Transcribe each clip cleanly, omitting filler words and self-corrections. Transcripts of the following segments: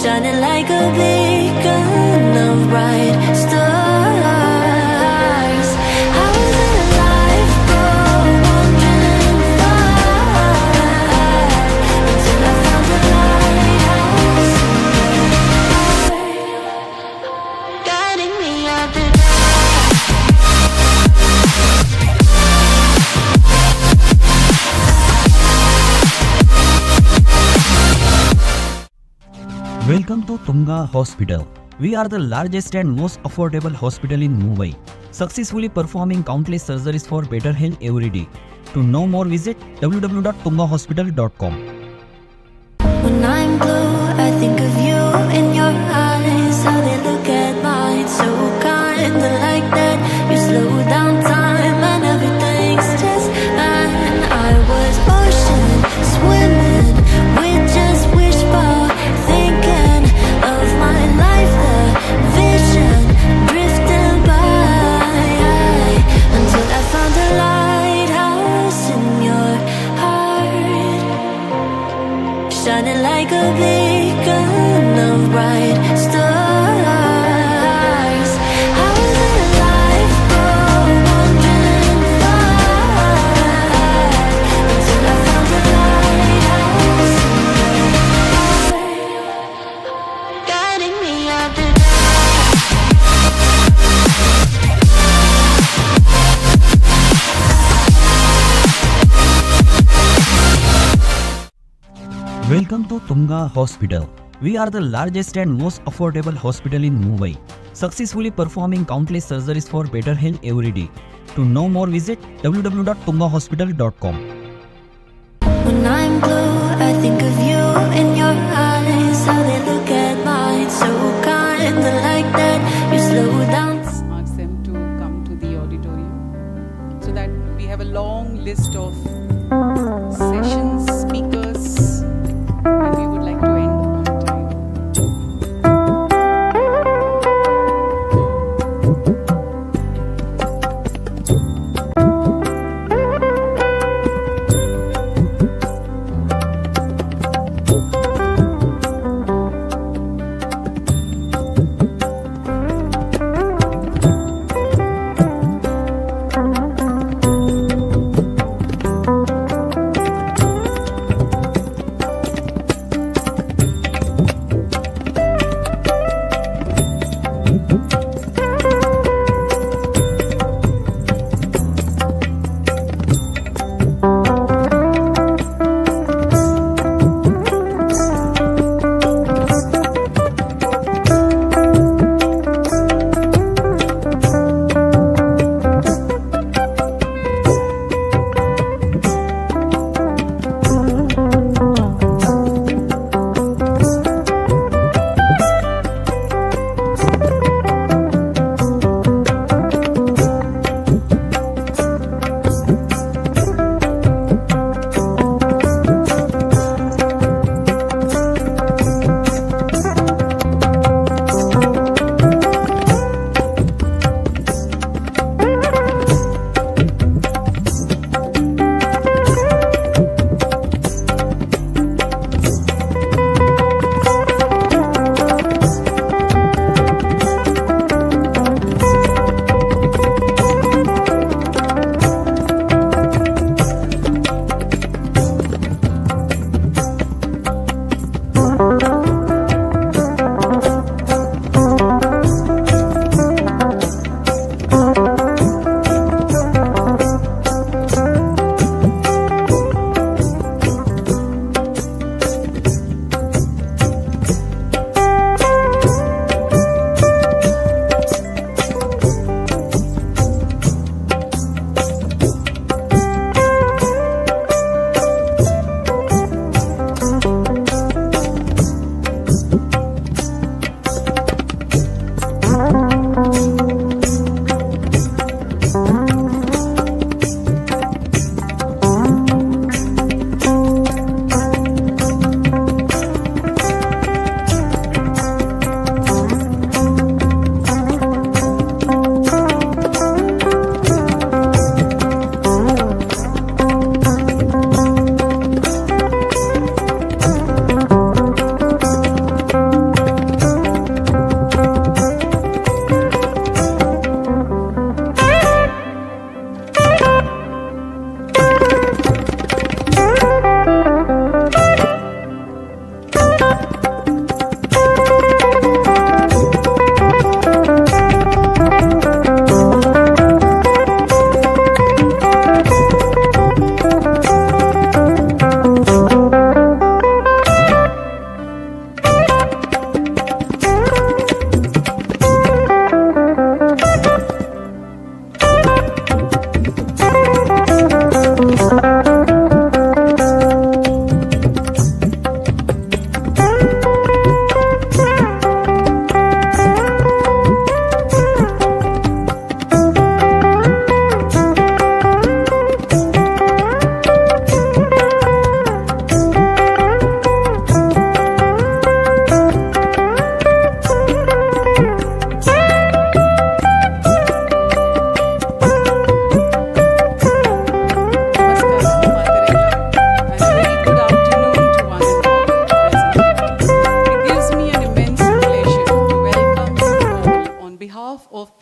shining like a beacon of bright stars. I was in a life wandering far until I found a lighthouse guiding me out the Welcome to Tunga Hospital. We are the largest and most affordable hospital in Mumbai, successfully performing countless surgeries for better health every day. To know more, visit www.tungahospital.com. When I'm blue, I think of you in your eyes, how they look at mine, so kinda like that. You slow down time and everything's just fine. I was ocean swimming with just wishbone thinking of my life, the vision drifting by until I found a lighthouse in your heart, shining like a beacon of bright stars. I was in a life wandering far until I found a lighthouse guiding me out the Welcome to Tunga Hospital. We are the largest and most affordable hospital in Mumbai, successfully performing countless surgeries for better health every day. To know more, visit www.tungahospital.com. When I'm blue, I think of you in your eyes, how they look at mine, so kinda like that. You slow down. Ask them to come to the auditorium so that we have a long list of sessions, speakers, and we would like to end on time.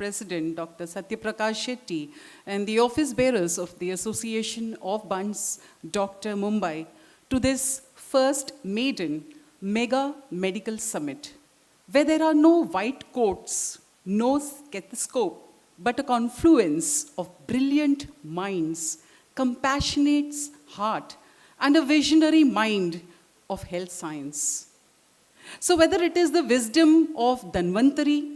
President, Dr. Satyaprakash Shetty, and the office bearers of the Association of Bunts, Dr. Mumbai, to this first maiden mega medical summit, where there are no white coats, no stethoscope, but a confluence of brilliant minds, compassionate heart, and a visionary mind of health science. So whether it is the wisdom of Dhanvantari,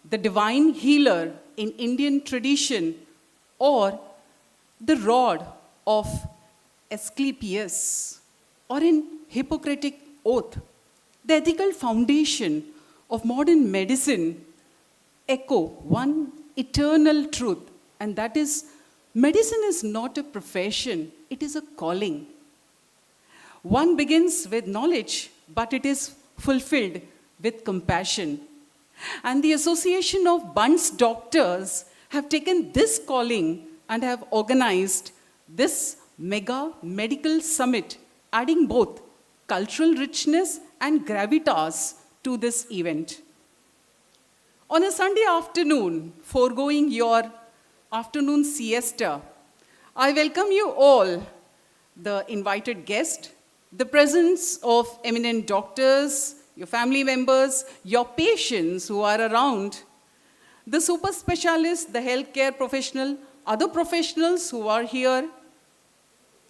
the divine healer in Indian tradition, or the rod of Asclepius, or in Hippocratic oath, the ethical foundation of modern medicine echo one eternal truth, and that is medicine is not a profession, it is a calling. One begins with knowledge, but it is fulfilled with compassion. And the Association of Bunts Doctors have taken this calling and have organized this mega medical summit, adding both cultural richness and gravitas to this event. On a Sunday afternoon, foregoing your afternoon siesta, I welcome you all, the invited guest, the presence of eminent doctors, your family members, your patients who are around, the super specialists, the healthcare professional, other professionals who are here,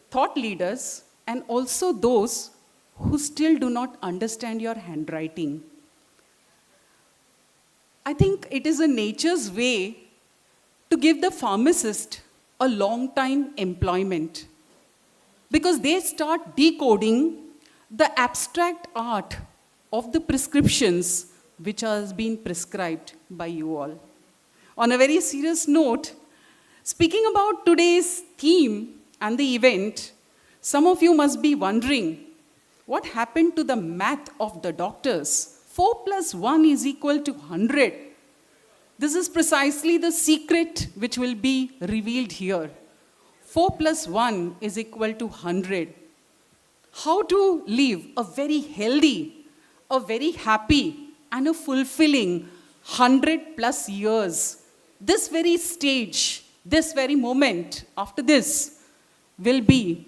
thought leaders, and also those who still do not understand your handwriting. I think it is a nature's way to give the pharmacist a long time employment, because they start decoding the abstract art of the prescriptions which has been prescribed by you all. On a very serious note, speaking about today's theme and the event, some of you must be wondering, what happened to the math of the doctors? 4 plus 1 is equal to 100. This is precisely the secret which will be revealed here. 4 plus 1 is equal to 100. How to live a very healthy, a very happy, and a fulfilling 100 plus years. This very stage, this very moment after this will be,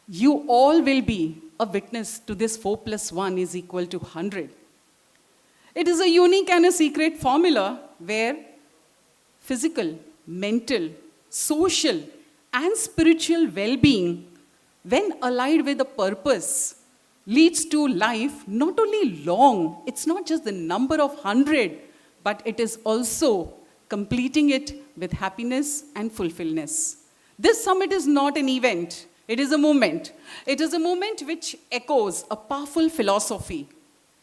you all will be a witness to this 4 plus 1 is equal to 100. It is a unique and a secret formula where physical, mental, social, and spiritual well-being, when allied with a purpose, leads to life not only long, it's not just the number of 100, but it is also completing it with happiness and fulfillment. This summit is not an event, it is a movement. It is a movement which echoes a powerful philosophy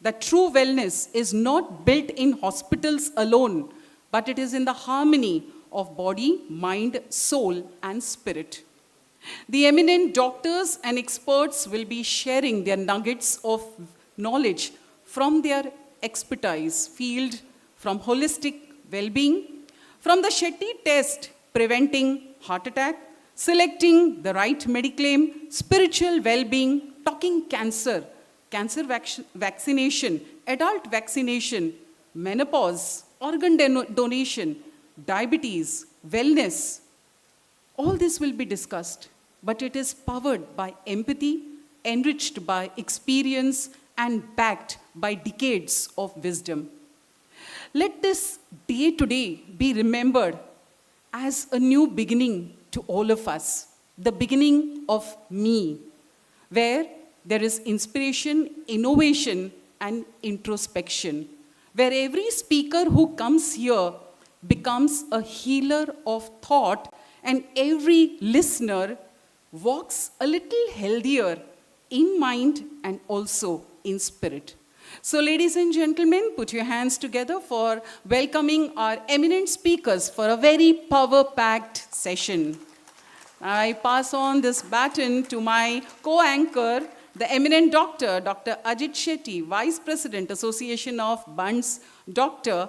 that true wellness is not built in hospitals alone, but it is in the harmony of body, mind, soul, and spirit. The eminent doctors and experts will be sharing their nuggets of knowledge from their expertise field, from holistic well-being, from the Shetty test preventing heart attack, selecting the right mediclaim, spiritual well-being, talking cancer, vaccination, adult vaccination, menopause, organ donation, diabetes, wellness. All this will be discussed, but it is powered by empathy, enriched by experience, and backed by decades of wisdom. Let this day today be remembered as a new beginning to all of us, the beginning of me, where there is inspiration, innovation, and introspection, where every speaker who comes here becomes a healer of thought, and every listener walks a little healthier in mind and also in spirit. So, ladies and gentlemen, put your hands together for welcoming our eminent speakers for a very power-packed session. I pass on this baton to my co-anchor, the eminent doctor, Dr. Ajit Shetty, Vice President, Association of Bunts Doctor,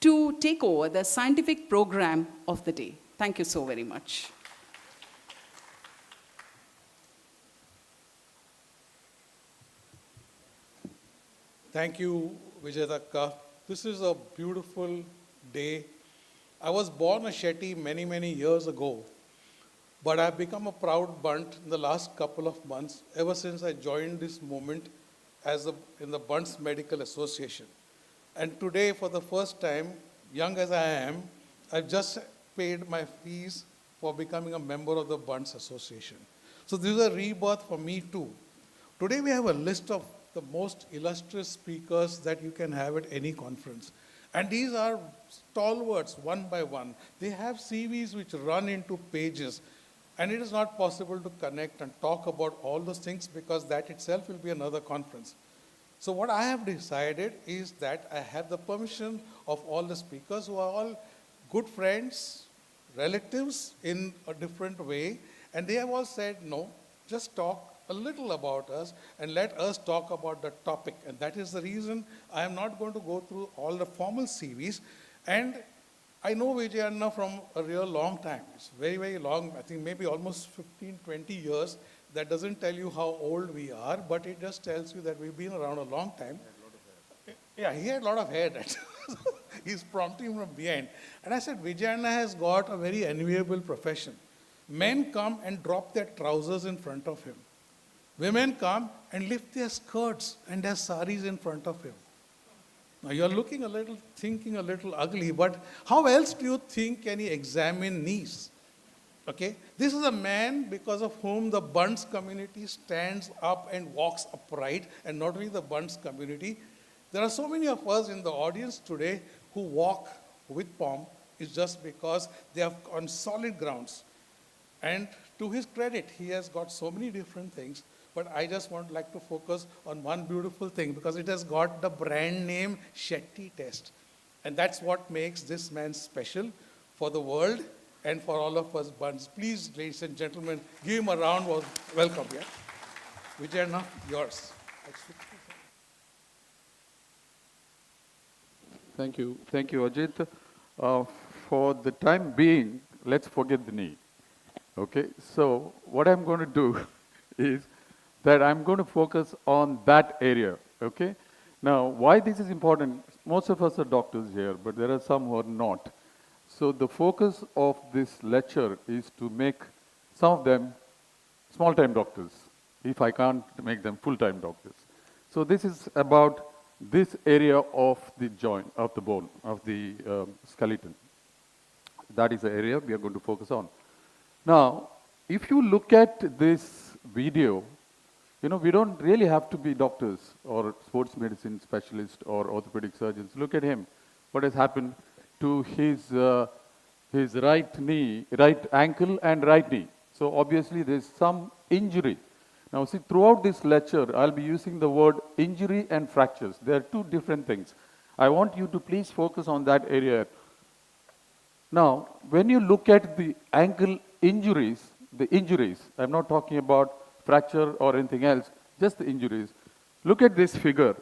to take over the scientific program of the day. Thank you so very much. Thank you, Vijayakka. This is a beautiful day I was born a Shetty many, many years ago, but I've become a proud Bunt in the last couple of months, ever since I joined this movement in the Bunts Medical Association. And today, for the first time, young as I am, I've just paid my fees for becoming a member of the Bunts Association. So this is a rebirth for me too. Today we have a list of the most illustrious speakers that you can have at any conference. And these are stalwarts, one by one. They have CVs which run into pages. And it is not possible to connect and talk about all those things because that itself will be another conference. So what I have decided is that I have the permission of all the speakers who are all good friends, relatives in a different way. And they have all said, no, just talk a little about us and let us talk about the topic. And that is the reason I am not going to go through all the formal CVs. And I know Vijayanna from a real long time. It's very, very long. I think maybe almost 15, 20 years. That doesn't tell you how old we are, but it just tells you that we've been around a long time. Yeah, he had a lot of hair. He's prompting from behind. And I said, Vijayanna has got a very enviable profession. Men come and drop their trousers in front of him. Women come and lift their skirts and their saris in front of him. Now you're looking a little, thinking a little ugly, but how else do you think can he examine knees? Okay? This is a man because of whom the Bunts community stands up and walks upright, and not only the Bunts community. There are so many of us in the audience today who walk with pomp. It's just because they are on solid grounds. And to his credit, he has got so many different things. But I just want like to focus on one beautiful thing because it has got the brand name Shetty test. And that's what makes this man special for the world and for all of us Bunts. Please, ladies and gentlemen, give him a round of welcome. Yeah? Vijayanna, yours. Thank you, Ajit. For the time being, let's forget the knee. Okay, so what I'm going to do is that I'm going to focus on that area, okay? Now, why this is important, most of us are doctors here, but there are some who are not. So the focus of this lecture is to make some of them small-time doctors, if I can't make them full-time doctors. So this is about this area of the joint, of the bone, of the skeleton. That is the area we are going to focus on. Now, if you look at this video, you know, we don't really have to be doctors or sports medicine specialists or orthopedic surgeons. Look at him. What has happened to his right knee, right ankle and right knee. So obviously there's some injury. Now see, throughout this lecture, I'll be using the word injury and fractures. They are two different things. I want you to please focus on that area. Now, when you look at the ankle injuries, I'm not talking about fracture or anything else, just the injuries. Look at this figure.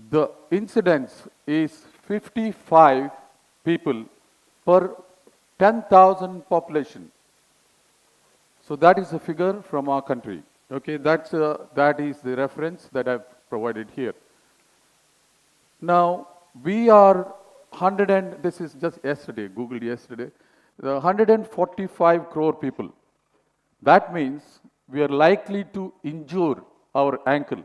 The incidence is 55 people per 10,000 population. So that is the figure from our country. Okay, that is the reference that I've provided here. Now, we are this is just yesterday, Googled yesterday, 145 crore people. That means we are likely to injure our ankle.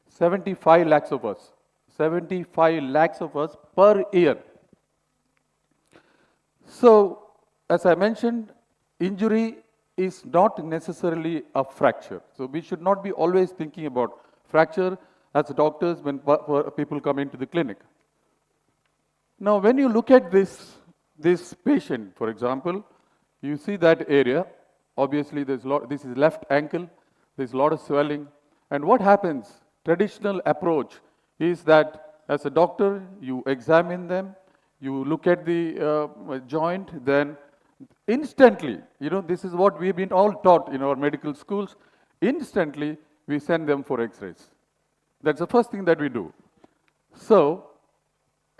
75 lakhs of us. 75 lakhs of us per year. So, as I mentioned, injury is not necessarily a fracture. So, we should not be always thinking about fracture as doctors when people come into the clinic. Now, when you look at this patient, for example, you see that area. Obviously, this is left ankle. There's a lot of swelling. And what happens? Traditional approach is that as a doctor, you examine them, you look at the joint, then instantly, you know, this is what we've been all taught in our medical schools, instantly we send them for x-rays. That's the first thing that we do. So,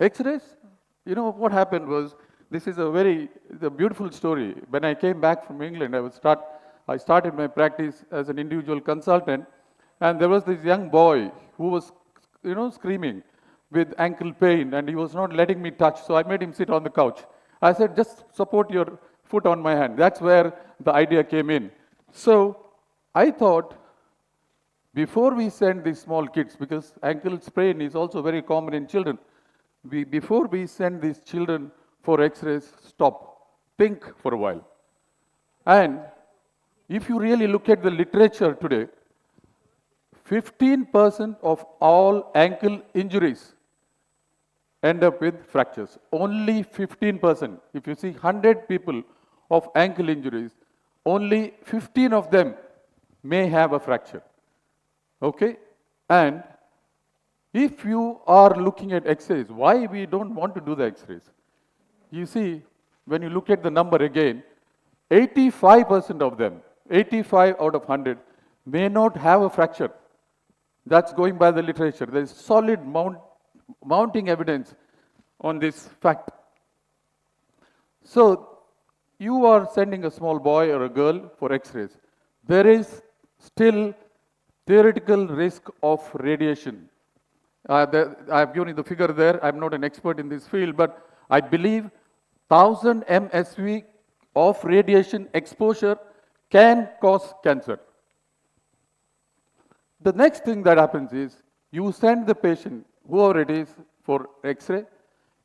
x-rays, you know, what happened was, this is a beautiful story. When I came back from England, I started my practice as an individual consultant, and there was this young boy who was, you know, screaming with ankle pain, and he was not letting me touch, so I made him sit on the couch. I said, just support your foot on my hand. That's where the idea came in. So I thought, before we send these small kids, because ankle sprain is also very common in children, before we send these children for x-rays, stop, think for a while. And if you really look at the literature today, 15% of all ankle injuries end up with fractures. Only 15%. If you see 100 people of ankle injuries, only 15 of them may have a fracture. Okay? And if you are looking at x-rays, why we don't want to do the x-rays? You see, when you look at the number again, 85% of them, 85 out of 100, may not have a fracture. That's going by the literature. There is solid mounting evidence on this fact. So, you are sending a small boy or a girl for x-rays. There is still theoretical risk of radiation. I've given you the figure there. I'm not an expert in this field, but I believe 1000 MSV of radiation exposure can cause cancer. The next thing that happens is, you send the patient, whoever it is, for x-ray.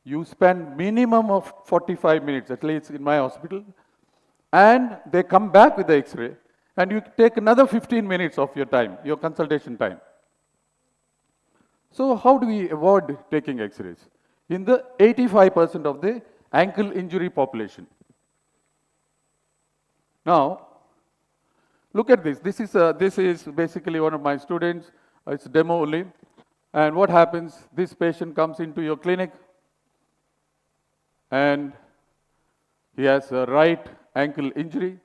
You spend minimum of 45 minutes, at least in my hospital, and they come back with the x-ray, and you take another 15 minutes of your time, your consultation time. So how do we avoid taking x-rays? In the 85% of the ankle injury population. Now, look at this. This is basically one of my students. It's a demo only. And what happens? This patient comes into your clinic, and he has a right ankle injury.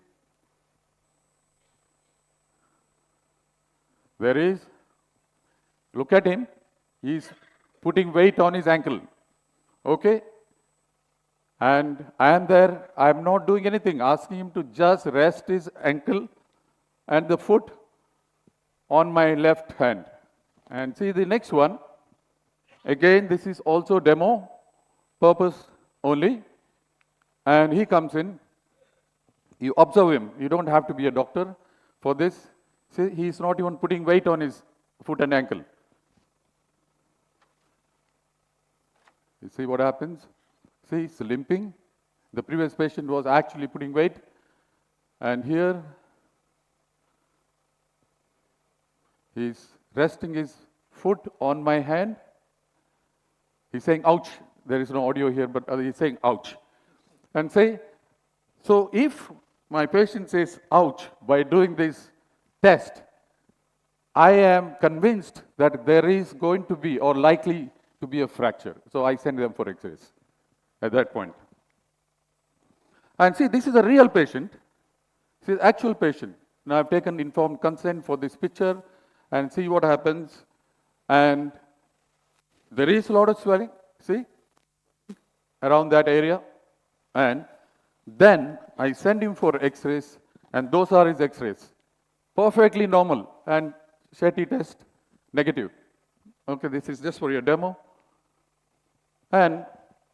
There is, look at him. He's putting weight on his ankle. Okay? And I am there. I am not doing anything, asking him to just rest his ankle and the foot on my left hand. And see the next one. Again, this is also demo purpose only. And he comes in. You observe him. You don't have to be a doctor for this. See, he's not even putting weight on his foot and ankle. You see what happens? See, he's limping. The previous patient was actually putting weight. And here, he's resting his foot on my hand. He's saying, ouch. There is no audio here, but he's saying, ouch. And say, so if my patient says, ouch, by doing this test, I am convinced that there is going to be, or likely to be, a fracture. So I send them for x-rays at that point. And see, this is a real patient. This is actual patient. Now I've taken informed consent for this picture, and see what happens. And there is a lot of swelling, see, around that area. And then I send him for x-rays, and those are his x-rays. Perfectly normal, and Shetty test negative. Okay, this is just for your demo. And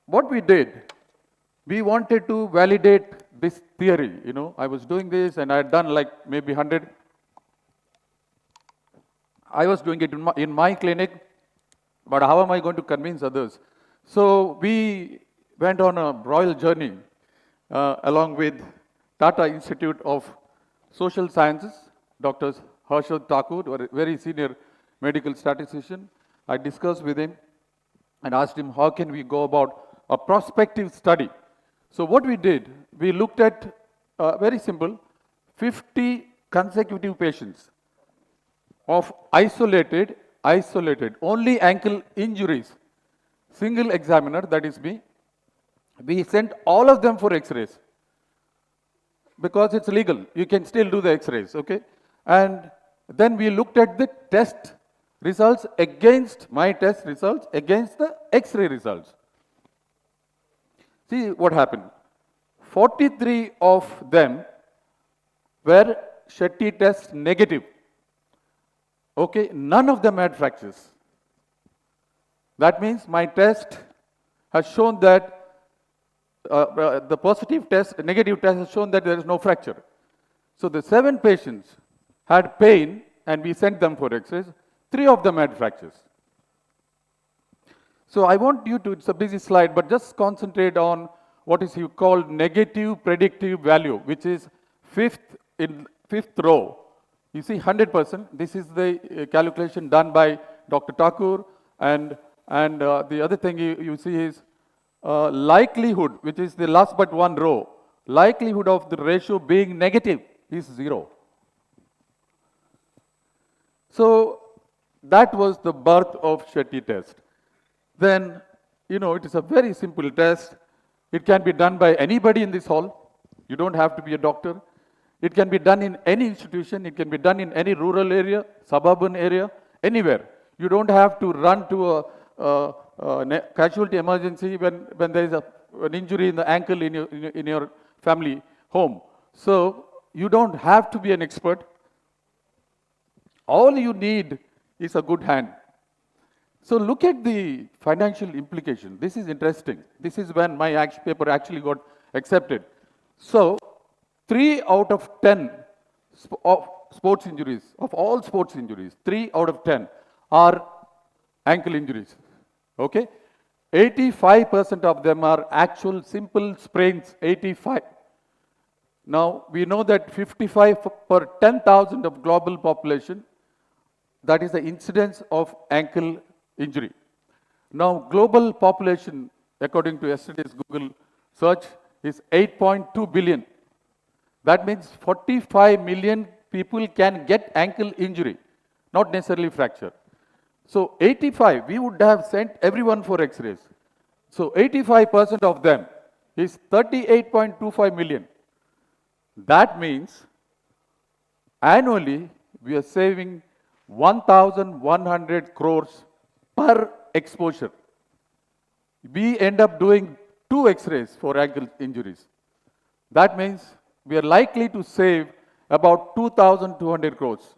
what we did, we wanted to validate this theory. You know, I was doing this, and I had done like maybe 100. I was doing it in my clinic, but how am I going to convince others? So we went on a royal journey along with Tata Institute of Social Sciences, Dr. Harshad Thakur, a very senior medical statistician. I discussed with him and asked him, how can we go about a prospective study? So what we did, we looked at, very simple, 50 consecutive patients of isolated, only ankle injuries. Single examiner, that is me. We sent all of them for x-rays because it's legal. You can still do the x-rays, okay? And then we looked at the test results against, my test results against the x-ray results. See what happened. 43 of them were Shetty test negative. Okay, none of them had fractures. That means my test has shown that the positive test, negative test has shown that there is no fracture. So the 7 patients had pain and we sent them for x-rays. 3 of them had fractures. So I want you to, it's a busy slide, but just concentrate on what is you call negative predictive value, which is fifth row. You see 100%. This is the calculation done by Dr. Thakur, and the other thing you see is likelihood, which is the last but one row. Likelihood of the ratio being negative is 0. So that was the birth of Shetty test. Then, you know, it is a very simple test. It can be done by anybody in this hall. You don't have to be a doctor. It can be done in any institution. It can be done in any rural area, suburban area, anywhere. You don't have to run to a casualty emergency when there is an injury in the ankle in your family home. So you don't have to be an expert. All you need is a good hand. So look at the financial implication. This is interesting. This is when my paper actually got accepted. So 3 out of 10 of sports injuries, of all sports injuries, 3 out of 10 are ankle injuries. Okay? 85% of them are actual simple sprains, 85. Now, we know that 55 per 10,000 of global population, that is the incidence of ankle injury. Now, global population, according to yesterday's Google search, is 8.2 billion. That means 45 million people can get ankle injury, not necessarily fracture. So 85, we would have sent everyone for x-rays. So 85% of them is 38.25 million. That means annually we are saving 1,100 crores per exposure. We end up doing 2 x-rays for ankle injuries. That means we are likely to save about 2,200 crores.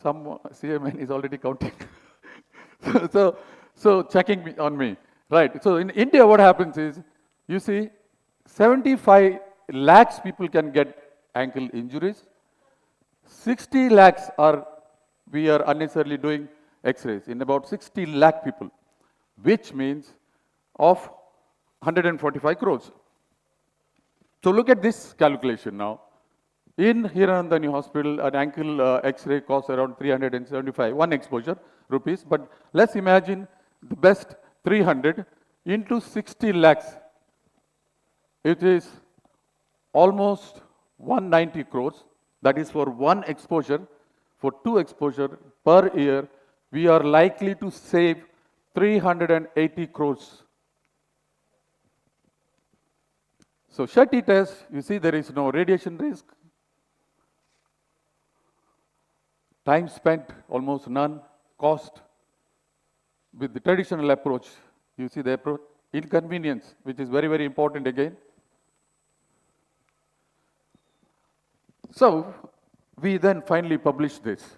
Some CMN is already counting. so checking on me. Right. So in India, what happens is, you see, 75 lakhs people can get ankle injuries. 60 lakhs we are unnecessarily doing x-rays in about 60 lakh people, which means of 145 crores. So look at this calculation now. In Hiranandani Hospital, an ankle x-ray costs around 375, one exposure rupees, but let's imagine the best 300 into 60 lakhs. It is almost 190 crores. That is for one exposure. For 2 exposure per year, we are likely to save 380 crores. So Shetty test, you see there is no radiation risk. Time spent, almost none. Cost. With the traditional approach, you see the inconvenience, which is very, very important again. So we then finally published this.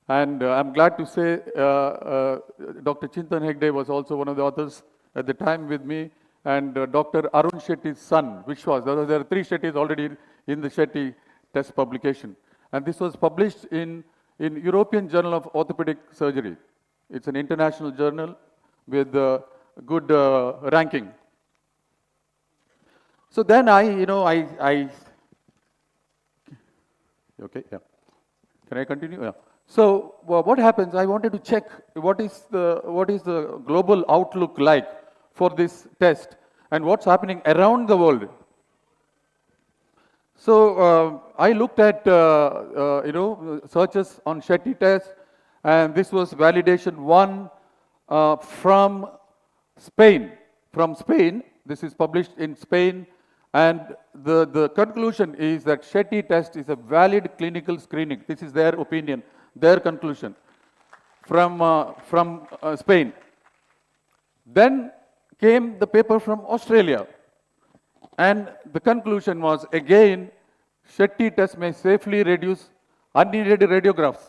And I'm glad to say Dr. Chintan Hegde was also one of the authors at the time with me, and Dr. Arun Shetty's son, Vishwas. There are 3 Shettys already in the Shetty test publication. And this was published in European Journal of Orthopedic Surgery. It's an international journal with good ranking. So then okay, yeah. Can I continue? Yeah. So what happens? I wanted to check what is the global outlook like for this test and what's happening around the world. So I looked at searches on Shetty test, and this was validation 1 from Spain. From Spain, this is published in Spain, and the conclusion is that Shetty test is a valid clinical screening. This is their opinion, their conclusion from Spain. Then came the paper from Australia. And the conclusion was, again, Shetty test may safely reduce unneeded radiographs.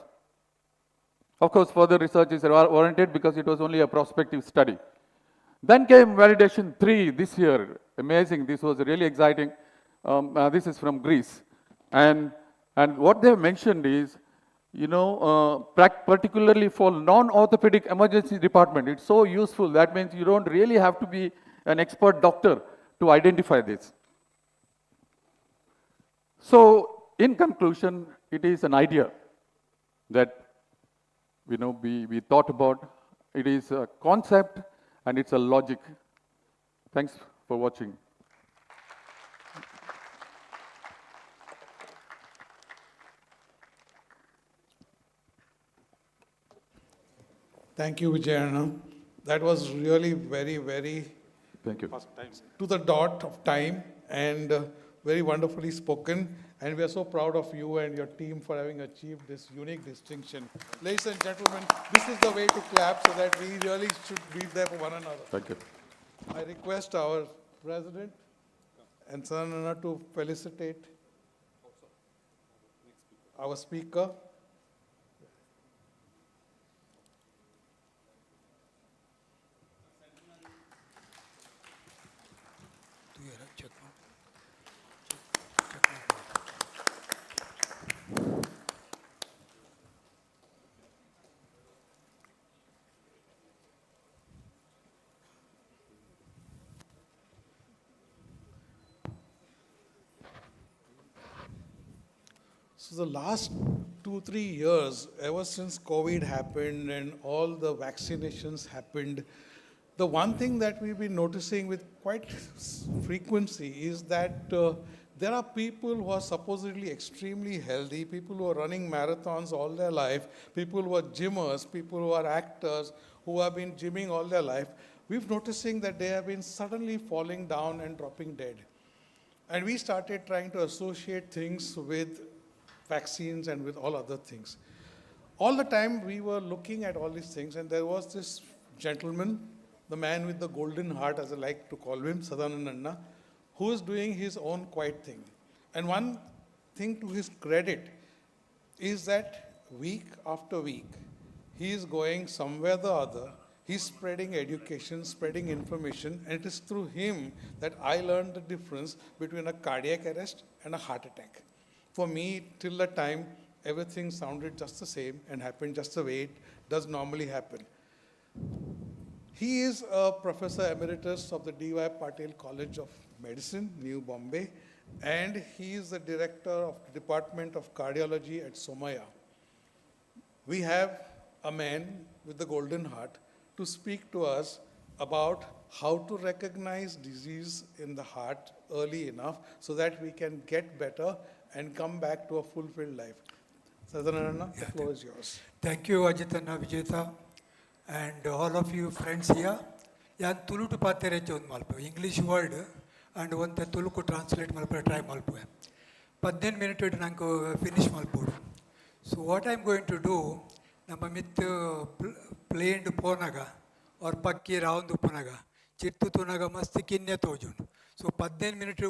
Of course, further research is warranted because it was only a prospective study. Then came validation 3 this year, amazing. This was really exciting. This is from Greece. And what they have mentioned is, particularly for non-orthopedic emergency department, it's so useful. That means you don't really have to be an expert doctor to identify this. So, in conclusion, it is an idea that we thought about. It is a concept and it's a logic. Thanks for watching. Thank you, Vijayana. That was really very, very Thank you. to the dot of time and very wonderfully spoken. And we are so proud of you and your team for having achieved this unique distinction. Ladies and gentlemen, this is the way to clap so that we really should be there for one another. Thank you. I request our president and Sanana to felicitate our speaker. So the last 2-3 years, ever since COVID happened and all the vaccinations happened, the one thing that we've been noticing with quite frequency is that there are people who are supposedly extremely healthy, people who are running marathons all their life, people who are gymmers, people who are actors, who have been gymming all their life. We've noticing that they have been suddenly falling down and dropping dead. And we started trying to associate things with vaccines and with all other things. All the time we were looking at all these things, and there was this gentleman, the man with the golden heart, as I like to call him, Sadanananna, who is doing his own quiet thing. And one thing to his credit is that week after week, he is going somewhere or the other, he's spreading education, spreading information, and it is through him that I learned the difference between a cardiac arrest and a heart attack. For me, till the time, everything sounded just the same and happened just the way it does normally happen. He is a professor emeritus of the D.Y. Patel College of Medicine, New Bombay, and he is the director of the Department of Cardiology at Somaya. We have a man with the golden heart to speak to us about how to recognize disease in the heart early enough so that we can get better and come back to a fulfilled life. Sadananana, the floor is yours. Thank you, Ajitana Vijeta, and all of you friends here. Yan Tulutu patere chon malpo English word and one the Tuluku translate malpo try malpo. 15 minutes nanko finish malpo. So what I'm going to do, nama mit plane ponaga or pakki round ponaga chittu tunaga masti kinne tojun. So 15 minutes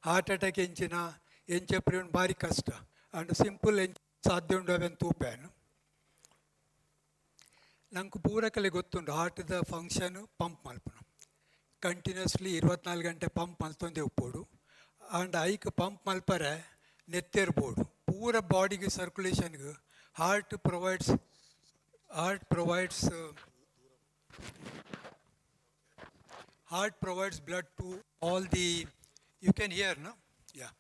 heart attack enchina enche prevent bari kasta and simple ಸಾಧ್ಯ ಉಂಡವೆಂದು ತೂಪೇನು ನಂಗೆ ಪೂರಕಲೆ ಗೊತ್ತುಂಡು ಹಾರ್ಟ್ದ function pump ಮಲ್ಪನು continuously 24 ಗಂಟೆ pump ಮಲ್ತೊಂದೆ ಉಪ್ಪೋಡು ಆ್ಯಂಡ್ ಐಕ್ ಪಂಪ್ ಮಲ್ಪರೆ ನೆತ್ತಿರ್ಬೋದು ಪೂರ ಬಾಡಿಗೆ ಸರ್ಕ್ಯುಲೇಷನ್ಗೆ heart provides blood to all the you can hear no yeah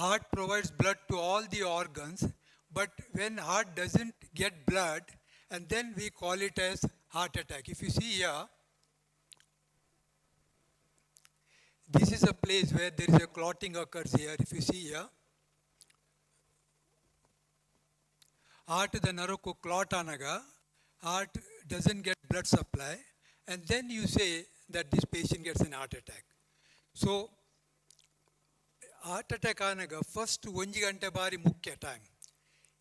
heart provides blood to all the organs, but when heart doesn't get blood, and then we call it as heart attack. If you see here, this is a place where there is a clotting occurs here. If you see here, heart the naroku clot anaga, heart doesn't get blood supply, and then you say that this patient gets an heart attack. So heart attack anaga first 1 gante bari mukhya time.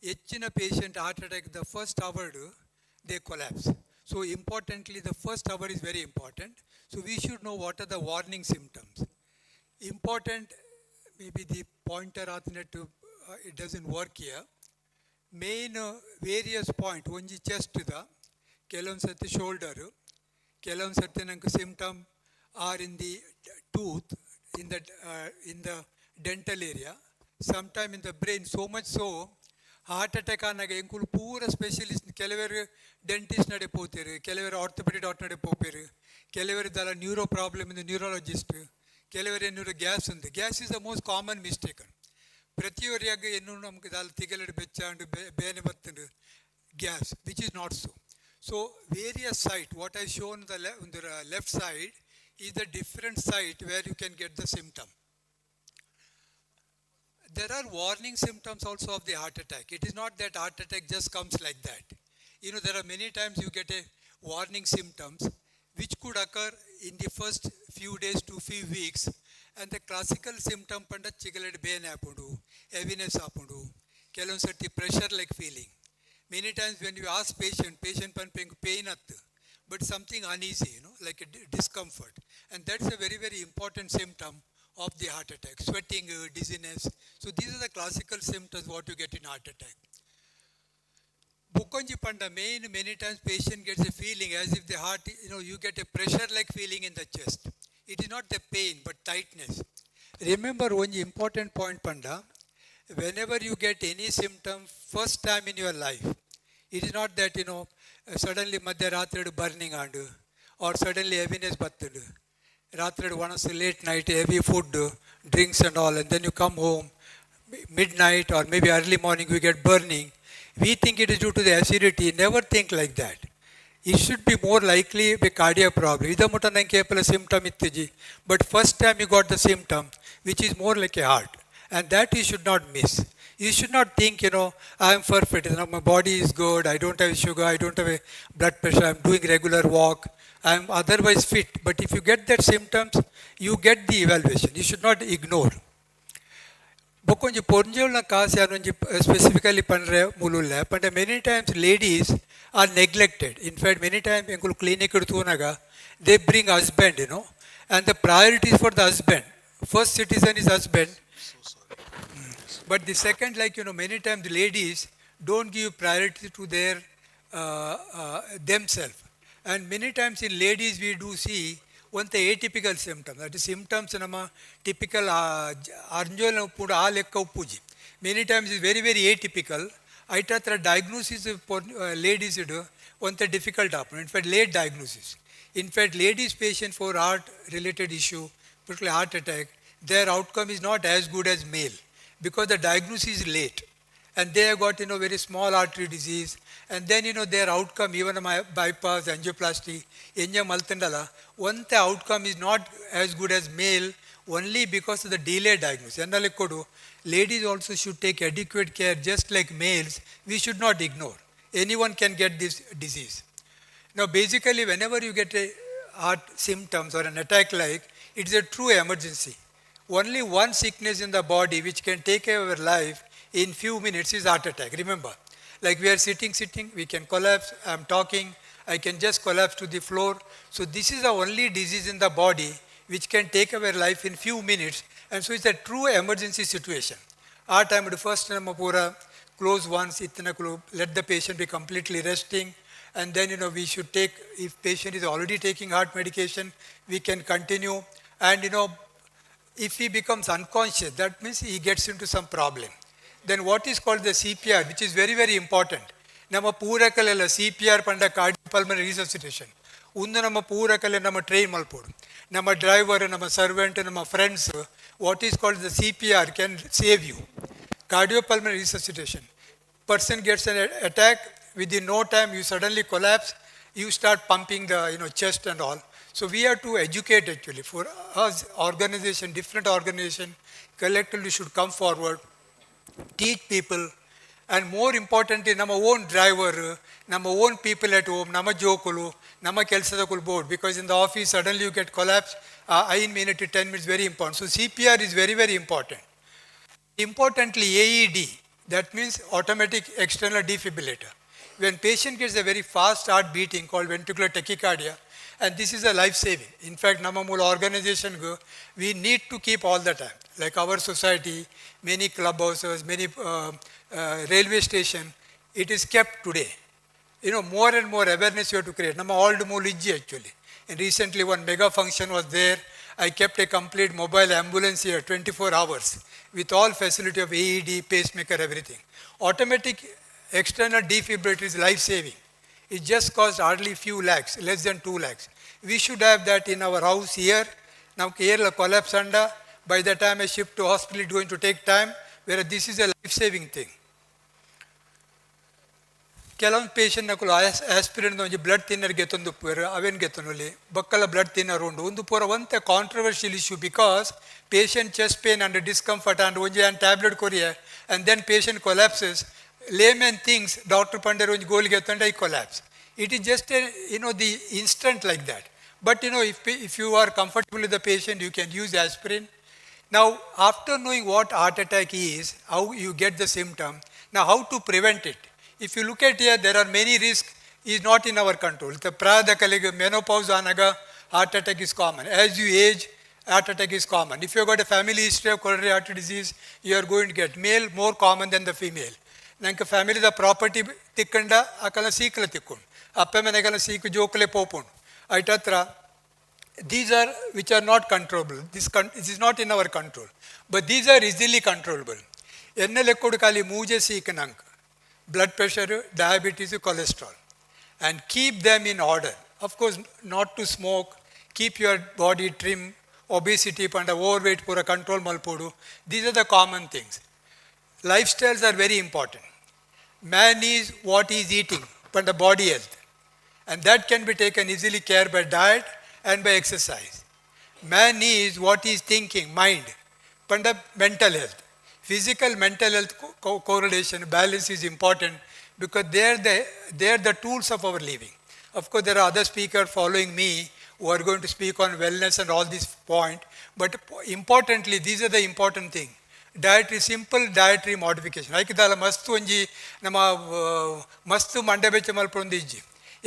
ಹೆಚ್ಚಿನ patient heart attack the first hour they collapse. So importantly the first hour is very important. So we should know what are the warning symptoms. Important, maybe the pointer alternate it doesn't work here. Main various point onji chest da ಕೆಲವೊಂದು ಸರ್ತಿ shoulder ಕೆಲವೊಂದು ಸರ್ತಿ ನಂಗೆ symptom are in the tooth in the dental area, sometime in the brain, so much so heart attack ಆನಾಗ ಎಂಕುಲು ಪೂರ specialist ಕೆಲವರು dentist ನಡೆ ಪೋತೇರು, ಕೆಲವರು ಆರ್ಥೋಪೆಡಿಕ್ ಡಾಕ್ಟರ್ ನಡೆ ಪೋಪೇರು, ಕೆಲವರು ದಲ ನ್ಯೂರೋ ಪ್ರಾಬ್ಲಮ್ ಇಂದ ನ್ಯೂರಾಲಜಿಸ್ಟ್, ಕೆಲವರು ಎನ್ನೂರು ಗ್ಯಾಸ್ ഉണ്ട്. Gas is the most common mistake. ಪ್ರತಿಯೊರಿಯಾಗ ಎನ್ನೂರು ನಮ್ಗೆ ದಾಲ್ ತಿಗಲಡು ಬೆಚ್ಚಾಂಡು ಬೇನೆ ಬತ್ತುಂಡು gas, which is not so. So various site what I shown on the left side is the different site where you can get the symptom. There are warning symptoms also of the heart attack. It is not that heart attack just comes like that. You know, there are many times you get a warning symptoms which could occur in the first few days to few weeks. And the classical symptom panda chigaled pain apundu, heaviness apundu, kelon sarti pressure like feeling. Many times when you ask patient pain attu, but something uneasy, you know, like a discomfort. And that's a very, very important symptom of the heart attack. Sweating, dizziness. So these are the classical symptoms what you get in heart attack. Bukonji panda main, many times patient gets a feeling as if the heart, you know, you get a pressure like feeling in the chest. It is not the pain but tightness. Remember one important point panda, whenever you get any symptom first time in your life, it is not that, you know, suddenly madhya rathri burning and or suddenly heaviness battudu. Ratri once late night, heavy food, drinks and all, and then you come home, midnight or maybe early morning you get burning. We think it is due to the acidity. Never think like that. It should be more likely a cardiac problem. Idamutta nanke symptom ittiji. But first time you got the symptom, which is more like a heart. And that you should not miss. You should not think, you know, I am perfect, you know, my body is good, I don't have sugar, I don't have a blood pressure, I am doing regular walk, I am otherwise fit. But if you get that symptoms, you get the evaluation. You should not ignore. Bokonji pornjola kaase anonji specifically panre mululla. But many times ladies are neglected. In fact, many times enkulu clinic edutunaga, they bring husband, you know, and the priority is for the husband. First citizen is husband. But the second, like, you know, many times the ladies don't give priority to their themselves. And many times in ladies we do see one the atypical symptom. That is symptoms nama typical arnjola puda lekka uppuji. Many times is very, very atypical. Aitatra diagnosis for ladies idu one the difficult happen. In fact, late diagnosis. In fact, ladies patient for heart related issue, particularly heart attack, their outcome is not as good as male, because the diagnosis is late and they have got, you know, very small artery disease, and then, you know, their outcome, even a bypass, angioplasty, enya maltandala, one the outcome is not as good as male only because of the delayed diagnosis. And ladies also should take adequate care just like males. We should not ignore. Anyone can get this disease. Now basically whenever you get a heart symptoms or an attack like, it's a true emergency. Only one sickness in the body which can take our life in few minutes is heart attack. Remember, like we are sitting, we can collapse. I am talking, I can just collapse to the floor. So this is the only disease in the body which can take our life in few minutes. And so it's a true emergency situation. Our time at first pura close once, let the patient be completely resting. And then, you know, we should take, if patient is already taking heart medication, we can continue. And, you know, if he becomes unconscious, that means he gets into some problem. Then what is called the CPR, which is very, very important. Nama poorakalella CPR panda cardiopulmonary resuscitation. Undu nama poorakale nama train malpodu. Nama driver, nama servant, nama friends, what is called the CPR can save you. Cardiopulmonary resuscitation. Person gets an attack, within no time you suddenly collapse, you start pumping the, you know, chest and all. So we have to educate actually. For us, organization, different organization, collectively should come forward, teach people, and more importantly, nama own driver, nama own people at home, nama jokulu, nama kelsadakulu board, because in the office suddenly you get collapse, 5 minutes to 10 minutes, very important. So CPR is very, very important. Importantly, AED, that means automatic external defibrillator. When patient gets a very fast heart beating called ventricular tachycardia, and this is a life-saving. In fact, Namamula organization, we need to keep all the time. Like our society, many clubhouses, many railway station, it is kept today. You know, more and more awareness you have to create. Nama old Muliji actually. And recently one mega function was there, I kept a complete mobile ambulance here, 24 hours, with all facility of AED, pacemaker, everything. Automatic external defibrillator is life-saving. It just costs hardly few lakhs, less than 2 lakhs. We should have that in our house here. Now, here collapse under. By the time I shift to hospital, it's going to take time, whereas this is a life-saving thing. ಕೆಲವೊಂದು patient ನಕಲು aspirin ಒಂಜಿ blood thinner ಗೆತ್ತೊಂದು ಪೂರ ಅವೇನು ಗೆತ್ತೊನಲ್ಲಿ ಬಕ್ಕಲ blood thinner ಉಂಡು ಒಂದು ಪೂರ ಒಂತೆ controversial issue because patient chest pain and discomfort and ಒಂಜಿ ಆ್ಯಂಡ್ ಟ್ಯಾಬ್ಲೆಟ್ ಕೊರಿಯ and then patient collapses layman thinks doctor ಪಂಡರ್ ಒಂಜಿ ಗೋಲ್ ಗೆತ್ತಂಡ I collapse it is just the instant like that but if you are comfortable with the patient you can use aspirin. Now after knowing what heart attack is, how you get the symptom, now how to prevent it. If you look at here, there are many risks is not in our control. The prada kalige menopause anaga heart attack is common. As you age, heart attack is common. If you have got a family history of coronary artery disease, you are going to get male more common than the female. Nanka family the property tikkanda akala seekla tikkund. Appe menegala seek jokle popund. Aitatra these are which are not controllable. This is not in our control. But these are easily controllable. Ennale kodu kali muje seekanank. Blood pressure, diabetes, cholesterol, and keep them in order. Of course, not to smoke, keep your body trim, obesity, panda overweight, pura control malpodu. These are the common things. Lifestyles are very important. Man is what he is eating, panda body health. And that can be taken easily care by diet and by exercise. Man is what he is thinking, mind, panda mental health. Physical, mental health correlation, balance is important because they are the tools of our living. Of course, there are other speakers following me who are going to speak on wellness and all these points. But importantly, these are the important things. Dietary, simple dietary modification. Like that, mastu onji nama mastu mandabecha malpondiji.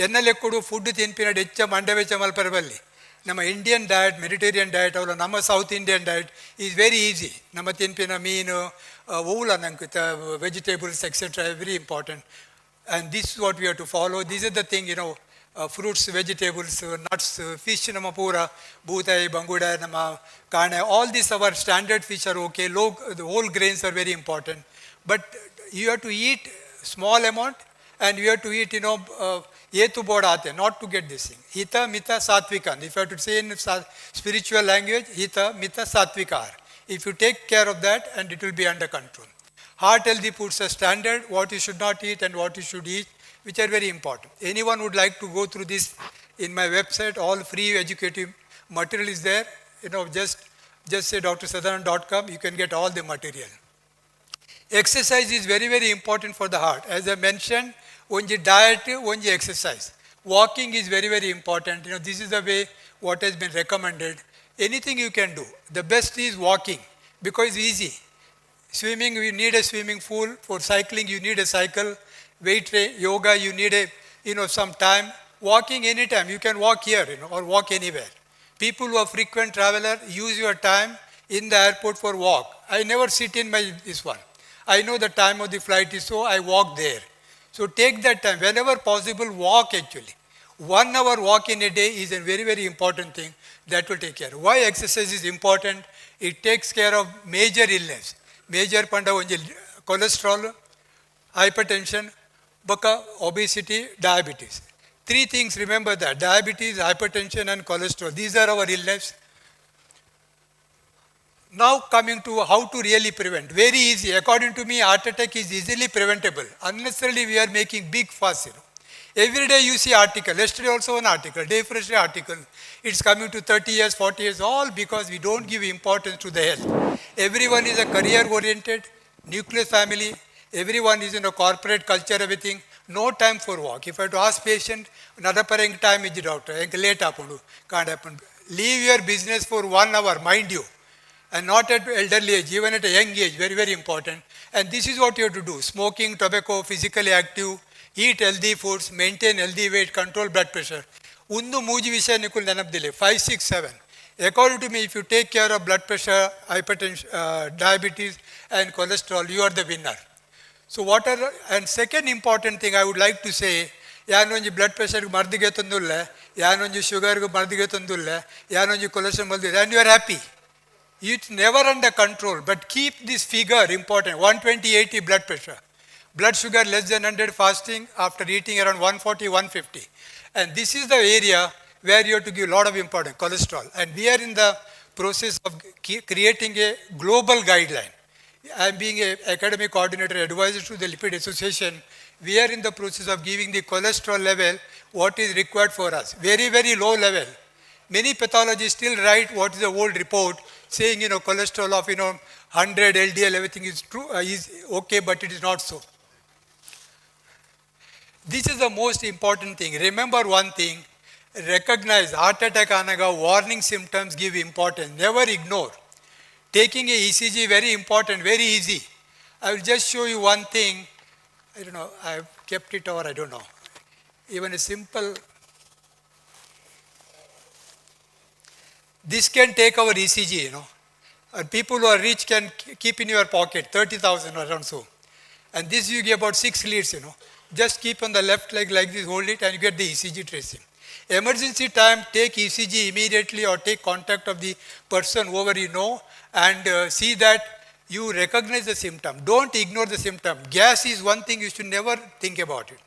Ennale kudu food tinpina decha mandabecha malparvalli. ನಮ್ಮ Indian diet Mediterranean diet ಅವರ ನಮ್ಮ South Indian diet is very easy ನಮ್ಮ ತಿನ್ಪಿನ ಮೀನು ಹೂಲ ನಂಗೆ vegetables etcetera very important and this what we have to follow this is the thing fruits, vegetables, nuts, fish nama pura, bhutai, banguda, nama kane, all these our standard fish are okay, the whole grains are very important. But you have to eat small amount and you have to eat, yetu bodate, not to get this thing. Hita, mita, sattvikan. If you have to say in spiritual language, hita, mita, sattvikar. If you take care of that and it will be under control. Heart healthy foods are standard, what you should not eat and what you should eat, which are very important. Anyone would like to go through this in my website, all free educative material is there. Just say drsadharan.com, you can get all the material. Exercise is very, very important for the heart. As I mentioned, only diet, only exercise. Walking is very, very important. This is the way what has been recommended. Anything you can do. The best is walking because it's easy. Swimming, you need a swimming pool. For cycling, you need a cycle. Weight yoga, you need some time. Walking anytime, you can walk here, or walk anywhere. People who are frequent traveler, use your time in the airport for walk. I never sit in this one. I know the time of the flight is so, I walk there. So take that time, whenever possible, walk actually. 1 hour walk in a day is a very, very important thing that will take care. Why exercise is important? It takes care of major illness. Major panda cholesterol, hypertension, baka obesity, diabetes. 3 things, remember that. Diabetes, hypertension and cholesterol. These are our illness. Now coming to how to really prevent. Very easy. According to me, heart attack is easily preventable. Unnecessarily we are making big fuss. Every day you see article. Yesterday also an article. Day for yesterday article. It's coming to 30 years, 40 years. All because we don't give importance to the health. Everyone is a career oriented, nuclear family. Everyone is in a corporate culture, everything. No time for walk. If I have to ask patient, another parang time is the doctor. Late happen. Can't happen. Leave your business for 1 hour, mind you. And not at elderly age, even at a young age, very, very important. And this is what you have to do. Smoking, tobacco, physically active, eat healthy foods, maintain healthy weight, control blood pressure. Undu mooji vishaya nikul nanabdile, 5, 6, 7. According to me, if you take care of blood pressure, hypertension, diabetes and cholesterol, you are the winner. So and second important thing I would like to say, blood pressure mardige tandulla, ಯಾನೊಂಜಿ ಶುಗರ್ಗೆ ಮರ್ದಿಗೆ ತಂದುಲ್ಲ ಯಾನೊಂಜಿ cholesterol ಮಲ್ದಿದೆ and you are happy. It's never under control, but keep this figure important, 120/80 blood pressure. Blood sugar less than 100 fasting, after eating around 140/150. And this is the area where you have to give a lot of importance, cholesterol. And we are in the process of creating a global guideline. I am being an academic coordinator, advisor to the Lipid Association. We are in the process of giving the cholesterol level, what is required for us. Very, very low level. Many pathologists still write what is the old report saying, cholesterol of, 100 LDL, everything is true, is okay, but it is not so. This is the most important thing. Remember one thing, recognize heart attack anaga warning symptoms give importance. Never ignore. Taking a ECG very important, very easy. I will just show you one thing. I don't know, I have kept it or I don't know. Even a simple, this can take our ECG, And people who are rich can keep in your pocket, 30,000 or around so. And this you get about 6 leads, Just keep on the left leg like this, hold it and you get the ECG tracing. Emergency time, take ECG immediately or take contact of the person whoever you know and see that you recognize the symptom. Don't ignore the symptom. Gas is one thing you should never think about it.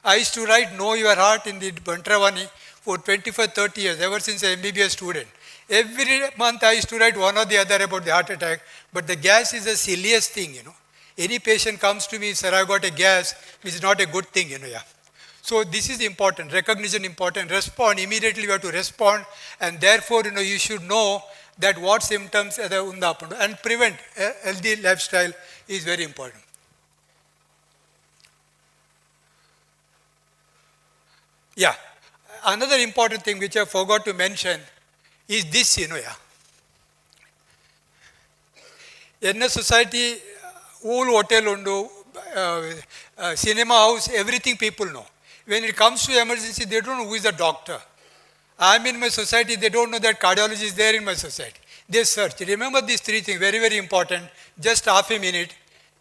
I used to write Know Your Heart in the Buntara for 25-30 years, ever since I MBBS student. Every month I used to write one or the other about the heart attack, but the gas is the silliest thing, Any patient comes to me, sir, I got a gas, which is not a good thing, So this is important, recognition important, respond, immediately you have to respond, and therefore, you should know that what symptoms and prevent healthy lifestyle is very important. Yeah, another important thing which I forgot to mention is this, In a society, whole hotel undu, cinema house, everything people know. When it comes to emergency, they don't know who is the doctor. I'm in my society, they don't know that cardiologist is there in my society. They search. Remember these 3 things, very, very important. Just half a minute.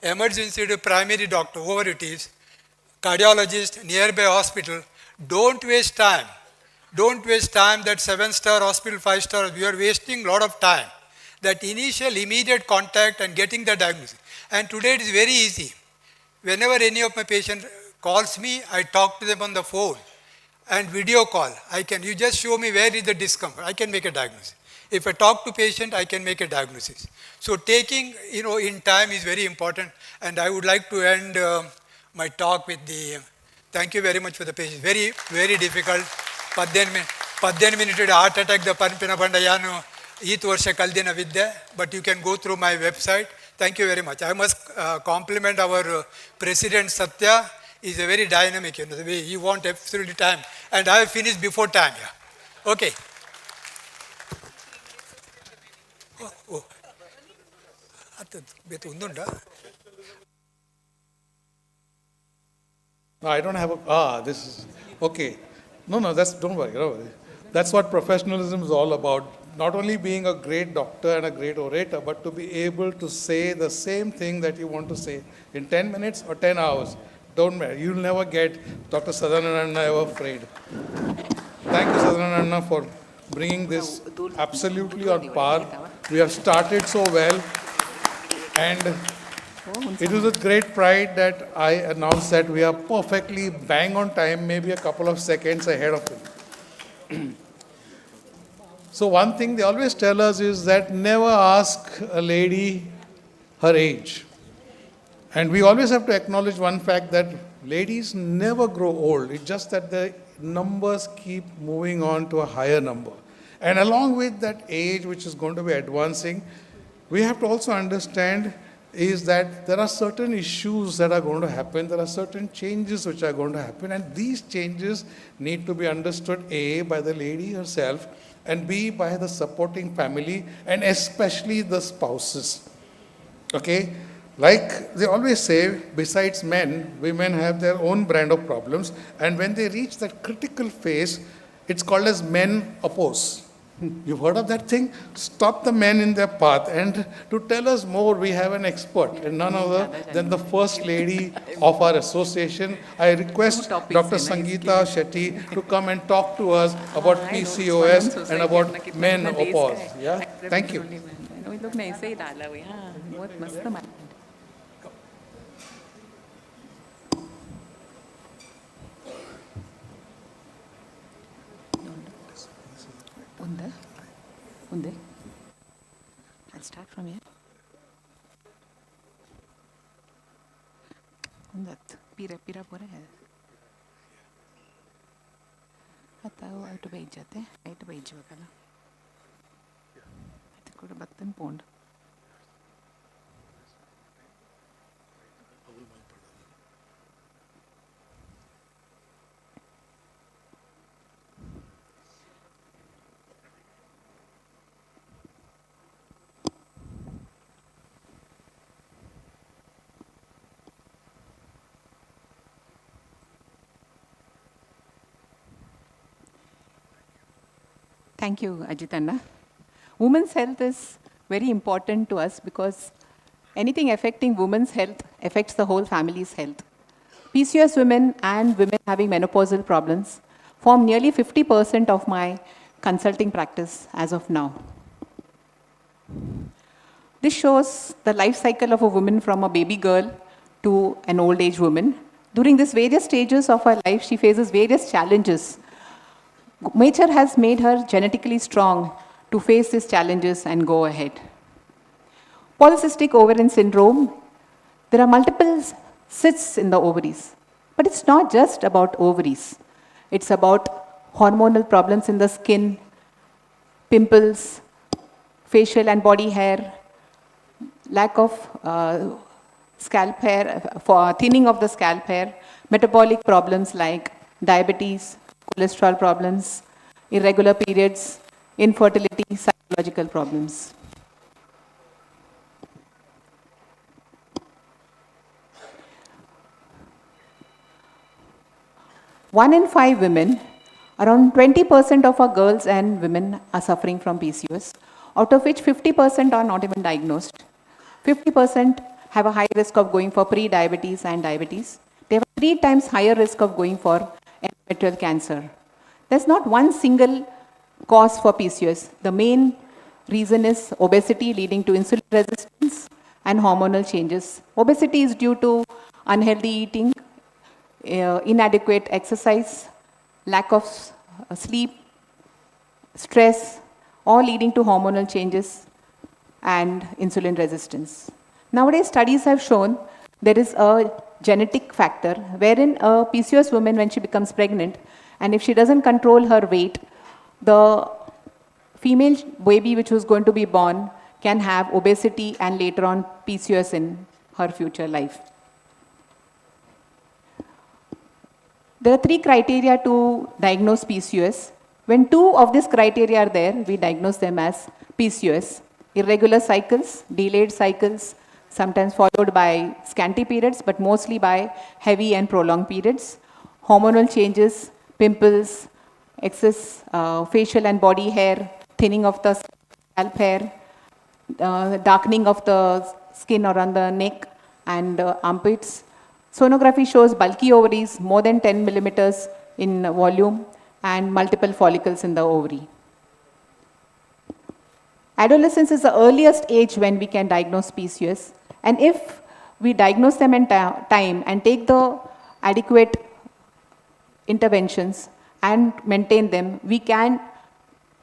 Emergency to primary doctor, whoever it is, cardiologist, nearby hospital. Don't waste time. Don't waste time that 7-star hospital, 5-star, we are wasting a lot of time. That initial immediate contact and getting the diagnosis. And today it is very easy. Whenever any of my patient calls me, I talk to them on the phone and video call. You just show me where is the discomfort. I can make a diagnosis. If I talk to patient, I can make a diagnosis. So taking, in time is very important. And I would like to end my talk with thank you very much for the patient. Very, very difficult. 18 minutes heart attack, the Panpina Bandayano, Eat Varsha Kaldina Vidya, but you can go through my website. Thank you very much. I must compliment our President Satya. He's a very dynamic, the way he wants absolutely time. And I have finished before time. Yeah. Okay. Oh. No, I don't have this is, okay. No, don't worry. That's what professionalism is all about. Not only being a great doctor and a great orator, but to be able to say the same thing that you want to say in 10 minutes or 10 hours. Don't matter. You'll never get Dr. Sadanananda ever afraid. Thank you, Sadanananda, for bringing this absolutely on par. We have started so well, and it is with great pride that I announce that we are perfectly bang on time, maybe a couple of seconds ahead of it. So one thing they always tell us is that never ask a lady her age. And we always have to acknowledge one fact that ladies never grow old. It's just that the numbers keep moving on to a higher number. And along with that age which is going to be advancing, we have to also understand is that there are certain issues that are going to happen, there are certain changes which are going to happen, and these changes need to be understood A, by the lady herself, and B, by the supporting family, and especially the spouses. Okay? Like they always say, besides men, women have their own brand of problems, and when they reach that critical phase, it's called as men oppose. You've heard of that thing? Stop the men in their path. And to tell us more, we have an expert, and none other than the first lady of our association. I request Dr. Sangeeta Shetty to come and talk to us about PCOS and about menopause. Yeah? Thank you. लोग ने ऐसे ही डाला हुआ है हाँ बहुत मस्त मालूम Unde I'll start from here undat pira pura hai ataओ out बैठ जाते हैं right बैठ जाओ कला ಕೂಡ ಬತ್ತನ್ ಪೋಂಡ್ Thank you, Ajitana. Women's health is very important to us because anything affecting women's health affects the whole family's health. PCOS women and women having menopausal problems form nearly 50% of my consulting practice as of now. This shows the life cycle of a woman from a baby girl to an old age woman. During these various stages of her life, she faces various challenges. Nature has made her genetically strong to face these challenges and go ahead. Polycystic ovarian syndrome, there are multiple cysts in the ovaries. But it's not just about ovaries. It's about hormonal problems in the skin, pimples, facial and body hair, lack of scalp hair, for thinning of the scalp hair, metabolic problems like diabetes, cholesterol problems, irregular periods, infertility, psychological problems. 1 in 5 women, around 20% of our girls and women are suffering from PCOS, out of which 50% are not even diagnosed. 50% have a high risk of going for pre-diabetes and diabetes. They have a 3 times higher risk of going for endometrial cancer. There's not one single cause for PCOS. The main reason is obesity leading to insulin resistance and hormonal changes. Obesity is due to unhealthy eating, inadequate exercise, lack of sleep, stress, all leading to hormonal changes and insulin resistance. Nowadays, studies have shown there is a genetic factor wherein a PCOS woman, when she becomes pregnant, and if she doesn't control her weight, the female baby which was going to be born can have obesity and later on PCOS in her future life. There are 3 criteria to diagnose PCOS. When 2 of these criteria are there, we diagnose them as PCOS. Irregular cycles, delayed cycles, sometimes followed by scanty periods, but mostly by heavy and prolonged periods. Hormonal changes, pimples, excess facial and body hair, thinning of the scalp hair, darkening of the skin around the neck and armpits. Sonography shows bulky ovaries, more than 10 millimeters in volume, and multiple follicles in the ovary. Adolescence is the earliest age when we can diagnose PCOS, and if we diagnose them in time and take the adequate interventions and maintain them, we can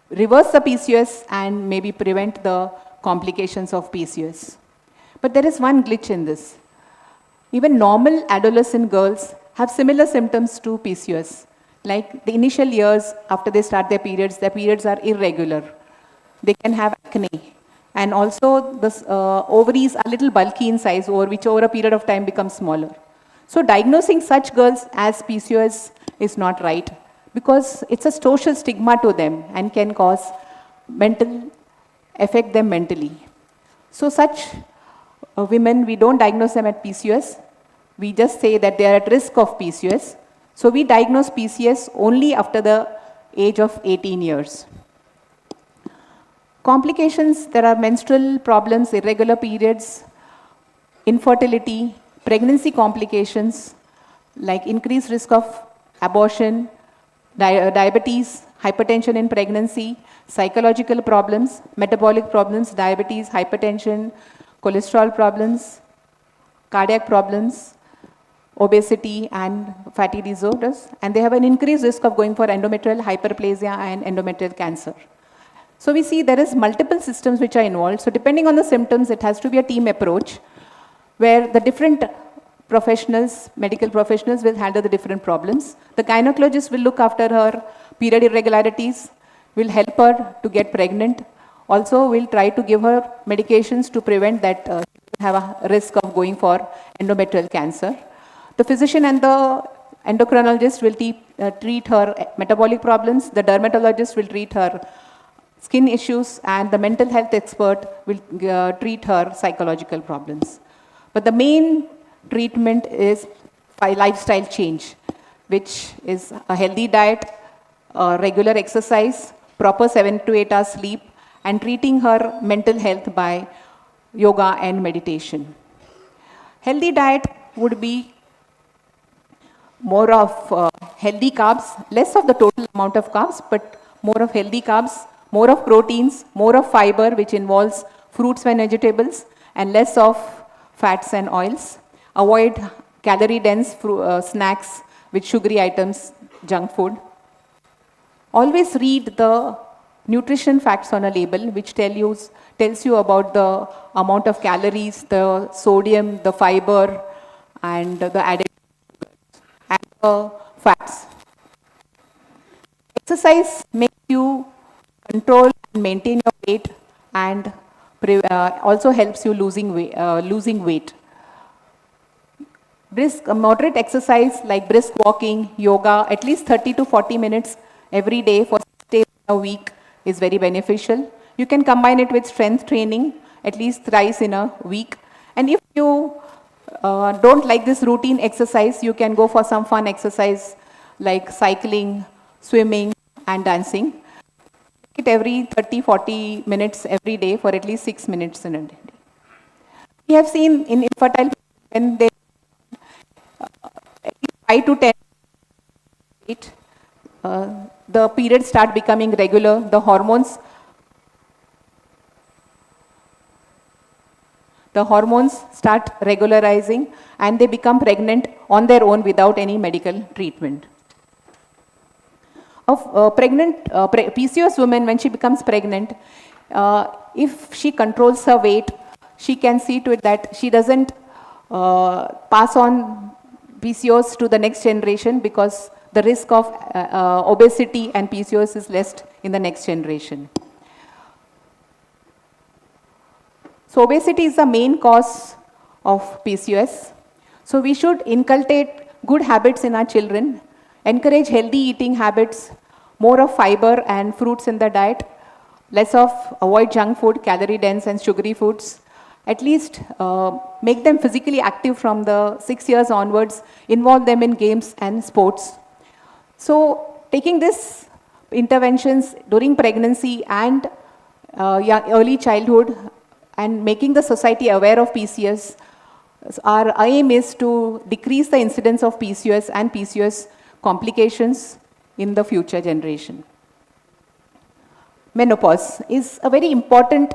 reverse the PCOS and maybe prevent the complications of PCOS. But there is one glitch in this. Even normal adolescent girls have similar symptoms to PCOS. Like the initial years after they start their periods are irregular. They can have acne. And also the ovaries are a little bulky in size, which over a period of time becomes smaller. So diagnosing such girls as PCOS is not right because it's a social stigma to them and can affect them mentally. So such women, we don't diagnose them at PCOS. We just say that they are at risk of PCOS. So we diagnose PCOS only after the age of 18 years. Complications, there are menstrual problems, irregular periods, infertility, pregnancy complications like increased risk of abortion, diabetes, hypertension in pregnancy, psychological problems, metabolic problems, diabetes, hypertension, cholesterol problems, cardiac problems, obesity and fatty disorders, and they have an increased risk of going for endometrial hyperplasia and endometrial cancer. So we see there is multiple systems which are involved. So depending on the symptoms, it has to be a team approach where the different professionals, medical professionals will handle the different problems. The gynecologist will look after her period irregularities, will help her to get pregnant. Also will try to give her medications to prevent that she have a risk of going for endometrial cancer. The physician and the endocrinologist will treat her metabolic problems. The dermatologist will treat her skin issues, and the mental health expert will treat her psychological problems. But the main treatment is lifestyle change, which is a healthy diet, regular exercise, proper 7 to 8 hours sleep, and treating her mental health by yoga and meditation. Healthy diet would be more of healthy carbs, less of the total amount of carbs, but more of healthy carbs, more of proteins, more of fiber, which involves fruits and vegetables, and less of fats and oils. Avoid calorie-dense snacks with sugary items, junk food. Always read the nutrition facts on a label, which tells you about the amount of calories, the sodium, the fiber, and the added and the fats. Exercise makes you control and maintain your weight, and also helps you losing weight. Moderate exercise like brisk walking, yoga, at least 30 to 40 minutes every day for 6 days a week is very beneficial. You can combine it with strength training at least thrice in a week. And if you don't like this routine exercise, you can go for some fun exercise like cycling, swimming, and dancing. It every 30-40 minutes every day for at least 6 minutes in a day. We have seen in infertile when they 5 to 10 the periods start becoming regular, the hormones start regularizing, and they become pregnant on their own without any medical treatment. PCOS woman, when she becomes pregnant, if she controls her weight, she can see to it that she doesn't pass on PCOS to the next generation, because the risk of obesity and PCOS is less in the next generation. So obesity is the main cause of PCOS. So we should inculcate good habits in our children, encourage healthy eating habits, more of fiber and fruits in the diet, avoid junk food, calorie dense and sugary foods. At least make them physically active from the 6 years onwards, involve them in games and sports. So taking these interventions during pregnancy and early childhood, and making the society aware of PCOS, our aim is to decrease the incidence of PCOS and PCOS complications in the future generation. Menopause is a very important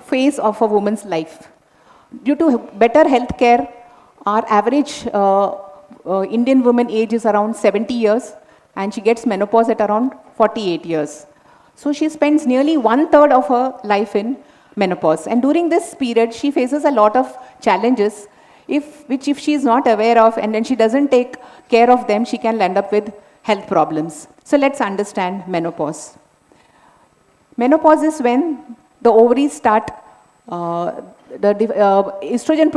phase of a woman's life. Due to better health care, our average Indian woman age is around 70 years, and she gets menopause at around 48 years. So she spends nearly 1/3 of her life in menopause. And during this period, she faces a lot of challenges, which if she is not aware of and then she doesn't take care of them, she can end up with health problems. So let's understand menopause. Menopause is when the ovaries start, estrogen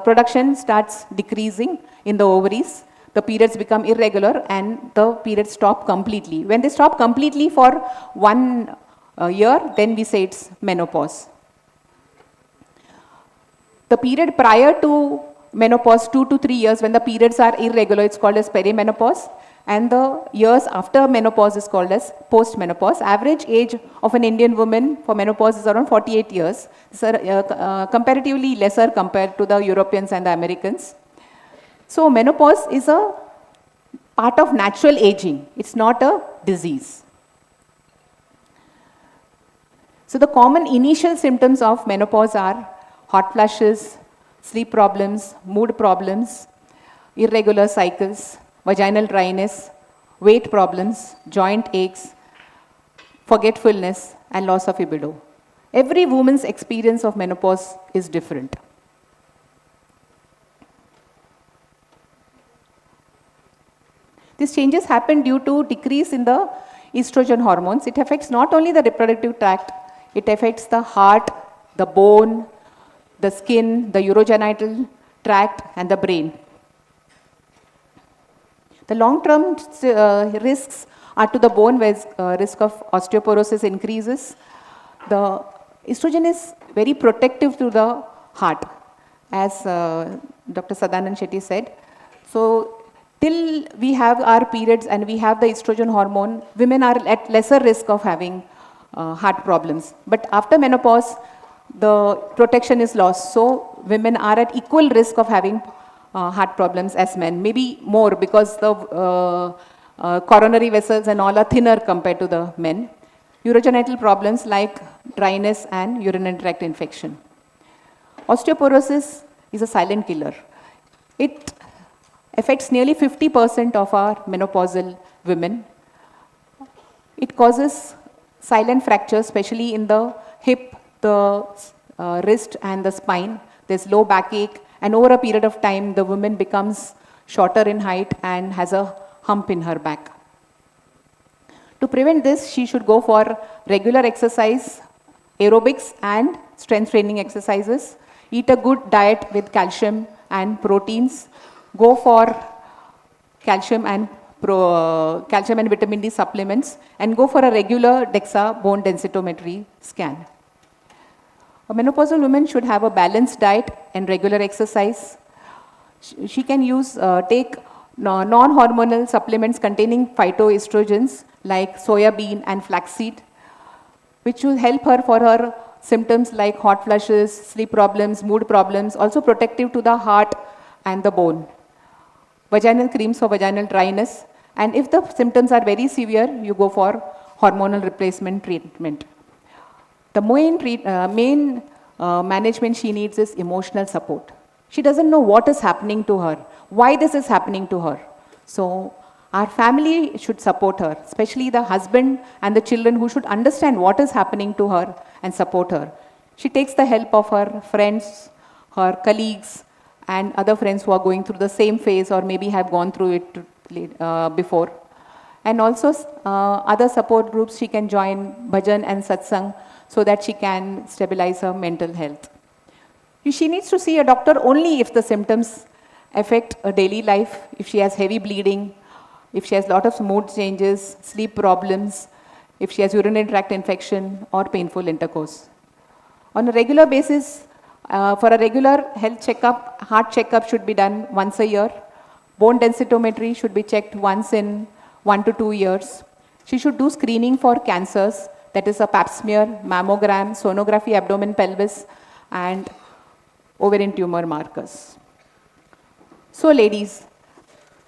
production starts decreasing in the ovaries. The periods become irregular and the periods stop completely. When they stop completely for 1 year, then we say it's menopause. The period prior to menopause, 2 to 3 years, when the periods are irregular, it's called as perimenopause. and the years after menopause is called as post-menopause. Average age of an Indian woman for menopause is around 48 years. It's comparatively lesser compared to the Europeans and the Americans. So menopause is a part of natural aging. It's not a disease. So the common initial symptoms of menopause are hot flushes, sleep problems, mood problems, irregular cycles, vaginal dryness, weight problems, joint aches, forgetfulness, and loss of libido. Every woman's experience of menopause is different. These changes happen due to decrease in the estrogen hormones. It affects not only the reproductive tract, it affects the heart, the bone, the skin, the urogenital tract, and the brain. The long-term risks are to the bone, where risk of osteoporosis increases. The estrogen is very protective to the heart, as Dr. Sadanand Shetty said. So, till we have our periods and we have the estrogen hormone, women are at lesser risk of having heart problems. But after menopause, the protection is lost. So, women are at equal risk of having heart problems as men, maybe more because the coronary vessels and all are thinner compared to the men. Urogenital problems like dryness and urinary tract infection. Osteoporosis is a silent killer. It affects nearly 50% of our menopausal women. It causes silent fractures, especially in the hip, the wrist and the spine. There's low backache, and over a period of time, the woman becomes shorter in height and has a hump in her back. To prevent this, she should go for regular exercise, aerobics and strength training exercises, eat a good diet with calcium and proteins, go for calcium and vitamin D supplements, and go for a regular DEXA bone densitometry scan. A menopausal woman should have a balanced diet and regular exercise. She can take non-hormonal supplements containing phytoestrogens like soya bean and flaxseed, which will help her for her symptoms like hot flushes, sleep problems, mood problems, also protective to the heart and the bone. Vaginal creams for vaginal dryness, and if the symptoms are very severe, you go for hormonal replacement treatment. The main management she needs is emotional support. She doesn't know what is happening to her, why this is happening to her. So our family should support her, especially the husband and the children, who should understand what is happening to her and support her. She takes the help of her friends, her colleagues, and other friends who are going through the same phase or maybe have gone through it before. And also other support groups she can join, bhajan and satsang, so that she can stabilize her mental health. She needs to see a doctor only if the symptoms affect her daily life, if she has heavy bleeding, if she has a lot of mood changes, sleep problems, if she has urinary tract infection or painful intercourse. On a regular basis, for a regular health checkup, heart checkup should be done once a year. Bone densitometry should be checked once in 1 to 2 years. She should do screening for cancers, that is a pap smear, mammogram, sonography, abdomen, pelvis, and ovarian tumor markers. So ladies,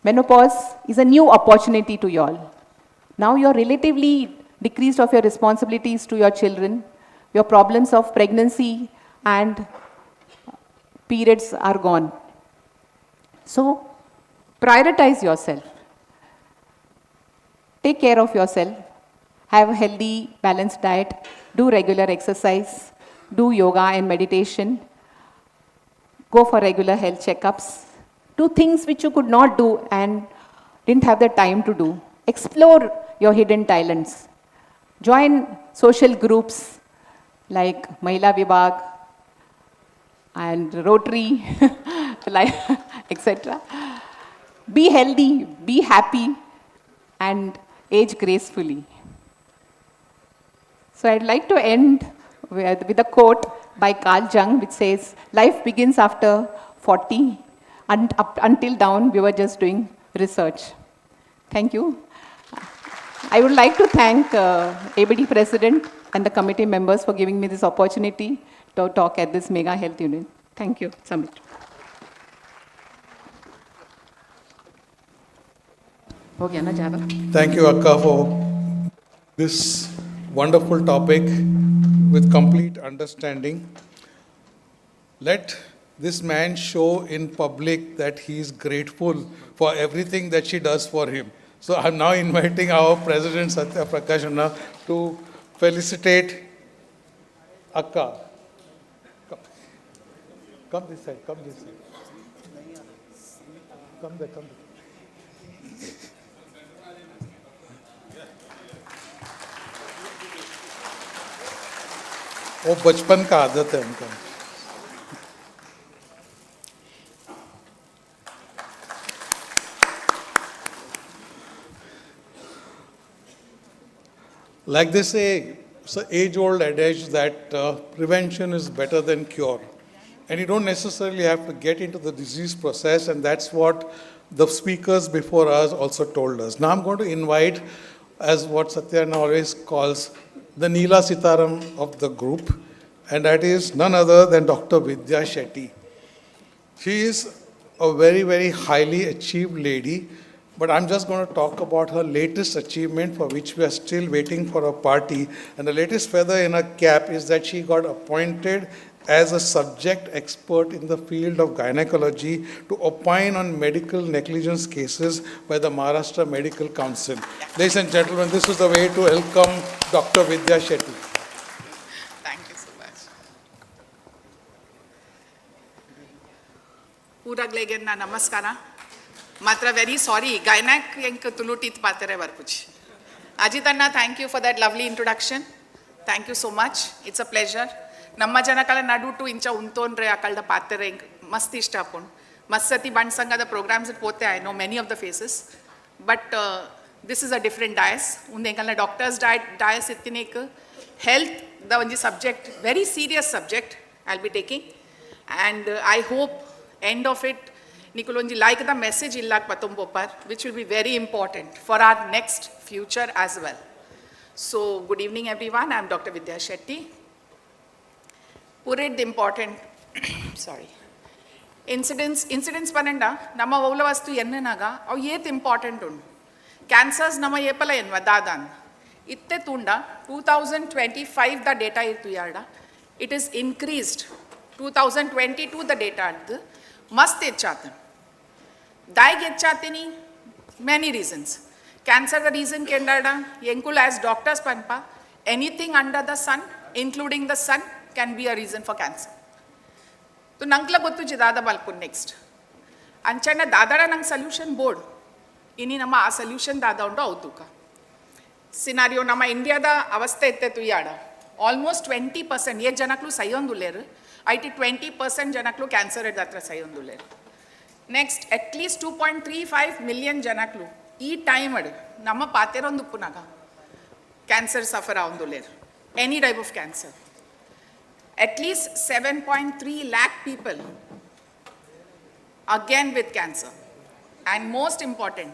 menopause is a new opportunity to you all. Now you're relatively decreased of your responsibilities to your children. Your problems of pregnancy and periods are gone. So prioritize yourself. Take care of yourself. Have a healthy, balanced diet. Do regular exercise. Do yoga and meditation. Go for regular health checkups. Do things which you could not do and didn't have the time to do. Explore your hidden talents. Join social groups like Mahila Vibhag and Rotary, etc. Be healthy, be happy, and age gracefully. So I'd like to end with a quote by Carl Jung, which says, "Life begins after 40, and up until down we were just doing research." Thank you. I would like to thank ABD President and the committee members for giving me this opportunity to talk at this mega health unit. Thank you, Samit. हो गया ना ज़्यादा? Thank you, Akka, for this wonderful topic with complete understanding. Let this man show in public that he is grateful for everything that she does for him. So I'm now inviting our President Satya Prakashana to felicitate Akka. Come this side, come this side. Come there, come there. वो बचपन का आदत है उनका. Like they say, it's an age-old adage that prevention is better than cure. And you don't necessarily have to get into the disease process, and that's what the speakers before us also told us. Now I'm going to invite, as what Satyana always calls, the Neela Sitaram of the group, and that is none other than Dr. Vidya Shetty. She is a very, very highly achieved lady, but I'm just going to talk about her latest achievement for which we are still waiting for a party. And the latest feather in her cap is that she got appointed as a subject expert in the field of gynecology to opine on medical negligence cases by the Maharashtra Medical Council. Ladies and gentlemen, this is the way to welcome Dr. Vidya Shetty. Thank you so much. Puraglegenna namaskara. Matra very sorry, gynec yenk tulutit patere varpuchi. Ajitanna, thank you for that lovely introduction. Thank you so much. It's a pleasure. ನಮ್ಮ ಜನಕಲ ನಡುಟು ಇಂಚ ಉಂತೋನ್ರೆ ಅಕಲ್ದ ಪಾತ್ರೆ ಮಸ್ತ್ ಇಷ್ಟ ಆಪುಂಡು ಮಸ್ತ್ ಸತಿ ಬಂಡ್ ಸಂಘದ ಪ್ರೋಗ್ರಾಮ್ಸ್ ಪೋತೆ I know many of the faces but this is a different dais ಉಂದೆಂಕಲ್ನ ಡಾಕ್ಟರ್ಸ್ ಡಯಸ್ ಇತ್ತಿನೇಕ್ ಹೆಲ್ತ್ ದ ಒಂಜಿ subject very serious subject I will be taking and I hope end of it ನಿಕುಲು ಒಂಜಿ ಲೈಕ್ ದ ಮೆಸೇಜ್ ಇಲ್ಲಾಕ್ ಪತ್ತೊಂಬೊಪ್ಪರ್ which will be very important for our next future as well so good evening every one I am doctor Vidya Shetty. Purate the important, sorry, incidents panenda, nama ovla vastu yennenaga, aw yet important undu. Cancers nama yepala yenva dadan. Itte tunda, 2025 the data irtu yarda, it is increased. 2022 the data addu, mast echatan. Daig echatini, many reasons. Cancer the reason kendada, yenkul as doctors panpa, anything under the sun, including the sun, can be a reason for cancer. So nankla gottu jidada balpun next. Anchana dadara nang solution board. Ini nama a solution dada undu avutuka. Scenario nama India da avastha ettetu yada. Almost 20% ye janaklu sayonduleru. IT 20% janaklu cancer edatra sayonduleru. Next, at least 2.35 million janaklu ee time adu nama paterondu punaga cancer suffer avunduleru. Any type of cancer. At least 7.3 lakh people again with cancer. And most important,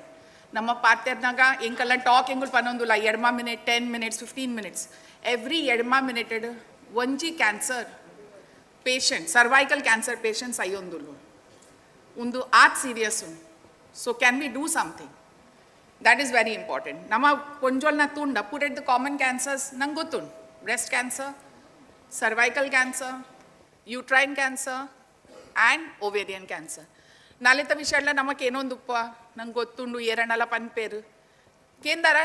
nama paternaga inkala talk engul panondula edma minute 10 minutes 15 minutes every edma minute onji cancer patient cervical cancer patients ayondulu undu at serious so can we do something? That is very important. Nama ponjolna tunda put at the common cancers nangotun breast cancer, cervical cancer, uterine cancer, and ovarian cancer. Nalita vishayalla namak enonduppa nange gottundu eranala pan peru kendara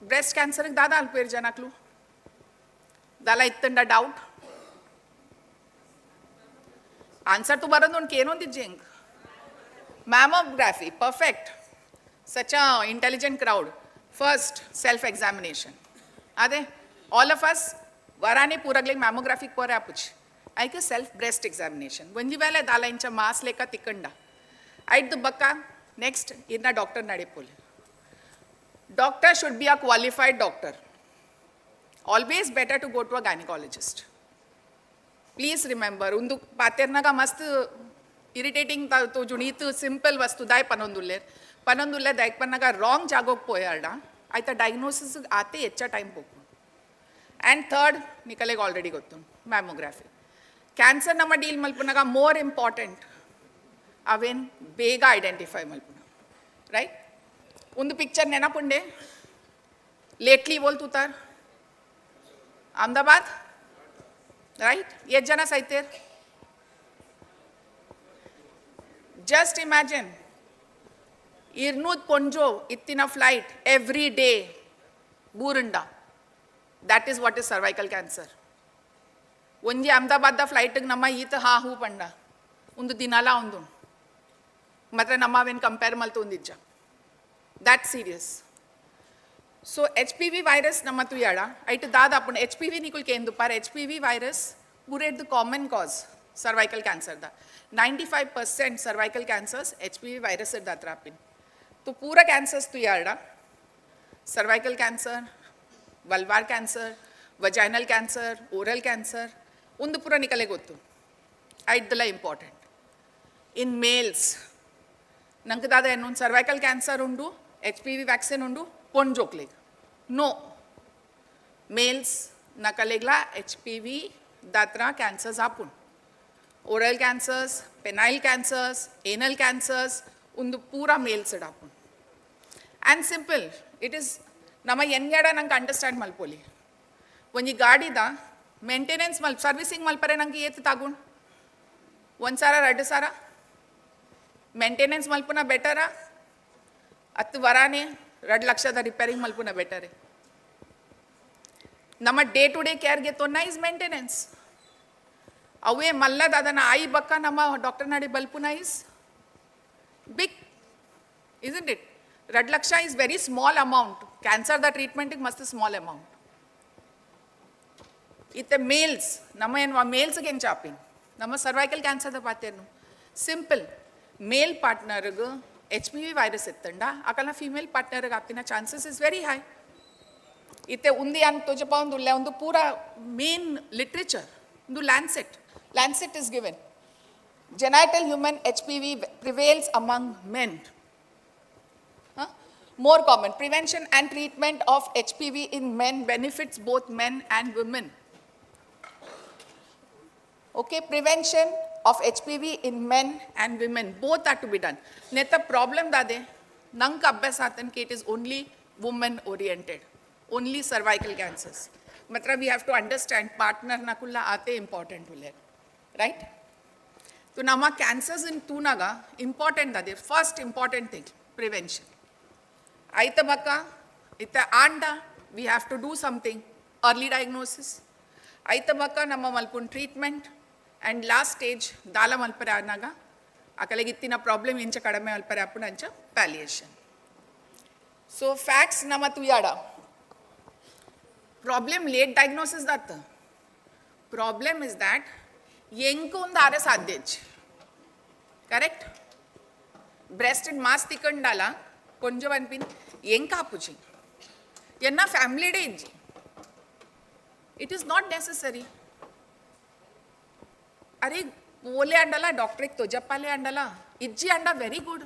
breast cancer ಗೆ ದಾದ ಅಲ್ಪೇರು ಜನಕ್ಲು ದಲ ಇತ್ತಂಡ doubt answer ತು ಬರೋದು ಉಂಟು ಏನೊಂದಿಜ್ಜೆ ಹೆಂಗ್ mammography perfect such a intelligent crowd first self examination ade all of us ವರಾನೆ ಪೂರಗ್ಲಿಗೆ mammographic ಪೋರೆ ಆಪುಚಿ ಐಕೆ ಸೆಲ್ಫ್ ಬ್ರೆಸ್ಟ್ ಎಕ್ಸಾಮಿನೇಷನ್ ಒಂಜಿ ವೇಳೆ ದಾಲ ಇಂಚ ಮಾಸ್ ಲೆಕ್ಕ ತಿಕ್ಕಂಡ ಐದು ಬಕ್ಕ ನೆಕ್ಸ್ಟ್ ಇನ್ನ ಡಾಕ್ಟರ್ ನಡಿಪೋಲಿ doctor should be a qualified doctor always better to go to a gynaecologist please remember ಉಂದು ಪಾತೆರ್ನಾಗ ಮಸ್ತ್ ಇರಿಟೇಟಿಂಗ್ ತು ಜುಣೀತು ಸಿಂಪಲ್ ವಸ್ತು ದಾಯ್ ಪನೊಂದುಲ್ಲೇರ್ ಪನ್ನೊಂದುಲ್ಲ ದೈಕ್ಪನ್ನಾಗ ರಾಂಗ್ ಜಾಗೋಗಿ ಪೋಯಾಡ ಆಯ್ತಾ ಡಯಾಗ್ನೋಸಿಸ್ ಆತೆ ಹೆಚ್ಚ ಟೈಮ್ ಹೋಗು ಆ್ಯಂಡ್ ಥರ್ಡ್ ನಿಕಲೆಗೆ ಆಲ್ರೆಡಿ ಗೊತ್ತು ಮ್ಯಾಮೋಗ್ರಾಫಿ ಕ್ಯಾನ್ಸರ್ ನಮ್ಮ ಡೀಲ್ ಮಲ್ಪನಾಗ ಮೋರ್ ಇಂಪಾರ್ಟೆಂಟ್ ಅವೇನು ಬೇಗ ಐಡೆಂಟಿಫೈ ಮಲ್ಪನ ರೈಟ್ ಒಂದು ಪಿಕ್ಚರ್ ನೆನಪುಂಡೆ ಲೇಟ್ಲಿ ಬೋಲ್ತುತ್ತಾರ ಅಹಮದಾಬಾದ್ ರೈಟ್ ಎಷ್ಟು ಜನ ಸೈತೇರ್ ಜಸ್ಟ್ ಇಮ್ಯಾಜಿನ್ ಇರ್ನೂದ್ ಪೊಂಜೋ ಇತ್ತಿನ ಫ್ಲೈಟ್ ಎವ್ರಿ ಡೇ ಬೂರುಂಡ that is what is cervical cancer ಒಂಜಿ ಅಹಮದಾಬಾದ ಫ್ಲೈಟಿಗೆ ನಮ್ಮ ಈತ ಹೂ ಪಂಡ ಒಂದು ದಿನಾಲ ಒಂದು ಮಾತ್ರ ನಮ್ಮವೇನು ಕಂಪೇರ್ ಮಲ್ತು ಒಂದಿಜ್ಜ that serious so HPV virus ನಮ್ಮ ತುಯಾಡ ಐಟ್ ದಾದಾಪುಂಡು HPV ನಿಕುಲ್ಕೆ ಎಂದು ಪಾರ HPV ವೈರಸ್ ಪೂರೇಟ್ ದ ಕಾಮನ್ ಕಾಸ್ ಸರ್ವೈಕಲ್ ಕ್ಯಾನ್ಸರ್ದ 95% ಸರ್ವೈಕಲ್ ಕ್ಯಾನ್ಸರ್ಸ್ HPV ವೈರಸ್ ದಾತ್ರಾಪಿನ್ तो पूरा कैंसर्स तो यार cervical cancer vulvar cancer vaginal cancer oral cancer उंद पूरा निकले गोतु ಐದಲ್ಲ ಇಂಪಾರ್ಟೆಂಟ್ ಇನ್ ಮೇಲ್ಸ್ ನಂಗೆ ದಾದ ಏನು ಸರ್ವೈಕಲ್ ಕ್ಯಾನ್ಸರ್ ಉಂಡು HPV ವ್ಯಾಕ್ಸಿನ್ ಉಂಡು ಪೊಂಜೋಕ್ಲಿಗೆ ನೋ ಮೇಲ್ಸ್ ನಕಲೆಗ್ಲಾ HPV ದಾತ್ರ ಕ್ಯಾನ್ಸರ್ಸ್ ಆಪುನ್ oral cancers penile cancers anal cancers ಒಂದು ಪೂರಾ ಮೇಲ್ಸ್ ಇಡಾಪುನ್ ಆ್ಯಂಡ್ ಸಿಂಪಲ್ ಇಟ್ ಈಸ್ ನಮ್ಮ ಎನ್ಗಡ ನಂಗೆ ಅಂಡರ್ಸ್ಟ್ಯಾಂಡ್ ಮಲ್ಪೋಲಿ ಒಂಜಿ ಗಾಡಿದ ಮೇಂಟೆನೆನ್ಸ್ ಸರ್ವಿಸಿಂಗ್ ಮಲ್ಪರೆ ನಂಗೆ ಏತ್ ತಗೊಂಡು ಒಂದು ಸಾರ ಎರಡು ಸಾರ ಮೇಂಟೆನೆನ್ಸ್ ಮಲ್ಪುನ ಬೆಟರಾ ಹತ್ತು ವರಾನೆ 2 ಲಕ್ಷದ ರಿಪೇರಿಂಗ್ ಮಲ್ಪುನ ಬೆಟರೆ ನಮ್ಮ ಡೇ ಟು ಡೇ ಕೇರ್ಗೆ ತೊನ್ನ ಇಸ್ ಮೇಂಟೆನೆನ್ಸ್ ಅವೇ ಮಲ್ಲದ ಅದನ್ನು ಆಯಿ ಬಕ್ಕ ನಮ್ಮ ಡಾಕ್ಟರ್ ನಾಡಿ ಬಲ್ಪುನ is big isn't it 2 lakh is very small amount cancer the treatment is must small amount itte males nama en males again chopping nama cervical cancer da patenu simple male partner gu HPV virus ittanda akala female partner gu aptina chances is very high itte undi an tojapa undu undu pura main literature undu lancet is given genital human HPV prevails among men. More common. Prevention and treatment of HPV in men benefits both men and women. Okay, prevention of HPV in men and women, both are to be done. Neta problem dade, nang abbas atan ke it is only woman oriented, only cervical cancers. Matra we have to understand partner nakulla ate important will right? So nama cancers in tunaga important dade, first important thing, prevention. Aita baka, ita anda, we have to do something, early diagnosis. Aita baka nama malpun treatment and last stage dala malpare anaga akalege ittina problem incha kadame malpare appudu ancha palliation. So facts nama tuyada. Problem late diagnosis datta. Problem is that yenku undare sadhyaj. Correct? Breasted mass tikandala konja vanpin yenka apuchi. Yenna family day inji. It is not necessary. अरे ओले Andla doctor तो जप्पाले Andla easy अंडा very good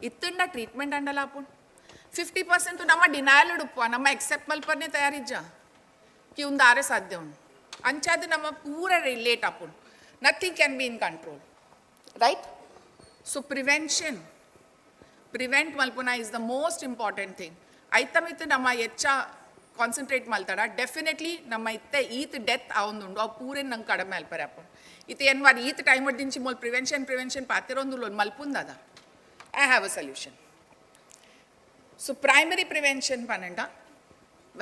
इत्तंडा treatment Andla आपण 50% तो ನಮ್ಮ denial ಉಡುಪ್ಪ ನಮ್ಮ accept ಮಲ್ಪರ್ನೆ ತಯಾರಿಜ್ಜ ಕಿ ಉಂದಾರೆ ಸಾಧ್ಯ ಉಂಡು ಅಂಚಾದ ನಮ್ಮ ಪೂರ ರಿಲೇಟ್ आपण nothing can be in control right so prevent ಮಲ್ಪುನ is the most important thing ಐತಮಿತ್ತು ನಮ್ಮ ಹೆಚ್ಚ ಕಾನ್ಸಂಟ್ರೇಟ್ ಮಲ್ತಾಡ ಡೆಫಿನೆಟ್ಲಿ ನಮ್ಮ ಇತ್ತೆ ಈತ್ ಡೆತ್ ಆವೊಂದುಂಡು ಅವು ಪೂರೆ ನಂಗೆ ಕಡಿಮೆ ಅಲ್ಪರೆ ಅಪ್ಪ ಇತ್ತು ಏನು ಮಾಡಿ ಈತ್ ಟೈಮ್ ದಿಂಚಿ ಮೊಲ್ ಪ್ರಿವೆನ್ಷನ್ ಪಾತಿರೊಂದು ಮಲ್ಪುಂದದ I have a solution so primary prevention ಪನ್ನಂಡ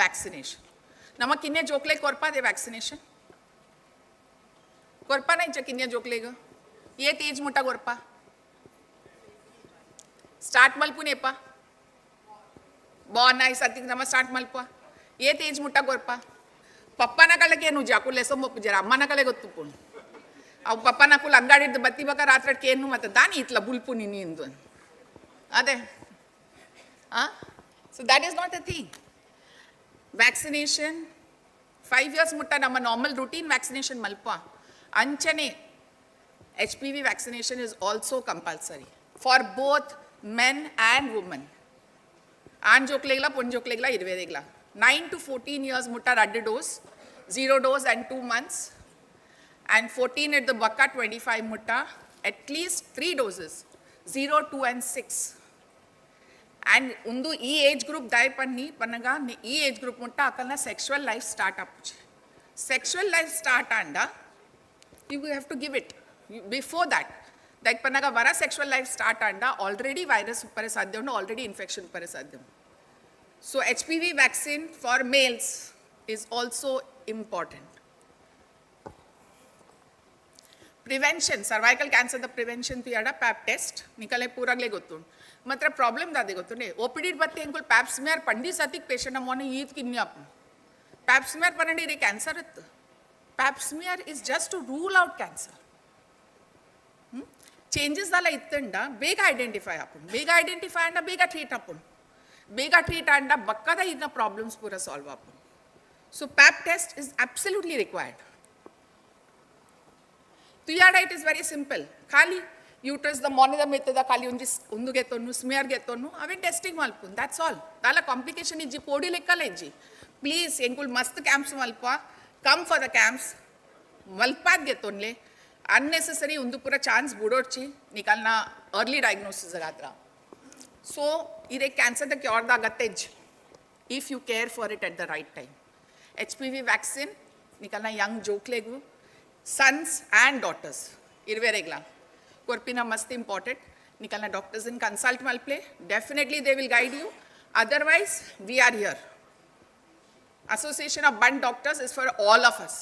ವ್ಯಾಕ್ಸಿನೇಷನ್ ನಮ್ಮ ಕಿನ್ನೆ ಜೋಕ್ಲೆ ಕೊರ್ಪಾದೆ ವ್ಯಾಕ್ಸಿನೇಷನ್ ಕೊರ್ಪಾನ ಇಚ್ಚ ಕಿನ್ನೆ ಜೋಕ್ಲೆಗ ಏತ್ ಏಜ್ ಮುಟ್ಟ ಕೊರ್ಪ ಸ್ಟಾರ್ಟ್ ಮಲ್ಪುನೇಪ ಬಾನ್ ಐ ಸತ್ತಿಗೆ ನಮ್ಮ ಸ್ಟಾರ್ಟ್ ಮಲ್ಪ ಏತ್ ಏಜ್ ಮುಟ್ಟ ಕೊರ್ಪ ಪಪ್ಪನ ಕಳೆಗೆ ಏನು ಜಾಕುಲೆಸೊ ಮೊಪ್ಪು ಜರ ಅಮ್ಮನ ಕಲೆ ಗೊತ್ತುಪ್ಪುಂಡು ಅವು ಪಪ್ಪ ನಕುಲ್ ಅಂಗಾಡಿದ್ದು ಬತ್ತಿ ಬಕ ರಾತ್ರಿ ಏನು ಮತ್ತು ದಾನಿ ಇತ್ಲ ಬುಲ್ಪು ನಿಂದು ಅದೇ so that is not a thing vaccination 5 years ಮುಟ್ಟ ನಮ್ಮ ನಾರ್ಮಲ್ ರೂಟೀನ್ ವ್ಯಾಕ್ಸಿನೇಷನ್ ಮಲ್ಪ ಅಂಚನೆ HPV vaccination is also compulsory for both men and women. ಆನ್ ಜೋಕ್ಲೆಗ್ಲ ಪೊನ್ ಜೋಕ್ಲೆಗ್ಲ ಇರುವೆದಿಗ್ಲ 9 to 14 years ಮುಟ್ಟ 2 dose, 0 dose and 2 months, and 14 at the Bakka 25 mutta, at least 3 doses, 0, 2 and 6. And undu ee age group dai panni panaga ee age group mutta akalna sexual life start appuchi. Sexual life start anda you have to give it before that panaga vara sexual life start anda already virus uppare sadhyam undu, already infection uppare sadhyam. So HPV vaccine for males is also important. Prevention, cervical cancer the prevention tuyada pap test nikale puragle gottund. Matra problem dade gottunde OPD batte engul pap smear pandi satik patient amone eat kinni appu. Pap smear panandi ire cancer ittu. Pap smear is just to rule out cancer. Changes dala ittanda bega identify appun. Bega identify anda bega treat appun. Bega treat anda bakkada idna problems pura solve appun. So pap test is absolutely required. Tuyada it is very simple. Khali uterus the monida mettada khali undu getonu smear getonu ave testing malpun. That's all. Dala complication iji podi lekkala iji. Please engul mast camps malpa, come for the camps. Malpad getonle unnecessary undu pura chance budorchi nikalna early diagnosis agatra. So ire cancer the cure da gattej if you care for it at the right time. HPV vaccine nikalna young joklegu sons and daughters irveregla korpina must important nikalna doctors in consult malple definitely they will guide you, otherwise we are here. Association of Bunt Doctors is for all of us,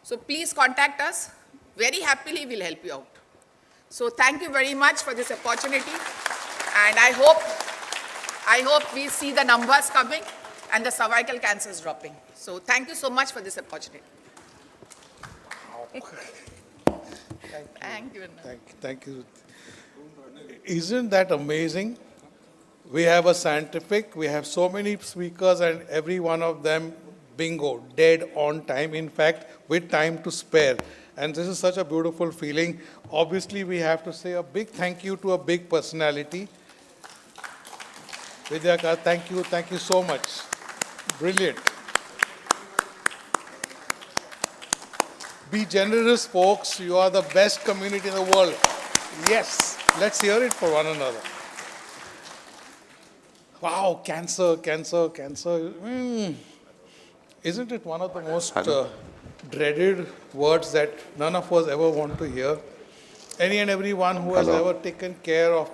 so please contact us, very happily we'll help you out. So thank you very much for this opportunity, and I hope we see the numbers coming and the cervical cancers dropping. So thank you so much for this opportunity. Thank you. Thank you. Isn't that amazing? We have a scientific, we have so many speakers and every one of them, bingo, dead on time, in fact, with time to spare. And this is such a beautiful feeling. Obviously, we have to say a big thank you to a big personality. Vidyaka, thank you so much. Brilliant. Be generous, folks. You are the best community in the world. Yes, let's hear it for one another. Wow, cancer. Isn't it one of the most dreaded words that none of us ever want to hear? Any and everyone who has ever taken care of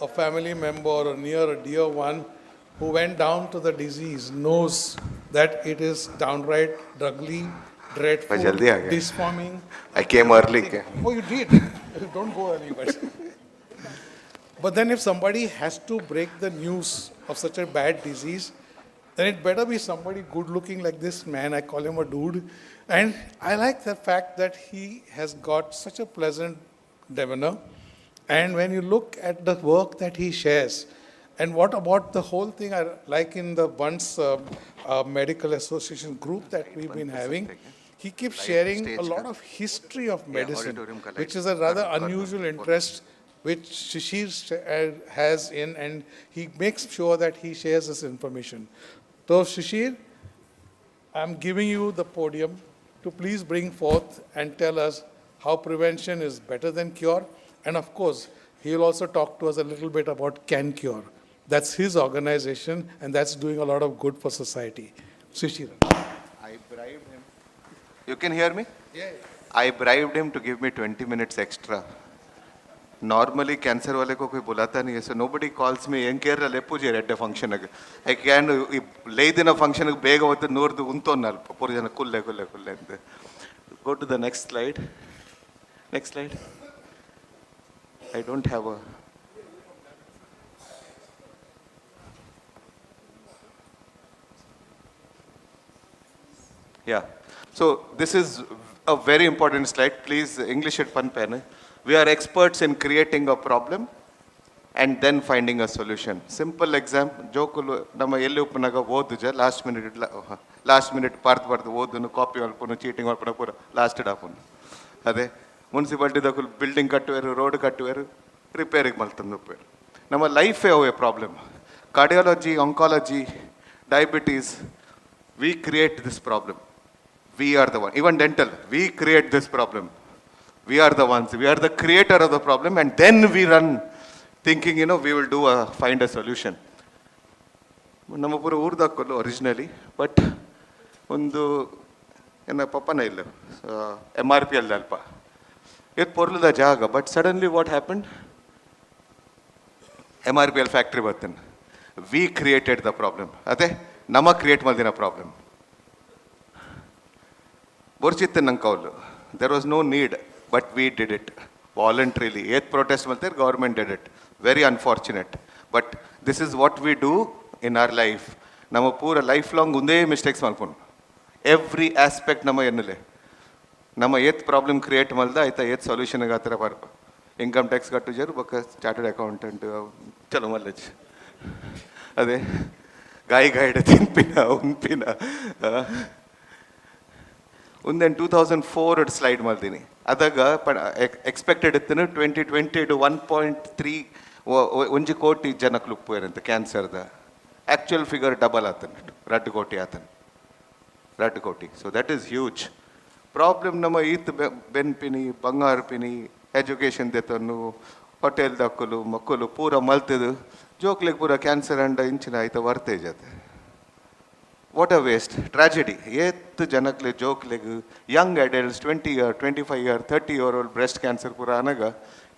a family member or near a dear one who went down to the disease knows that it is downright ugly, dreadful, disforming. I came early. Oh, you did? Don't go early, but then if somebody has to break the news of such a bad disease, then it better be somebody good looking like this man. I call him a dude. And I like the fact that he has got such a pleasant demeanor. And when you look at the work that he shares, and what about the whole thing, I like in the Bunts Medical Association group that we've been having, he keeps sharing a lot of history of medicine, which is a rather unusual interest which Shishir has in, and he makes sure that he shares this information. So Shishir, I'm giving you the podium to please bring forth and tell us how prevention is better than cure. And of course, he will also talk to us a little bit about Can Cure. That's his organization, and that's doing a lot of good for society. Shishir. I bribed him. You can hear me? Yeah. I bribed him to give me 20 minutes extra. Normally, cancer wale ko koi bulata nahi hai, so nobody calls me. Enker le puje redde function ag. I can lay dina function ag bega hote noordu unto nal puri jana kulle. Go to the next slide. Next slide. I don't have a. Yeah. So this is a very important slide. Please, English at pan pen. We are experts in creating a problem and then finding a solution. Simple example. Jokulu nama ellu uppanaga oduja last minute partvardu odunu copy alpunu cheating alpuna pura last dapunu. Ade municipality dakul building kattuveru road kattuveru repairing maltandu. ನಮ್ಮ ಲೈಫೇ ಅವು problem. Cardiology, oncology, diabetes, we create this problem. We are the one. Even dental, we create this problem. We are the ones. We are the creator of the problem, and then we run thinking, we will find a solution. ನಮ್ಮ ಪೂರ ಊರ್ದಾಕಲು originally, but ಒಂದು ನನ್ನ ಪಪ್ಪನ ಇಲ್ಲ MRPL ಅಲ್ಪ ಇದು ಪೊರ್ಲದ ಜಾಗ. But suddenly what happen, MRPL factory ಬರ್ತೀನಿ. We created the problem. ಅದೇ ನಮ್ಮ ಕ್ರಿಯೇಟ್ ಮಾಡಿದಿನ ಪ್ರಾಬ್ಲಮ್. ಬೋರ್ಚಿತ್ತೆ ನಂಗೆ ಕೌಲು, there was no need, but we did it voluntarily. ಏತ್ ಪ್ರೊಟೆಸ್ಟ್ ಮಾಡ್ತಾರೆ, government did it. Very unfortunate, but this is what we do in our life. ನಮ್ಮ ಪೂರ ಲೈಫ್ ಲಾಂಗ್ ಒಂದೇ ಮಿಸ್ಟೇಕ್ಸ್ ಮಾಡ್ಕೊಂಡು ಎವ್ರಿ ಆಸ್ಪೆಕ್ಟ್ ನಮ್ಮ ಎನ್ನಲೆ ನಮ್ಮ ಏತ್ ಪ್ರಾಬ್ಲಮ್ ಕ್ರಿಯೇಟ್ ಮಾಡ್ದ ಆಯ್ತಾ, ಏತ್ ಸೊಲ್ಯೂಷನ್ಗೆ ಆ ಥರ ಬರ್ಪ. ಇನ್ಕಮ್ ಟ್ಯಾಕ್ಸ್ ಕಟ್ಟು ಜರು ಬಕ್ಕ ಚಾರ್ಟರ್ಡ್ ಅಕೌಂಟೆಂಟ್ ಚಲೋ ಮಲ್ಲಜ್ ಅದೇ ಗಾಯಿಡ ತಿನ್ಪಿನ ಉನ್ಪಿನ ಒಂದೇನು 2004 ಸ್ಲೈಡ್ ಮಾಡ್ತೀನಿ. ಅದಾಗ ಎಕ್ಸ್ಪೆಕ್ಟೆಡ್ ಇತ್ತು 2020 1.3 ಕೋಟಿ ಜನಕ್ಕೆ ಲುಪ್ಪೇರಂತೆ ಕ್ಯಾನ್ಸರ್ದ. ಆ್ಯಕ್ಚುಯಲ್ ಫಿಗರ್ ಡಬಲ್ ಆತನ, 2 ಕೋಟಿ ಆತನ, 2 ಕೋಟಿ. So that is huge problem. ನಮ್ಮ ಈತ್ ಬೆನ್ಪಿನಿ, ಬಂಗಾರ ಪಿನಿ, ಎಜುಕೇಷನ್ ದೆತನು, ಹೋಟೆಲ್ ದಕ್ಕಲು ಮಕ್ಕಳು ಪೂರ ಮಲ್ತದು ಜೋಕ್ಲಿಗೆ ಪೂರ ಕ್ಯಾನ್ಸರ್ ಅಂಡ ಇಂಚಿನ ಆಯ್ತಾ ವರ್ತೇಜ್ ಅದೆ. What a waste, tragedy. ಏತ್ ಜನಕ್ಲೆ ಜೋಕ್ಲೆಗ್ young adults 20 year 25 year 30 year old breast cancer ಪೂರ ಅನಗ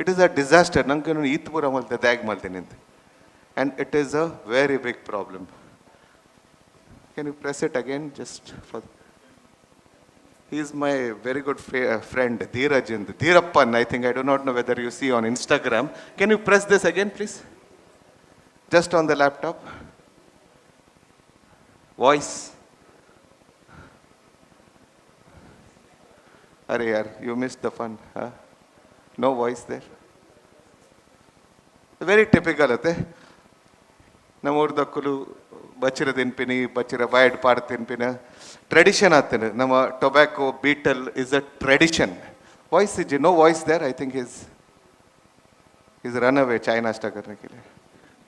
ಇಟ್ ಈಸ್ ಅ ಡಿಸಾಸ್ಟರ್. ನಂಗೆ ಈತ್ ಪೂರ ಮಲ್ತೆ ದ್ಯಾಗ್ ಮಲ್ತೇನೆ ಅಂತ. And it is a very big problem. Can you press it again just for. He is my very good friend, Dheerajend. Dheerappan, I think. I do not know whether you see on Instagram. Can you press this again, please? Just on the laptop. Voice. Arey yaar, you missed the fun. Huh? No voice there. Very typical ate. ನಮ್ಮೂರ್ದಕ್ಕಲು ಬಚ್ಚಿರ ತಿನ್ಪಿನಿ, ಬಚ್ಚಿರ ವೈಡ್ ಪಾಡ್ ತಿನ್ಪಿನ tradition ಆಗ್ತೇನೆ. ನಮ್ಮ tobacco betel is a tradition. Voice is no voice there. I think is run away चाय नाश्ता करने के लिए.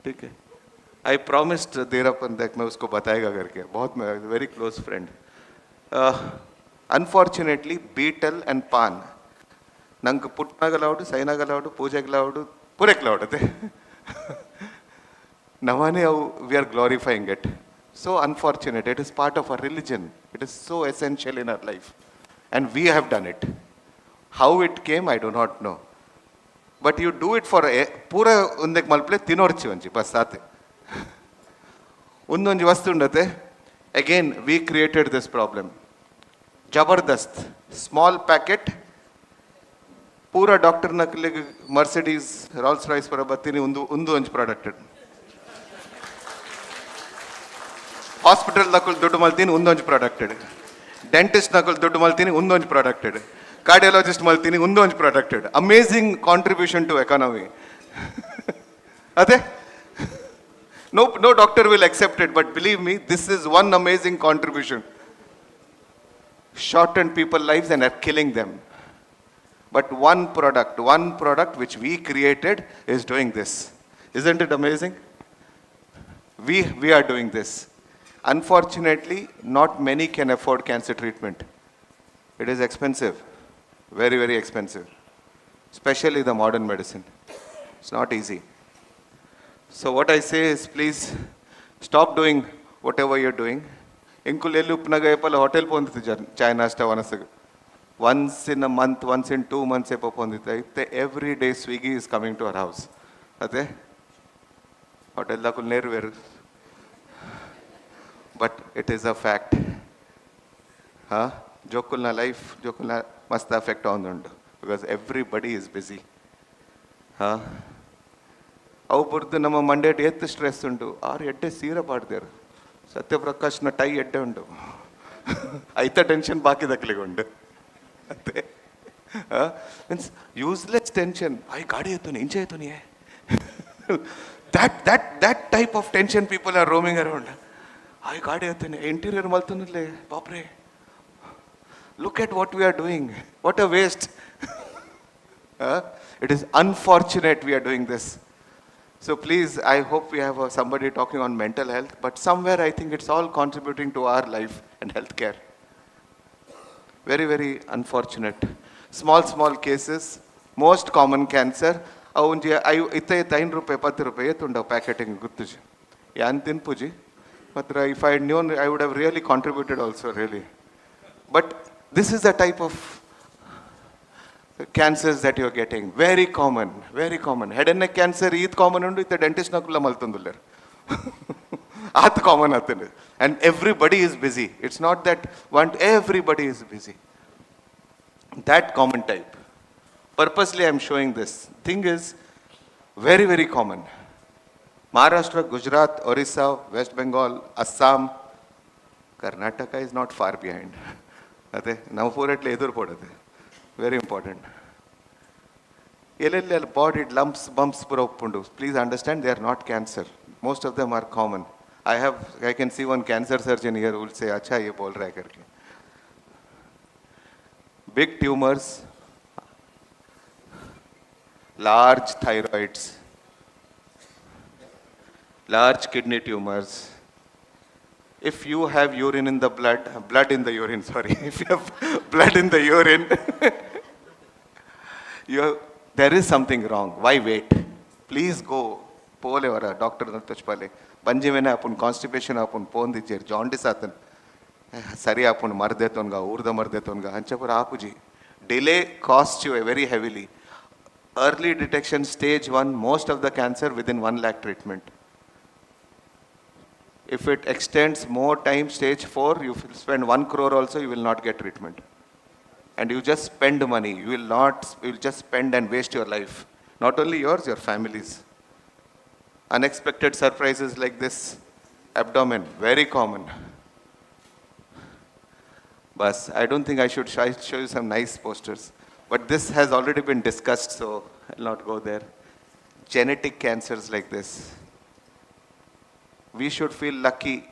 ठीक है, आई प्रॉमिस्ड देरप्पन दैट मैं उसको बताएगा करके. बहुत very close friend. Unfortunately betel and paan ನಂಗೆ ಪುಟ್ನಾಗಲಾವಡು, ಸೈನಾಗಲಾವಡು, ಪೂಜೆಗಲಾವಡು, ಪೂರೆಗ್ಲಾವಡತೆ ನವಾನೆ ಅವು we are glorifying it. So unfortunate. It is part of our religion. It is so essential in our life. And we have done it. How it came, I do not know. But you do it for pura undek malple tinorchi onji bas sate. Undonji vastu undate. Again, we created this problem. Jabardast. Small packet. Pura doctor nakle Mercedes, Rolls Royce para battini undu onji product. Hospital ನಕಲ್ ದುಡ್ಡು ಮಲ್ತೀನಿ ಒಂದೊಂದು ಪ್ರಾಡಕ್ಟೆಡ್. Dentist ನಕಲ್ ದುಡ್ಡು ಮಲ್ತೀನಿ ಒಂದೊಂದು ಪ್ರಾಡಕ್ಟೆಡ್. Cardiologist ಮಲ್ತೀನಿ ಒಂದೊಂದು ಪ್ರಾಡಕ್ಟೆಡ್. Amazing contribution to economy. ಅದೇ no doctor will accept it, but believe me, this is one amazing contribution. Shortened people lives and are killing them. But one product which we created is doing this. Isn't it amazing? We are doing this. Unfortunately, not many can afford cancer treatment. It is expensive, very, very expensive, especially the modern medicine. It's not easy. So what I say is, please stop doing whatever you're doing. Inkulelu upnaga epala hotel pondittu chai nasta vanasag. Once in a month, once in 2 months epa pondita. Every day Swiggy is coming to our house. Ate hotel dakul neru. But it is a fact. Jokulna life, jokulna must affect on undu because everybody is busy. ಅವು ಬುರ್ದು ನಮ್ಮ ಮಂಡ್ಯ ಎತ್ತು stress ಉಂಟು. 6 ಎಡ್ಡೆ ಸೀರೆ ಪಾಡ್ದೇರು. ಸತ್ಯಪ್ರಕಾಶ್ನ tie ಎಡ್ಡೆ ಉಂಟು. ಐತ tension ಬಾಕಿ ದಕ್ಲಿಗೆ ಉಂಟು. ಅದೇ ಮೀನ್ಸ್ ಯೂಸ್ಲೆಸ್ ಟೆನ್ಷನ್. ಆಯ್ ಗಾಡಿ ಎತ್ತುನಿ ಇಂಚೆ ಎತ್ತುನಿಯೇ. that type of tension people are roaming around. I ಗಾಡಿ ಎತ್ತುನಿ interior ಮಲ್ತನಲ್ಲೇ ಬಾಪ್ರೆ. Look at what we are doing. What a waste. It is unfortunate we are doing this. So please, I hope we have somebody talking on mental health, but somewhere I think it's all contributing to our life and healthcare. Very, very unfortunate. Small cases, most common cancer. Avunji, itte 9 rupees, 10 rupees, tunda packaging guttuji. Yantin puji. But if I had known, I would have really contributed also, really. But this is the type of cancers that you're getting. Very common, very common. Head and neck cancer, is common undu, itte dentist nakulla maltundullar. At common atene. And everybody is busy. It's not that everybody is busy. That common type. Purposely I'm showing this. Thing is very, very common. Maharashtra, Gujarat, Orissa, West Bengal, Assam, Karnataka is not far behind. Ade, now pooratle edur podade. Very important. Body lumps, bumps, please understand they are not cancer. Most of them are common. I can see one cancer surgeon here who will say, "Acha, ye bol raha hai karke." Big tumors, large thyroids, large kidney tumors. If you have urine in the blood in the urine, sorry. If you have blood in the urine, there is something wrong. Why wait? Please go. Pole or a doctor Pale. Banjimene upon constipation upon pon the chair, jaundice atan. Sari upon mardetonga, urda mardetonga, Hanchapur apuji. Delay costs you very heavily. Early detection, stage 1, most of the cancer within 1 lakh treatment. If it extends more time, stage 4, you will spend 1 crore also, you will not get treatment. And you just spend money. You will just spend and waste your life. Not only yours, your family's. Unexpected surprises like this. Abdomen, very common. Bas, I don't think I should show you some nice posters. But this has already been discussed, so I'll not go there. Genetic cancers like this. We should feel lucky.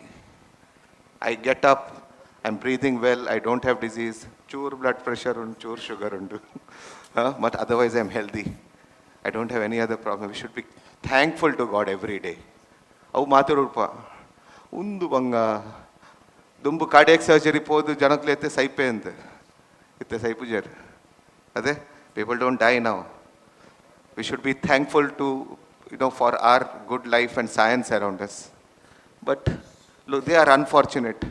I get up, I'm breathing well, I don't have disease. Choor blood pressure and choor sugar undu. But otherwise I'm healthy. I don't have any other problem. We should be thankful to God every day. Avu matarudpa. Undu banga. Dumbu cardiac surgery podu janaklete saipende. Itte saipujar. Ade, people don't die now. We should be thankful to, for our good life and science around us. But look, they are unfortunate.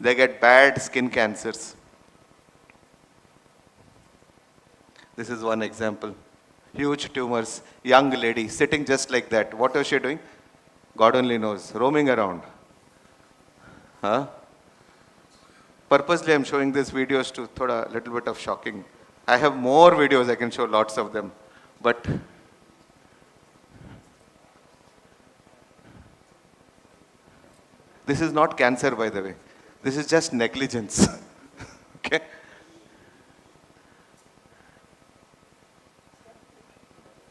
They get bad skin cancers. This is one example. Huge tumors, young lady sitting just like that. What was she doing? God only knows. Roaming around. Purposely I'm showing these videos to thoda little bit of shocking. I have more videos, I can show lots of them. But this is not cancer, by the way. This is just negligence. Okay?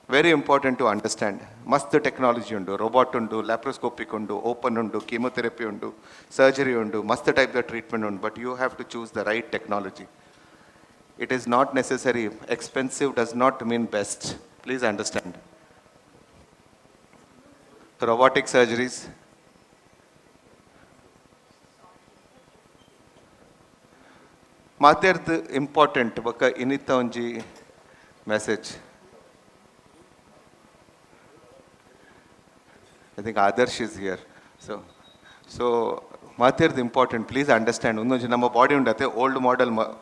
Very important to understand. Mast technology undu, robot undu, laparoscopic undu, open undu, chemotherapy undu, surgery undu, mast type of treatment undu, but you have to choose the right technology. It is not necessary. Expensive does not mean best. Please understand. Robotic surgeries. Materth important. Baka inita onji message. I think Adarsh is here. So Materth important. Please understand. Unno nama body undate old model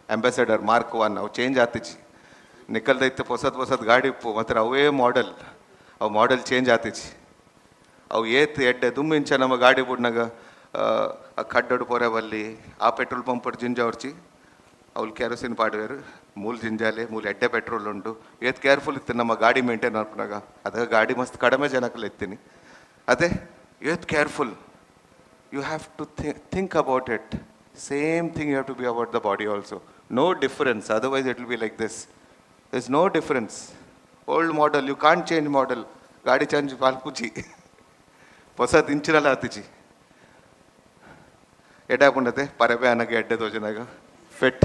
ambassador Mark 1. Now change atichi. Nikal daithe posat gaadi po. Matra away model. Our model change atichi. Aw yet edde dummincha nama gaadi budnaga a kaddadu poravalli a petrol pump par jinja orchi. Awul kerosene paadveru. Mool jinjale, mool edde petrol undu. Yet careful itte nama gaadi maintain arpunaga. Adaga gaadi mast kadame janakal ettini. Ade yet careful. You have to think about it. Same thing you have to be about the body also. No difference. Otherwise it will be like this. There's no difference. Old model, you can't change model. Gaadi change palpuchi. Posat inchinala atichi. Eda pundate parabe anage edde dojanaga. Fit.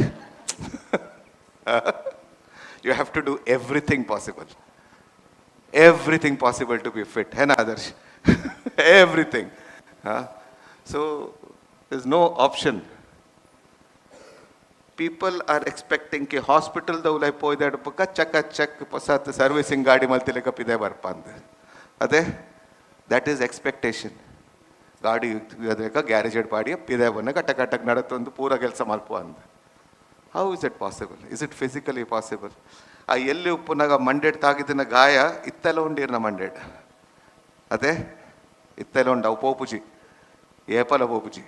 You have to do everything possible. Everything possible to be fit. Hai na, Adarsh? Everything. So there's no option. People are expecting कि hospital da ulai poi da paka check pasat servicing gaadi maltile ka pide barpand. Ade that is expectation. Gaadi adeka garage ed paadi pide banna katak nadatondu pura kelsa malpu and. How is it possible? Is it physically possible? ಆ ಎಲ್ಲಿ ಉಪ್ಪುನಾಗ ಮಂಡೇಡ್ ತಾಗಿದ್ದನ ಗಾಯ ಇತ್ತೆಲ್ಲ ಉಂಡಿರ್ನ ಮಂಡೇಡ್ ಅದೇ ಇತ್ತೆಲ್ಲ ಉಂಡ ಪೋಪುಜಿ ಏಪಲ ಪೋಪುಜಿ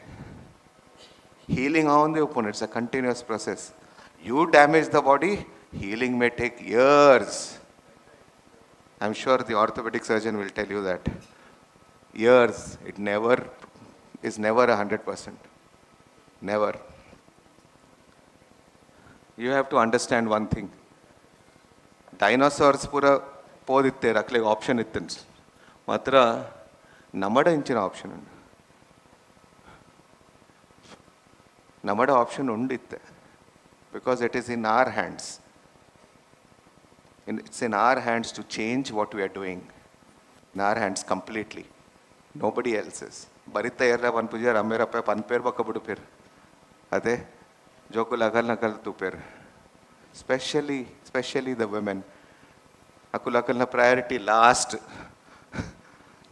healing on the open, it's a continuous process. You damage the body, healing may take years. I'm sure the orthopedic surgeon will tell you that. Years, it is never 100%. Never. You have to understand one thing. Dinosaurs pura poditte rakle option ittens. Matra namada inchina option undu. Namada option unditte because it is in our hands. It's in our hands to change what we are doing. In our hands completely. Nobody else's. Barita erra pan pujar amera pe pan per bakabudu per. Ade jokul agal nakal tu per. Especially the women. Akulakal na priority last.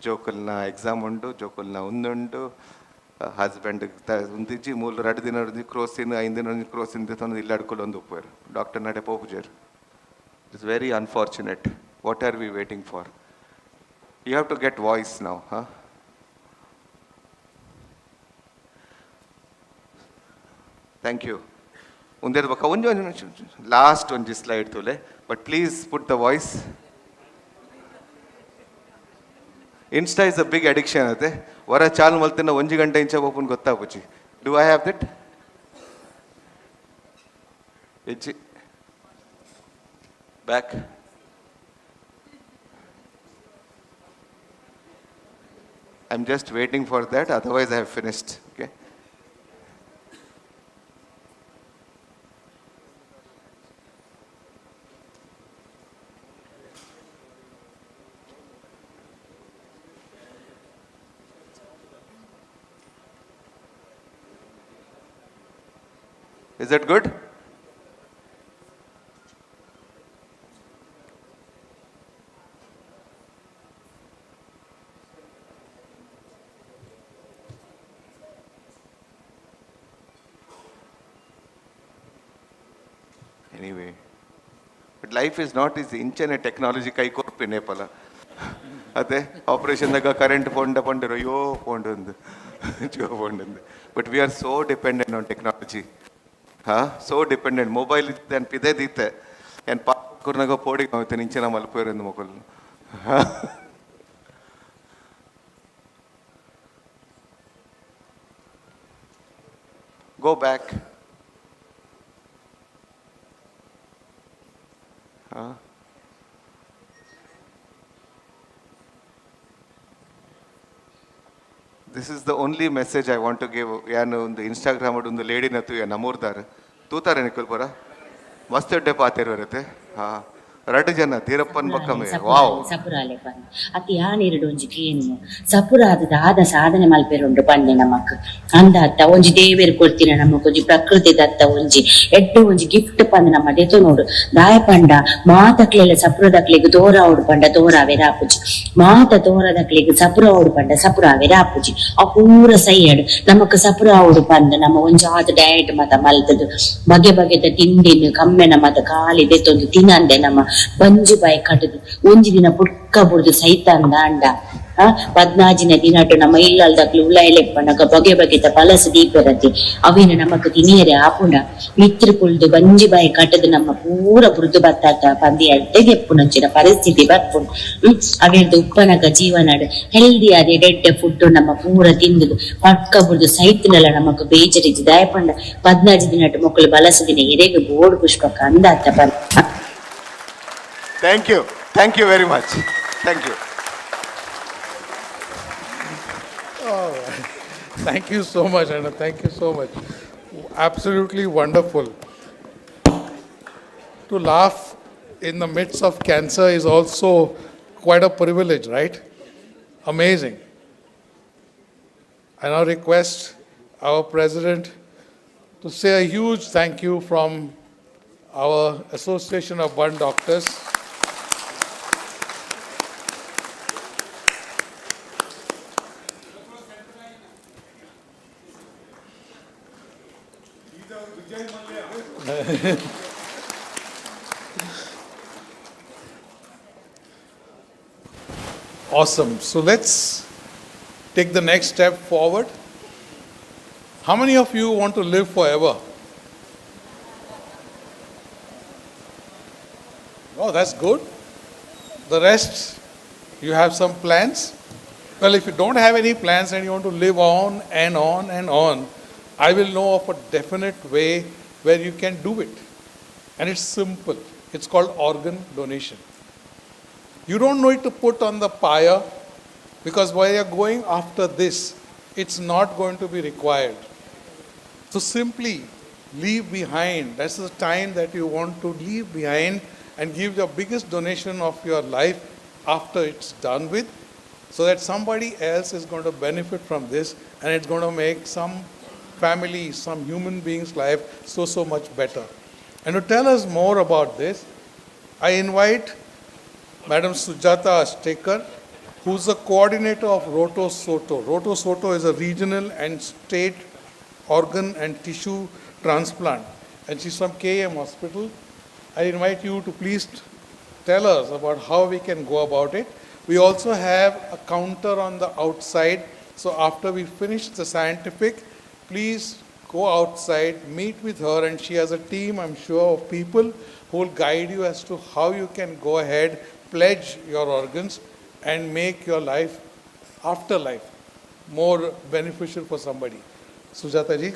Jokul na exam undu, jokul na undundu. Husband ಉಂದಿಜ್ಜಿ ಮೂಲ 2 ದಿನ ಕ್ರೋಸ್ ಇಂದ 5 ದಿನ ಕ್ರೋಸ್ ಇಂದ ತಂದು ಇಲ್ಲಿ ಅಡ್ಕೊಳ್ಳೊಂದು ಉಪ್ಪೇರು doctor ನಡೆ ಪೋಪುಜೇರು it's very unfortunate what are we waiting for you have to get voice now thank you ಒಂದೇದು ಬಕ್ಕ ಒಂದು ಲಾಸ್ಟ್ ಒಂದು ಸ್ಲೈಡ್ ತುಲೆ but please put the voice Insta is a big addiction. Vara chal maltina 1 ganta incha open gotta puchi. Do I have that? Itchy. Back. I'm just waiting for that. Otherwise, I have finished. Okay. Is that good? Anyway, but life is not this inchane technology kai korpi Nepala. Ade operation daga current ponda pondero yo pondundu. Jo pondundu. But we are so dependent on technology. So dependent. Mobile then pide dite. And kurnaga podi avite ninchena malpoyru endu mokolu. Go back. This is the only message I want to give. Yanu the Instagram ಒಂದು lady ನತ್ತು ನಮೂರ್ದಾರ ತೂತಾರೆ ನಿಕಲ್ ಪರ ಮಸ್ತ್ ಎಡ್ಡೆ ಪಾತೇರು ಇರುತ್ತೆ ರಡ್ ಜನ ತೀರಪ್ಪನ್ ಬಕ್ಕಮೆ wow ಸಪುರಾಲೆ ಪನ್ ಅತಿ ಯಾನಿರಡು ಒಂಜಿ ಕೇನು ಸಪುರಾದ ದಾದ ಸಾಧನೆ ಮಲ್ಪೆರುಂಡು ಪನ್ನೆ ನಮಕ್ ಅಂದಾತ ಒಂಜಿ ದೇವೇರು ಕೊಡ್ತಿನ ನಮಕ್ ಒಂಜಿ ಪ್ರಕೃತಿ ದತ್ತ ಒಂಜಿ ಎಡ್ಡೆ ಒಂಜಿ ಗಿಫ್ಟ್ ಪಂದ್ ನಮ್ಮ ದೆತು ನೋಡು ದಾಯ ಪಂಡ ಮಾತಕ್ಲೆಲ್ಲ ಸಪುರದಕ್ಲೆಗ್ ತೋರ ಓಡು ಪಂಡ ತೋರಾವೆ ರಾಪುಜಿ ಮಾತ ತೋರದಕ್ಲೆಗ್ ಸಪುರ ಓಡು ಪಂಡ ಸಪುರಾವೆ ರಾಪುಜಿ ಆ ಪೂರ ಸೈಯಡ್ ನಮಕ್ ಸಪುರ ಓಡು ಪಂದ ನಮ್ಮ ಒಂಜಾದ ಡಯಟ್ ಮತ ಮಲ್ತದು ಬಗೆ ಬಗೆದ ತಿಂಡಿನ ಕಮ್ಮೆನ ಮತ ಕಾಲಿ ದೆತ್ತೊಂದು ತಿನ್ನಂದೆ ನಮ್ಮ ಬಂಜು ಬಾಯಿ ಕಟ್ಟದು ಒಂಜಿ ದಿನ ಪುಡ್ಕ ಬುಡ್ದು ಸೈತಾಂದ ಅಂಡ 14 ದಿನಟ್ಟು ನಮ್ಮ ಇಲ್ಲಲ್ದಕ್ಲು ಉಲಾಯಿಲೆಪ್ಪನಗ ಬಗೆ ಬಗೆದ ಪಲಸ ದೀಪರತಿ ಅವಿನ ನಮಕ್ ತಿನಿಯರೆ ಆಪುಂಡ ಮಿತ್ರ ಪುಳ್ದು ಬಂಜಿ ಬಾಯಿ ಕಟ್ಟದು ನಮ್ಮ ಪೂರ ಬುರ್ದು ಬತ್ತಾತ ಪಂದಿ ಅಡ್ಡೆಗೆ ಎಪ್ಪುನಂಚಿನ ಪರಿಸ್ಥಿತಿ ಬರ್ಪುಂಡು ಅವೇರ್ದು ಉಪ್ಪನಗ ಜೀವನಾಡು ಹೆಲ್ದಿ ಆದ ಡೆಡ್ಡೆ ಫುಡ್ ನಮ್ಮ ಪೂರ ತಿಂದುದು ಪಡ್ಕ ಬುಡ್ದು ಸೈತಿನಲ್ಲ ನಮಕ್ ಬೇಜರಿಜಿ ದಯಪಂಡ 14 ದಿನಟ್ಟು ಮಕ್ಕಳು ಬಲಸದಿನ ಎರೆಗೆ ಬೋರ್ಡ್ ಪುಷ್ಪಕ ಅಂದಾತ ಬರ್ Thank you very much. Thank you. Thank you so much, Anna. Thank you so much. Absolutely wonderful. To laugh in the midst of cancer is also quite a privilege, right? Amazing. I now request our president to say a huge thank you from our Association of Bunt Doctors. Awesome. So let's take the next step forward. How many of you want to live forever? Oh, that's good. The rest, you have some plans? Well, if you don't have any plans and you want to live on and on and on, I will know of a definite way where you can do it. And it's simple. It's called organ donation. You don't need to put on the pyre, because while you're going after this, it's not going to be required. So simply leave behind. That's the time that you want to leave behind and give your biggest donation of your life after it's done with, so that somebody else is going to benefit from this, and it's going to make some family, some human being's life so much better. And to tell us more about this, I invite Madam Sujata Astekar, who's the coordinator of Roto Soto. Roto Soto is a regional and state organ and tissue transplant, and she's from KM Hospital. I invite you to please tell us about how we can go about it. We also have a counter on the outside, so after we finish the scientific, please go outside, meet with her, and she has a team, I'm sure, of people who will guide you as to how you can go ahead, pledge your organs, and make your life, afterlife, more beneficial for somebody. Sujata ji,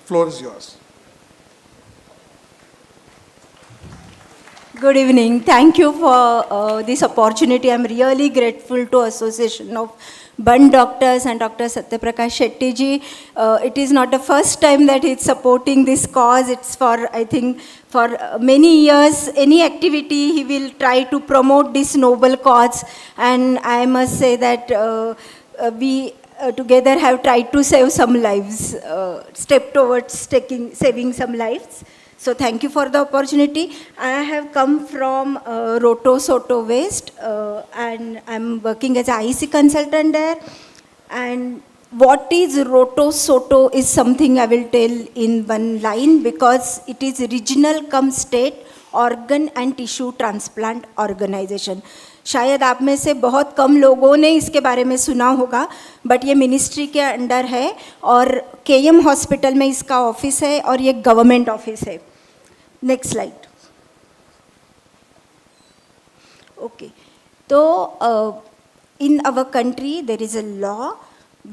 floor is yours. Good evening. Thank you for this opportunity. I'm really grateful to Association of Bunt Doctors and Dr. Satyaprakash Shetty ji. It is not the first time that he's supporting this cause. It's for, I think, for many years, any activity he will try to promote this noble cause. And I must say that we together have tried to save some lives, step towards saving some lives. So thank you for the opportunity. I have come from Roto Soto West, and I'm working as an IC consultant there. And what is Roto Soto is something I will tell in one line, because it is regional cum state organ and tissue transplant organization. शायद आप में से बहुत कम लोगों ने इसके बारे में सुना होगा, बट ये मिनिस्ट्री के अंडर है और केएम हॉस्पिटल में इसका ऑफिस है और ये गवर्नमेंट ऑफिस है. Next slide. ओके, तो in our country there is a law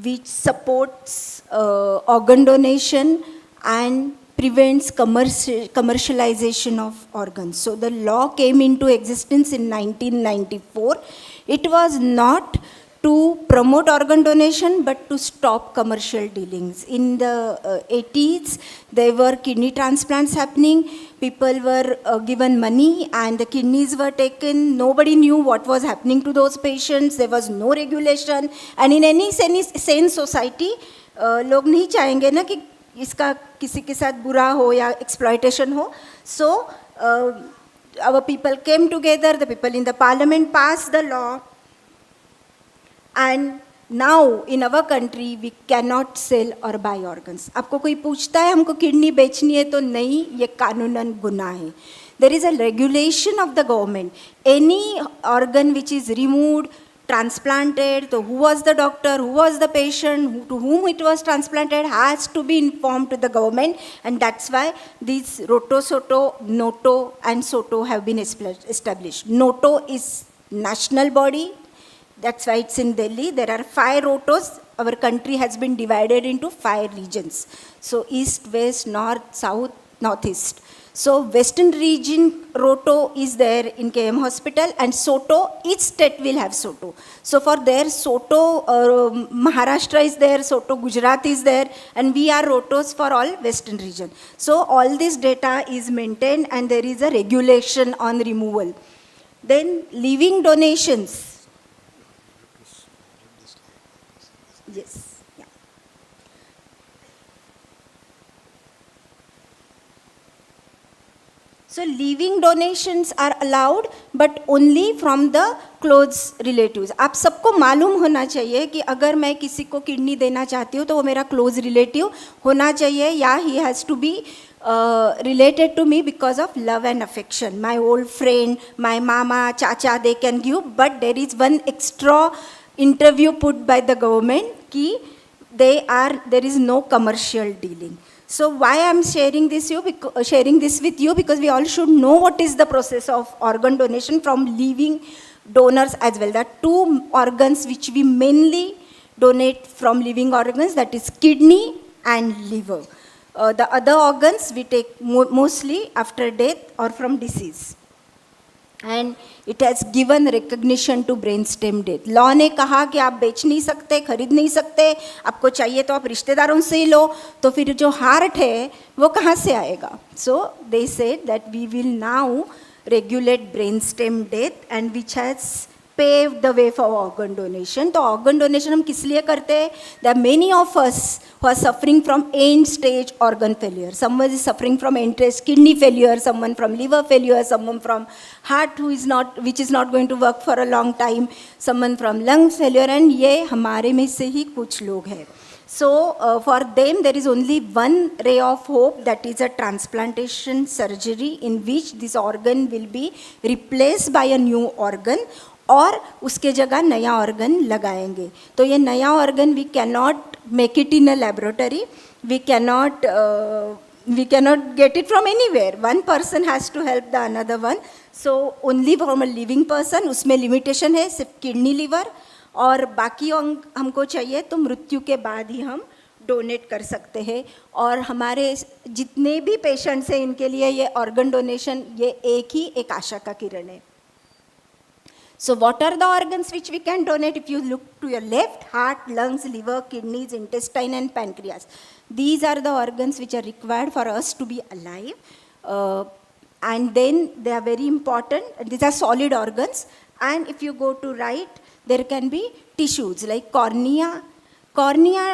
which supports organ donation and prevents commercialization of organs. So the law came into existence in 1994. It was not to promote organ donation but to stop commercial dealings. In the 80s, there were kidney transplants happening. People were given money and the kidneys were taken. Nobody knew what was happening to those patients. There was no regulation. And in any sane society, लोग नहीं चाहेंगे ना कि इसका किसी के साथ बुरा हो या exploitation हो. So our people came together, the people in the parliament passed the law, and now in our country we cannot sell or buy organs. आपको कोई पूछता है हमको किडनी बेचनी है तो नहीं, ये कानूनन गुनाह है. There is a regulation of the government. Any organ which is removed, transplanted, so who was the doctor, who was the patient, to whom it was transplanted has to be informed to the government, and that's why these Roto Soto, Noto and Soto have been established. Noto is national body, that's why it's in Delhi. There are 5 Rotos. Our country has been divided into 5 regions. So East, West, North, South, Northeast. So Western region Roto is there in KM Hospital, and Soto, each state will have Soto. So for their Soto, Maharashtra is there, Soto Gujarat is there, and we are Rotos for all Western region. So all this data is maintained and there is a regulation on removal. Then living donations. Yes. Yeah. So living donations are allowed, but only from the close relatives. आप सबको मालूम होना चाहिए कि अगर मैं किसी को किडनी देना चाहती हूँ तो वो मेरा क्लोज रिलेटिव होना चाहिए, या he has to be related to me because of love and affection. My old friend, my mama, chacha, they can give, but there is one extra interview put by the government कि there is no commercial dealing. So why I am sharing this with you, because we all should know what is the process of organ donation from living donors as well. There are two organs which we mainly donate from living organs, that is kidney and liver. The other organs we take mostly after death or from disease. And it has given recognition to brainstem death. Law ने कहा कि आप बेच नहीं सकते, खरीद नहीं सकते, आपको चाहिए तो आप रिश्तेदारों से ही लो, तो फिर जो हार्ट है वो कहाँ से आएगा? So they said that we will now regulate brainstem death, and which has paved the way for organ donation. तो organ donation हम किस लिए करते हैं? There are many of us who are suffering from end stage organ failure. Someone is suffering from end stage kidney failure, someone from liver failure, someone from heart which is not going to work for a long time, someone from lung failure, and ये हमारे में से ही कुछ लोग हैं. So for them there is only one ray of hope, that is a transplantation surgery in which this organ will be replaced by a new organ और उसके जगह नया ऑर्गन लगाएंगे. तो ये नया organ we can not make it in a laboratory, we can not get it from anywhere. One person has to help the another one. So only from a living person. उसमें limitation है सिर्फ kidney liver, और बाकी अंग हमको चाहिए तो मृत्यु के बाद ही हम डोनेट कर सकते हैं. और हमारे जितने भी पेशेंट्स हैं इनके लिए ये ऑर्गन डोनेशन ये एक आशा का किरण है. So what are the organs which we can donate? If you look to your left, heart, lungs, liver, kidneys, intestine and pancreas. These are the organs which are required for us to be alive. And then they are very important. These are solid organs. And if you go to right, there can be tissues like cornea. Cornea,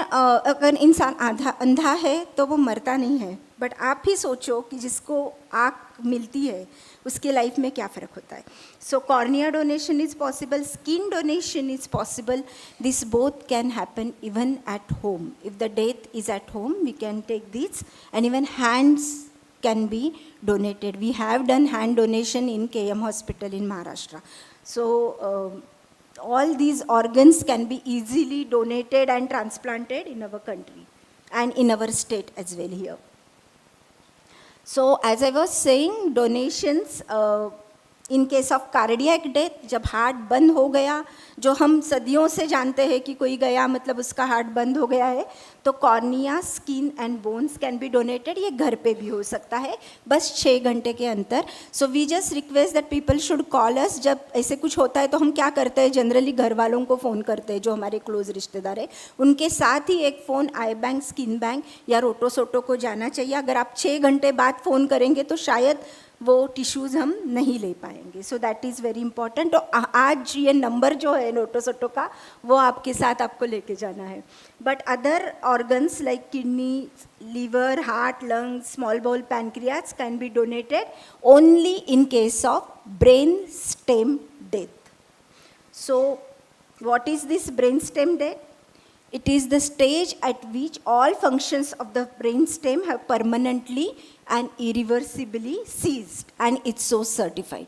अगर इंसान अंधा है तो वो मरता नहीं है. But आप ही सोचो कि जिसको आँख मिलती है उसके लाइफ में क्या फ़र्क होता है. So cornea donation is possible, skin donation is possible. This both can happen even at home. If the death is at home we can take this, and even hands can be donated. We have done hand donation in KM Hospital in Maharashtra. So all these organs can be easily donated and transplanted in our country and in our state as well here. So as I was saying, donations in case of cardiac death, जब heart बंद हो गया, जो हम सदियों से जानते हैं कि कोई गया मतलब उसका हार्ट बंद हो गया है, तो cornea, skin and bones can be donated. ये घर पे भी हो सकता है बस 6 घंटे के अंतर. So we just request that people should call us. जब ऐसे कुछ होता है तो हम क्या करते हैं, जनरली घर वालों को फ़ोन करते हैं जो हमारे क्लोज रिश्तेदार है. उनके साथ ही एक फ़ोन आई बैंक, स्किन बैंक या रोटो सोटो को जाना चाहिए. अगर आप 6 घंटे बाद फ़ोन करेंगे तो शायद वो टिश्यूज़ हम नहीं ले पाएंगे. So that is very important. तो आज ये नंबर जो है नोटो सोटो का वो आपके साथ आपको लेके जाना है. But other organs like kidney, liver, heart, lungs, small bowel, pancreas can be donated only in case of brain stem death. So what is this brain stem death? It is the stage at which all functions of the brain stem have permanently and irreversibly ceased, and it's so certified.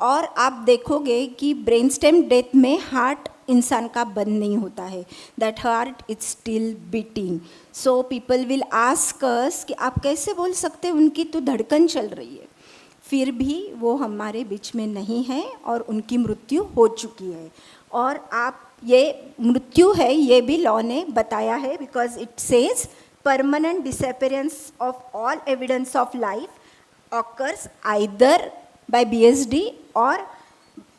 और आप देखोगे कि brain stem death में heart इंसान का बंद नहीं होता है. That heart is still beating. So people will ask us कि आप कैसे बोल सकते हैं उनकी तो धड़कन चल रही है, फिर भी वो हमारे बीच में नहीं है और उनकी मृत्यु हो चुकी है. और आप ये मृत्यु है ये भी लॉ ने बताया है, because it says permanent disappearance of all evidence of life occurs either by BSD or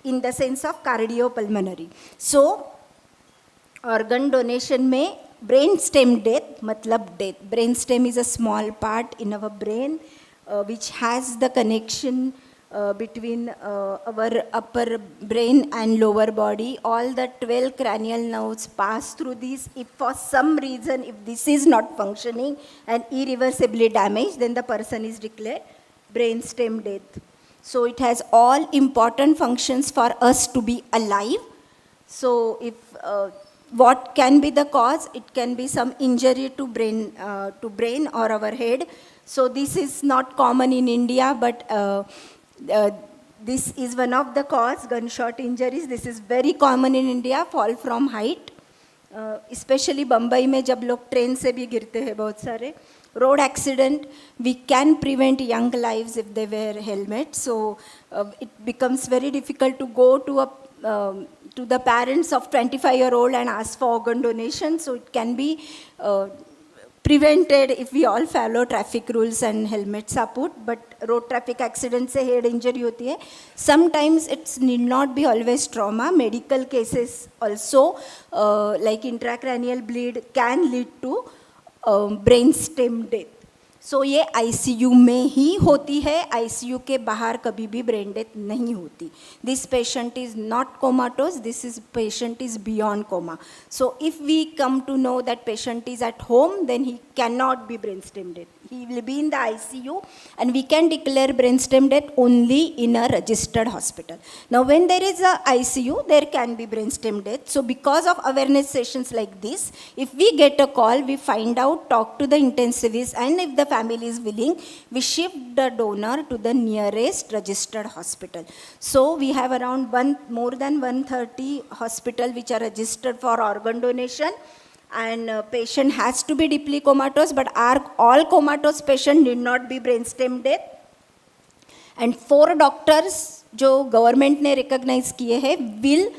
in the sense of cardiopulmonary. So organ donation में brain stem death मतलब death. Brain stem is a small part in our brain which has the connection between our upper brain and lower body. All the 12 cranial nerves pass through these. If for some reason, if this is not functioning and irreversibly damaged, then the person is declared brainstem death. So it has all important functions for us to be alive. So if what can be the cause? It can be some injury to brain or our head. So this is not common in India, but this is one of the cause, gunshot injuries. This is very common in India, fall from height. Especially Mumbai में जब लोग train से भी गिरते हैं बहुत सारे. Road accident, we can prevent young lives if they wear helmets. So it becomes very difficult to go to the parents of 25-year-old and ask for organ donation. So it can be prevented if we all follow traffic rules and helmets are put. But road traffic accident से head injury होती है. Sometimes it need not be always trauma. Medical cases also like intracranial bleed can lead to brainstem death. So ये ICU में ही होती है, ICU के बाहर कभी भी brain death नहीं होती. This patient is not comatose, patient is beyond coma. So if we come to know that patient is at home, then he cannot be brainstem death. He will be in the ICU and we can declare brainstem death only in a registered hospital. Now when there is a ICU, there can be brainstem death. So because of awareness sessions like this, if we get a call, we find out, talk to the intensivist, and if the family is willing, we shift the donor to the nearest registered hospital. So we have around more than 130 hospitals which are registered for organ donation. And patient has to be deeply comatose, but all comatose patient need not be brainstem death. And 4 doctors जो government ने recognize किए हैं will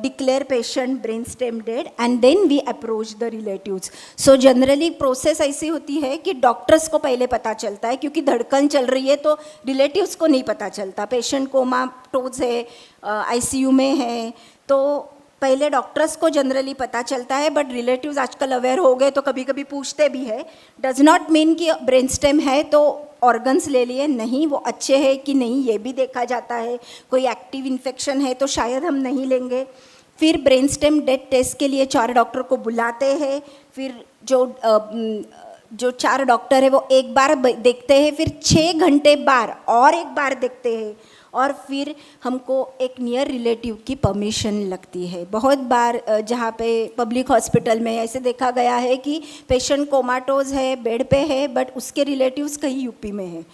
declare patient brainstem dead, and then we approach the relatives. So generally process ऐसी होती है कि doctors को पहले पता चलता है, क्योंकि धड़कन चल रही है तो relatives को नहीं पता चलता. Patient comatose है, ICU में है, तो पहले डॉक्टर्स को जनरली पता चलता है, बट रिलेटिव्स आजकल अवेयर हो गए तो कभी कभी पूछते भी है. डज नॉट मीन कि ब्रेनस्टेम है तो ऑर्गन्स ले लिए, नहीं, वो अच्छे हैं कि नहीं ये भी देखा जाता है. कोई एक्टिव इन्फेक्शन है तो शायद हम नहीं लेंगे. फिर ब्रेनस्टेम डेथ टेस्ट के लिए 4 डॉक्टर को बुलाते हैं. फिर जो 4 डॉक्टर है वो एक बार देखते हैं, फिर 6 घंटे बाद और एक बार देखते हैं, और फिर हमको एक नियर रिलेटिव की परमिशन लगती है. बहुत बार जहाँ पे पब्लिक हॉस्पिटल में ऐसे देखा गया है कि पेशेंट कोमाटोज है, बेड पे है, बट उसके रिलेटिव्स कहीं यूपी में है,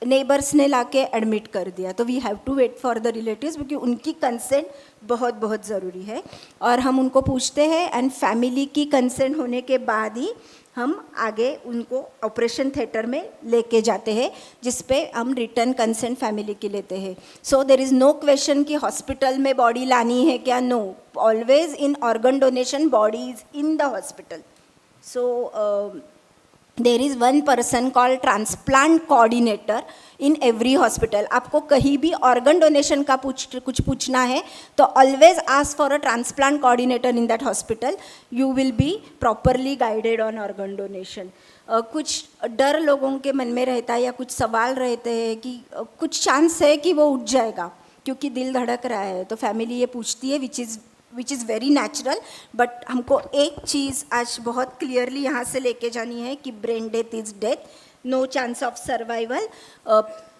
नेबर्स ने लाके एडमिट कर दिया. तो we have to wait for the relatives, क्योंकि उनकी कंसेंट बहुत बहुत ज़रूरी है. और हम उनको पूछते हैं एंड फैमिली की कंसेंट होने के बाद ही हम आगे उनको ऑपरेशन थिएटर में लेके जाते हैं, जिस पे हम रिटर्न कंसेंट फैमिली की लेते हैं. So there is no question कि हॉस्पिटल में बॉडी लानी है क्या. No, always in organ donation body is in the hospital. So there is one person called transplant coordinator in every hospital. आपको कहीं भी ऑर्गन डोनेशन का कुछ पूछना है तो always ask for a transplant coordinator in that hospital. You will be properly guided on organ donation. कुछ डर लोगों के मन में रहता है या कुछ सवाल रहते हैं कि कुछ चांस है कि वो उठ जाएगा क्योंकि दिल धड़क रहा है, तो फैमिली ये पूछती है, which is very natural. But हमको एक चीज़ आज बहुत क्लियरली यहाँ से लेके जानी है कि brain death is death, no chance of survival.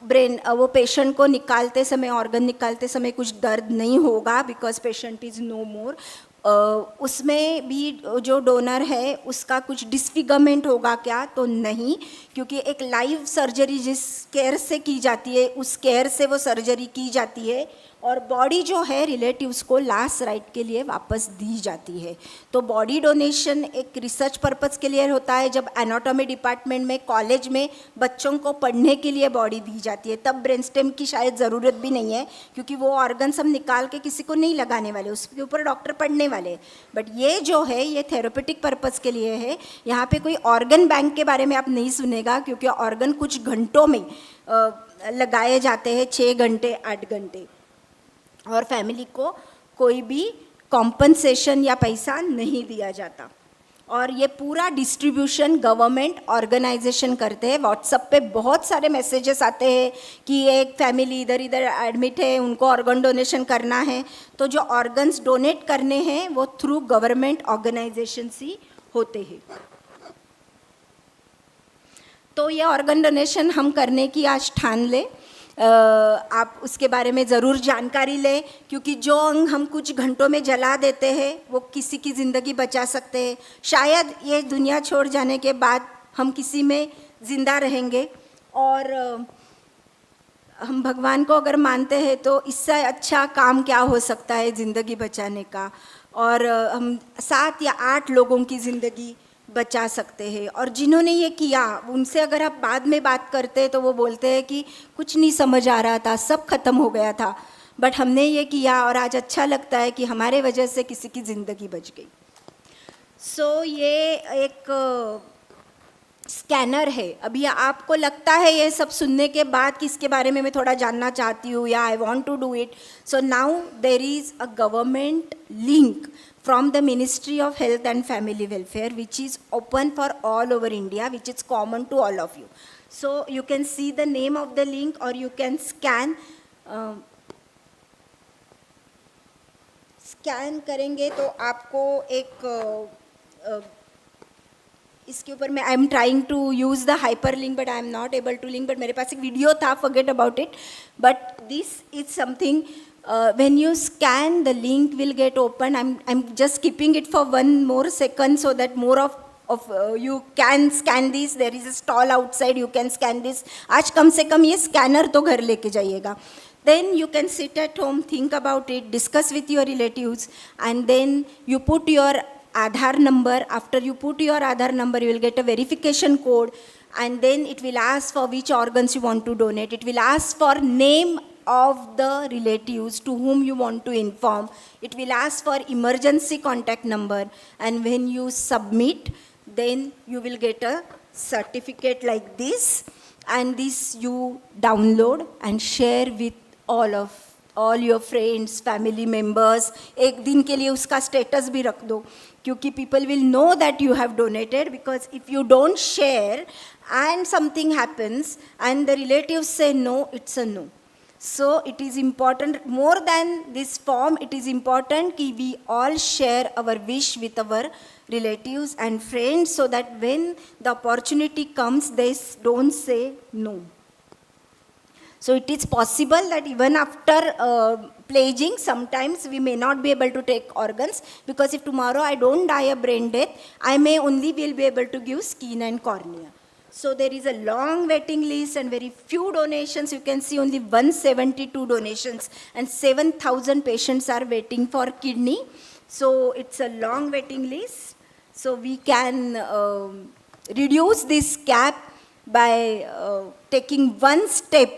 Brain वो पेशेंट को निकालते समय, ऑर्गन निकालते समय कुछ दर्द नहीं होगा, बिकॉज पेशेंट इज़ नो मोर. उसमें भी जो डोनर है उसका कुछ डिसफिगरमेंट होगा क्या, तो नहीं, क्योंकि एक लाइव सर्जरी जिस केयर से की जाती है उस केयर से वो सर्जरी की जाती है, और बॉडी जो है रिलेटिव्स को लास्ट राइट के लिए वापस दी जाती है. तो बॉडी डोनेशन एक रिसर्च पर्पस के लिए होता है. जब एनाटॉमी डिपार्टमेंट में कॉलेज में बच्चों को पढ़ने के लिए बॉडी दी जाती है, तब ब्रेनस्टेम की शायद ज़रूरत भी नहीं है, क्योंकि वो ऑर्गन्स हम निकाल के किसी को नहीं लगाने वाले, उसके ऊपर डॉक्टर पढ़ने वाले. बट ये जो है ये थेरेपेटिक पर्पस के लिए है. यहाँ पे कोई ऑर्गन बैंक के बारे में आप नहीं सुनेगा, क्योंकि ऑर्गन कुछ घंटों में लगाए जाते हैं, 6 घंटे 8 घंटे, और फैमिली को कोई भी कॉम्पनसेशन या पैसा नहीं दिया जाता. और ये पूरा डिस्ट्रीब्यूशन गवर्नमेंट ऑर्गेनाइजेशन करते हैं. व्हाट्सएप पे बहुत सारे मैसेजेस आते हैं कि एक फैमिली इधर इधर एडमिट है, उनको ऑर्गन डोनेशन करना है. तो जो ऑर्गन्स डोनेट करने हैं वो थ्रू गवर्नमेंट ऑर्गेनाइजेशन ही होते हैं. तो ये ऑर्गन डोनेशन हम करने की आज ठान ले. आप उसके बारे में ज़रूर जानकारी लें, क्योंकि जो अंग हम कुछ घंटों में जला देते हैं वो किसी की ज़िंदगी बचा सकते हैं. शायद ये दुनिया छोड़ जाने के बाद हम किसी में ज़िंदा रहेंगे. और हम भगवान को अगर मानते हैं तो इससे अच्छा काम क्या हो सकता है ज़िंदगी बचाने का. और हम 7 या 8 लोगों की ज़िंदगी बचा सकते हैं. और जिन्होंने ये किया उनसे अगर आप बाद में बात करते हैं तो वो बोलते हैं कि कुछ नहीं समझ आ रहा था, सब खत्म हो गया था, बट हमने ये किया और आज अच्छा लगता है कि हमारे वजह से किसी की ज़िंदगी बच गई. सो ये एक स्कैनर है. अभी आपको लगता है ये सब सुनने के बाद कि इसके बारे में मैं थोड़ा जानना चाहती हूँ या I want to do it. So now there is a government link from the Ministry of Health and Family Welfare, which is open for all over India, which is common to all of you. So you can see the name of the link or you can scan. Scan करेंगे तो आपको एक इसके ऊपर मैं I am trying to use the hyper link but I am not able to link. But मेरे पास एक वीडियो था, forget about it. But this is something. When you scan, the link will get open. I'm just skipping it for 1 more second so that more of you can scan this. There is a stall outside, you can scan this. आज कम से कम ये scanner तो घर लेके जाइएगा. Then you can sit at home, think about it, discuss with your relatives, and then you put your Aadhaar number. After you put your Aadhaar number, you will get a verification code, and then it will ask for which organs you want to donate. It will ask for name of the relatives to whom you want to inform. It will ask for emergency contact number, and when you submit, then you will get a certificate like this, and this you download and share with all your friends, family members. एक दिन के लिए उसका status भी रख दो, क्योंकि people will know that you have donated. Because if you don't share and something happens and the relatives say no, it's a no. So it is important, more than this form, it is important that we all share our wish with our relatives and friends, so that when the opportunity comes, they don't say no. So it is possible that even after pledging, sometimes we may not be able to take organs, because if tomorrow I don't die a brain death, I may only will be able to give skin and cornea. So there is a long waiting list and very few donations. You can see only 172 donations and 7,000 patients are waiting for kidney. So it's a long waiting list. So we can reduce this gap by taking one step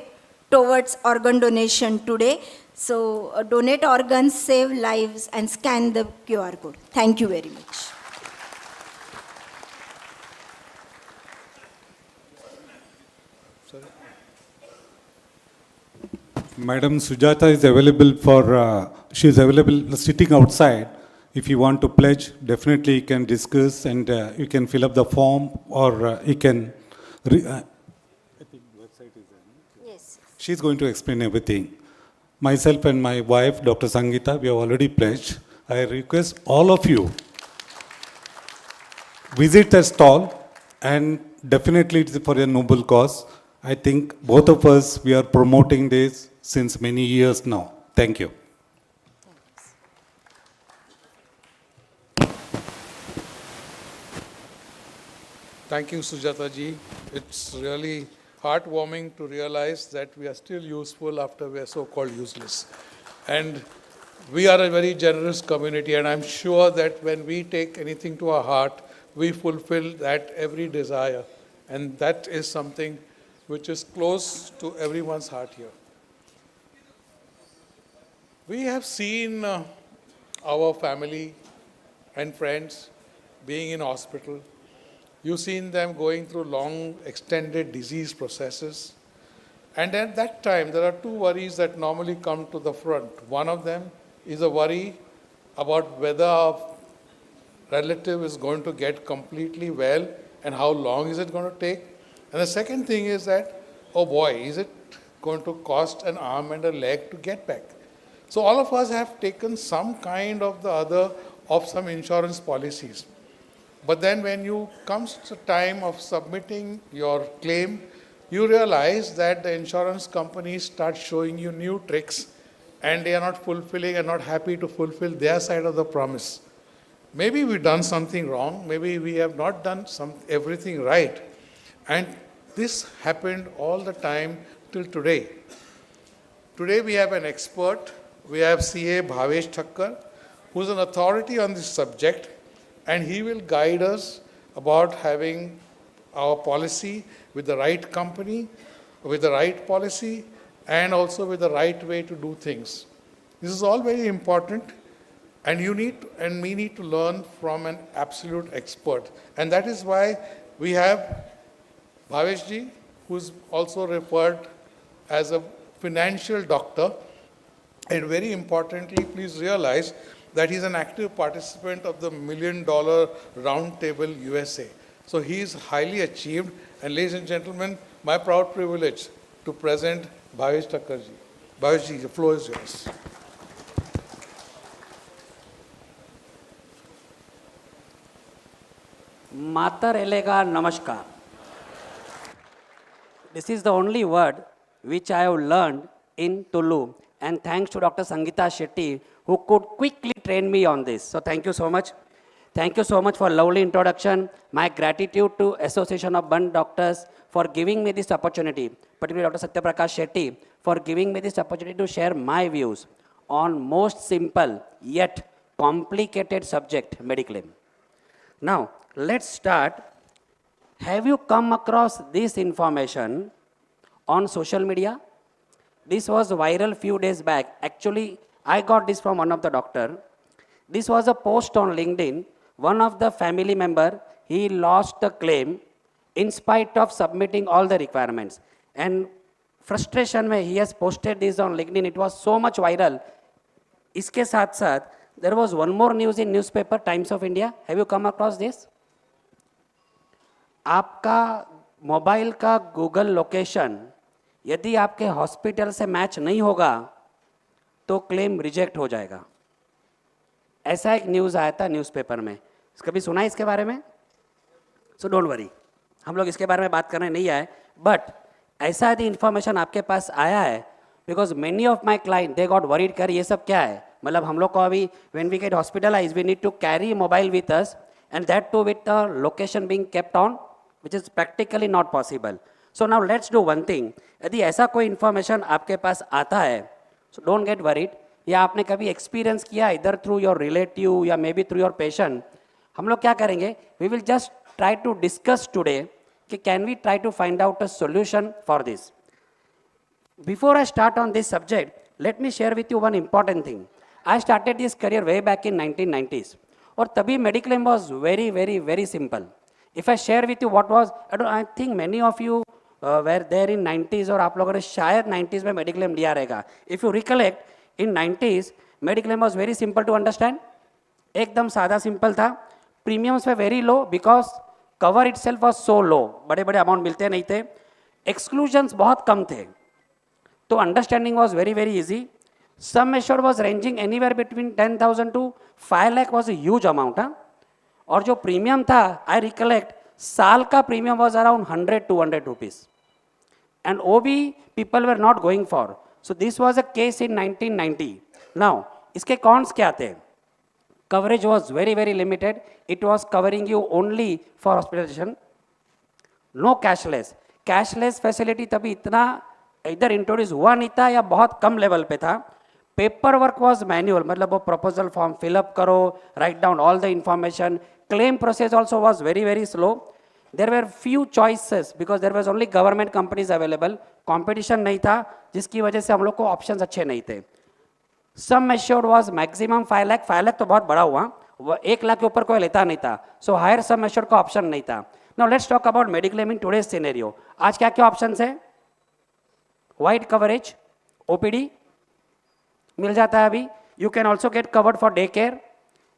towards organ donation today. So donate organs, save lives, and scan the QR code. Thank you very much. Madam Sujata is available she is available sitting outside. If you want to pledge, definitely you can discuss, and you can fill up the form, or you can, I think website is there. Yes. She's going to explain everything. Myself and my wife, Dr. Sangeeta, we have already pledged. I request all of you, visit the stall, and definitely it's for a noble cause. I think both of us, we are promoting this since many years now. Thank you. Thank you, Sujata ji. It's really heartwarming to realize that we are still useful after we are so-called useless. And we are a very generous community, and I'm sure that when we take anything to our heart, we fulfill that every desire. And that is something which is close to everyone's heart here. We have seen our family and friends being in hospital. You've seen them going through long, extended disease processes. And at that time, there are two worries that normally come to the front. One of them is a worry about whether relative is going to get completely well and how long is it going to take. And the second thing is that, oh boy, is it going to cost an arm and a leg to get back? So all of us have taken some kind of the other of some insurance policies. But then when you comes to time of submitting your claim, you realize that the insurance companies start showing you new tricks and they are not fulfilling and not happy to fulfill their side of the promise. Maybe we've done something wrong, maybe we have not done everything right. And this happened all the time till today. Today we have an expert, we have CA Bhavesh Thakkar, who is an authority on this subject, and he will guide us about having our policy with the right company, with the right policy, and also with the right way to do things. This is all very important, and you need and we need to learn from an absolute expert. And that is why we have Bhavesh ji, who is also referred as a financial doctor. And very importantly, please realize that he's an active participant of the $1 Million Roundtable USA. So he is highly achieved. And ladies and gentlemen, my proud privilege to present Bhavesh Thakkar ji. Bhavesh ji, the floor is yours. Matar Elega Namaskar. This is the only word which I have learned in Tulu, and thanks to Dr. Sangeeta Shetty, who could quickly train me on this. So thank you so much. Thank you so much for lovely introduction. My gratitude to Association of Bunt Doctors for giving me this opportunity, particularly Dr. Satyaprakash Shetty for giving me this opportunity to share my views on most simple yet complicated subject, Mediclaim. Now, let's start. Have you come across this information on social media? This was viral few days back. Actually, I got this from one of the doctor. This was a post on LinkedIn. One of the family member, he lost a claim in spite of submitting all the requirements. And frustration mein he has posted this on LinkedIn. It was so much viral. Iske saath saath, there was one more news in newspaper, Times of India. Have you come across this? आपका mobile का Google location यदि आपके hospital से match नहीं होगा तो claim reject हो जाएगा. ऐसा एक न्यूज़ आया था न्यूज़पेपर में. कभी सुना है इसके बारे में? सो डोंट वरी, हम लोग इसके बारे में बात करने नहीं आए. बट ऐसा यदि इन्फॉर्मेशन आपके पास आया है, because many of my client they got worried कर ये सब क्या है. मतलब हम लोग को अभी when we get hospitalised we need to carry mobile with us and that too with the location being kept on, which is practically not possible. So now let's do one thing. यदि ऐसा कोई information आपके पास आता है, so don't get worried. या आपने कभी experience किया इधर थ्रू योर रिलेटिव या may be through your patient, हम लोग क्या करेंगे, we will just try to discuss today कि can we try to find out a solution for this. Before I start on this subject, let me share with you one important thing. I started this career way back in 1990s. और तभी Mediclaim was very, very, very simple. If I share with you what was, I think many of you were there in 90s और आप लोगों ने शायद 90s में Mediclaim लिया रहेगा. If you recollect, in 90s, Mediclaim was very simple to understand. एकदम सादा simple था. Premiums were very low because cover itself was so low. बड़े बड़े amount मिलते नहीं थे. Exclusions बहुत कम थे. तो understanding was very, very easy. Sum assured was ranging anywhere between 10,000 to 5 lakh was a huge amount. और जो प्रीमियम था, आई रिकलेक्ट साल का premium was around 100-200 rupees and वो भी people were not going for. So this was a case in 1990. Now इसके cons क्या थे? Coverage was very very limited. It was covering you only for hospitalisation. No cashless. Cashless facility तभी इतना इधर introduce हुआ नहीं था या बहुत कम लेवल पे था. पेपर वर्क वॉज मैन्युअल, मतलब वो प्रपोजल फॉर्म फिलअप करो, write down all the information. Claim process also was very very slow. There were few choices because there was only government companies available. Competition नहीं था जिसकी वजह से हम लोग को ऑप्शन अच्छे नहीं थे. Sum assured was maximum 5 lakh. 5 lakh तो बहुत बड़ा हुआ, 1 लाख के ऊपर कोई लेता नहीं था. सो हायर सम एश्योर्ड का ऑप्शन नहीं था. Now let's talk about mediclaim in today's scenario. आज क्या क्या ऑप्शन है? वाइड कवरेज, ओपीडी मिल जाता है अभी. You can also get covered for day care,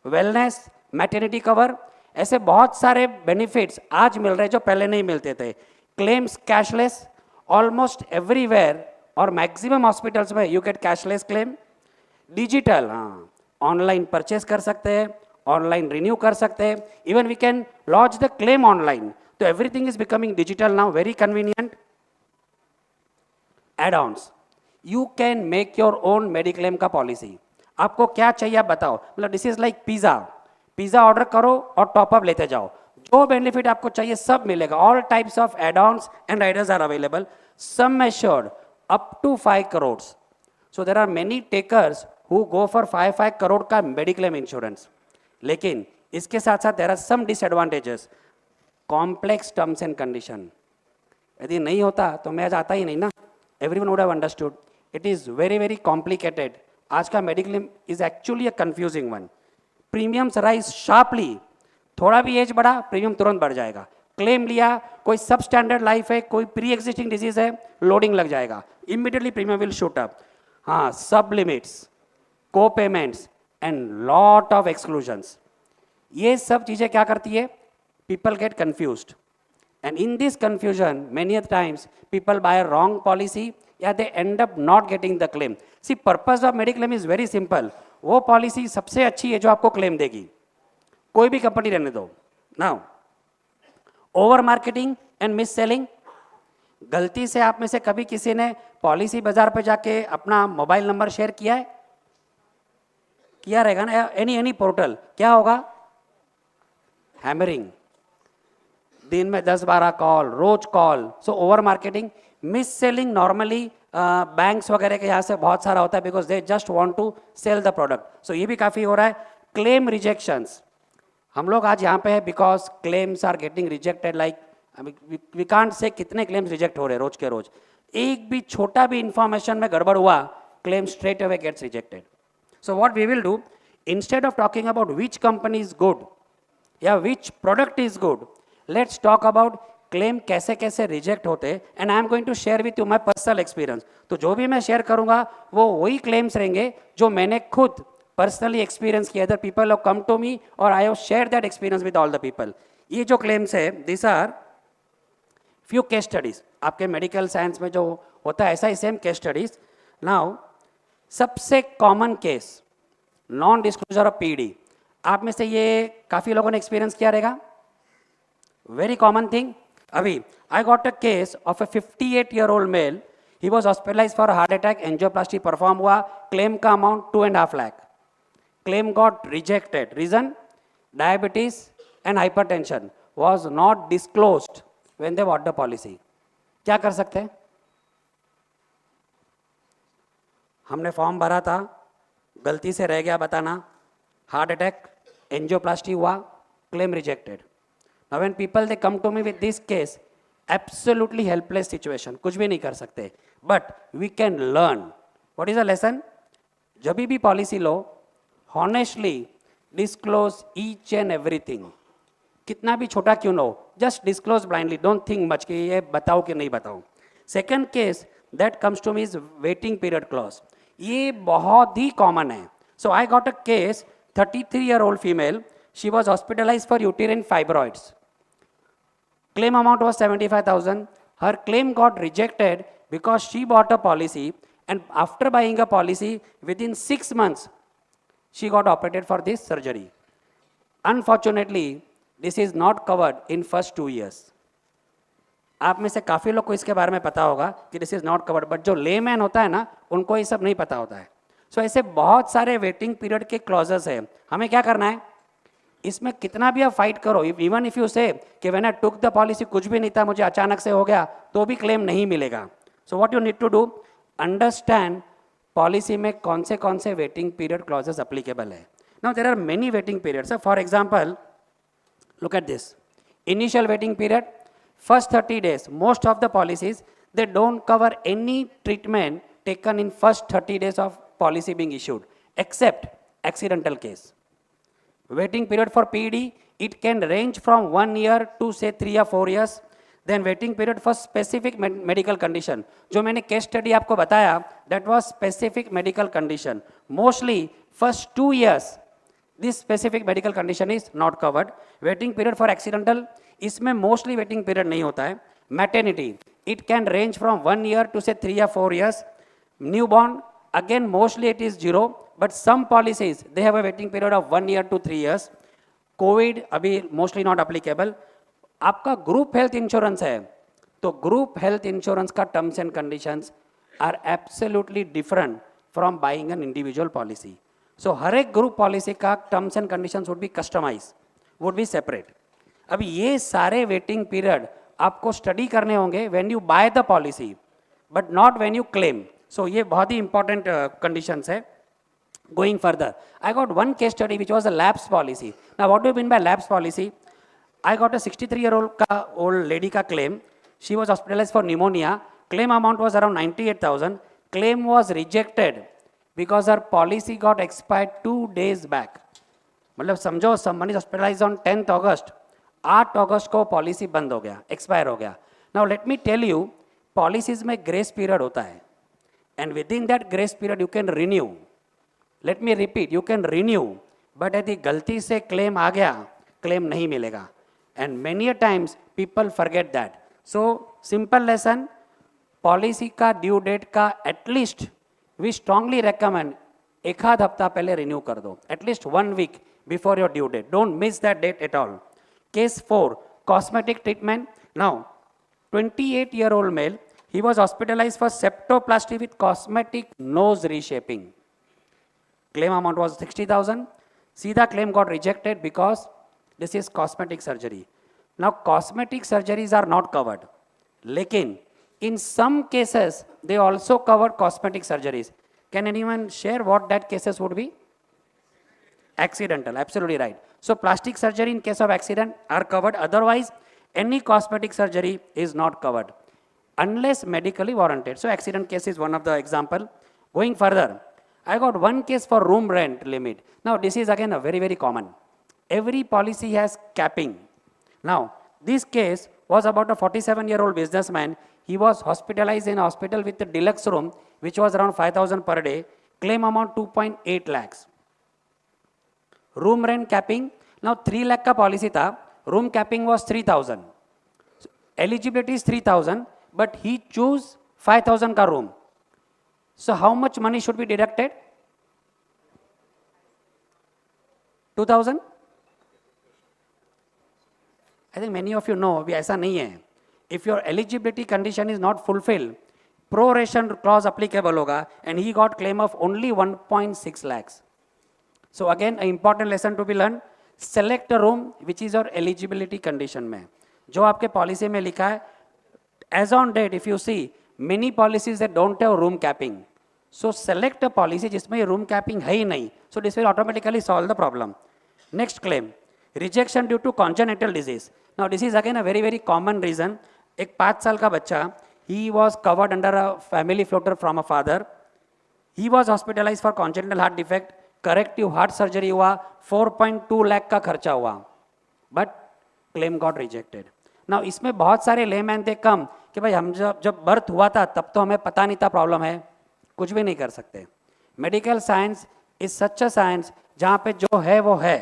wellness, maternity cover, ऐसे बहुत सारे बेनिफिट्स आज मिल रहे हैं जो पहले नहीं मिलते थे. क्लेम्स कैशलेस, ऑलमोस्ट एवरीवेयर और मैक्सिमम हॉस्पिटल्स में you get cashless claim. Digital, हाँ, ऑनलाइन परचेस कर सकते हैं, ऑनलाइन रिन्यू कर सकते हैं, even we can launch the claim online. तो everything is becoming digital now, very convenient. Add ons, you can make your own mediclaim का पॉलिसी. आपको क्या चाहिए आप बताओ, मतलब this is like pizza order करो और टॉपअप लेते जाओ, जो बेनिफिट आपको चाहिए सब मिलेगा. All types of add-ons and riders are available, sum assured up to 5 crores. So there are many takers who go for 5 crore का मेडिक्लेम इंश्योरेंस. लेकिन इसके साथ साथ there are some disadvantages. Complex terms and condition, यदि नहीं होता तो मैं आज आता ही नहीं ना. Everyone would have understood. It is very very complicated. आज का mediclaim is actually a confusing one. Premiums rise sharply, थोड़ा भी एज बढ़ा प्रीमियम तुरंत बढ़ जाएगा. क्लेम लिया, कोई सब स्टैंडर्ड लाइफ है, कोई प्री एग्जिस्टिंग डिजीज है, लोडिंग लग जाएगा, immediately premium will shoot up. हाँ, सब लिमिट्स, को payments and lot of exclusions, ये सब चीज़ें क्या करती है, people get confused. And in this confusion, many of times people buy a wrong policy, या they end up not getting the claim. See, purpose of mediclaim is very simple. वो policy सबसे अच्छी है जो आपको क्लेम देगी, कोई भी कंपनी रहने दो. Now, over marketing and miss selling. गलती से आप में से कभी किसी ने पॉलिसी बाजार पे जाके अपना मोबाइल नंबर शेयर किया है? किया रहेगा ना. एनी पोर्टल, क्या होगा? हैमरिंग, दिन में 10-12 कॉल, रोज call. So over marketing. Misselling normally banks वगैरह के यहाँ से बहुत सारा होता है, because they just want to sell the product. So ये भी काफ़ी हो रहा है. क्लेम रिजेक्शंस, हम लोग आज यहाँ पे है because claims are getting rejected. Like we can't say कितने क्लेम्स रिजेक्ट हो रहे हैं रोज के रोज. एक भी छोटा भी इंफॉर्मेशन में गड़बड़ हुआ, claim straight away gets rejected. So what we will do, instead of talking about which company is good या which product is good, let's talk about claim कैसे कैसे रिजेक्ट होते. And I am going to share with you my personal experience. तो जो भी मैं share करूंगा वो वही क्लेम्स रहेंगे जो मैंने खुद पर्सनली एक्सपीरियंस किया. Other people have come to me और I have share that experience with all the people. ये जो क्लेम्स है, this are few case studies. आपके मेडिकल साइंस में जो होता है ऐसा ही सेम केस स्टडीज. नाउ सबसे common case, non disclosure of PD. आप में से ये काफ़ी लोगों ने एक्सपीरियंस किया रहेगा. Very common thing. अभी I got a case of a 58-year-old male. He was hospitalize for heart attack, angioplasty perform हुआ, क्लेम का amount 2.5 lakh. Claim got rejected. Reason, diabetes and hypertension was not disclosed when they bought the policy. क्या कर सकते हैं? हमने form भरा था, गलती से रह गया बताना, हार्ट अटैक, एंजियोप्लास्टी हुआ, claim rejected. Now when people they come to me with this case, absolutely helpless situation, कुछ भी नहीं कर सकते. But we can learn. What is the lesson? जब भी policy low, honestly disclose each and everything. कितना भी छोटा क्यों ना हो, just disclose blindly. Don't think much कि ये बताओ कि नहीं बताओ. Second case that comes to me is waiting period clause. ये बहुत ही common है. So I got a case, 33-year-old female. She was hospitalized for uterine fibroids. Claim amount was 75,000. Her claim got rejected because she bought a policy, and after buying a policy, within 6 months, she got operated for this surgery. Unfortunately, this is not covered in first 2 years. आप में से काफ़ी लोग को इसके बारे में पता होगा कि this is not covered, but जो लेमैन होता है ना, उनको ये सब नहीं पता होता है. सो ऐसे बहुत सारे वेटिंग पीरियड के क्लॉजेस है. हमें क्या करना है, इसमें कितना भी आप फाइट करो, इवन इफ यू से कि when I took the policy कुछ भी नहीं था, मुझे अचानक से हो गया, तो भी क्लेम नहीं मिलेगा. So what you need to do, understand policy में कौन से वेटिंग पीरियड क्लॉजेस अप्लीकेबल है. Now there are many waiting periods. For example, look at this. Initial waiting period, first 30 days. Most of the policies, they don't cover any treatment taken in first 30 days of policy being issued, except accidental case. Waiting period for PD, it can range from 1 year to say 3 or 4 years. Then waiting period for specific medical condition. जो मैंने case study आपको बताया, that was specific medical condition. Mostly first 2 years This specific medical condition is not covered. Waiting period for accidental, इसमें mostly waiting period नहीं होता है. Maternity, it can range from 1 year to say 3 or 4 years. Newborn, again mostly it is 0, but some policies they have a waiting period of 1 year to 3 years. COVID अभी mostly not applicable. आपका group health insurance है, तो group health insurance का terms and conditions are absolutely different from buying an individual policy. So हर एक group policy का terms and conditions would be customized, would be separate. अभी ये सारे waiting period आपको study करने होंगे when you buy the policy, but not when you claim. So ये बहुत ही important conditions है. Going further, I got one case study which was a lapse policy. Now what do you mean by lapse policy? I got a 63-year-old lady ka claim. She was hospitalized for pneumonia. Claim amount was around 98,000. Claim was rejected because her policy got expired 2 days back. मतलब समझो someone is hospitalized on 10th August. 8 अगस्त को policy बंद हो गया, expire हो गया. Now let me tell you, policies में grace period होता है and within that grace period you can renew. Let me repeat, you can renew, but यदि गलती से क्लेम आ गया, क्लेम नहीं मिलेगा. And many a times people forget that. So simple lesson, policy का ड्यू डेट का at least we strongly recommend एक आध हफ्ता पहले रिन्यू कर दो, at least 1 week before your due date. Don't miss that date at all. Case 4, cosmetic treatment. Now, 28-year-old male, he was hospitalized for septoplasty with cosmetic nose reshaping. Claim amount was 60,000. Seedha claim got rejected because this is cosmetic surgery. Now, cosmetic surgeries are not covered. Lekin, in some cases, they also covered cosmetic surgeries. Can anyone share what that cases would be? Accidental, absolutely right. So plastic surgery in case of accident are covered. Otherwise, any cosmetic surgery is not covered unless medically warranted. So accident case is one of the example. Going further, I got one case for room rent limit. Now this is again a very, very common. Every policy has capping. Now this case was about a 47-year-old businessman. He was hospitalized in a hospital with a deluxe room, which was around 5,000 per day. Claim amount 2.8 lakhs. Room rent capping. Now 3 lakh का policy था, room capping was 3,000. Eligibility is 3,000, but he choose 5,000 का room. So how much money should be deducted? 2,000. I think many of you know अभी ऐसा नहीं है. If your eligibility condition is not fulfil, proration clause applicable होगा and he got claim of only 1.6 lakhs. So again, an important lesson to be learned. Select a room which is your eligibility condition में. जो आपके policy में लिखा है, as on date, if you see, many policies that don't have room capping. So select a policy जिसमें room capping है ही नहीं. So this will automatically solve the problem. Next claim, rejection due to congenital disease. Now this is again a very, very common reason. एक 5 साल का बच्चा, he was covered under a family floater from a father. He was hospitalized for congenital heart defect. Corrective heart surgery हुआ, 4.2 लाख का खर्चा हुआ, but claim got rejected. Now इसमें बहुत सारे लेमैन थे कम कि भाई हम जब बर्थ हुआ था तब तो हमें पता नहीं था प्रॉब्लम है, कुछ भी नहीं कर सकते. Medical science is such a science जहाँ पे जो है वो है.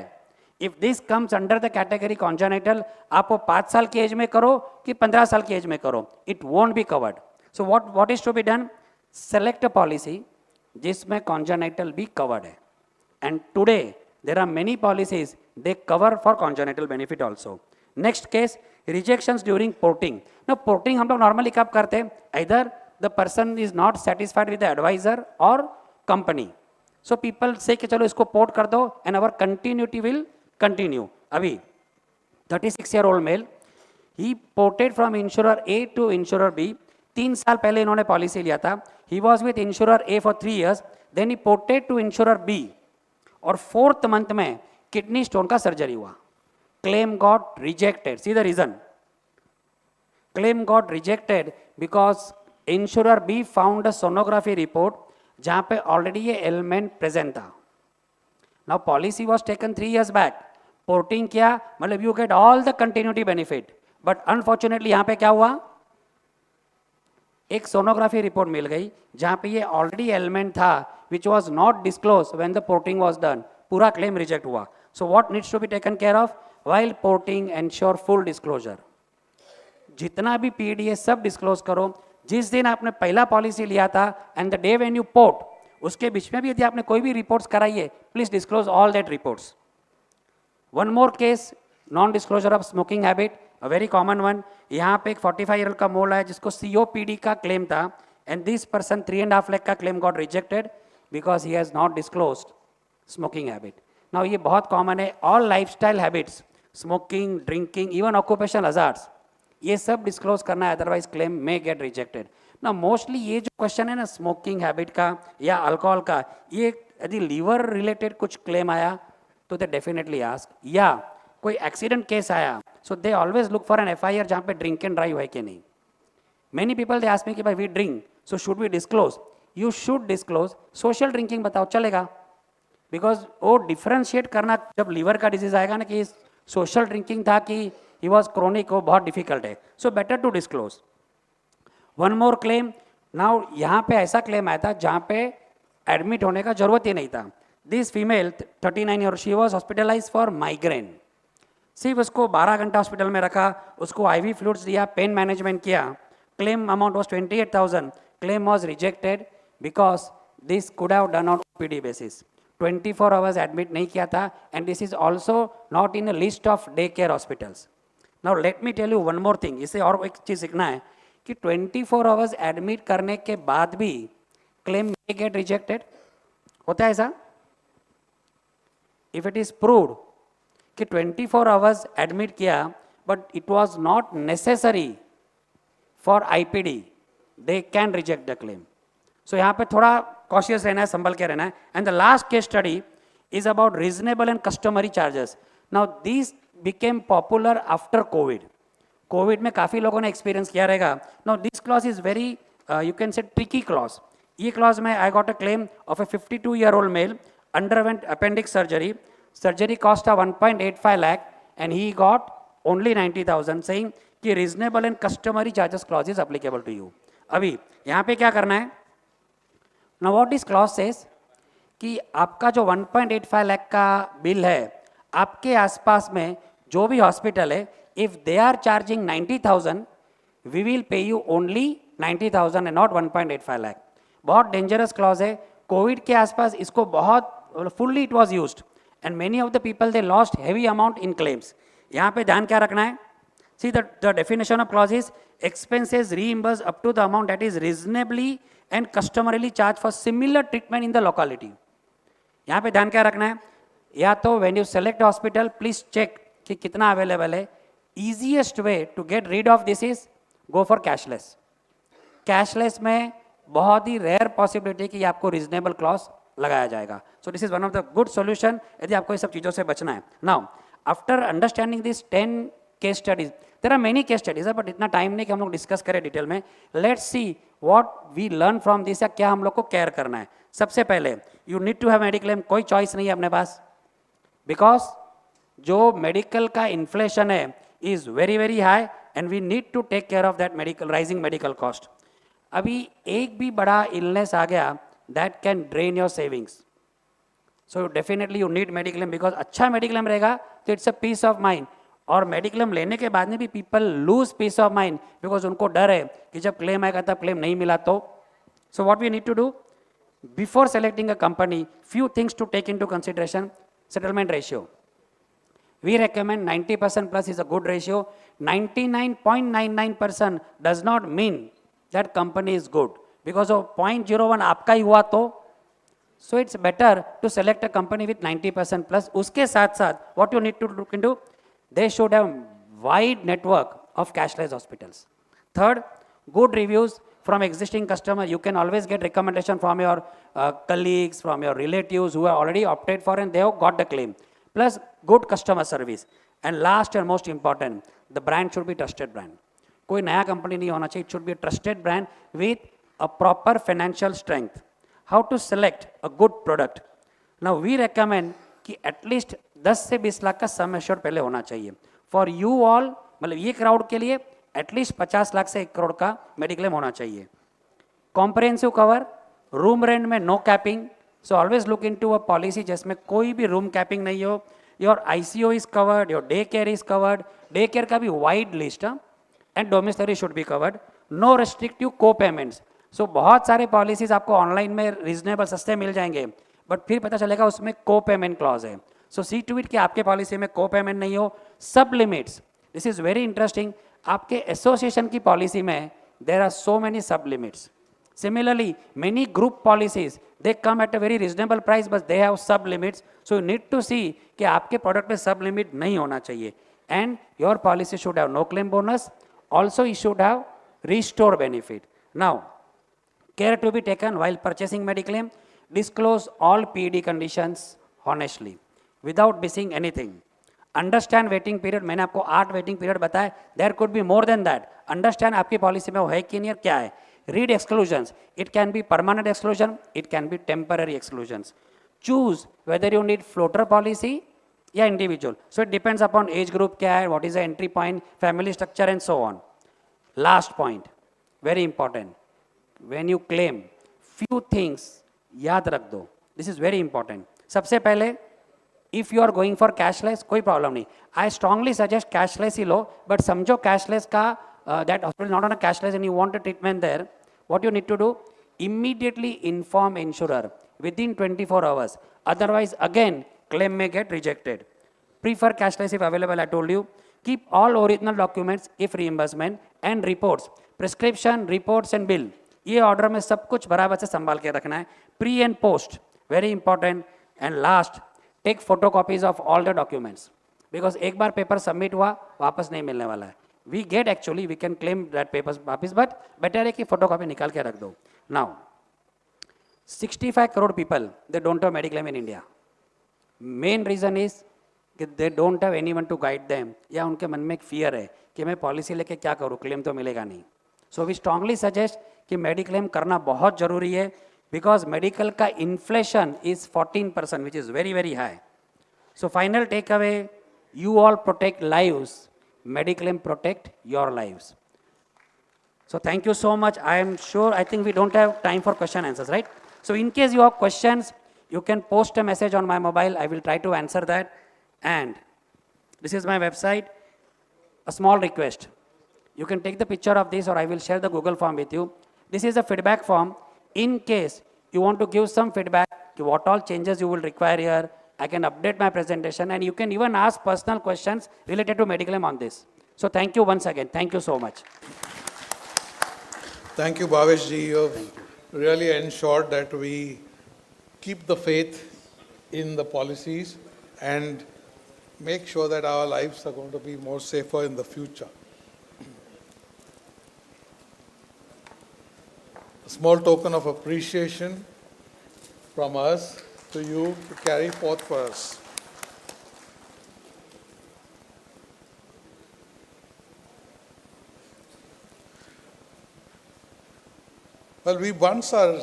If this comes under the category congenital, आप वो 5 साल की एज में करो कि 15 साल की एज में करो, it won't be covered. So what is to be done? Select a policy जिसमें कॉन्जेनिटल भी कवर्ड है. And today, there are many policies, they cover for congenital benefit also. Next case, rejections during porting. Now, porting हम लोग normally कब करते हैं? Either the person is not satisfied with the advisor or company. So people say कि चलो इसको port कर दो and our continuity will continue. अभी 36-year-old male, he ported from insurer A to insurer B. 3 साल पहले इन्होंने पॉलिसी लिया था. He was with insurer A for 3 years. Then he ported to insurer B. और 4th मंथ में kidney stone का surgery हुआ. Claim got rejected. See the reason. Claim got rejected because insurer be found a sonography report जहां पे already ये element present था. Now policy was taken 3 years back. Porting किया मतलब you get all the continuity benefit, but unfortunately यहां पे क्या हुआ, एक सोनोग्राफी रिपोर्ट मिल गई जहां पे ये ऑलरेडी एलिमेंट था which was not disclosed when the porting was done. पूरा क्लेम रिजेक्ट हुआ. So what needs to be taken care of while porting, ensure full disclosure. जितना भी पीडीए सब डिस्क्लोज करो. जिस दिन आपने पहला पॉलिसी लिया था and the day when you port, उसके बीच में भी यदि आपने कोई भी रिपोर्ट्स कराई है, please disclose all that reports. One more case, non disclosure of smoking habit, a very common one. यहाँ पे एक 45-year-old का मोल है जिसको सीओपीडी का क्लेम था, एंड दिस पर्सन 3.5 लाख का claim got rejected because he has not disclosed smoking habit. Now ये बहुत कॉमन है. All lifestyle habits, smoking, drinking, even occupational hazards, ये सब डिस्क्लोज करना है, अदरवाइज क्लेम मे गेट रिजेक्टेड. ना मोस्टली ये जो क्वेश्चन है ना स्मोकिंग हैबिट का या अल्कोहल का, ये यदि लीवर रिलेटेड कुछ क्लेम आया तो दे डेफिनेटली आस्क, या कोई एक्सीडेंट केस आया, so they always look for an FIR जहाँ पे ड्रिंक एंड ड्राइव है कि नहीं. Many people they ask me कि भाई we drink, so should we disclose. You should disclose. Social drinking बताओ चलेगा, बिकॉज वो डिफ्रेंशिएट करना जब लीवर का डिजीज आएगा ना कि सोशल ड्रिंकिंग था कि ही वॉज क्रोनिक, वो बहुत डिफिकल्ट है. So better to disclose. One more claim. Now यहाँ पे ऐसा क्लेम आया था जहाँ पे एडमिट होने का जरूरत ही नहीं था. This female 39 year, she was hospitalize for migraine. सिर्फ उसको 12 घंटा हॉस्पिटल में रखा, उसको आईवी फ्लूइड्स दिया, पेन मैनेजमेंट किया. Claim amount was 28,000. Claim was rejected because this could have done on OPD basis. 24 hours admit नहीं किया था, and this is also not in a list of day care hospitals. Now let me tell you one more thing. इससे और एक चीज सीखना है कि 24 आवर्स एडमिट करने के बाद भी क्लेम मे गेट रिजेक्टेड. होता है ऐसा? इफ इट इज प्रूव्ड कि 24 आवर्स एडमिट किया but it was not necessary for IPD, they can reject the claim. So यहाँ पे थोड़ा कॉशियस रहना है, संभल के रहना है. And the last case study is about reasonable and customary charges. Now this became popular after covid. Covid में काफ़ी लोगों ने एक्सपीरियंस किया रहेगा. Now this clause is very you can say tricky clause. ये क्लॉज में I got a claim of a 52-year-old male underwent appendix surgery. Surgery cost a 1.85 lakh and he got only 90,000, saying कि reasonable and customary charges clause is applicable to you. अभी यहाँ पे क्या करना है? Now what this clause says कि आपका जो 1.85 लाख का बिल है, आपके आसपास में जो भी हॉस्पिटल है, if they are charging 90,000, we will pay you only 90,000 and not 1.85 lakh. बहुत डेंजरस क्लॉज है. कोविड के आसपास इसको बहुत fully it was used and many of the people they lost heavy amount in claims. यहाँ पे ध्यान क्या रखना है? See the definition of clause is expenses reimbursed up to the amount that is reasonably and customarily charged for similar treatment in the locality. यहाँ पे ध्यान क्या रखना है? या तो when you select hospital, please check कि कितना अवेलेबल है. Easiest way to get rid of this is go for cashless. Cashless में बहुत ही रेयर पॉसिबिलिटी कि आपको रीजनेबल क्लॉज लगाया जाएगा. So this is one of the good solution यदि आपको ये सब चीज़ों से बचना है. Now after understanding this 10 case studies, there are many case studies है बट इतना टाइम नहीं कि हम लोग डिस्कस करें डिटेल में. Let's see what we learn from this, या क्या हम लोग को केयर करना है. सबसे पहले you need to have mediclaim. कोई चॉइस नहीं है अपने पास, बिकॉज जो मेडिकल का इन्फ्लेशन है is very very high and we need to take care of that medical rising medical cost. अभी एक भी बड़ा इलनेस आ गया that can drain your savings. So definitely you need mediclaim, because अच्छा मेडिक्लेम रहेगा तो it's a piece of mind. और मेडिक्लेम लेने के बाद में भी people lose peace of mind because उनको डर है कि जब क्लेम आएगा तब क्लेम नहीं मिला तो. So what we need to do before selecting a company, few things to take into consideration. Settlement ratio. We recommend 90% plus is a good ratio. 99.99% does not mean that company is good. Because of 0.01 आपका ही हुआ तो, so it's better to select a company with 90% plus. उसके साथ साथ what you need to look into, they should have wide network of cashless hospitals. Third, good reviews from existing customer. You can always get recommendation from your colleagues, from your relatives who have already opted for and they have got the claim. Plus good customer service. And last and most important, the brand should be trusted brand. कोई नया company नहीं होना चाहिए. It should be a trusted brand with a proper financial strength. How to select a good product? Now we recommend कि at least 10 से 20 लाख का sum assured पहले होना चाहिए. For you all, मतलब ये क्राउड के लिए एटलीस्ट 50 लाख से 1 करोड़ का मेडिक्लेम होना चाहिए. कॉम्प्रहेंसिव कवर, रूम रेंट में no capping, So always look into a policy जिसमें कोई भी room capping नहीं हो. Your ICO is covered, your daycare is covered. Daycare का भी wide list है, and domiciliary should be covered. No restrictive co-payments. So बहुत सारे policies आपको online में reasonable सस्ते मिल जाएंगे, but फिर पता चलेगा उसमें co-payment clause है. So see to it कि आपके policy में co-payment नहीं हो. Sub limits. This is very interesting. आपके association की policy में there are so many sub limits. Similarly, many group policies, they come at a very reasonable price, but they have sub limits. So you need to see कि आपके product में sub limit नहीं होना चाहिए. And your policy should have no claim bonus. Also, you should have restore benefit. Now, care to be taken while purchasing Mediclaim. Disclose all PD conditions honestly, without missing anything. Understand waiting period. मैंने आपको 8 waiting period बताया. There could be more than that. Understand आपकी policy में वो है कि नहीं और क्या है. Read exclusions. It can be permanent exclusion. It can be temporary exclusions. Choose whether you need floater policy या individual. So it depends upon age group क्या है, what is the entry point, family structure and so on. Last point, very important. When you claim, few things याद रख दो. This is very important. सबसे पहले, if you are going for cashless, कोई problem नहीं. I strongly suggest cashless he low, but समझो cashless का that hospital is not on a cashless and you want a treatment there, what you need to do? Immediately inform insurer within 24 hours. Otherwise, again, claim may get rejected. Prefer cashless if available, I told you. Keep all original documents if reimbursement and reports. Prescription, reports and bill. ये order में सब कुछ बराबर से संभाल के रखना है. Pre and post, very important. And last, take photocopies of all the documents. Because एक बार paper submit हुआ, वापस नहीं मिलने वाला है. We get actually, we can claim that papers वापस, but better है कि photocopy निकाल के रख दो. Now, 65 crore people, they don't have Mediclaim in India. Main reason is that they don't have anyone to guide them. या उनके मन में एक fear है कि मैं policy लेके क्या करूँ, claim तो मिलेगा नहीं. So we strongly suggest कि Mediclaim करना बहुत जरूरी है, because medical का inflation is 14%, which is very very high. So final takeaway, you all protect lives. Mediclaim protect your lives. So thank you so much. I think we don't have time for question answers, right? So in case you have questions, you can post a message on my mobile. I will try to answer that. And this is my website. A small request. You can take the picture of this or I will share the Google form with you. This is a feedback form. In case you want to give some feedback, what all changes you will require here, I can update my presentation and you can even ask personal questions related to Mediclaim on this. So thank you once again. Thank you so much. Thank you, Bhavesh ji. You've really ensured that we keep the faith in the policies and make sure that our lives are going to be more safer in the future. A small token of appreciation from us to you to carry forth for us. Well, we Bunts are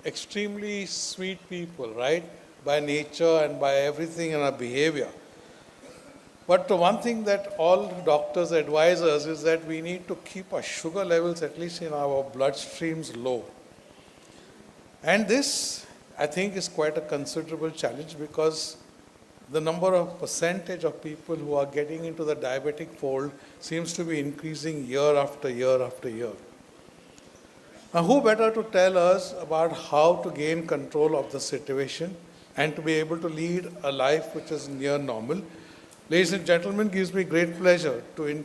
extremely sweet people, right? By nature and by everything in our behavior. But the one thing that all doctors advise us is that we need to keep our sugar levels, at least in our bloodstreams, low. And this, I think, is quite a considerable challenge because the number of percentage of people who are getting into the diabetic fold seems to be increasing year after year after year. Now, who better to tell us about how to gain control of the situation and to be able to lead a life which is near normal? Ladies and gentlemen, it gives me great pleasure to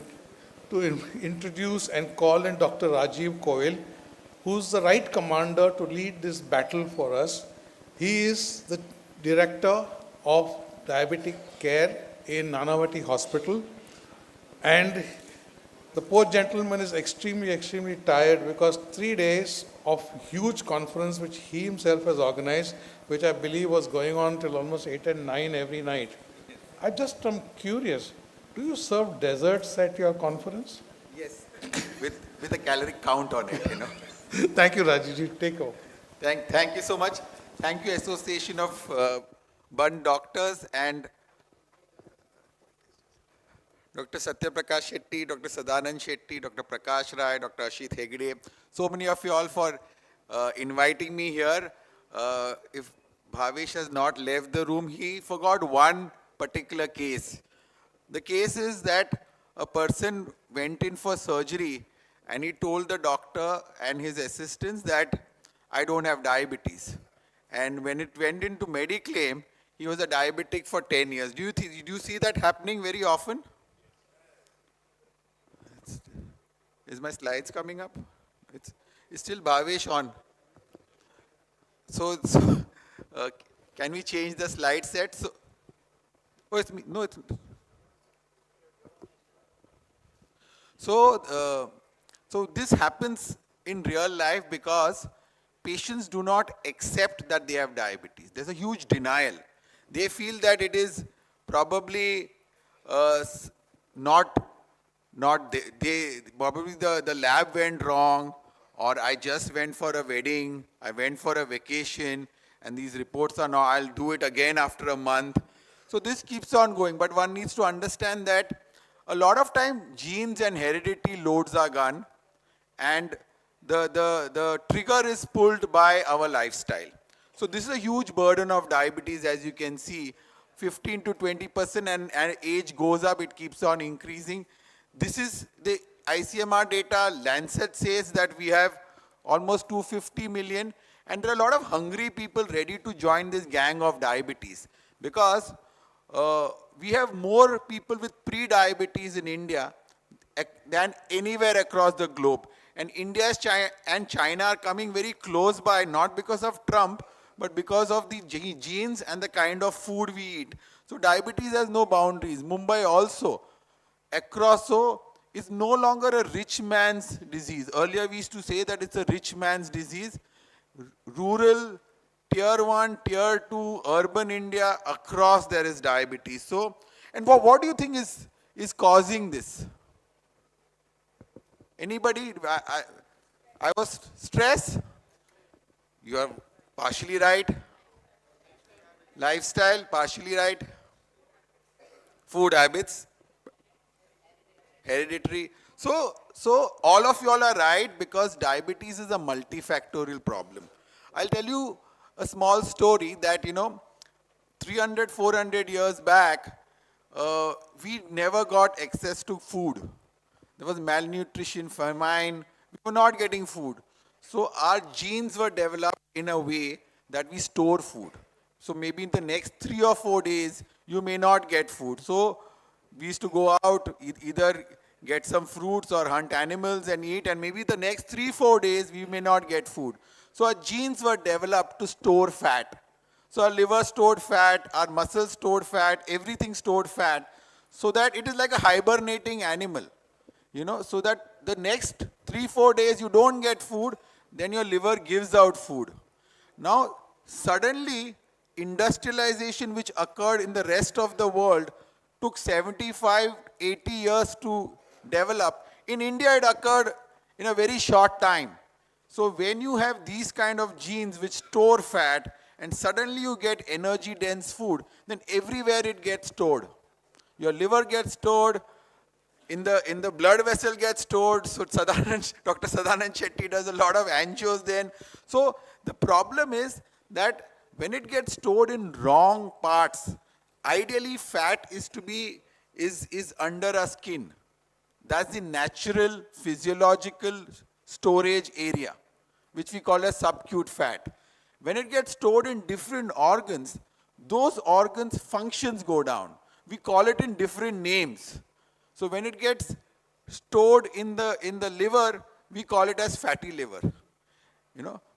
introduce and call in Dr. Rajiv Koil, who's the right commander to lead this battle for us. He is the director of diabetic care in Nanavati Hospital, and the poor gentleman is extremely tired because 3 days of huge conference which he himself has organized, which I believe was going on till almost 8 and 9 every night. I just am curious, do you serve desserts at your conference? Yes, with a calorie count on it, Thank you, Rajiji. Take over. Thank you so much. Thank you, Association of Bund Doctors and Dr. Satyaprakash Shetty, Dr. Sadanand Shetty, Dr. Prakash Rai, Dr. Ashit Hegde. So many of you all for inviting me here. If Bhavesh has not left the room. He forgot one particular case. The case is that a person went in for surgery and he told the doctor and his assistants that I don't have diabetes. And when it went into Mediclaim, he was a diabetic for 10 years. Do you see that happening very often? Is my slides coming up? It's still Bhavesh on. So can we change the slide set? So, oh, it's me. No, it's me. So this happens in real life because patients do not accept that they have diabetes. There's a huge denial. They feel that it is probably probably the lab went wrong, or I just went for a wedding, I went for a vacation, and these reports are now, I'll do it again after a month. So this keeps on going, but one needs to understand that a lot of time genes and heredity loads are gun, and the trigger is pulled by our lifestyle. So this is a huge burden of diabetes, as you can see, 15 to 20%, and age goes up, it keeps on increasing. This is the ICMR data. Lancet says that we have almost 250 million, and there are a lot of hungry people ready to join this gang of diabetes, because we have more people with pre-diabetes in India than anywhere across the globe. And India and China are coming very close by, not because of Trump, but because of the genes and the kind of food we eat. So diabetes has no boundaries. Mumbai also, across, so is no longer a rich man's disease. Earlier we used to say that it's a rich man's disease. Rural, tier 1, tier 2, urban India, across there is diabetes. So, and what do you think is causing this? Anybody? I was stress. You are partially right. Lifestyle, partially right. Food habits, hereditary. So all of you all are right, because diabetes is a multifactorial problem. I'll tell you a small story that, 300, 400 years back, we never got access to food. There was malnutrition, famine. We were not getting food. So our genes were developed in a way that we store food. So maybe in the next 3 or 4 days, you may not get food. So we used to go out, either get some fruits or hunt animals and eat, and maybe the next 3-4 days, we may not get food. So our genes were developed to store fat. So our liver stored fat, our muscles stored fat, everything stored fat, so that it is like a hibernating animal. So that the next 3-4 days you don't get food, then your liver gives out food. Now, suddenly, industrialization, which occurred in the rest of the world, took 75-80 years to develop. In India, it occurred in a very short time. So when you have these kind of genes which store fat, and suddenly you get energy-dense food, then everywhere it gets stored. Your liver gets stored, in the blood vessel gets stored. So Dr. Sadanand Shetty does a lot of angios then. So the problem is that when it gets stored in wrong parts, ideally fat is under our skin. That's the natural physiological storage area, which we call as subacute fat. When it gets stored in different organs, those organs' functions go down. We call it in different names. So when it gets stored in the liver, we call it as fatty liver.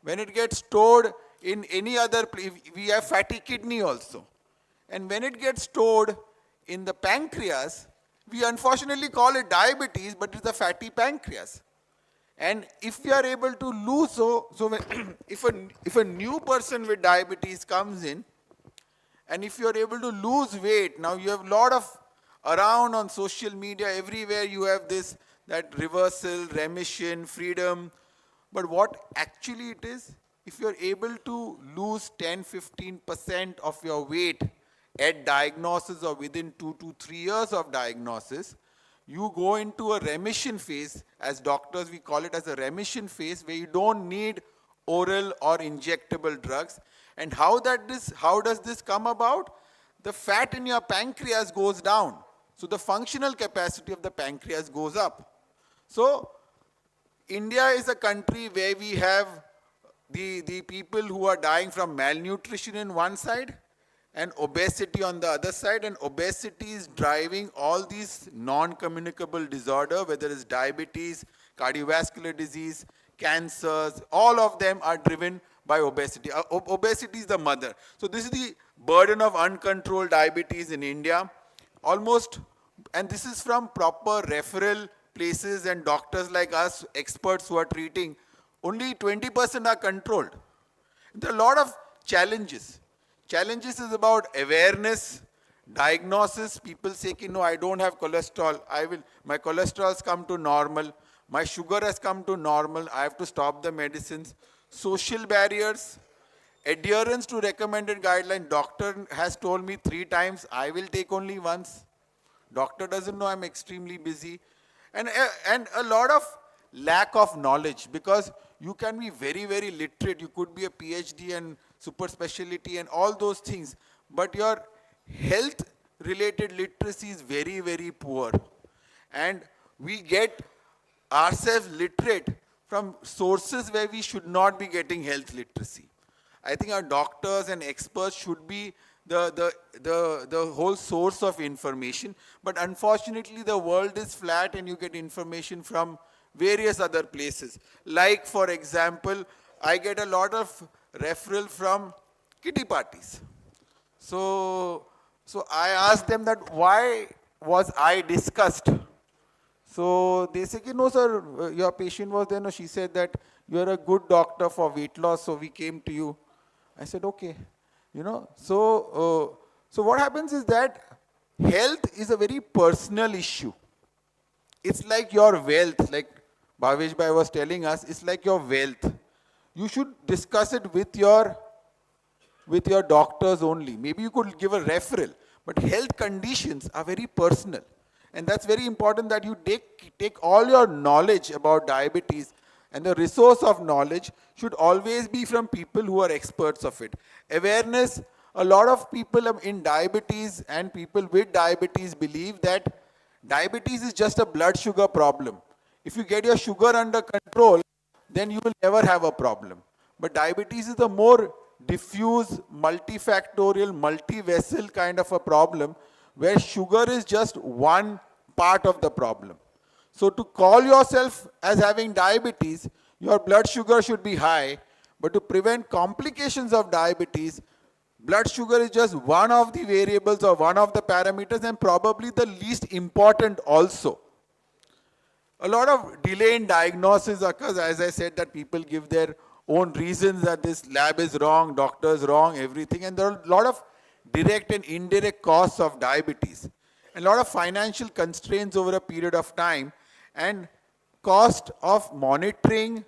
When it gets stored in any other place, we have fatty kidney also. And when it gets stored in the pancreas, we unfortunately call it diabetes, but it's a fatty pancreas. And if we are able to lose, if a new person with diabetes comes in, and if you are able to lose weight, now you have a lot of around on social media, everywhere you have this, that reversal, remission, freedom. But what actually it is, if you're able to lose 10-15% of your weight at diagnosis or within 2 to 3 years of diagnosis, you go into a remission phase. As doctors, we call it as a remission phase, where you don't need oral or injectable drugs. And how does this come about? The fat in your pancreas goes down. So the functional capacity of the pancreas goes up. So India is a country where we have the people who are dying from malnutrition in one side and obesity on the other side, and obesity is driving all these non-communicable disorder, whether it's diabetes, cardiovascular disease, cancers, all of them are driven by obesity. Obesity is the mother. So this is the burden of uncontrolled diabetes in India. Almost, and this is from proper referral places and doctors like us, experts who are treating, only 20% are controlled. There are a lot of challenges. Challenges is about awareness, diagnosis. People say, no, I don't have cholesterol. My cholesterol has come to normal. My sugar has come to normal. I have to stop the medicines. Social barriers, adherence to recommended guidelines. Doctor has told me 3 times, I will take only once. Doctor doesn't know I'm extremely busy. And a lot of lack of knowledge, because you can be very, very literate. You could be a PhD and super specialty and all those things, but your health related literacy is very, very poor. And we get ourselves literate from sources where we should not be getting health literacy. I think our doctors and experts should be the whole source of information, but unfortunately the world is flat and you get information from various other places. Like, for example, I get a lot of referral from kitty parties. So I asked them that why was I discussed? So they say, no sir, your patient was there. No, she said that you're a good doctor for weight loss, so we came to you. I said, okay. So what happens is that health is a very personal issue. It's like your wealth, like Bhavesh Bhai was telling us, it's like your wealth. You should discuss it with your doctors only. Maybe you could give a referral, but health conditions are very personal. And that's very important, that you take all your knowledge about diabetes, and the resource of knowledge should always be from people who are experts of it. Awareness, a lot of people in diabetes and people with diabetes believe that diabetes is just a blood sugar problem. If you get your sugar under control, then you will never have a problem. But diabetes is a more diffuse, multifactorial, multi-vessel kind of a problem, where sugar is just one part of the problem. So to call yourself as having diabetes, your blood sugar should be high, but to prevent complications of diabetes, blood sugar is just one of the variables or one of the parameters, and probably the least important also. A lot of delay in diagnosis occurs, as I said, that people give their own reasons that this lab is wrong, doctor is wrong, everything, and there are a lot of direct and indirect costs of diabetes, and a lot of financial constraints over a period of time, and cost of monitoring,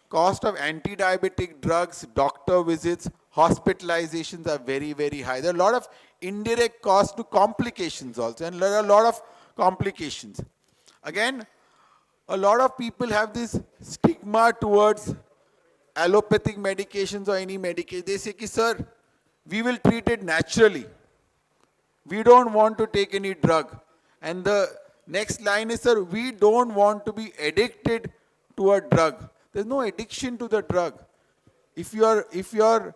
cost of anti-diabetic drugs, doctor visits, hospitalizations are very, very high. There are a lot of indirect costs to complications also, and there are a lot of complications. Again, a lot of people have this stigma towards allopathic medications or any medication. They say, sir, we will treat it naturally. We don't want to take any drug. And the next line is, sir, we don't want to be addicted to a drug. There's no addiction to the drug. If your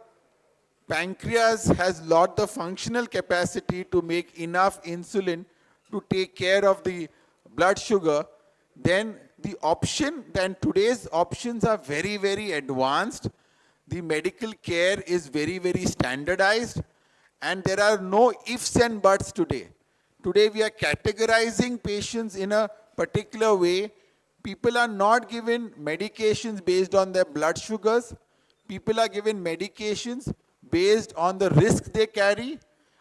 pancreas has lost the functional capacity to make enough insulin to take care of the blood sugar, then today's options are very, very advanced. The medical care is very, very standardized, and there are no ifs and buts today. Today we are categorizing patients in a particular way. People are not given medications based on their blood sugars. People are given medications based on the risk they carry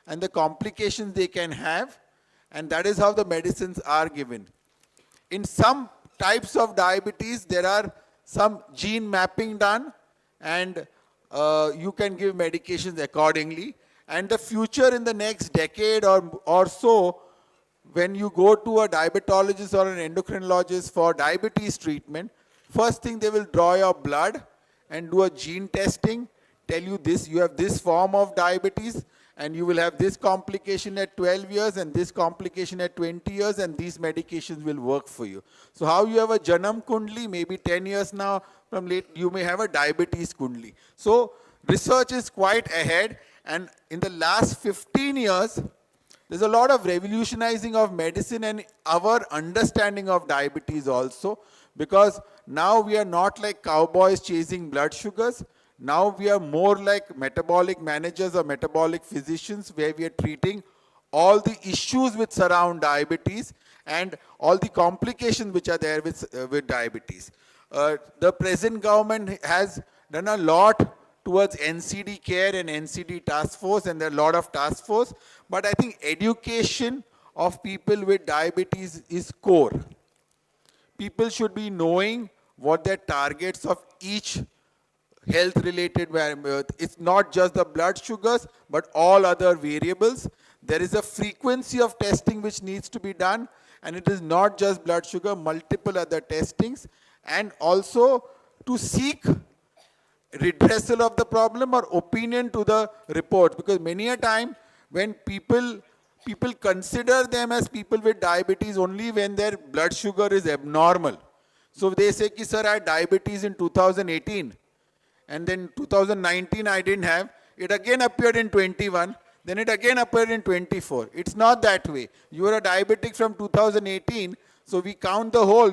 and the complications they can have, and that is how the medicines are given. In some types of diabetes, there are some gene mapping done, and you can give medications accordingly. And the future in the next decade or so, when you go to a diabetologist or an endocrinologist for diabetes treatment, first thing they will draw your blood, and do a gene testing, tell you this, you have this form of diabetes, and you will have this complication at 12 years and this complication at 20 years, and these medications will work for you. So how you have a Janam Kundli, maybe 10 years now from late, you may have a diabetes Kundli. So research is quite ahead, and in the last 15 years, there's a lot of revolutionizing of medicine and our understanding of diabetes also, because now we are not like cowboys chasing blood sugars. Now we are more like metabolic managers or metabolic physicians, where we are treating all the issues which surround diabetes and all the complications which are there with diabetes. The present government has done a lot towards NCD care and NCD task force, and there are a lot of task force, but I think education of people with diabetes is core. People should be knowing what their targets of each health related, it's not just the blood sugars, but all other variables. There is a frequency of testing which needs to be done, and it is not just blood sugar, multiple other testings, and also to seek redressal of the problem or opinion to the report, because many a time when people consider them as people with diabetes only when their blood sugar is abnormal. So they say, ki, sir, I had diabetes in 2018, and then 2019 I didn't have, it again appeared in 21, then it again appeared in 24. It's not that way. You are a diabetic from 2018, so we count the whole.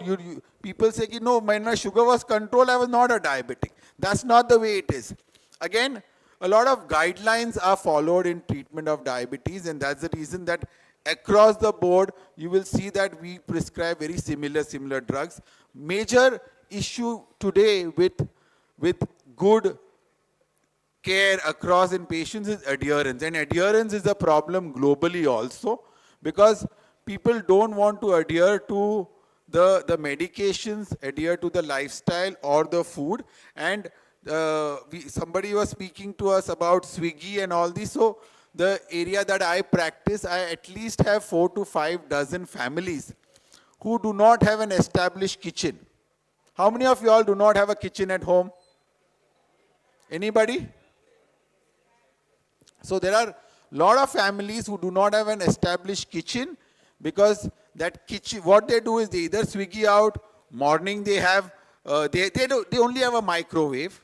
People say, ki, no, when my sugar was controlled, I was not a diabetic. That's not the way it is. Again, a lot of guidelines are followed in treatment of diabetes, and that's the reason that across the board, you will see that we prescribe very similar drugs. Major issue today with good care across in patients is adherence. And adherence is a problem globally also, because people don't want to adhere to the medications, adhere to the lifestyle or the food. And somebody was speaking to us about Swiggy and all this. So the area that I practice, I at least have 4 to 5 dozen families who do not have an established kitchen. How many of you all do not have a kitchen at home? Anybody? So there are a lot of families who do not have an established kitchen, because that kitchen, what they do is they either Swiggy out, morning they have, they only have a microwave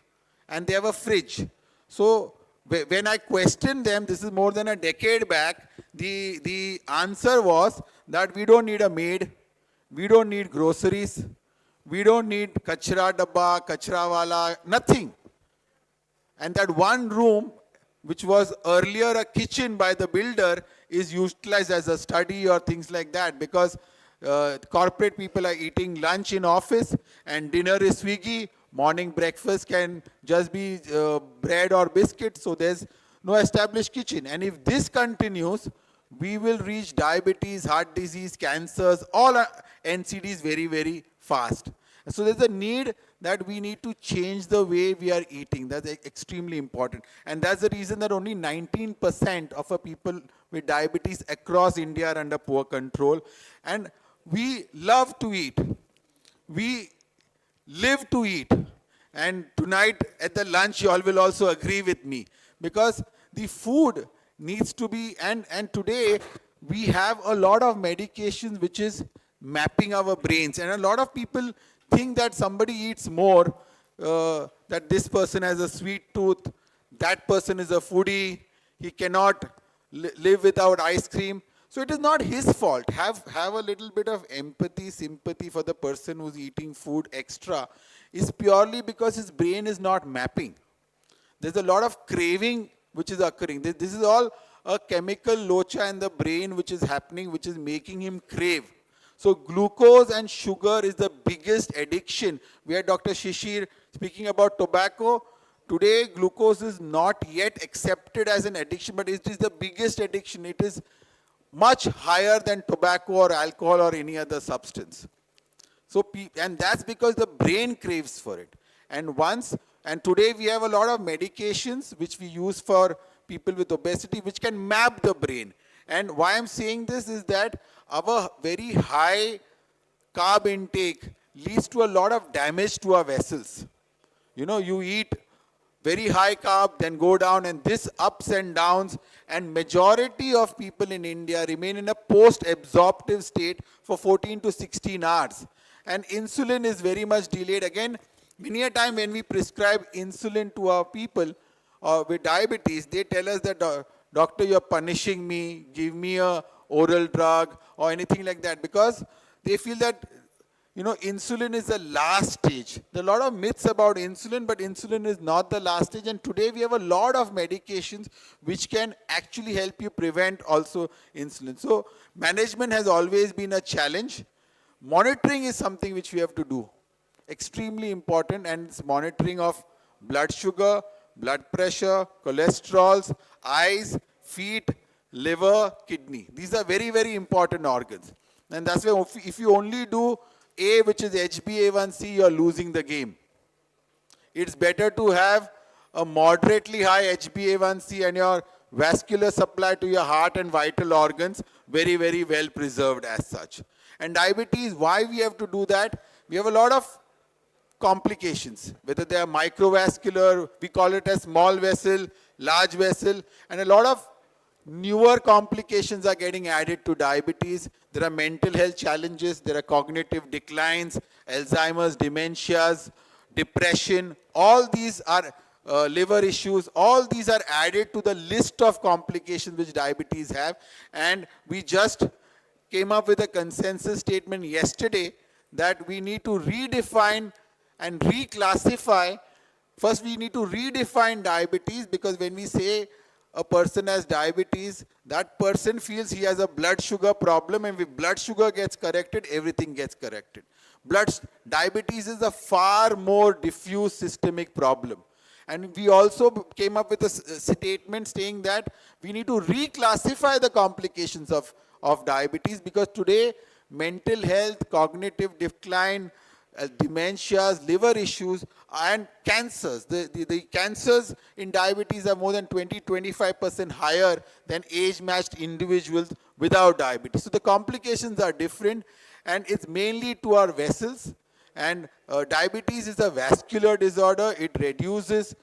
and they have a fridge. So when I questioned them, this is more than a decade back, the answer was that we don't need a maid, we don't need groceries, we don't need kachra dabba, kachra wala, nothing. And that one room, which was earlier a kitchen by the builder, is utilized as a study or things like that, because corporate people are eating lunch in office and dinner is Swiggy, morning breakfast can just be bread or biscuit, so there's no established kitchen. And if this continues, we will reach diabetes, heart disease, cancers, all NCDs very fast. So there's a need that we need to change the way we are eating. That's extremely important. And that's the reason that only 19% of our people with diabetes across India are under poor control. And we love to eat. We live to eat. And tonight at the lunch, you all will also agree with me. Because the food needs to be, and today we have a lot of medications which is mapping our brains. And a lot of people think that somebody eats more, that this person has a sweet tooth, that person is a foodie, he cannot live without ice cream. So it is not his fault. Have a little bit of empathy, sympathy for the person who's eating food extra. Is purely because his brain is not mapping. There's a lot of craving which is occurring. This is all a chemical locha in the brain which is happening, which is making him crave. So glucose and sugar is the biggest addiction. We had Dr. Shishir speaking about tobacco. Today, glucose is not yet accepted as an addiction, but it is the biggest addiction. It is much higher than tobacco or alcohol or any other substance. So, and that's because the brain craves for it. And today we have a lot of medications which we use for people with obesity, which can map the brain. And why I'm saying this is that our very high carb intake leads to a lot of damage to our vessels. You know, you eat very high carb, then go down, and this ups and downs, and majority of people in India remain in a post-absorptive state for 14 to 16 hours. And insulin is very much delayed. Again, many a time when we prescribe insulin to our people with diabetes, they tell us that, doctor, you're punishing me, give me a oral drug or anything like that, because they feel that, you know, insulin is the last stage. There are a lot of myths about insulin, but insulin is not the last stage. And today we have a lot of medications which can actually help you prevent also insulin. So management has always been a challenge. Monitoring is something which we have to do. Extremely important, and it's monitoring of blood sugar, blood pressure, cholesterols, eyes, feet, liver, kidney. These are very, very important organs. And that's why if you only do A, which is HbA1c, you're losing the game. It's better to have a moderately high HbA1c and your vascular supply to your heart and vital organs very, very well preserved as such. And diabetes, why we have to do that? We have a lot of complications, whether they are microvascular, we call it as small vessel, large vessel, and a lot of newer complications are getting added to diabetes. There are mental health challenges, there are cognitive declines, Alzheimer's, dementias, depression, all these are liver issues, all these are added to the list of complications which diabetes have. And we just came up with a consensus statement yesterday that we need to redefine and reclassify. First, we need to redefine diabetes, because when we say a person has diabetes, that person feels he has a blood sugar problem, and if blood sugar gets corrected, everything gets corrected. Diabetes is a far more diffuse systemic problem. And we also came up with a statement saying that we need to reclassify the complications of diabetes, because today mental health, cognitive decline, dementias, liver issues, and cancers. The cancers in diabetes are more than 20-25% higher than age-matched individuals without diabetes. So the complications are different, and it's mainly to our vessels. And diabetes is a vascular disorder. It reduces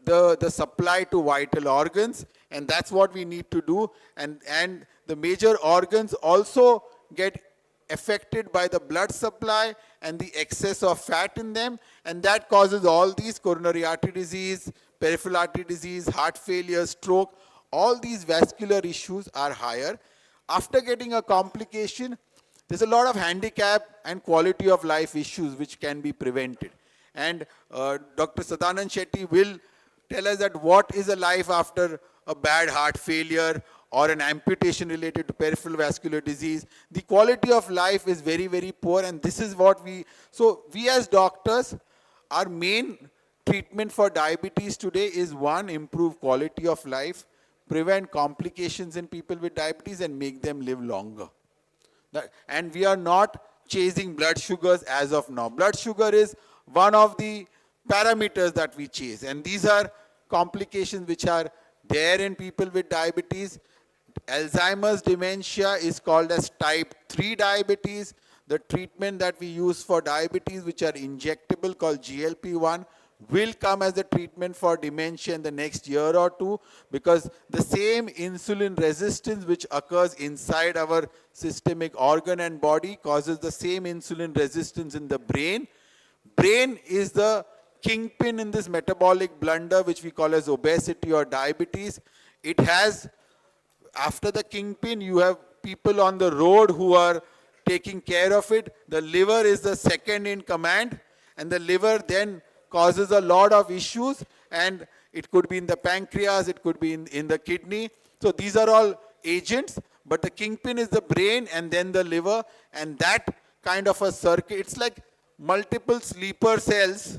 the supply to vital organs, and that's what we need to do. And the major organs also get affected by the blood supply and the excess of fat in them, and that causes all these coronary artery disease, peripheral artery disease, heart failure, stroke. All these vascular issues are higher. After getting a complication, there's a lot of handicap and quality of life issues which can be prevented. And Dr. Sadanand Shetty will tell us that what is a life after a bad heart failure or an amputation related to peripheral vascular disease. The quality of life is very, very poor, and this is what we as doctors, our main treatment for diabetes today is, one, improve quality of life, prevent complications in people with diabetes, and make them live longer. And we are not chasing blood sugars as of now. Blood sugar is one of the parameters that we chase, and these are complications which are there in people with diabetes. Alzheimer's dementia is called as type 3 diabetes. The treatment that we use for diabetes, which are injectable, called GLP-1, will come as a treatment for dementia in the next year or two, because the same insulin resistance which occurs inside our systemic organ and body causes the same insulin resistance in the brain. Brain is the kingpin in this metabolic blunder which we call as obesity or diabetes. It has, after the kingpin, you have people on the road who are taking care of it. The liver is the second in command, and the liver then causes a lot of issues, and it could be in the pancreas, it could be in the kidney. So these are all agents, but the kingpin is the brain and then the liver, and that kind of a circuit, it's like multiple sleeper cells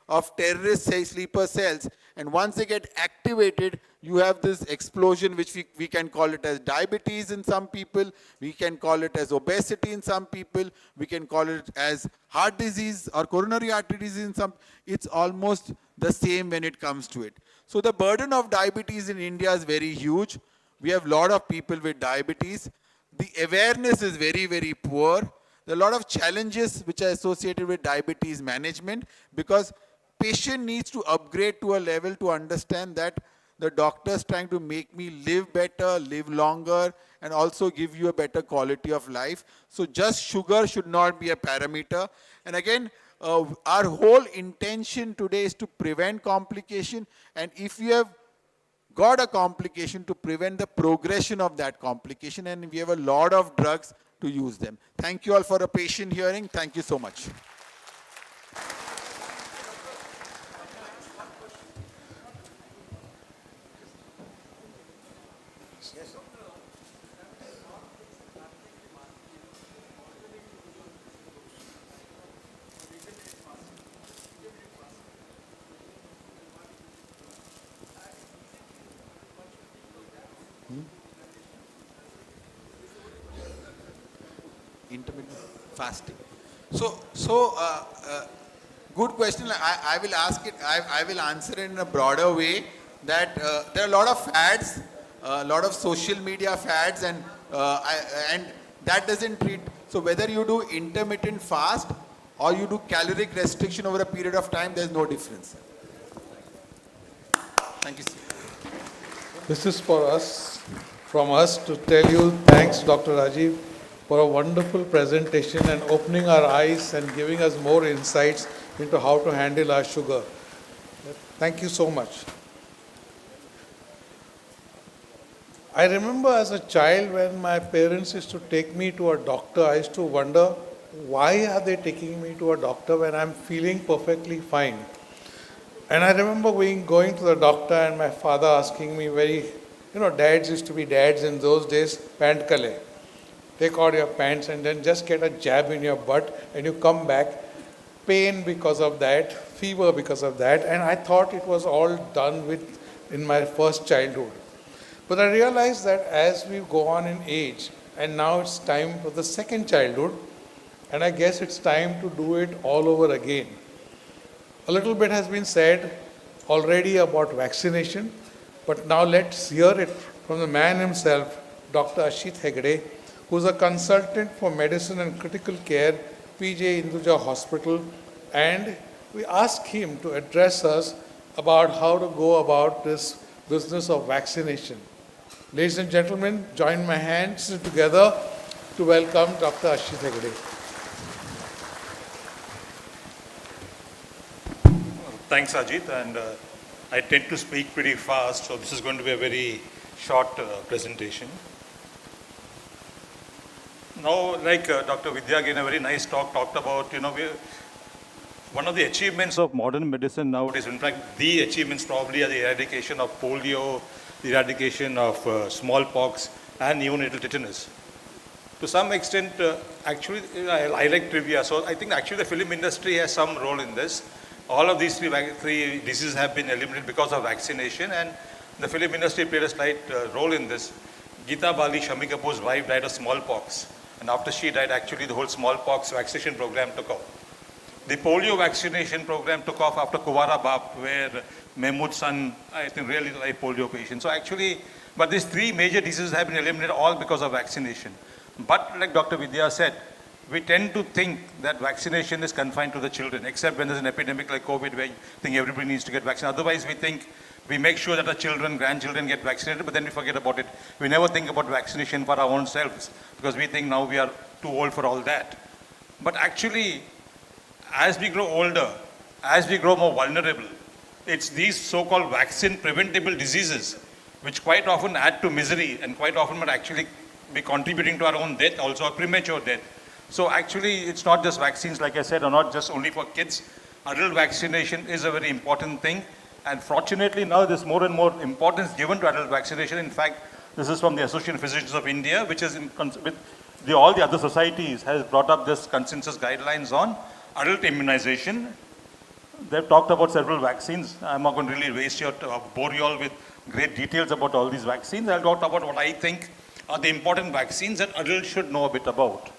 of terrorist sleeper cells, and once they get activated, you have this explosion which we can call it as diabetes in some people, we can call it as obesity in some people, we can call it as heart disease or coronary artery disease in some. It's almost the same when it comes to it. So the burden of diabetes in India is very huge. We have a lot of people with diabetes. The awareness is very, very poor. There are a lot of challenges which are associated with diabetes management, because patient needs to upgrade to a level to understand that the doctor's trying to make me live better, live longer, and also give you a better quality of life. So just sugar should not be a parameter. And again, our whole intention today is to prevent complication, and if you have got a complication, to prevent the progression of that complication, and we have a lot of drugs to use them. Thank you all for a patient hearing. Thank you so much. Intermittent fasting. Good question. I will ask it. I will answer it in a broader way. That there are a lot of fads, a lot of social media fads, and that doesn't treat. So whether you do intermittent fast or you do caloric restriction over a period of time, there's no difference. Thank you, sir. This is for us, from us to tell you thanks, Dr. Rajiv, for a wonderful presentation and opening our eyes and giving us more insights into how to handle our sugar. Thank you so much. I remember as a child when my parents used to take me to a doctor, I used to wonder, why are they taking me to a doctor when I'm feeling perfectly fine? And I remember going to the doctor and my father asking me dads used to be dads in those days, pant kale. Take out your pants and then just get a jab in your butt and you come back, pain because of that, fever because of that, and I thought it was all done with in my first childhood. But I realized that as we go on in age, and now it's time for the second childhood, and I guess it's time to do it all over again. A little bit has been said already about vaccination, but now let's hear it from the man himself, Dr. Ashit Hegde, who's a consultant for medicine and critical care, PJ Hinduja Hospital, and we ask him to address us about how to go about this business of vaccination. Ladies and gentlemen, join my hands together to welcome Dr. Ashit Hegde. Thanks, Ajit, and I tend to speak pretty fast, so this is going to be a very short presentation. Now, like Dr. Vidya gave a very nice talk, talked about, one of the achievements of modern medicine nowadays, in fact, the achievements probably are the eradication of polio, the eradication of smallpox, and neonatal tetanus. To some extent, actually, I like trivia, so I think actually the film industry has some role in this. All of these three diseases have been eliminated because of vaccination, and the film industry played a slight role in this. Geeta Bali, Shami Kapoor's wife, died of smallpox, and after she died, actually the whole smallpox vaccination program took off. The polio vaccination program took off after Kuwara Bap, where Mehmood's son, I think, really like polio patients. So actually, but these three major diseases have been eliminated all because of vaccination. But like Dr. Vidya said, we tend to think that vaccination is confined to the children, except when there's an epidemic like COVID where you think everybody needs to get vaccinated. Otherwise, we make sure that our children, grandchildren get vaccinated, but then we forget about it. We never think about vaccination for our own selves because we think now we are too old for all that. But actually, as we grow older, as we grow more vulnerable, it's these so-called vaccine preventable diseases which quite often add to misery and quite often might actually be contributing to our own death, also a premature death. So actually, it's not just vaccines, like I said, are not just only for kids. Adult vaccination is a very important thing. And fortunately, now there's more and more importance given to adult vaccination. In fact, this is from the Association of Physicians of India, which is with all the other societies has brought up this consensus guidelines on adult immunization. They've talked about several vaccines. I'm not going to really bore you all with great details about all these vaccines. I'll talk about what I think are the important vaccines that adults should know a bit about.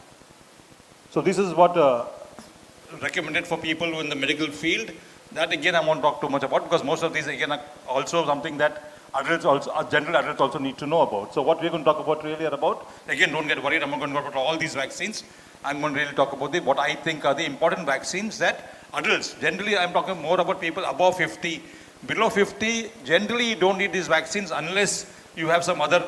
So this is what recommended for people who are in the medical field. That again, I won't talk too much about because most of these again are also something that general adults also need to know about. So what we're going to talk about really are about, again, don't get worried, I'm not going to talk about all these vaccines. I'm going to really talk about what I think are the important vaccines that adults. Generally, I'm talking more about people above 50. Below 50, generally you don't need these vaccines unless you have some other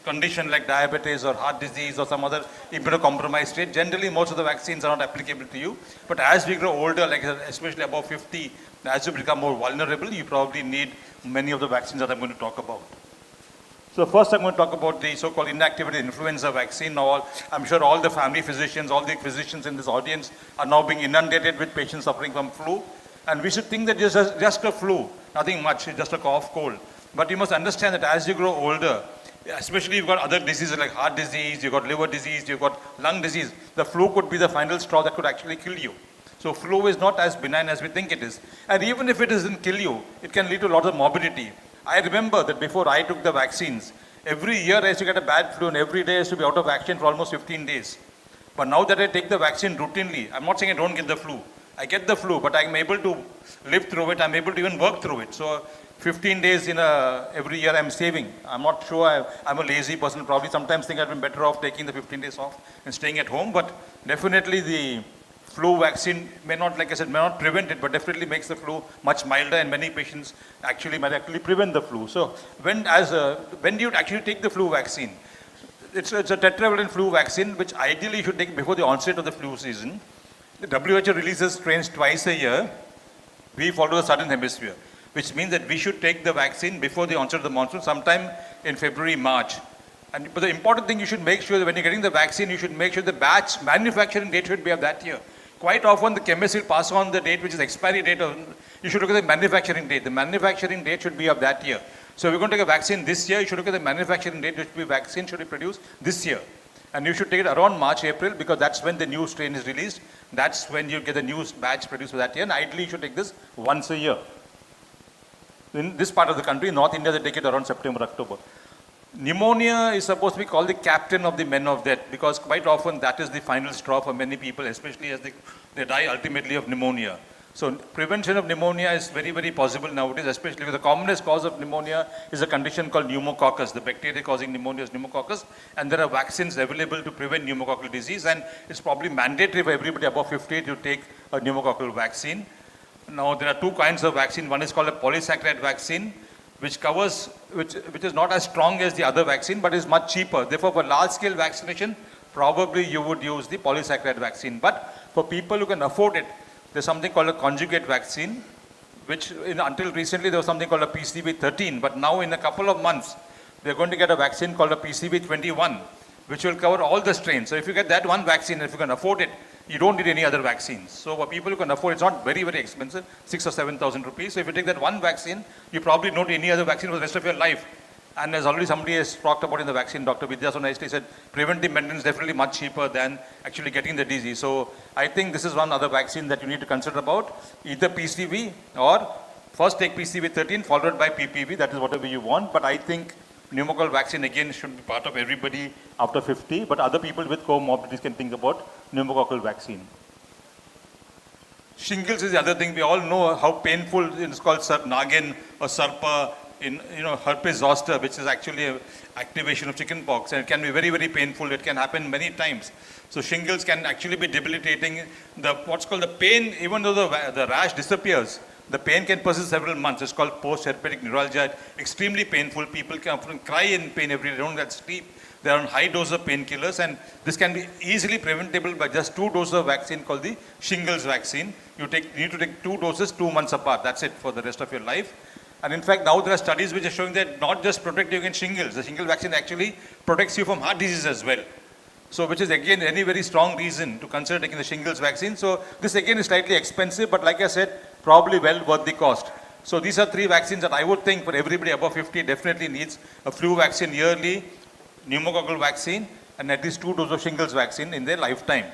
condition like diabetes or heart disease or some other immunocompromised state. Generally, most of the vaccines are not applicable to you. But as we grow older, like especially above 50, as you become more vulnerable, you probably need many of the vaccines that I'm going to talk about. So first I'm going to talk about the so-called inactivated influenza vaccine. Now, I'm sure all the family physicians, all the physicians in this audience are now being inundated with patients suffering from flu. And we should think that this is just a flu, nothing much, it's just a cough, cold. But you must understand that as you grow older, especially you've got other diseases like heart disease, you've got liver disease, you've got lung disease, the flu could be the final straw that could actually kill you. So flu is not as benign as we think it is. And even if it doesn't kill you, it can lead to a lot of morbidity. I remember that before I took the vaccines, every year I used to get a bad flu and every day I used to be out of action for almost 15 days. But now that I take the vaccine routinely, I'm not saying I don't get the flu. I get the flu, but I'm able to live through it. I'm able to even work through it. So 15 days every year I'm saving. I'm not sure, I'm a lazy person, probably sometimes think I'd been better off taking the 15 days off and staying at home. But definitely the flu vaccine may not, like I said, may not prevent it, but definitely makes the flu much milder, and many patients might actually prevent the flu. So when do you actually take the flu vaccine? It's a tetravalent flu vaccine, which ideally you should take before the onset of the flu season. The WHO releases strains twice a year. We follow the southern hemisphere, which means that we should take the vaccine before the onset of the monsoon, sometime in February, March. But the important thing, you should make sure that when you're getting the vaccine, you should make sure the batch manufacturing date should be of that year. Quite often the chemist will pass on the date which is expiry date. You should look at the manufacturing date. The manufacturing date should be of that year. So if you're going to take a vaccine this year, you should look at the manufacturing date, which vaccine should be produced this year. And you should take it around March, April, because that's when the new strain is released. That's when you get the new batch produced for that year. And ideally you should take this once a year. In this part of the country, North India, they take it around September, October. Pneumonia is supposed to be called the captain of the men of death, because quite often that is the final straw for many people, especially as they die ultimately of pneumonia. So prevention of pneumonia is very, very possible nowadays, especially because the commonest cause of pneumonia is a condition called pneumococcus. The bacteria causing pneumonia is pneumococcus, and there are vaccines available to prevent pneumococcal disease, and it's probably mandatory for everybody above 50 to take a pneumococcal vaccine. Now there are two kinds of vaccine. One is called a polysaccharide vaccine, which is not as strong as the other vaccine, but is much cheaper. Therefore, for large-scale vaccination, probably you would use the polysaccharide vaccine. But for people who can afford it, there's something called a conjugate vaccine, which until recently there was something called a PCV13. But now in a couple of months, they're going to get a vaccine called a PCV21, which will cover all the strains. So if you get that one vaccine, if you can afford it, you don't need any other vaccines. So for people who can afford, it's not very, very expensive, 6,000 or 7,000 rupees. So if you take that one vaccine, you probably don't need any other vaccine for the rest of your life. And as already somebody has talked about in the vaccine, Dr. Vidya so nicely said, preventive maintenance is definitely much cheaper than actually getting the disease. So I think this is one other vaccine that you need to consider about, either PCV or first take PCV13 followed by PPV, that is whatever you want. But I think pneumococcal vaccine again should be part of everybody after 50, but other people with comorbidities can think about pneumococcal vaccine. Shingles is the other thing. We all know how painful it's called Nagin or Sarpa in herpes zoster, which is actually an activation of chickenpox, and it can be very, very painful. It can happen many times. So shingles can actually be debilitating. What's called the pain, even though the rash disappears, the pain can persist several months. It's called post-herpetic neuralgia. Extremely painful. People can often cry in pain every day. They don't get sleep. They are on high dose of painkillers, and this can be easily preventable by just 2 doses of vaccine called the shingles vaccine. You need to take 2 doses 2 months apart. That's it for the rest of your life. And in fact, now there are studies which are showing that not just protect you against shingles, the shingles vaccine actually protects you from heart disease as well. So which is again any very strong reason to consider taking the shingles vaccine. So this again is slightly expensive, but like I said, probably well worth the cost. So these are 3 vaccines that I would think for everybody above 50 definitely needs: a flu vaccine yearly, pneumococcal vaccine, and at least 2 doses of shingles vaccine in their lifetime.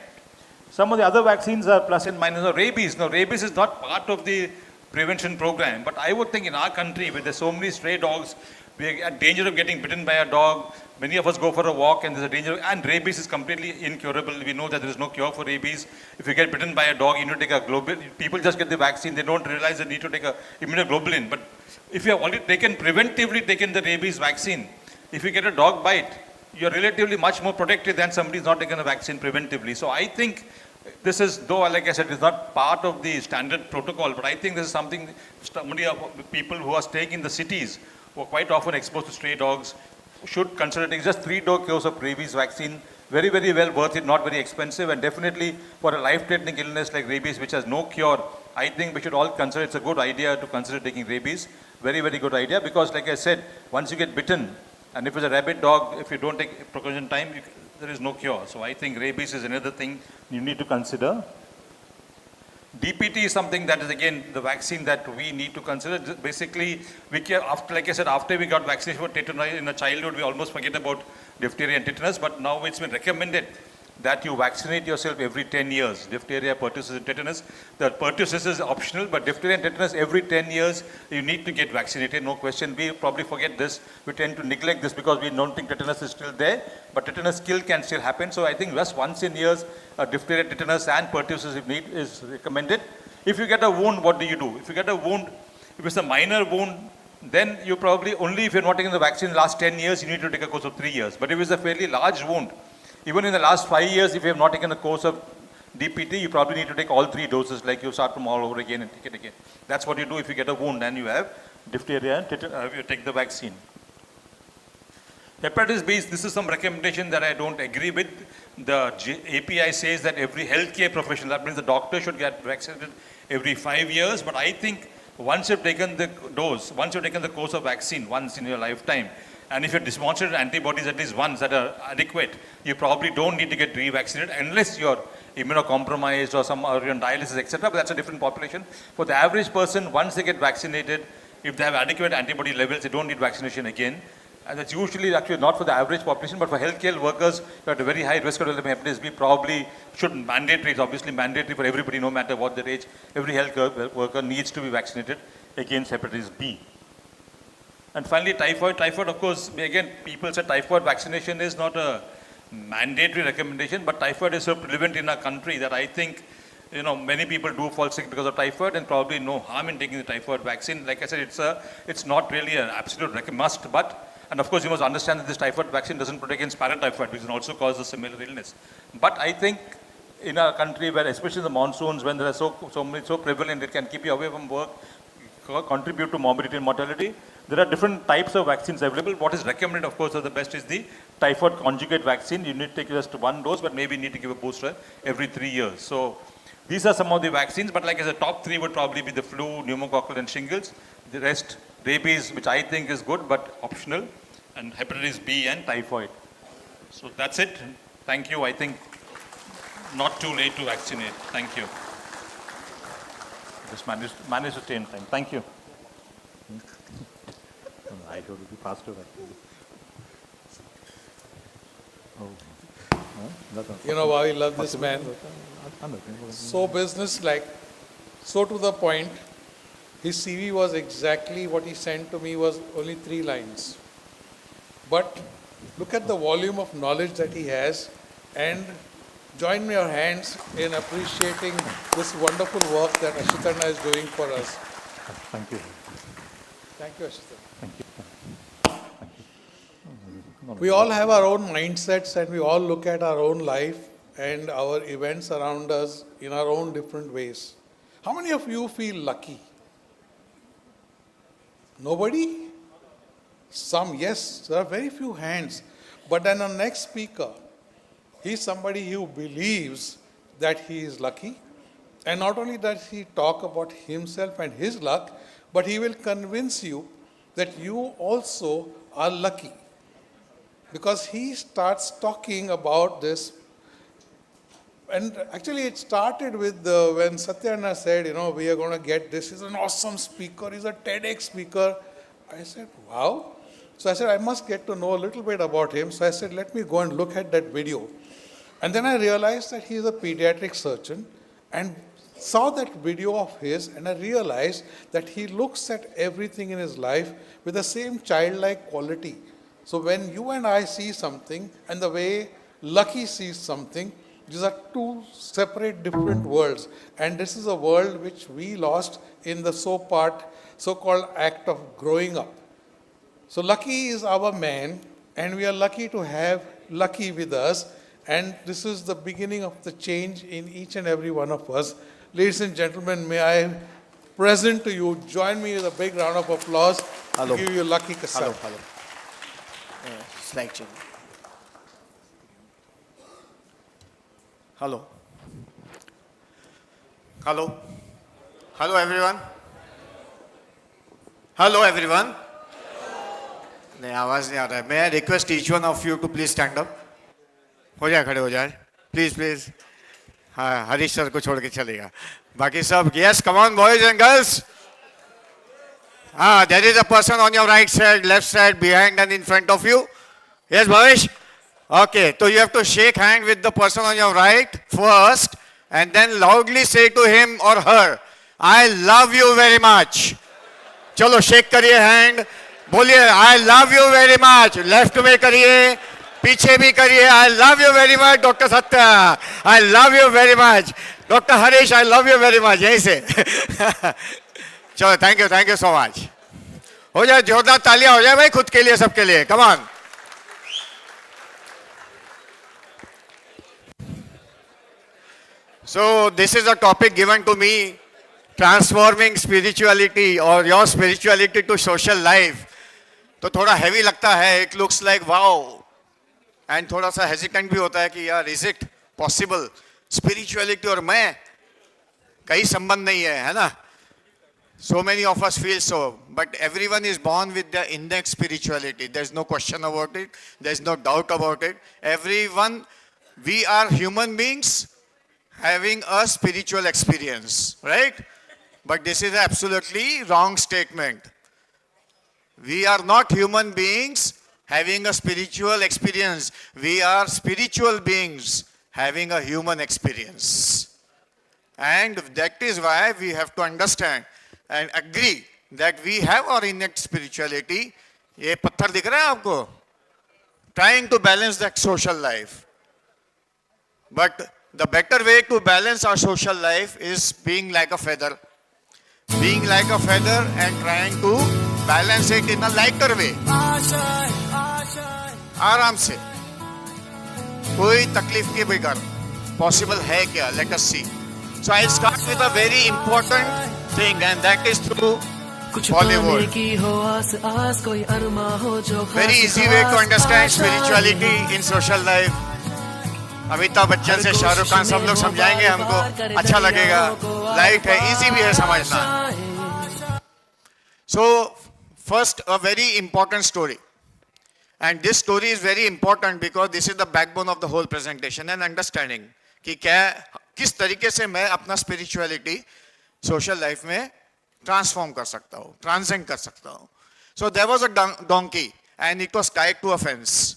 Some of the other vaccines are plus and minus. Rabies. Now rabies is not part of the prevention program, but I would think in our country where there's so many stray dogs, we are at danger of getting bitten by a dog. Many of us go for a walk and there's a danger, and rabies is completely incurable. We know that there is no cure for rabies. If you get bitten by a dog, you need to take a globulin. People just get the vaccine, they don't realize they need to take a immunoglobulin. But if you have already preventively taken the rabies vaccine, if you get a dog bite, you're relatively much more protected than somebody who's not taken a vaccine preventively. So I think This is, though, like I said, it's not part of the standard protocol, but I think this is something somebody of people who are staying in the cities, who are quite often exposed to stray dogs, should consider taking just 3-dose course of rabies vaccine. Very, very well worth it, not very expensive, and definitely for a life-threatening illness like rabies, which has no cure, I think we should all consider it's a good idea to consider taking rabies. Very, very good idea, because like I said, once you get bitten, and if it's a rabid dog, if you don't take precaution time, there is no cure. So I think rabies is another thing you need to consider. DPT is something that is, again, the vaccine that we need to consider. Basically, we can, after, like I said, after we got vaccination for tetanus in a childhood, we almost forget about diphtheria and tetanus, but now it's been recommended that you vaccinate yourself every 10 years. Diphtheria, pertussis, and tetanus. The pertussis is optional, but diphtheria and tetanus, every 10 years, you need to get vaccinated, no question. We probably forget this. We tend to neglect this because we don't think tetanus is still there, but tetanus kill can still happen. So I think just once in years, diphtheria, tetanus, and pertussis if need is recommended. If you get a wound, what do you do? If you get a wound, if it's a minor wound, then you probably, only if you're not taking the vaccine in the last 10 years, you need to take a course of 3 years. But if it's a fairly large wound, even in the last 5 years, if you have not taken a course of DPT, you probably need to take all 3 doses, like you start from all over again and take it again. That's what you do if you get a wound and you have diphtheria and you take the vaccine. Hepatitis B, this is some recommendation that I don't agree with. The API says that every healthcare professional, that means the doctor should get vaccinated every 5 years, but I think once you've taken the dose, once you've taken the course of vaccine once in your lifetime, and if you've demonstrated antibodies at least once that are adequate, you probably don't need to get revaccinated unless you're immunocompromised or you're on dialysis, etc. But that's a different population. For the average person, once they get vaccinated, if they have adequate antibody levels, they don't need vaccination again. And that's usually actually not for the average population, but for healthcare workers who are at a very high risk of developing hepatitis B, probably should mandatory. It's obviously mandatory for everybody, no matter what their age. Every healthcare worker needs to be vaccinated against hepatitis B. And finally, typhoid. Typhoid, of course, again, people say typhoid vaccination is not a mandatory recommendation, but typhoid is so prevalent in our country that I think, many people do fall sick because of typhoid, and probably no harm in taking the typhoid vaccine. Like I said, it's not really an absolute must, and of course, you must understand that this typhoid vaccine doesn't protect against paratyphoid, which can also cause a similar illness. But I think in our country, where especially in the monsoons, when there are so prevalent, it can keep you away from work, contribute to morbidity and mortality. There are different types of vaccines available. What is recommended, of course, the best is the typhoid conjugate vaccine. You need to take just 1 dose, but maybe need to give a booster every 3 years. So these are some of the vaccines, but like I said, top 3 would probably be the flu, pneumococcal, and shingles. The rest, rabies, which I think is good, but optional, and hepatitis B and typhoid. So that's it. Thank you. I think not too late to vaccinate. Thank you. Just managed to stay in time. Thank you. I told you to be faster. You know why I love this man? So business-like, so to the point. His CV was exactly what he sent to me, was only 3 lines. But look at the volume of knowledge that he has, and join your hands in appreciating this wonderful work that Ashitana is doing for us. Thank you. Thank you, Ashitana. Thank you. We all have our own mindsets, and we all look at our own life and our events around us in our own different ways. How many of you feel lucky? Nobody? Some, yes, there are very few hands. But then the next speaker, he's somebody who believes that he is lucky. And not only does he talk about himself and his luck, but he will convince you that you also are lucky. Because he starts talking about this. And actually it started with when Satyana said, we are going to get this. He's an awesome speaker. He's a TEDx speaker. I said, wow. So I said, I must get to know a little bit about him. So I said, let me go and look at that video. And then I realized that he is a pediatric surgeon, and saw that video of his, and I realized that he looks at everything in his life with the same childlike quality. So when you and I see something, and the way Lucky sees something, these are 2 separate different worlds. And this is a world which we lost in the so-called act of growing up. So Lucky is our man, and we are lucky to have Lucky with us. And this is the beginning of the change in each and every one of us. Ladies and gentlemen, may I present to you, join me with a big round of applause Hello. to give you lucky cassette. Hello. Slide change. Hello. Hello. Hello everyone. Hello everyone. नहीं आवाज नहीं आ रहा है. May I request each one of you to please stand up? हो जाए, खड़े हो जाए. Please. हाँ, हरीश सर को छोड़ के चलेगा. बाकी सब, yes, come on boys and girls. There is a person on your right side, left side, behind and in front of you. Yes, Bhavesh? Okay, so you have to shake hand with the person on your right first and then loudly say to him or her, I love you very much. चलो shake करिए hand. बोलिए I love you very much. Left में करिए, पीछे भी करिए. I love you very much, Dr. Satya. I love you very much. Dr. Harish, I love you very much. यहीं से. चलो, thank you so much. हो जाए, जोरदार तालियां हो जाए भाई खुद के लिए, सबके लिए. Come on. So this is a topic given to me, transforming spirituality or your spirituality to social life. तो थोड़ा heavy लगता है. It looks like wow, and थोड़ा सा hesitant भी होता है कि यार is it possible? Spirituality और मैं कहीं संबंध नहीं है ना? So many of us feel so, but everyone is born with their innate spirituality. There's no question about it. There's no doubt about it. Everyone, we are human beings having a spiritual experience, right? But this is absolutely wrong statement. We are not human beings having a spiritual experience. We are spiritual beings having a human experience. And that is why we have to understand and agree that we have our innate spirituality. ये पत्थर दिख रहा है आपको? Trying to balance that social life. But the better way to balance our social life is being like a feather. Being like a feather and trying to balance it in a lighter way. आराम से. कोई तकलीफ के बगैर. Possible है क्या? Let us see. So I'll start with a very important thing, and that is through Bollywood. Very easy way to understand spirituality in social life. Amitabh Bachchan से शाहरुख खान सब लोग समझाएंगे हमको, अच्छा लगेगा, लाइट है, इजी भी है समझना. So first, a very important story, and this story is very important because this is the backbone of the whole presentation and understanding कि क्या किस तरीके से मैं अपना spirituality social life में transform कर सकता हूँ, transcend कर सकता हूँ. So there was a donkey and it was tied to a fence,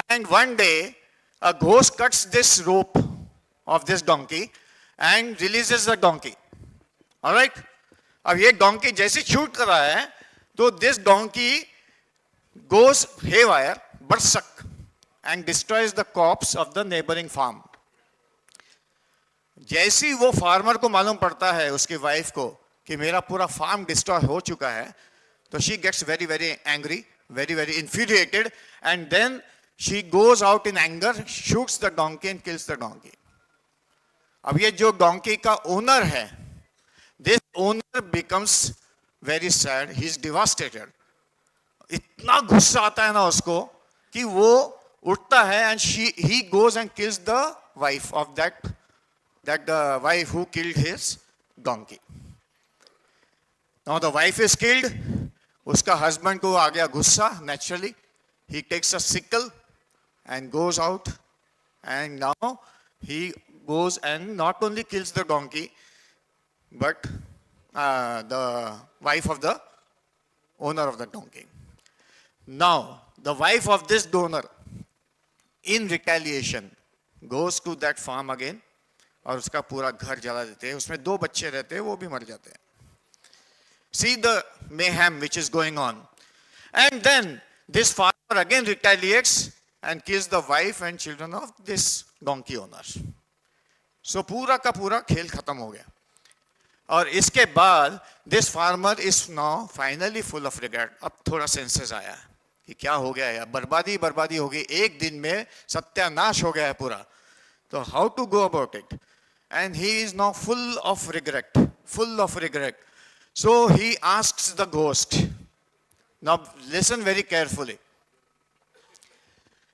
and one day a ghost cuts this rope of this donkey and releases the donkey. All right? अब ये donkey जैसे shoot कर रहा है, तो this donkey goes haywire, berserk, and destroys the crops of the neighboring farm. जैसी वो farmer को मालूम पड़ता है उसकी वाइफ को कि मेरा पूरा फार्म डिस्ट्रॉय हो चुका है, तो she gets very angry, very infuriated, and then she goes out in anger, shoots the donkey and kills the donkey. अब ये जो donkey का owner है, this owner becomes very sad, he is devastated. इतना गुस्सा आता है ना उसको कि वो उठता है and he goes and kills the wife of that wife who killed his donkey. Now the wife is killed, उसका husband को आ गया गुस्सा, naturally he takes a sickle and goes out, and now he goes and not only kills the donkey but the wife of the owner of the donkey. Now the wife of this donor in retaliation goes to that farm again और उसका पूरा घर जला देते हैं. उसमें 2 बच्चे रहते हैं, वो भी मर जाते हैं. See the mayhem which is going on. And then this farmer again retaliates and kills the wife and children of this donkey owner. So पूरा का पूरा खेल खत्म हो गया. और इसके बाद this farmer is now finally full of regret. अब थोड़ा senses आया. कि क्या हो गया है, बर्बादी बर्बादी हो गई, एक दिन में सत्यानाश हो गया है पूरा. So how to go about it? And he is now full of regret, full of regret. So he asks the ghost. Now listen very carefully.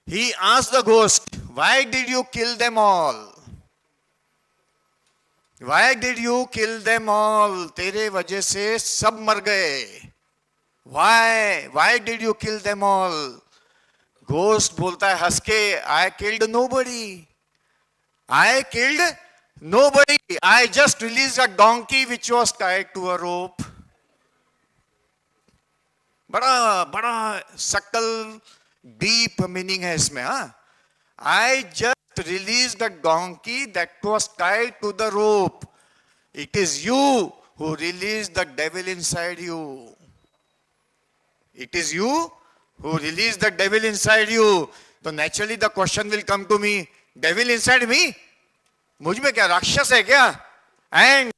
He asks the ghost, why did you kill them all? Why did you kill them all? तेरे वजह से सब मर गए. Why? Why did you kill them all? Ghost बोलता है हंस के, I killed nobody. I killed nobody. I just released a donkey which was tied to a rope. बड़ा बड़ा subtle, deep meaning है इसमें, हाँ? I just released a donkey that was tied to the rope. It is you who released the devil inside you. It is you who released the devil inside you. So naturally the question will come to me, devil inside me? मुझ में क्या राक्षस है क्या? And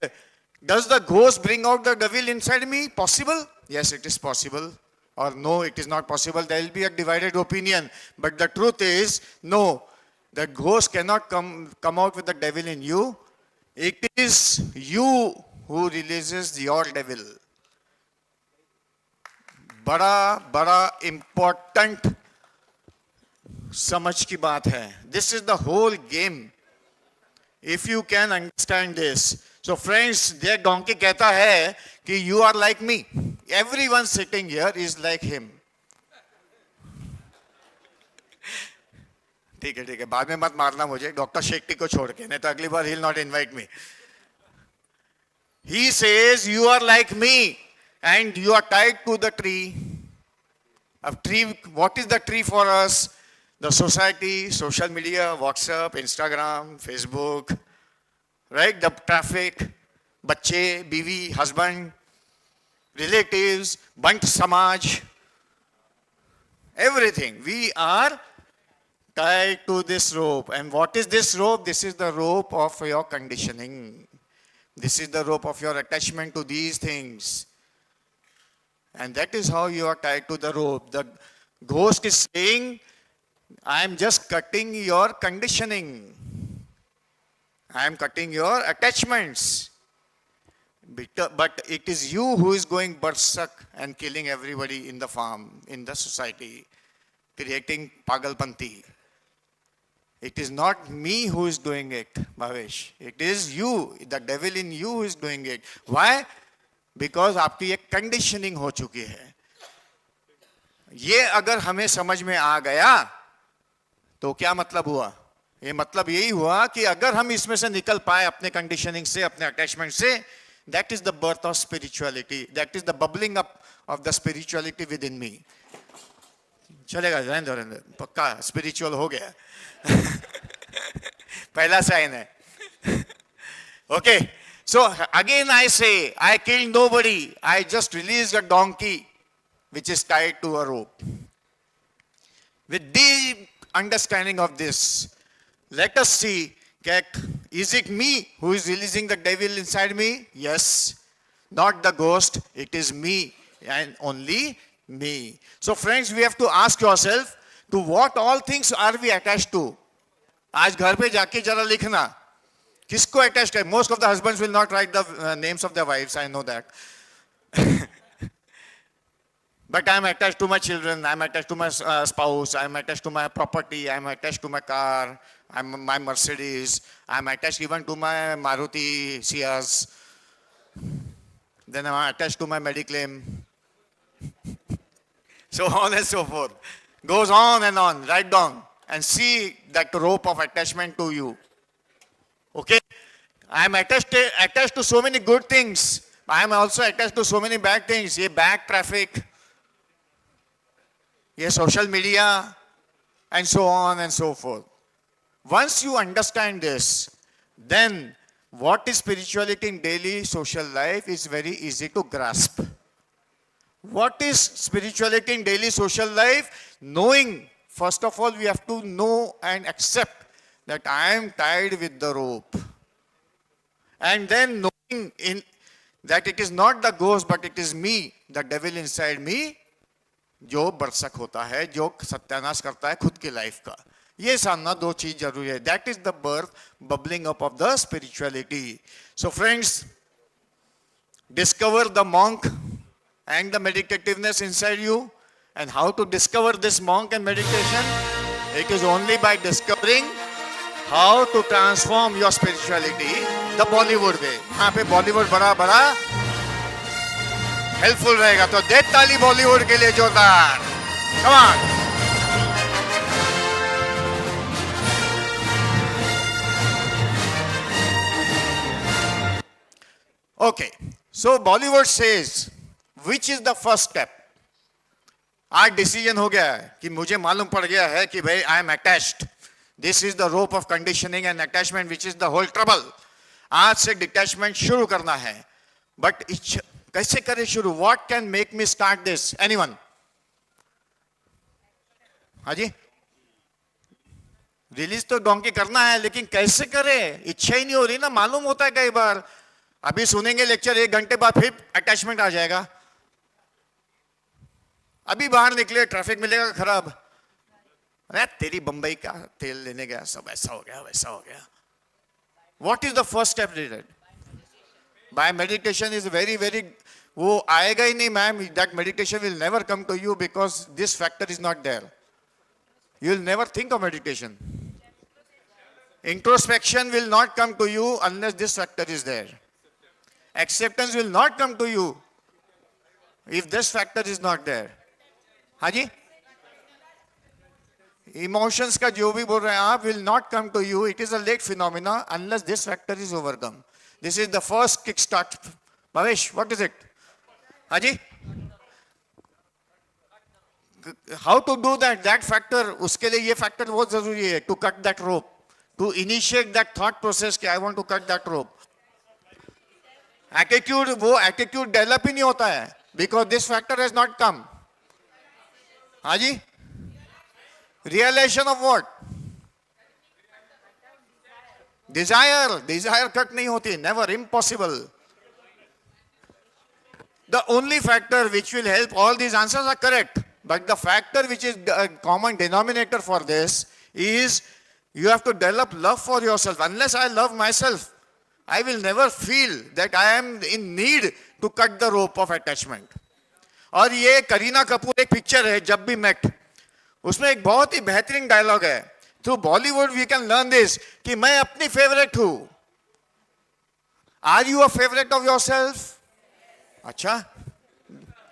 does the ghost bring out the devil inside me? Possible? Yes, it is possible. Or no, it is not possible. There will be a divided opinion. But the truth is, no, the ghost cannot come out with the devil in you. It is you who releases your devil. बड़ा बड़ा important समझ की बात है. This is the whole game. If you can understand this. So friends, their donkey कहता है कि you are like me. Everyone sitting here is like him. ठीक है, बाद में मत मारना मुझे, डॉक्टर शेट्टी को छोड़ के, नहीं तो अगली बार he'll not invite me. He says, you are like me and you are tied to the tree. A tree, what is the tree for us? The society, social media, WhatsApp, Instagram, Facebook, right? The traffic, बच्चे, बीवी, husband, relatives, Bunt Samaj, everything. We are tied to this rope. And what is this rope? This is the rope of your conditioning. This is the rope of your attachment to these things. And that is how you are tied to the rope. The ghost is saying, I am just cutting your conditioning. I am cutting your attachments. But it is you who is going berserk and killing everybody in the farm, in the society, creating pagalpanti. It is not me who is doing it, Bhavesh. It is you, the devil in you who is doing it. Why? Because आपकी एक conditioning हो चुकी है. ये अगर हमें समझ में आ गया, तो क्या मतलब हुआ? ये मतलब यही हुआ कि अगर हम इसमें से निकल पाए अपने conditioning से, अपने attachment से, that is the birth of spirituality. That is the bubbling up of the spirituality within me. चलेगा, रहने दो, पक्का spiritual हो गया. पहला sign है. Okay. So again I say, I killed nobody. I just released a donkey which is tied to a rope. With deep understanding of this, let us see, is it me who is releasing the devil inside me? Yes. Not the ghost, it is me and only me. So friends, we have to ask yourself, to what all things are we attached to? आज घर पे जाके जरा लिखना, किसको attached है? Most of the husbands will not write the names of their wives, I know that. But I am attached to my children, I am attached to my spouse, I am attached to my property, I am attached to my car, I am my Mercedes, I am attached even to my Maruti Ciaz. Then I am attached to my Mediclaim. So on and so forth. Goes on and on, write down and see that rope of attachment to you. Okay? I am attached to so many good things. I am also attached to so many bad things. Ye bad traffic, ye social media, and so on and so forth. Once you understand this, then what is spirituality in daily social life is very easy to grasp. What is spirituality in daily social life? Knowing, first of all, we have to know and accept that I am tied with the rope. And then knowing that it is not the ghost, but it is me, the devil inside me. जो बरसक होता है, जो सत्यानाश करता है खुद की life का। ये सामना दो चीज जरूरी है। That is the birth bubbling up of the spirituality. So friends, discover the monk and the meditativeness inside you. And how to discover this monk and meditation? It is only by discovering how to transform your spirituality the Bollywood way. यहाँ पे बॉलीवुड बड़ा बड़ा helpful रहेगा, तो दे ताली बॉलीवुड के लिए जोरदार। Come on. Okay, so Bollywood says, which is the first step? आज डिसीजन हो गया है कि मुझे मालूम पड़ गया है कि भाई I am attached, this is the rope of conditioning and attachment which is the whole trouble. आज से डिटैचमेंट शुरू करना है, बट कैसे करें शुरू? What can make me start this? Anyone? हाँ जी, रिलीज तो डोंकी करना है, लेकिन कैसे करें? इच्छा ही नहीं हो रही ना। मालूम होता है कई बार, अभी सुनेंगे लेक्चर, 1 घंटे बाद फिर अटैचमेंट आ जाएगा। अभी बाहर निकले, ट्रैफिक मिलेगा खराब, अरे तेरी बंबई का तेल लेने गया, सब ऐसा हो गया वैसा हो गया। What is the first step needed? By meditation is very very, वो आएगा ही नहीं ma'am. That meditation will never come to you because this factor is not there. You will never think of meditation. Introspection will not come to you unless this factor is there. Acceptance will not come to you if this factor is not there. हाँ जी, emotions का जो भी बोल रहे हैं आप will not come to you. It is a late phenomena unless this factor is overcome. This is the first kickstart. Bhavesh, what is it? हाँ जी, how to do that? That factor, उसके लिए ये factor बहुत जरूरी है, to cut that rope, to initiate that thought process कि I want to cut that rope. Attitude, वो attitude develop ही नहीं होता है because this factor has not come. हाँ जी, realization of what? Desire, desire cut नहीं होती, never, impossible. The only factor which will help, all these answers are correct, but the factor which is a common denominator for this is you have to develop love for yourself. Unless I love myself, I will never feel that I am in need to cut the rope of attachment. और ये करीना कपूर एक picture है जब भी met, उसमें एक बहुत ही बेहतरीन डायलॉग है। Through Bollywood we can learn this कि मैं अपनी फेवरेट हूं। Are you a favourite of yourself? अच्छा,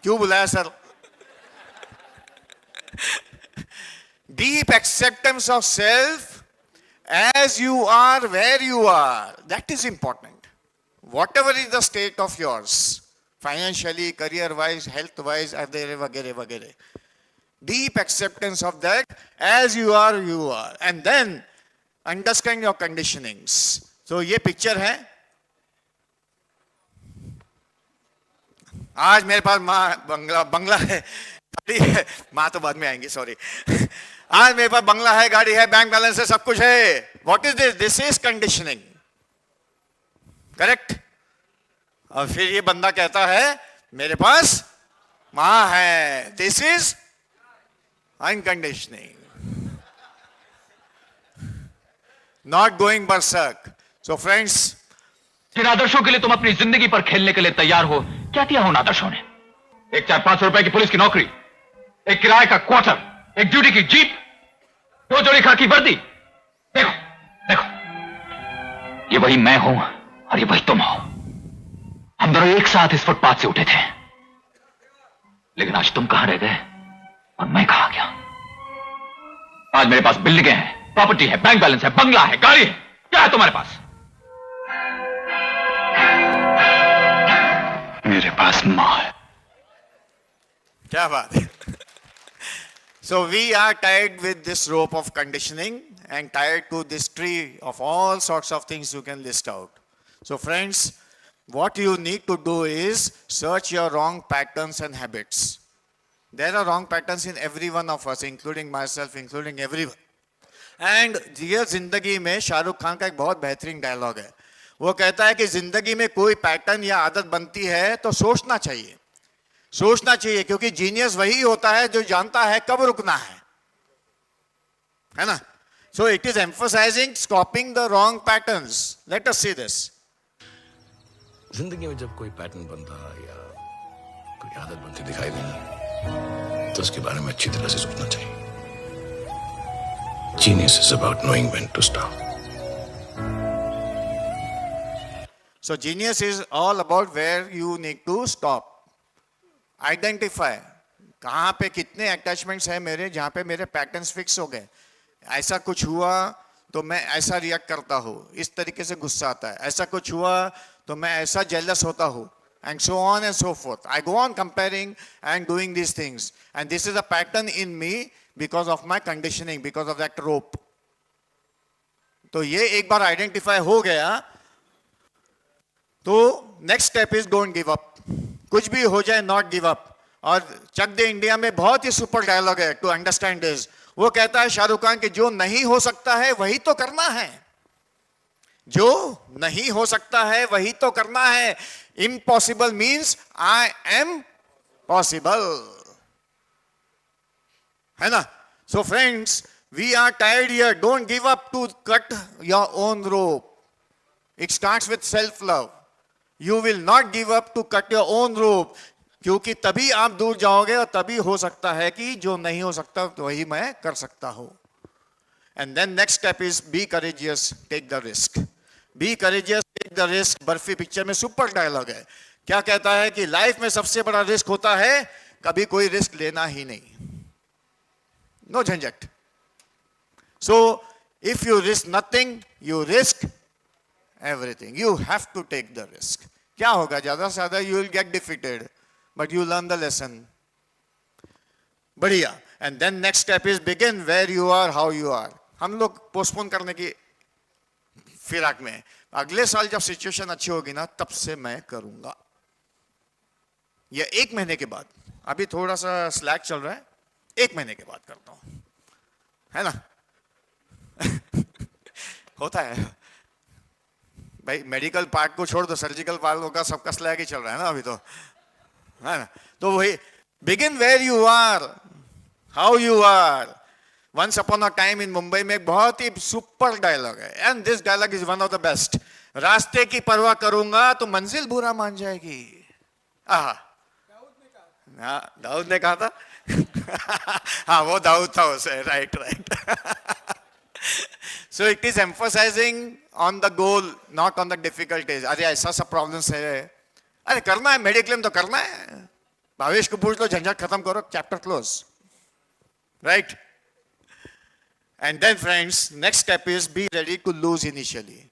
क्यों बुलाया sir? Deep acceptance of self as you are, where you are, that is important. Whatever is the state of yours, financially, career-wise, health-wise, वगैरह वगैरह, deep acceptance of that, as you are, and then understand your conditionings. So ये picture है। आज मेरे पास बंगला है, गाड़ी है, माँ तो बाद में आएंगी, सॉरी। आज मेरे पास बंगला है, गाड़ी है, बैंक बैलेंस है, सब कुछ है। What is this? This is conditioning, correct? और फिर ये बंदा कहता है मेरे पास माँ है, this is unconditioning, not going बरसक। सो फ्रेंड्स, जिन आदर्शों के लिए तुम अपनी जिंदगी पर खेलने के लिए तैयार हो, क्या किया उन आदर्शों ने? एक 400-500 रुपए की पुलिस की नौकरी, एक किराए का क्वार्टर, एक ड्यूटी की जीप, 2 जोड़ी खाकी वर्दी। देखो देखो, ये वही मैं हूं और ये वही तुम हो। हम दोनों एक साथ इस फुटपाथ से उठे थे, लेकिन आज तुम कहां रह गए और मैं कहां गया? आज मेरे पास बिल्डिंगें हैं, प्रॉपर्टी है, बैंक बैलेंस है, बंगला है, गाड़ी है। क्या है तुम्हारे पास? मेरे पास मां है। क्या बात है? So we are tied with this rope of conditioning and tied to this tree of all sorts of things you can list out. So friends, what you need to do is search your wrong patterns and habits. There are wrong patterns in every one of us, including myself, including everyone. And ये जिंदगी में शाहरुख खान का एक बहुत बेहतरीन dialogue है। वो कहता है कि जिंदगी में कोई पैटर्न या आदत बनती है तो सोचना चाहिए, सोचना चाहिए, क्योंकि जीनियस वही होता है जो जानता है कब रुकना है ना? So it is emphasising stopping the wrong patterns. Let us see this. जिंदगी में जब कोई पैटर्न बनता या कोई आदत बनती दिखाई देना, तो उसके बारे में अच्छी तरह से सोचना चाहिए. Genius is about knowing when to stop. So genius is all about where you need to stop. Identify कहाँ पे कितने अटैचमेंट्स हैं मेरे, जहाँ पे मेरे पैटर्न्स फिक्स हो गए. ऐसा कुछ हुआ तो मैं ऐसा रिएक्ट करता हूँ, इस तरीके से गुस्सा आता है. ऐसा कुछ हुआ तो मैं ऐसा जेलस होता हूँ, and so on and so forth. I go on comparing and doing these things, and this is a pattern in me because of my conditioning, because of that rope. तो ये एक बार आइडेंटिफाई हो गया तो next step is don't give up. कुछ भी हो जाए, नॉट गिव अप. और चक दे इंडिया में बहुत ही सुपर डायलॉग है टू अंडरस्टैंड दिस. वो कहता है शाहरुख खान कि जो नहीं हो सकता है वही तो करना है. जो नहीं हो सकता है वही तो करना है. Impossible means I am possible, है ना? So friends, we are tired here. Don't give up to cut your own rope. It starts with self love. You will not give up to cut your own rope, क्योंकि तभी आप दूर जाओगे और तभी हो सकता है कि जो नहीं हो सकता तो वही मैं कर सकता हूं. And then next step is be courageous, take the risk. Be courageous, take the risk. Barfi picture में सुपर डायलॉग है. क्या कहता है कि लाइफ में सबसे बड़ा रिस्क होता है कभी कोई रिस्क लेना ही नहीं. नो झंझट. So if you risk nothing, you risk everything. You have to take the risk. क्या होगा? ज्यादा से ज्यादा you will get defeated, but you learn the lesson. बढ़िया. And then next step is begin where you are, how you are. हम लोग postpone करने की फिराक में, अगले साल जब सिचुएशन अच्छी होगी ना तब से मैं करूंगा, या 1 महीने के बाद. अभी थोड़ा सा स्लैक चल रहा है, 1 महीने के बाद करता हूं, है ना? होता है भाई. मेडिकल पार्ट को छोड़ दो, सर्जिकल पार्ट होगा, सबका स्लैग ही चल रहा है ना अभी तो, है ना? तो वही begin where you are, how you are. Once upon a time in Mumbai में एक बहुत ही सुपर डायलॉग है, and this dialogue is one of the best. रास्ते की परवाह करूंगा तो मंजिल बुरा मान जाएगी. आहा, दाऊद ने कहा था. हाँ, वो दाऊद था उसे. Right right. So it is emphasizing on the goal, not on the difficulties. अरे ऐसा सब प्रॉब्लम्स है, अरे करना है, मेडिक्लेम तो करना है. भावेश को पूछ लो, झंझट खत्म करो, chapter close. Right. And then friends, next step is be ready to lose initially.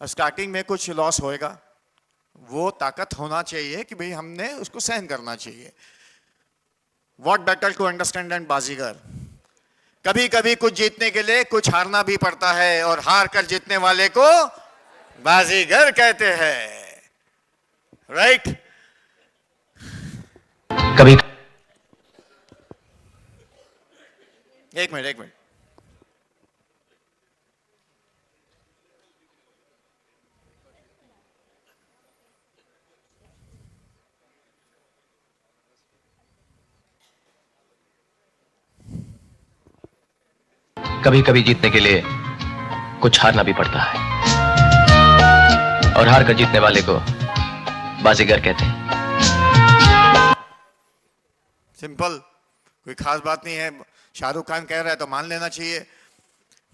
Starting में कुछ लॉस होएगा, वो ताकत होना चाहिए कि भाई हमने उसको सहन करना चाहिए. What better to understand and Baazigar. कभी कभी कुछ जीतने के लिए कुछ हारना भी पड़ता है, और हार कर जीतने वाले को बाजीगर कहते हैं. राइट. कभी एक मिनट. कभी कभी जीतने के लिए कुछ हारना भी पड़ता है, और हार कर जीतने वाले को बाजीगर कहते हैं. सिंपल, कोई खास बात नहीं है. शाहरुख खान कह रहा है तो मान लेना चाहिए.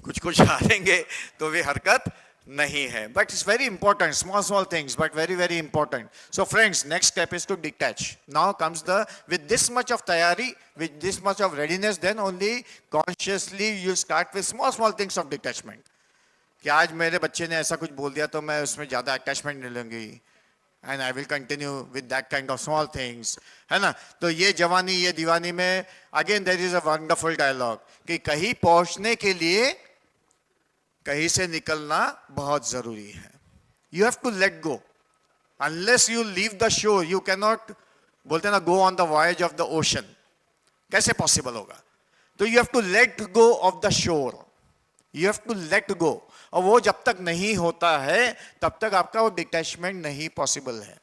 कुछ हारेंगे तो वे हरकत नहीं है. But it's very important. Small things but very very important. So friends, next step is to detach. Now comes the, with this much of तैयारी, with this much of readiness, then only consciously you start with small things of detachment. कि आज मेरे बच्चे ने ऐसा कुछ बोल दिया तो मैं उसमें ज़्यादा अटैचमेंट नहीं लूँगी, and I will continue with that kind of small things, है ना? तो ये जवानी ये दीवानी में again there is a wonderful dialogue कि कहीं पहुँचने के लिए कहीं से निकलना बहुत ज़रूरी है. You have to let go. Unless you leave the shore, you cannot, बोलते ना, go on the voyage of the ocean. कैसे पॉसिबल होगा? तो you have to let go of the shore. You have to let go. और वो जब तक नहीं होता है तब तक आपका वो डिटैचमेंट नहीं पॉसिबल है.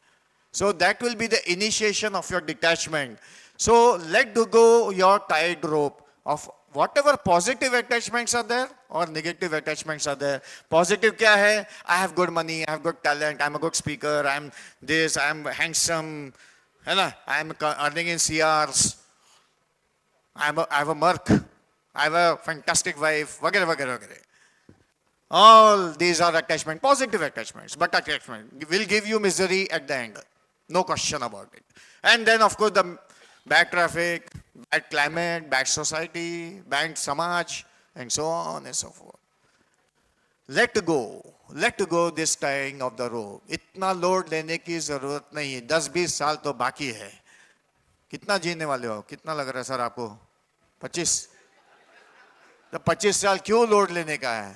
So that will be the initiation of your detachment. So let go your tight rope of whatever positive attachments are there or negative attachments are there. Positive kya hai? I have good money, I have good talent, I'm a good speaker, I'm this, I'm handsome, है ना? I'm earning in CRs, I have a Merc, I have a fantastic wife, वगैरह वगैरह वगैरह. All these are attachment, positive attachments, but attachment will give you misery at the end. No question about it. And then of course the bad traffic, bad climate, bad society, bad samaj, and so on and so forth. Let go this tying of the rope. इतना load लेने की जरूरत नहीं है. 10-20 साल तो बाकी है. कितना जीने वाले हो? कितना लग रहा है सर आपको? 25. तो 25 साल क्यों लोड लेने का है?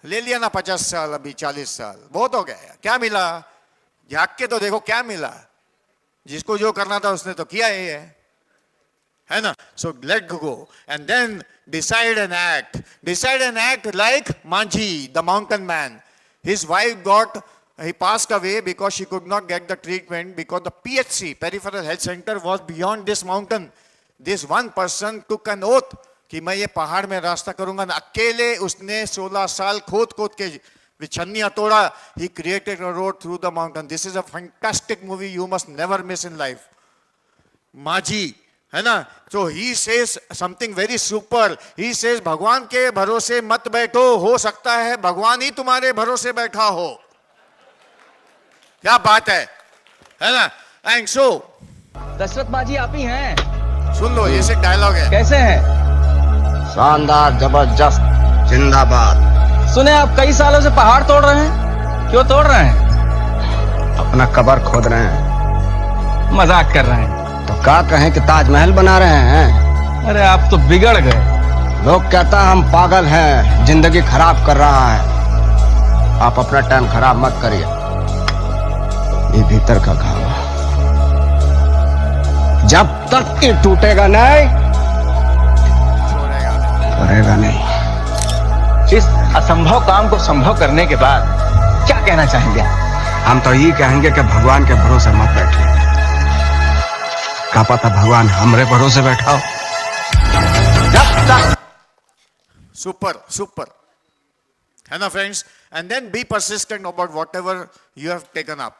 ले लिया ना 50 साल, अभी 40 साल, बहुत हो गया. क्या मिला? झाँक के तो देखो क्या मिला. जिसको जो करना था उसने तो किया ही है ना? So let go and then decide and act. Decide and act like Manji, the mountain man. His wife he passed away because she could not get the treatment because the PHC, Peripheral Health Center, was beyond this mountain. This one person took an oath कि मैं ये पहाड़ में रास्ता करूंगा. अकेले उसने 16 साल खोद के विछन्नियां तोड़ा. He created a road through the mountain. This is a fantastic movie you must never miss in life. Maji, है ना? So he says something very super. He says भगवान के भरोसे मत बैठो, हो सकता है भगवान ही तुम्हारे भरोसे बैठा हो. क्या बात है ना? And so दशरथ माजी आप ही हैं? सुन लो, ये से डायलॉग है. कैसे हैं? शानदार, जबरदस्त, जिंदाबाद. सुने आप कई सालों से पहाड़ तोड़ रहे हैं. क्यों तोड़ रहे हैं? अपना कब्र खोद रहे हैं. मजाक कर रहे हैं. तो क्या कहें कि ताजमहल बना रहे हैं? अरे आप तो बिगड़ गए. लोग कहता हम पागल हैं, जिंदगी खराब कर रहा है. आप अपना टाइम खराब मत करिए. ये भीतर का घाव जब तक ये टूटेगा नहीं, करेगा नहीं. इस असंभव काम को संभव करने के बाद क्या कहना चाहेंगे? हम तो ये कहेंगे कि भगवान के भरोसे मत बैठिए. क्या पता भगवान हमरे भरोसे बैठा हो. Super. है ना friends? And then be persistent about whatever you have taken up.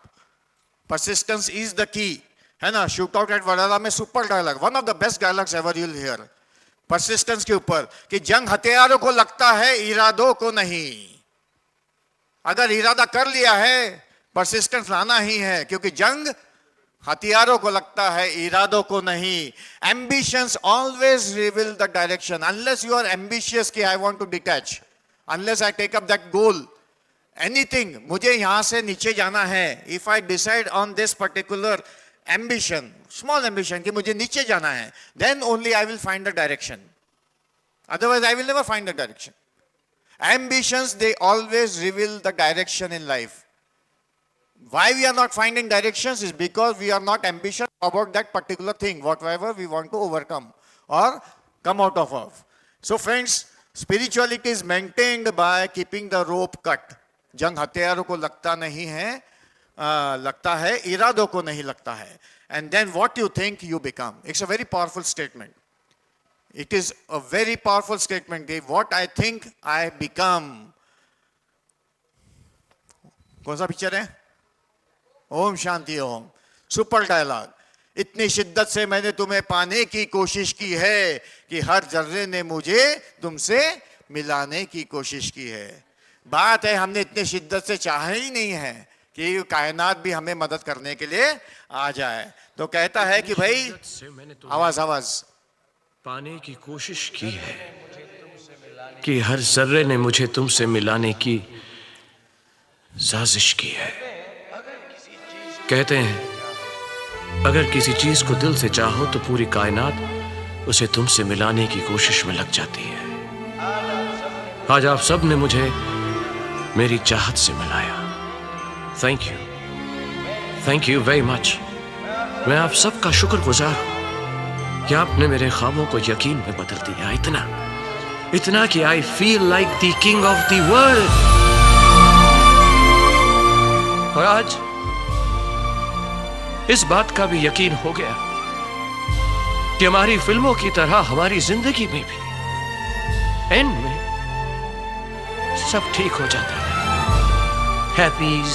Persistence is the key. है ना? Shoot out at Vadala में super dialogue. One of the best dialogues ever you'll hear. Persistence के ऊपर कि जंग हथियारों को लगता है, इरादों को नहीं. अगर इरादा कर लिया है, persistence लाना ही है, क्योंकि जंग हथियारों को लगता है, इरादों को नहीं. Ambitions always reveal the direction. Unless you are ambitious कि I want to detach, unless I take up that goal, anything, मुझे यहाँ से नीचे जाना है. If I decide on this particular ambition, small ambition कि मुझे नीचे जाना है, then only I will find the direction. Otherwise I will never find the direction. Ambitions, they always reveal the direction in life. Why we are not finding directions is because we are not ambitious about that particular thing, whatever we want to overcome or come out of. So friends, spirituality is maintained by keeping the rope cut. जंग हथियारों को लगता नहीं है, लगता है, इरादों को नहीं लगता है. And then what you think you become. It's a very powerful statement. It is a very powerful statement. What I think I become. कौन सा पिक्चर है? ओम शांति ओम. Super dialogue. इतनी शिद्दत से मैंने तुम्हें पाने की कोशिश की है कि हर जर्रे ने मुझे तुमसे मिलाने की कोशिश की है. बात है हमने इतनी शिद्दत से चाहा ही नहीं है कि कायनात भी हमें मदद करने के लिए आ जाए. तो कहता है कि भाई आवाज पाने की कोशिश की है कि हर जर्रे ने मुझे तुमसे मिलाने की साजिश की है. कहते हैं अगर किसी चीज को दिल से चाहो तो पूरी कायनात उसे तुमसे मिलाने की कोशिश में लग जाती है. आज आप सब ने मुझे मेरी चाहत से मिलाया. Thank you very much. मैं आप सबका शुक्रगुजार हूं कि आपने मेरे ख्वाबों को यकीन में बदल दिया. इतना कि I feel like the king of the world. और इस बात का भी यकीन हो गया कि हमारी फिल्मों की तरह हमारी जिंदगी में भी एंड में सब ठीक हो जाता है। हैप्पीज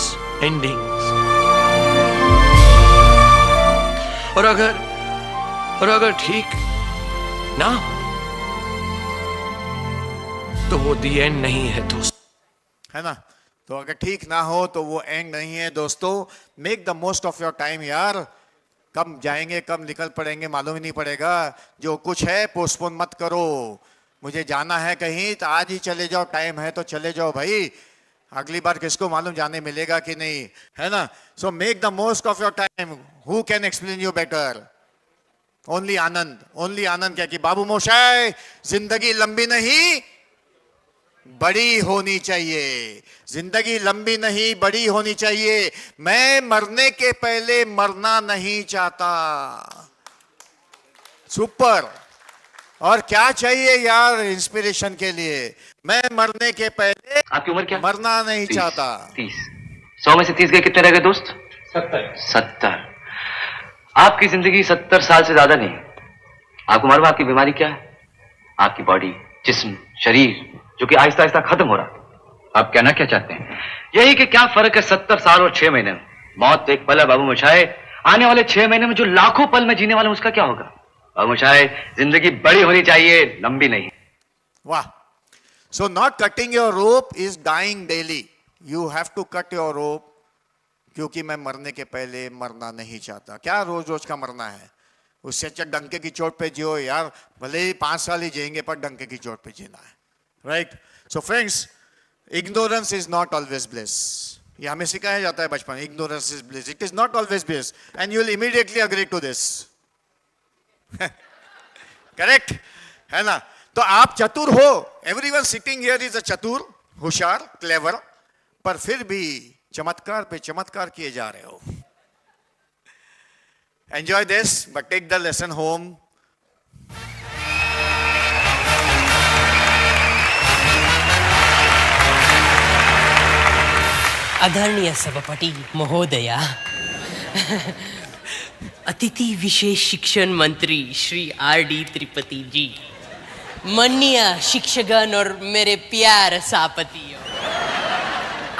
एंडिंग्स। और अगर ठीक ना हो तो वो दी एंड नहीं है दोस्त, है ना? तो अगर ठीक ना हो तो वो एंड नहीं है दोस्तों। Make the most of your time यार। कब जाएंगे कब निकल पड़ेंगे मालूम ही नहीं पड़ेगा। जो कुछ है पोस्टपोन मत करो। मुझे जाना है कहीं तो आज ही चले जाओ, टाइम है तो चले जाओ भाई। अगली बार किसको मालूम जाने मिलेगा कि नहीं, है ना? So make the most of your time. Who can explain you better? Only Anand. Only Anand क्या कि बाबू मोशाय जिंदगी लंबी नहीं बड़ी होनी चाहिए। जिंदगी लंबी नहीं बड़ी होनी चाहिए। मैं मरने के पहले मरना नहीं चाहता। सुपर। और क्या चाहिए यार इंस्पिरेशन के लिए? मैं मरने के पहले आपकी उम्र क्या? मरना नहीं चाहता। 30। 100 में से 30 गए, कितने रह गए दोस्त? 70। आपकी जिंदगी 70 साल से ज्यादा नहीं। आपको मालूम आपकी बीमारी क्या है? आपकी बॉडी, जिस्म, शरीर जो कि आहिस्ता आहिस्ता खत्म हो रहा। आप कहना क्या चाहते हैं? यही कि क्या फर्क है 70 साल और 6 महीने में? मौत तो एक पल है बाबू मुछाए। आने वाले 6 महीने में जो लाखों पल में जीने वाले हैं उसका क्या होगा? बाबू मुछाए जिंदगी बड़ी होनी चाहिए, लंबी नहीं। वाह। So not cutting your rope is dying daily. You have to cut your rope क्योंकि मैं मरने के पहले मरना नहीं चाहता। क्या रोज रोज का मरना है? उससे अच्छा डंके की चोट पे जियो यार। भले ही 5 साल ही जिएंगे पर डंके की चोट पे जीना है। Right? So friends, ignorance is not always bliss. ये हमें सिखाया जाता है बचपन। Ignorance is bliss. It is not always bliss and you will immediately agree to this. Correct है ना? तो आप चतुर हो। Everyone sitting here is a चतुर, होशियार, क्लेवर, पर फिर भी चमत्कार पे चमत्कार किए जा रहे हो। Enjoy this but take the lesson home. आदरणीय सभापति महोदया, अतिथि विशेष शिक्षण मंत्री श्री R.D. त्रिपाठी जी, माननीय शिक्षकगण और मेरे प्यारे सभापतियों,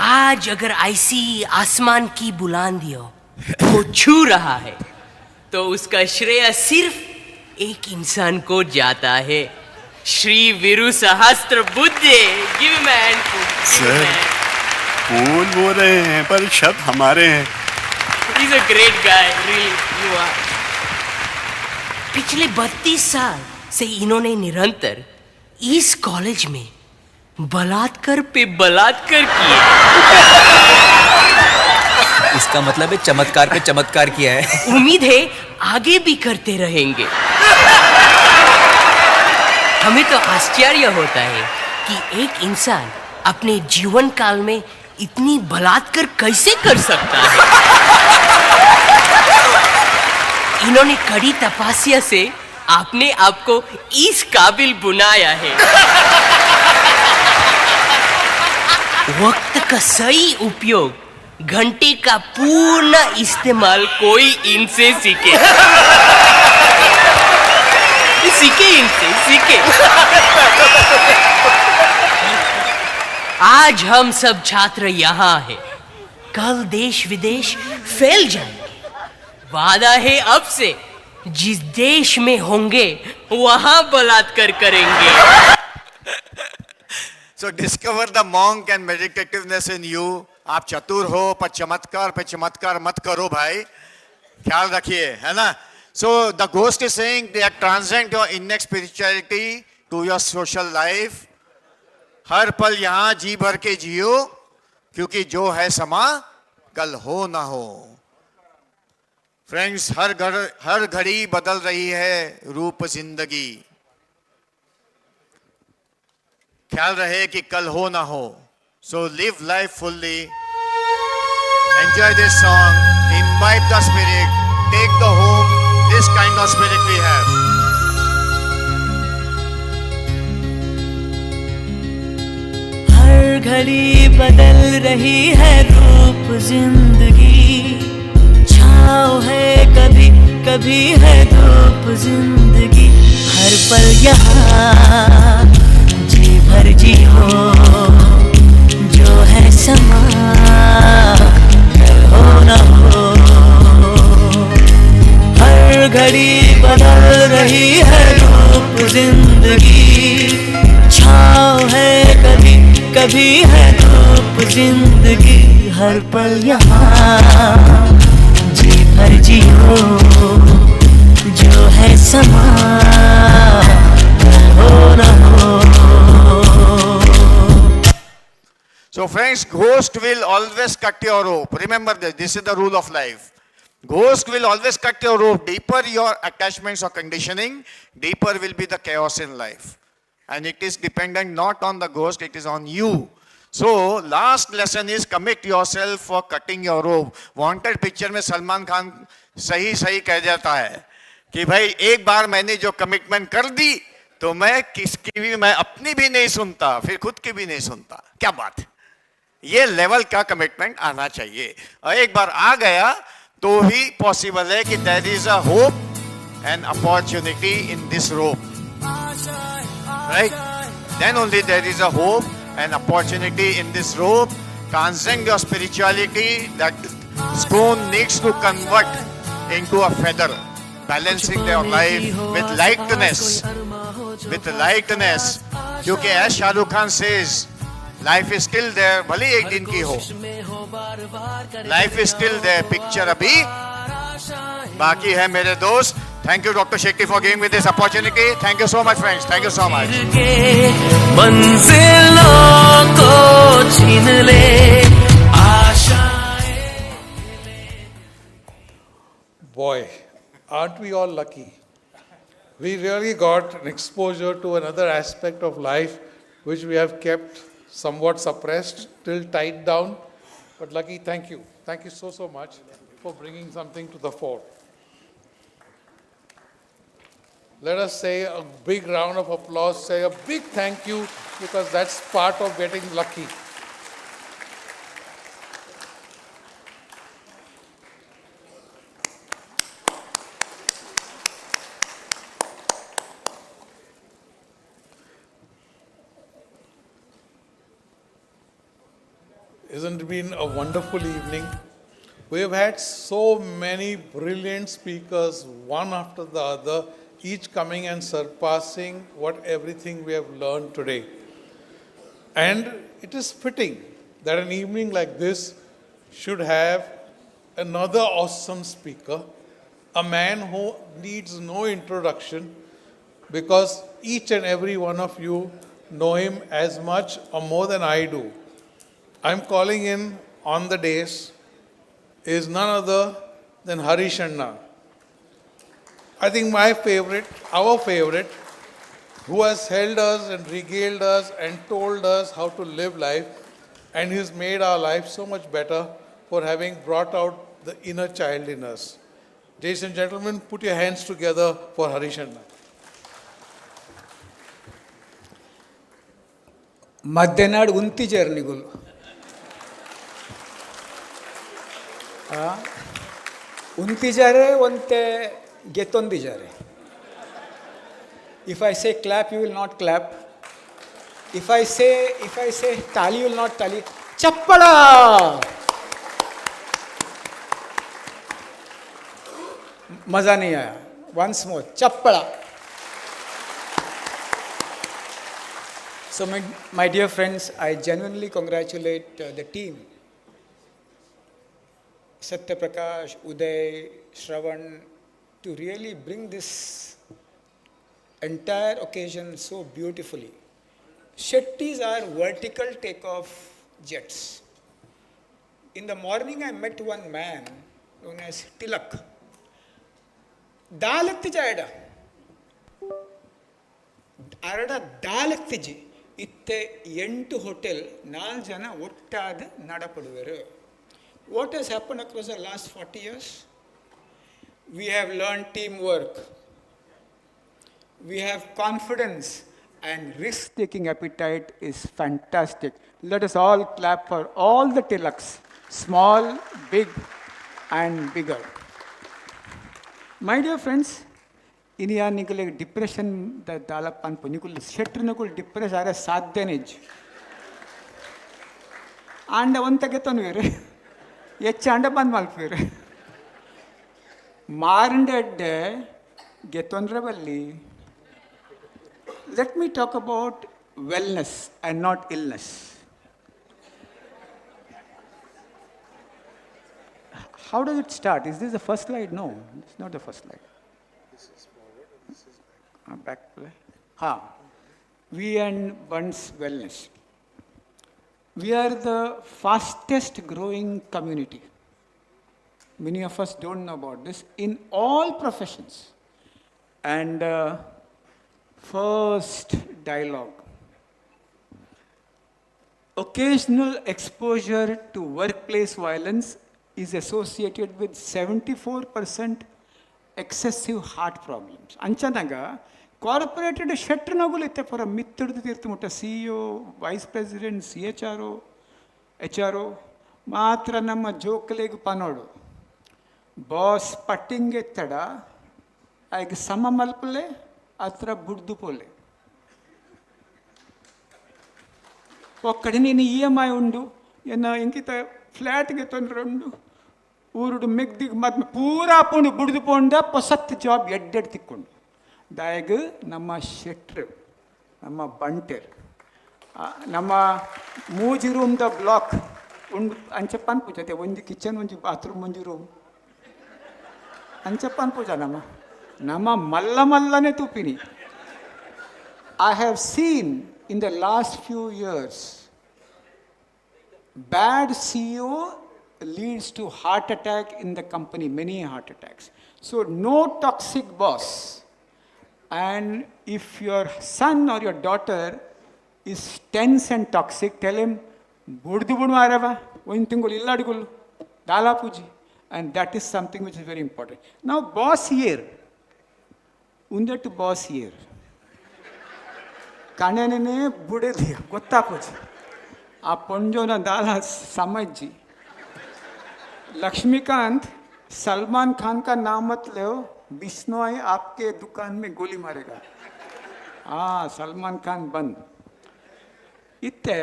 आज अगर ऐसी आसमान की बुलंदियों को छू रहा है तो उसका श्रेय सिर्फ एक इंसान को जाता है, श्री वीरू सहस्त्र बुद्धे। Give me hand. फूल वो रहे हैं पर शब्द हमारे हैं। He's a great guy, really, you are. पिछले 32 साल से इन्होंने निरंतर इस कॉलेज में बलात्कार पे बलात्कार किए। इसका मतलब है चमत्कार पे चमत्कार किया है। उम्मीद है आगे भी करते रहेंगे। हमें तो आश्चर्य होता है कि एक इंसान अपने जीवन काल में इतनी बलात्कार कैसे कर सकता है। इन्होंने कड़ी तपस्या से अपने आप को इस काबिल बनाया है। वक्त का सही उपयोग, घंटे का पूर्ण इस्तेमाल कोई इनसे सीखे। सीखे। आज हम सब छात्र यहाँ हैं, कल देश विदेश फैल जाएंगे। वादा है अब से जिस देश में होंगे वहां बलात्कार करेंगे। So discover the monk and meditativeness in you. आप चतुर हो पर चमत्कार पे चमत्कार मत करो भाई, ख्याल रखिए, है ना? So the ghost is saying that transcend your innate spirituality to your social life. हर पल यहाँ जी भर के जियो क्योंकि जो है समा कल हो ना हो। फ्रेंड्स, हर घड़ी बदल रही है रूप जिंदगी। ख्याल रहे कि कल Ho Naa Ho. So live life fully, enjoy this song, imbibe the spirit, take the home this kind of spirit we have. हर घड़ी बदल रही है रूप जिंदगी। छाँव है कभी कभी है धूप जिंदगी हर पल यहाँ जी भर जियो जो है समा हो न हो हर घड़ी बदल रही है रूप जिंदगी छाँव है कभी कभी है धूप जिंदगी हर पल यहाँ जी भर जियो जो है समा हो न हो So friends, ghost will always cut your rope. Remember this, this is the rule of life. Ghost will always cut your rope. Deeper your attachments or conditioning, deeper will be the chaos in life. And it is dependent not on the ghost, it is on you. So last lesson is commit yourself for cutting your rope. Wanted picture में सलमान खान सही सही कह जाता है कि भाई एक बार मैंने जो कमिटमेंट कर दी तो मैं किसकी भी मैं अपनी भी नहीं सुनता फिर खुद की भी नहीं सुनता. क्या बात है. ये लेवल का कमिटमेंट आना चाहिए और एक बार आ गया तो ही पॉसिबल है कि there is a hope and opportunity in this rope. Right? Then only there is a hope and opportunity in this rope. Transcend your spirituality. That stone needs to convert into a feather. Balancing their life with lightness. With lightness. क्योंकि as Shah Rukh Khan says, life is still there. भले एक दिन की हो. Life is still there. Picture अभी बाकी है मेरे दोस्त. Thank you, Dr. Shetty, for giving me this opportunity. Thank you so much, friends. Thank you so much. मंजिलों को छीन ले आशाएं. Boy, aren't we all lucky? We really got an exposure to another aspect of life which we have kept somewhat suppressed, till tied down. But Lucky, thank you. Thank you so, so much for bringing something to the fore. Let us say a big round of applause, say a big thank you, because that's part of getting lucky. Isn't it been a wonderful evening? We have had so many brilliant speakers, one after the other, each coming and surpassing what everything we have learned today. And it is fitting that an evening like this should have another awesome speaker, a man who needs no introduction, because each and every one of you know him as much or more than I do. I'm calling in on the dais is none other than Harish Anna. I think my favorite, our favorite, who has held us and regaled us and told us how to live life, and he's made our life so much better for having brought out the inner child in us. Ladies and gentlemen, put your hands together for Harish Anna. ಮಧ್ಯಾಹ್ನ ಉಂತಿಜಾರು ನಿಗುಲು ಉಂತಿಜಾರೆ ಒಂತೆ ಗೆತ್ತೊಂದಿಜಾರೆ. If I say clap, you will not clap. If I say tali, you will not tali. Chappala! मज़ा नहीं आया. Once more, chappala. So my dear friends, I genuinely congratulate the team. Satya Prakash, Uday, Shravan, to really bring this entire occasion so beautifully. Shetties are vertical takeoff jets. In the morning, I met one man known as Tilak. Dalatti jayada. Arada dalattiji. Itte 8 hotel 4 jana ಒಟ್ಟಾದ ನಡಪಡುವರು. What has happened across the last 40 years? We have learned teamwork. We have confidence, and risk-taking appetite is fantastic. Let us all clap for all the Tilaks, small, big, and bigger. My dear friends, in ya nikule depression da dalapan po nikul Shetty nikul depress are saddenage. And one tageton vere. Ye chanda ban malfire. Marnded geton rebelli. Let me talk about wellness and not illness. How does it start? Is this the first slide? No, it's not the first slide. This is forward, this is back. Back play. We and Bunts Wellness. We are the fastest growing community. Many of us don't know about this in all professions. And first dialogue. Occasional exposure to workplace violence is associated with 74% excessive heart problems. Anchanaga, corporated Shetty nagulite for a mitturdu tirthumuta CEO, Vice President, CHRO, HRO, matra nama jokeleg panodu. Boss putting etada, aig sama malpule, atra buddu pole. ఒక్కడి నేను EMI ఉండు ఇంకిత ఫ్లాట్ಗೆ ತೊಂದರೆ ಉಂಡು ಊರುಡು ಮೆಗ್ದಿಗೆ ಮತ್ತೆ ಪೂರಾ ಪುಂಡು ಬುಡ್ದು ಪೋಂಡ ಪೊಸತ್ job ಎಡ್ಡೆಡ್ ತಿಕ್ಕೊಂಡು ದಾಯಗ ನಮ್ಮ ಶೆಟ್ರು ನಮ್ಮ ಬಂಟೆರ್ ನಮ್ಮ ಮೂಜಿ ರೂಮ್ದ ಬ್ಲಾಕ್ ಉಂಡು ಅಂಚಪ್ಪನ್ ಪೂಜತೆ ಒಂದು ಕಿಚನ್ ಒಂದು ಬಾತ್ರೂಮ್ ಒಂದು ರೂಮ್ ಅಂಚಪ್ಪನ್ ಪೂಜ ನಮ್ಮ ಮಲ್ಲ ಮಲ್ಲನೆ ತೂಪಿನಿ I have seen in the last few years, bad CEO leads to heart attack in the company, many heart attacks. So no toxic boss. And if your son or your daughter is tense and toxic, tell him, "Buddu budu marava, one thingul illadugul, dala puji," and that is something which is very important. Now, boss here, unde to boss here. ಕಣೆನೇ ಬುಡದಿ ಗೊತ್ತಾಪೋಜಿ ಆ ಪೊಂಜೋನ ದಾಲ ಸಮಜ್ಜಿ लक्ष्मीकांत सलमान खान का नाम मत लो बिश्नोई आपके दुकान में गोली मारेगा सलमान खान बंद इत्ते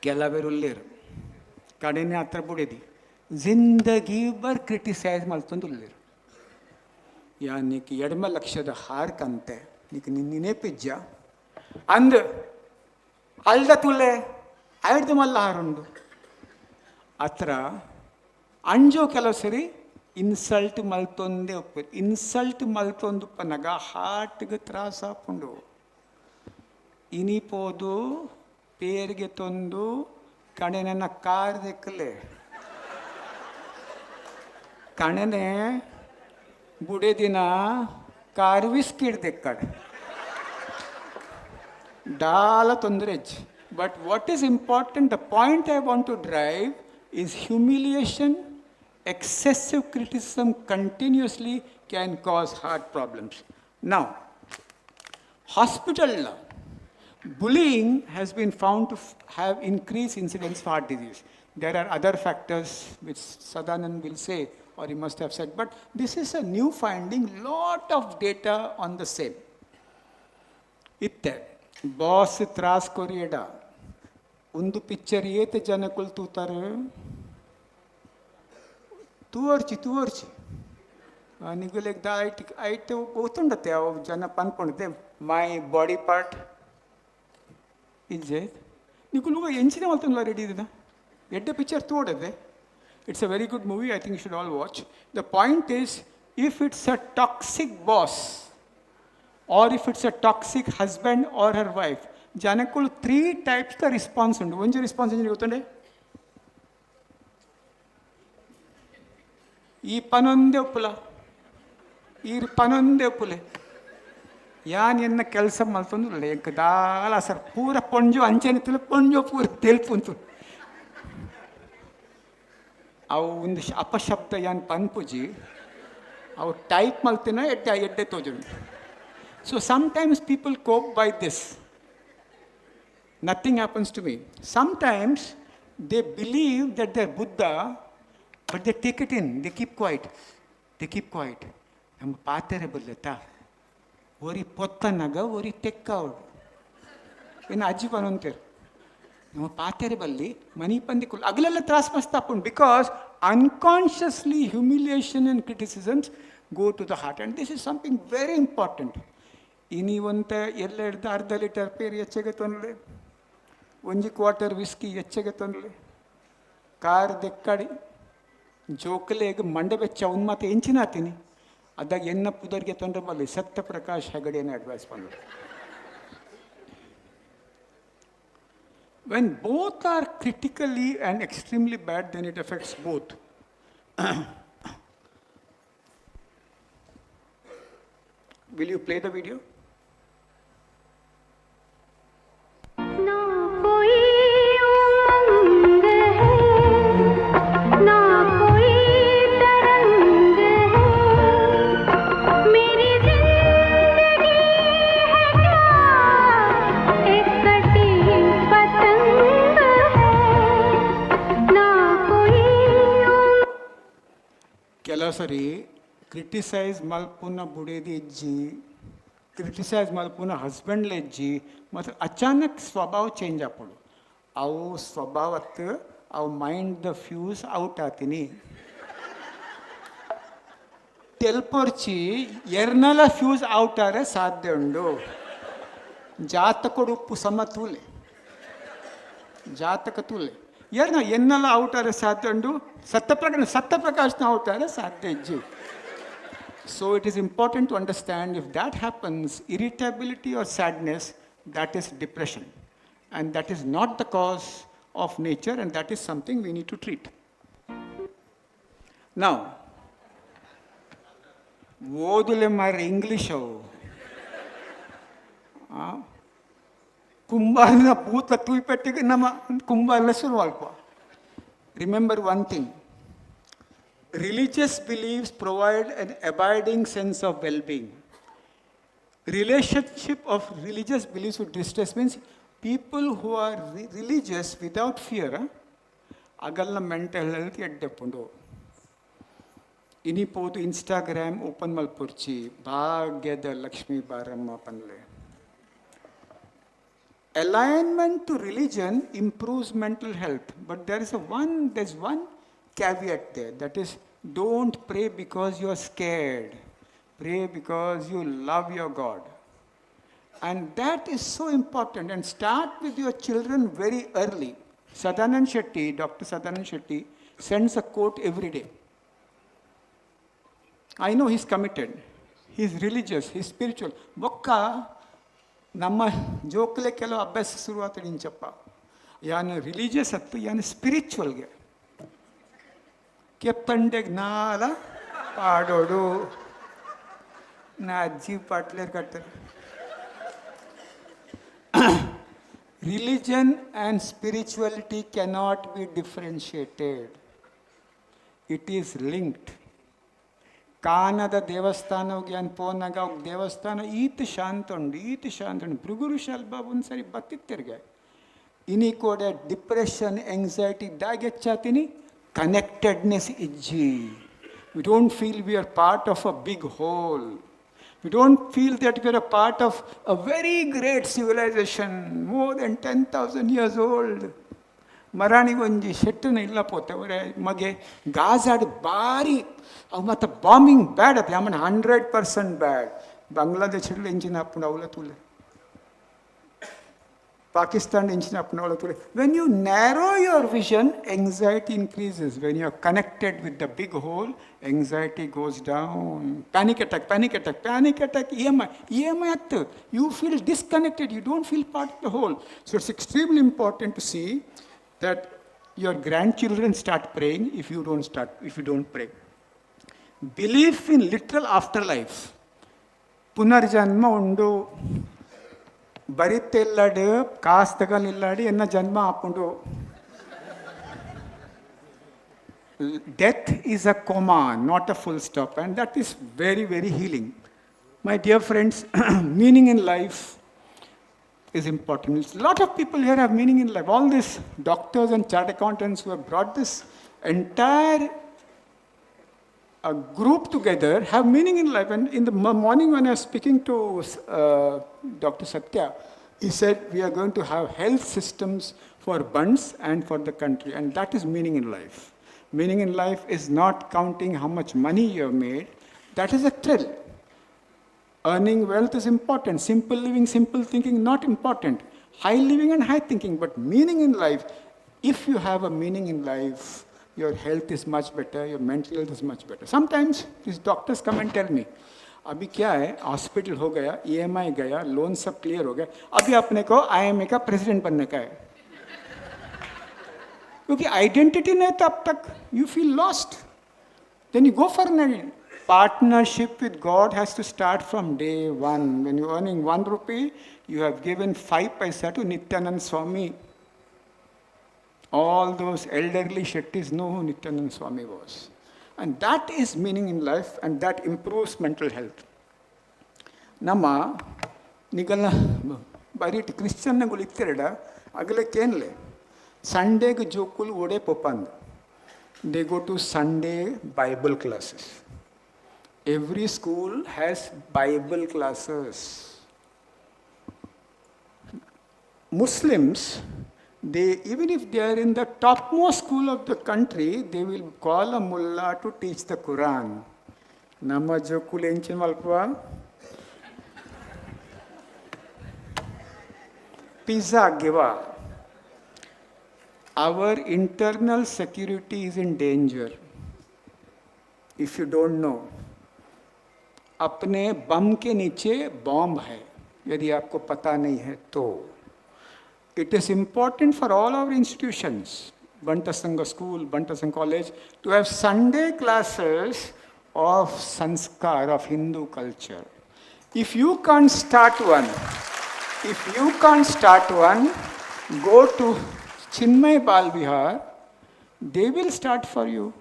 ಕೆಲವೆರುಲ್ಲೇರು ಕಡೆನೇ ಹತ್ರ ಬುಡೇದಿ ಜಿಂದಗಿ ಬರ್ ಕ್ರಿಟಿಸೈಸ್ ಮಲ್ತೊಂದುಲ್ಲೇರು ಯಾ ನೀಕು ಎಡಮ ಲಕ್ಷದ ಹಾರ್ಕಂತೆ ನೀಕು ನಿನ್ನೆ ಪಿಜ್ಜ ಅಂದ್ ಅಲ್ದ ತುಲ್ಲೆ ಐಡ್ದು ಮಲ್ಲ ಹಾರುಂಡು ಅತ್ರ ಅಂಜೋ ಕೆಲವು ಸರಿ ಇನ್ಸಲ್ಟ್ ಮಲ್ತೊಂದೇ ಒಪ್ಪು ಇನ್ಸಲ್ಟ್ ಮಲ್ತೊಂದುಪ್ಪನಾಗ ಹಾರ್ಟ್ಗೆ ತ್ರಾಸ ಹಾಕೊಂಡು ಇನಿಪೋದು ಪೇರಿಗೆ ತೊಂದು ಕಣೆನ ಕಾರ್ ದೆಕ್ಕಲೆ ಕಣನೆ ಬುಡೆ ದಿನ ಕಾರ್ ವಿಸ್ಕಿಡ್ ದೆಕ್ಕಡೆ ದಾಲ ತೊಂದರೆ. But what is important, the point I want to drive is humiliation, excessive criticism continuously can cause heart problems. Now, hospital bullying has been found to have increased incidence of heart disease. There are other factors which Sadanand will say or he must have said, but this is a new finding, lot of data on the same. Itte boss ತ್ರಾಸ್ ಕೊರಿಯಡ ಒಂದು picture ಏತೆ ಜನಕ್ಕಳು ತೂತಾರೆ ತೂವರ್ಚಿ ನಿಗುಲೆಗ್ದ ಐಟ್ ಗೊತ್ತುಂಡತ್ತೆ ಅವು ಜನ ಪನ್ಕೊಂಡಿದ್ದೆ my body part ಇಜ್ಜೆ ನಿಗುಲು ಎಂಚಿನ ಮಲ್ತಲ್ಲ ready ಇದನ್ನ ಎಡ್ಡೆ picture ತೋಡದೆ it's a very good movie I think you should all watch. The point is if it's a toxic boss or if it's a toxic husband or her wife, janakulu 3 types the response undu. Onju response enju gottande ee panonde uppula ee panonde uppule yan enna kelsa maltondu lek dala sar pura ponju anchene tile ponju pura telpuntu avu undu apashabda yan panpuji avu type maltina edde tojundu. So sometimes people cope by this. Nothing happens to me. Sometimes they believe that they're Buddha, but they take it in. They keep quiet. ನಮ್ಮ ಪಾತೆರೆ ಬಲ್ಲತಾ ಒರಿ ಪೊತ್ತನಗ ಒರಿ ತೆಕ್ಕವಡು ಇನ್ನು ಅಜ್ಜಿ ಬನಂತೇರು ನಮ್ಮ ಪಾತೆರೆ ಬಲ್ಲಿ ಮನಿ ಪಂದಿ ಕುಲ್ ಅಗಲೆಲ್ಲ ತ್ರಾಸ್ ಮಸ್ತ್ ಹಾಕೊಂಡು because unconsciously humiliation and criticisms go to the heart, and this is something very important. ಇನಿವಂತ ಎಲ್ಲ ಹಿಡ್ದು ಅರ್ಧ ಲೀಟರ್ ಪೇರು ಹೆಚ್ಚಿಗೆ ತೊಂದರೆ, ಒಂಜಿ ಕ್ವಾರ್ಟರ್ ವಿಸ್ಕಿ ಹೆಚ್ಚಿಗೆ ತೊಂದರೆ, ಕಾರ್ ದೆಕ್ಕಡಿ ಜೋಕಲೆಗೆ ಮಂಡೆ ಬೆಚ್ಚ ಒಂದು ಮಾತು ಎಂಚಿನಾತೀನಿ ಅದಾಗ ಎನ್ನ ಪುದರ್ಗೆ ತೊಂದರೆ ಬಲ್ಲಿ ಸತ್ಯಪ್ರಕಾಶ್ ಹೆಗಡೆಯನ್ನು ಅಡ್ವೈಸ್ ಬಂದರು. When both are critically and extremely bad, then it affects both. Will you play the video? ಕೆಲವು ಸರಿ ಕ್ರಿಟಿಸೈಸ್ ಮಲ್ಪುನ ಬುಡೇದಿ ಇಜ್ಜಿ, ಕ್ರಿಟಿಸೈಸ್ ಮಲ್ಪುನ ಹಸ್ಬೆಂಡ್ಲೆ ಇಜ್ಜಿ, ಮತ್ತು ಅಚಾನಕ್ ಸ್ವಭಾವ ಚೇಂಜ್ ಆಪಡು. ಅವು ಸ್ವಭಾವತ್ತು ಅವು ಮೈಂಡ್ ದ ಫ್ಯೂಸ್ ಔಟ್ ಆತೀನಿ. ತೆಲ್ಪೊರ್ಚಿ ಎರ್ನಲ ಫ್ಯೂಸ್ ಔಟ್ ಆರೆ ಸಾಧ್ಯ ಉಂಡು. ಜಾತಕಡು ಉಪ್ಪು ಸಮ ತೂಲೆ, ಜಾತಕ ತೂಲೆ ಯಾರನ್ನ ಎನ್ನೆಲ್ಲ ಔಟ್ ಆರೆ ಸಾಧ್ಯ ಉಂಡು. ಸತ್ಯಪ್ರಕಾಶನ ಔಟ್ ಆರೆ ಸಾಧ್ಯ ಇಜ್ಜಿ. So it is important to understand if that happens, irritability or sadness, that is depression, and that is not the cause of nature, and that is something we need to treat. ನಾವು ಓದುಲೆ ಮಾರ English ಅವು ಕುಂಬಾರನ ಭೂತ ತೂಯಿಪೆಟ್ಟಿಗೆ ನಮ್ಮ ಕುಂಬಾರನ ಶುರು ಅಲ್ಪ. Remember one thing, religious beliefs provide an abiding sense of well-being. Relationship of religious beliefs with distress means people who are religious without fear, agalla mental health eddepundu. Inipodu Instagram open malpurchi, bhagyada Lakshmi Baramma panle. Alignment to religion improves mental health, but there's one caveat there, that is, don't pray because you're scared. Pray because you love your God. And that is so important, and start with your children very early. Sadanand Shetty, Dr. Sadanand Shetty sends a quote every day. I know he's committed, he's religious, he's spiritual. Bokka ನಮ್ಮ ಜೋಕಲೆ ಕೆಲವು ಅಭ್ಯಾಸ ಶುರುವಾತ ನಿಂಚಪ್ಪ, ಯಾನು religious ಹತ್ತು ಯಾನು ಸ್ಪಿರಿಚುವಲ್ಗೆ ಕೆಪ್ಪಂಡೆಗೆ ನಾಲ ಪಾಡೋಡು ನಾ ಅಜ್ಜಿ ಪಾಟ್ಲೇರ್ ಕಟ್ತಾರೆ. Religion and spirituality cannot be differentiated. It is linked. ಕಾನದ ದೇವಸ್ಥಾನ ಹೋಗಿ ಅನ್ ಪೋನಾಗ ಅವ್ ದೇವಸ್ಥಾನ ಈತ ಶಾಂತ ಉಂಡು ಭೃಗುರು ಶಲ್ಬ ಒಂದ್ಸರಿ ಬತ್ತಿತ್ತಿರ್ಗೆ ಇನಿ ಕೂಡ ಡಿಪ್ರೆಷನ್ ಎಂಗ್ಸೈಟಿ ದಾಗೆಚ್ಚಾತೀನಿ ಕನೆಕ್ಟೆಡ್ನೆಸ್ ಇಜ್ಜಿ. We don't feel we are part of a big whole. We don't feel that we are a part of a very great civilization more than 10,000 years old. ಮರಾಣಿಗೊಂಜಿ ಶೆಟ್ಟನ ಇಲ್ಲ ಪೋತವರೆ ಮಗೆ ಗಾಜಾಡಿ ಭಾರಿ ಅವು ಮತ್ತು ಬಾಂಬಿಂಗ್ ಬ್ಯಾಡ್ ಅತ್ತೆ ಆಮೇಲೆ 100% ಬ್ಯಾಡ್. ಬಾಂಗ್ಲಾದೇಶದಲ್ಲಿ ಎಂಚಿನ ಅಪ್ಪನ ಅವಲ ತುಲೆ, ಪಾಕಿಸ್ತಾನ ಎಂಚಿನ ಅಪ್ಪನ ಅವಲ ತುಲೆ. When you narrow your vision, anxiety increases. When you are connected with the big whole, anxiety goes down. Panic attack, EMI attu. You feel disconnected, you don't feel part of the whole. So it's extremely important to see that your grandchildren start praying if you don't pray. Belief in literal afterlife. ಪುನರ್ಜನ್ಮ ಉಂಡು, ಬರಿತೆಲ್ಲಡು ಕಾಸು ತಗಲಿಲ್ಲಾಡಿ ಎನ್ನ ಜನ್ಮ ಹಾಕೊಂಡು. Death is a comma, not a full stop, and that is very, very healing. My dear friends, meaning in life is important. A lot of people here have meaning in life. All these doctors and chartered accountants who have brought this entire group together have meaning in life. And in the morning when I was speaking to Dr. Satya, he said we are going to have health systems for Bunts and for the country. And that is meaning in life. Meaning in life is not counting how much money you have made. That is a thrill. Earning wealth is important. Simple living, simple thinking, not important. High living and high thinking, but meaning in life. If you have a meaning in life, your health is much better, your mental health is much better. Sometimes these doctors come and tell me, अभी क्या है, hospital हो गया, EMI गया, loan सब clear हो गया, अभी अपने को IMA का प्रेसिडेंट बनने का है. क्योंकि आइडेंटिटी नहीं तो अब तक you feel lost. Then you go for an partnership with God has to start from day one. When you're earning 1 rupee, you have given 5 paisa to Nityanand Swami. All those elderly Shetties know who Nityanand Swami was. And that is meaning in life, and that improves mental health. Nama, Nigala, Barit Christian Naguliktereda, Agale Kenle, Sunday Jokul Ode Popan. They go to Sunday Bible classes. Every school has Bible classes. Muslims, they, even if they are in the topmost school of the country, they will call a mullah to teach the Quran. Nama jokul enchen malpua. Pizza giva. Our internal security is in danger. If you don't know, अपने बम के नीचे bomb है, यदि आपको पता नहीं है तो. It is important for all our institutions, Buntasanga School, Buntasanga College, to have Sunday classes of sanskar, of Hindu culture. If you can't start one, go to Chinmay Bal Vihar, they will start for you.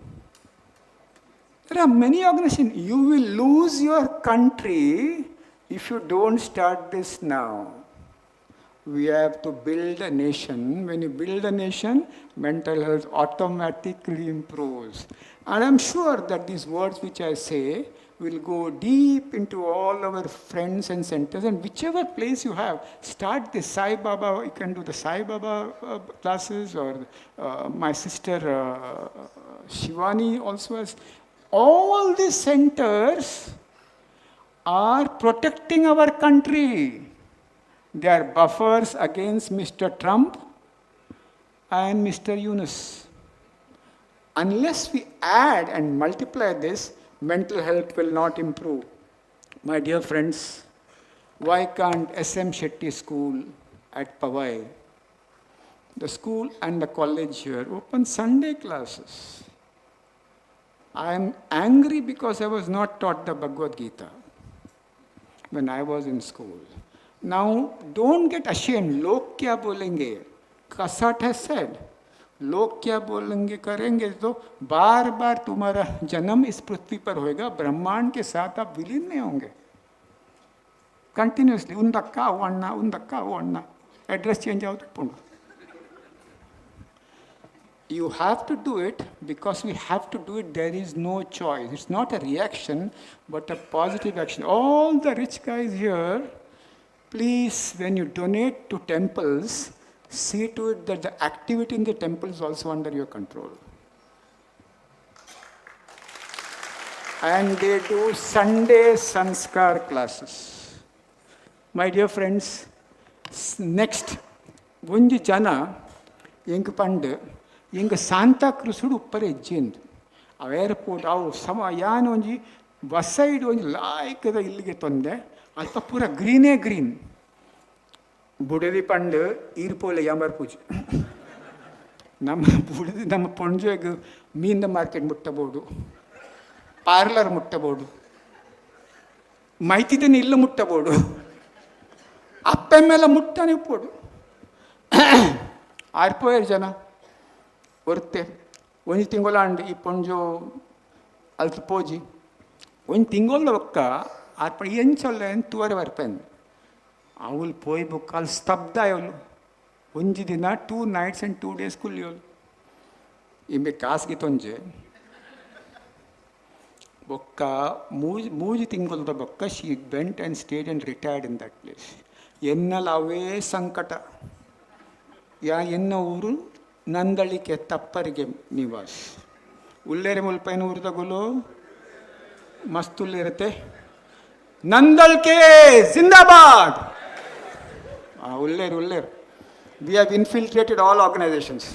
There are many organizations. You will lose your country if you don't start this now. We have to build a nation. When you build a nation, mental health automatically improves. And I'm sure that these words which I say will go deep into all our friends and centers. And whichever place you have, start the Sai Baba. You can do the Sai Baba classes, or my sister Shivani also has. All these centers are protecting our country. They are buffers against Mr. Trump and Mr. Yunus. Unless we add and multiply this, mental health will not improve. My dear friends, why can't SM Shetty School at Powai, the school and the college here, open Sunday classes? I am angry because I was not taught the Bhagavad Gita when I was in school. Now, don't get ashamed. Log kya bolenge? Kasat has said, log kya bolenge karenge to बार बार तुम्हारा जन्म इस पृथ्वी पर होएगा, ब्रह्मांड के साथ आप विलीन नहीं होंगे. Continuously, undakka vanna, address change out. You have to do it because we have to do it. There is no choice. It's not a reaction, but a positive action. All the rich guys here, please, when you donate to temples, see to it that the activity in the temple is also under your control. And they do Sunday sanskar classes. My dear friends, next, Bunji Jana, Yeng Pande, Yeng Santa Cruzuru Parejint, our airport, our Samayan onji, Vaside onji, like the Illigetonde, Alpa Pura green. Budedi Pande, Irpole Yamar Puj. Nam Budedi Nam Ponjeg, mean the market Muttabodu, parlor Muttabodu, Mighty than Illa Muttabodu, Appemela Muttani Podu, Arpoer Jana, Urte, when you tingoland, Iponjo Altapoji, when Tingoloka, Arpayenchal and Tuar pen. I will poi bukal stabdayol. Unji dina 2 nights and 2 days kulyol. Imbe kas gitonje. ಬೊಕ್ಕ ಮೂಜಿ ತಿಂಗಳದ ಬೊಕ್ಕ she went and stayed and retired in that place. ಎನ್ನಲ ಅವೇ ಸಂಕಟ. ಎನ್ನ ಊರು ನಂದಳಿಕೆ ತಪ್ಪರಿಗೆ ನಿವಾಸ್. ಉಲ್ಲೇರೆ ಮುಲ್ಪೈನ ಊರು ತಗೊಲು ಮಸ್ತ್ ಉಲ್ಲಿರುತ್ತೆ. ನಂದಳ್ಕೆ ಜಿಂದಾಬಾದ್. ಉಲ್ಲೇರು. We have infiltrated all organisations.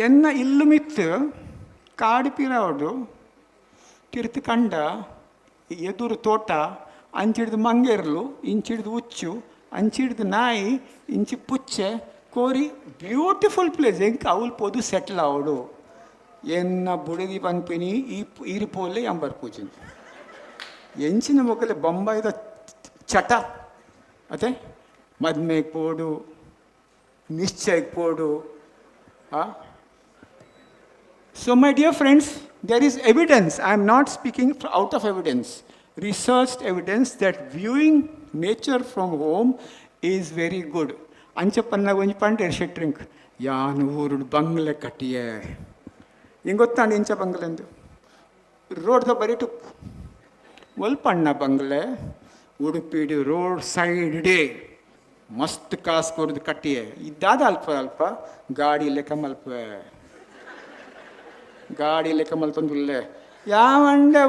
ಎನ್ನ ಇಲ್ಲು ಮಿತ್ತು ಕಾಡಿಪಿರವಡು ತಿರ್ತು ಕಂಡ ಎದುರು ತೋಟ ಅಂಚಿಡ್ದು ಮಂಗೇರ್ಲು ಇಂಚಿಡ್ದು ಉಚ್ಚು ಅಂಚಿಡ್ದು ನಾಯಿ ಇಂಚಿ ಪುಚ್ಚೆ ಕೋರಿ ಬ್ಯೂಟಿಫುಲ್ ಪ್ಲೇಸ್ ಎಂಕ ಅವಳು ಪೋದು ಸೆಟ್ಲ್ ಅವಡು. ಎನ್ನ ಬುಡದಿ ಪನ್ಪಿನಿ ಈರು ಪೋಲೆ ಅಂಬರ್ ಪೂಜೆ ಎಂಚಿನ ಮೊಗಲೆ ಬೊಂಬಾಯಿದ ಚಟ ಅದೇ ಮದ್ಮೆಗೆ ಪೋಡು ನಿಶ್ಚಯಕ್ಕೆ ಪೋಡು. So my dear friends, there is evidence, I am not speaking out of evidence, researched evidence that viewing nature from home is very good. ಅಂಚಪ್ಪನ್ನ ಒಂಜಿ ಪಂಡೇರು ಶೆಟ್ರಿಂಕ್ ಯಾನು ಊರುಡು ಬಂಗ್ಲೆ ಕಟ್ಟಿಯೇ ಹಿಂಗೆ ಗೊತ್ತಾಂಡು ಇಂಚ ಬಂಗ್ಲೆಂದು ರೋಡ್ದ ಬರೀಟು ಒಲ್ಪಣ್ಣ ಬಂಗ್ಲೆ ಉಡುಪಿಡು ರೋಡ್ ಸೈಡ್ ಡೇ ಮಸ್ತ್ ಕಾಸು ಕೊಡ್ದು ಕಟ್ಟಿಯೇ ಇದ್ದಾದ ಅಲ್ಪ ಗಾಡಿ ಲೆಕ್ಕ ಮಲ್ಪಂದುಲ್ಲೆ ಯಾವಂಡೆ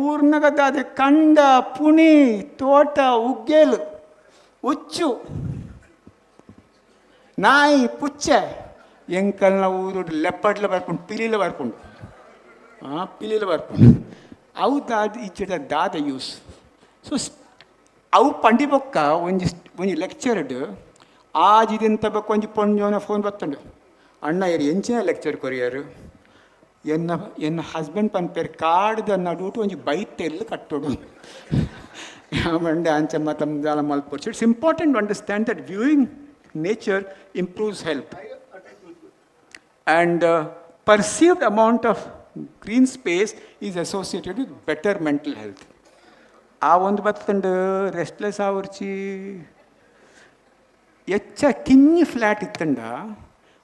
ಊರ್ನಗದಾದೆ ಕಂಡ ಪುಣಿ ತೋಟ ಉಗ್ಗೇಲು ಉಚ್ಚು ನಾಯಿ ಪುಚ್ಚೆ ಎಂಕಲ್ನ ಊರು ಲೆಪ್ಪಡ್ಲ ಬರ್ಕೊಂಡು ಪಿಲೀಲ ಬರ್ಕೊಂಡು ಅವು ಇಜ್ಜದ ದಾದ ಯೂಸ್. ಸೊ ಅವು ಪಂಡಿ ಬೊಕ್ಕ ಒಂಜಿ ಲೆಕ್ಚರ್ಡ್ ಆಜಿದಿಂತ ಬೊಕ್ಕ ಒಂಜಿ ಪೊಂಜೋನ ಫೋನ್ ಬತ್ತಂಡು ಅಣ್ಣ ಇರು ಎಂಚಿನ ಲೆಕ್ಚರ್ ಕೊರಿಯರು ಎನ್ನ ಹಸ್ಬೆಂಡ್ ಪನ್ಪೇರು ಕಾಡ್ದ ನಡುಟು ಒಂಜಿ ಬೈತೆಲ್ಲು ಕಟ್ಟೋಡು ಯಾವಂಡೆ ಅಂಚ ಮತಂದಾಲ ಮಲ್ಪೋಡು. It's important to understand that viewing nature improves health, and perceived amount of green space is associated with better mental health. ಆ ಒಂದು ಬತ್ತಂಡು ರೆಸ್ಟ್ಲೆಸ್ ಆವರ್ಚಿ ಹೆಚ್ಚ ಕಿನ್ನಿ ಫ್ಲ್ಯಾಟ್ ಇತ್ತಂಡ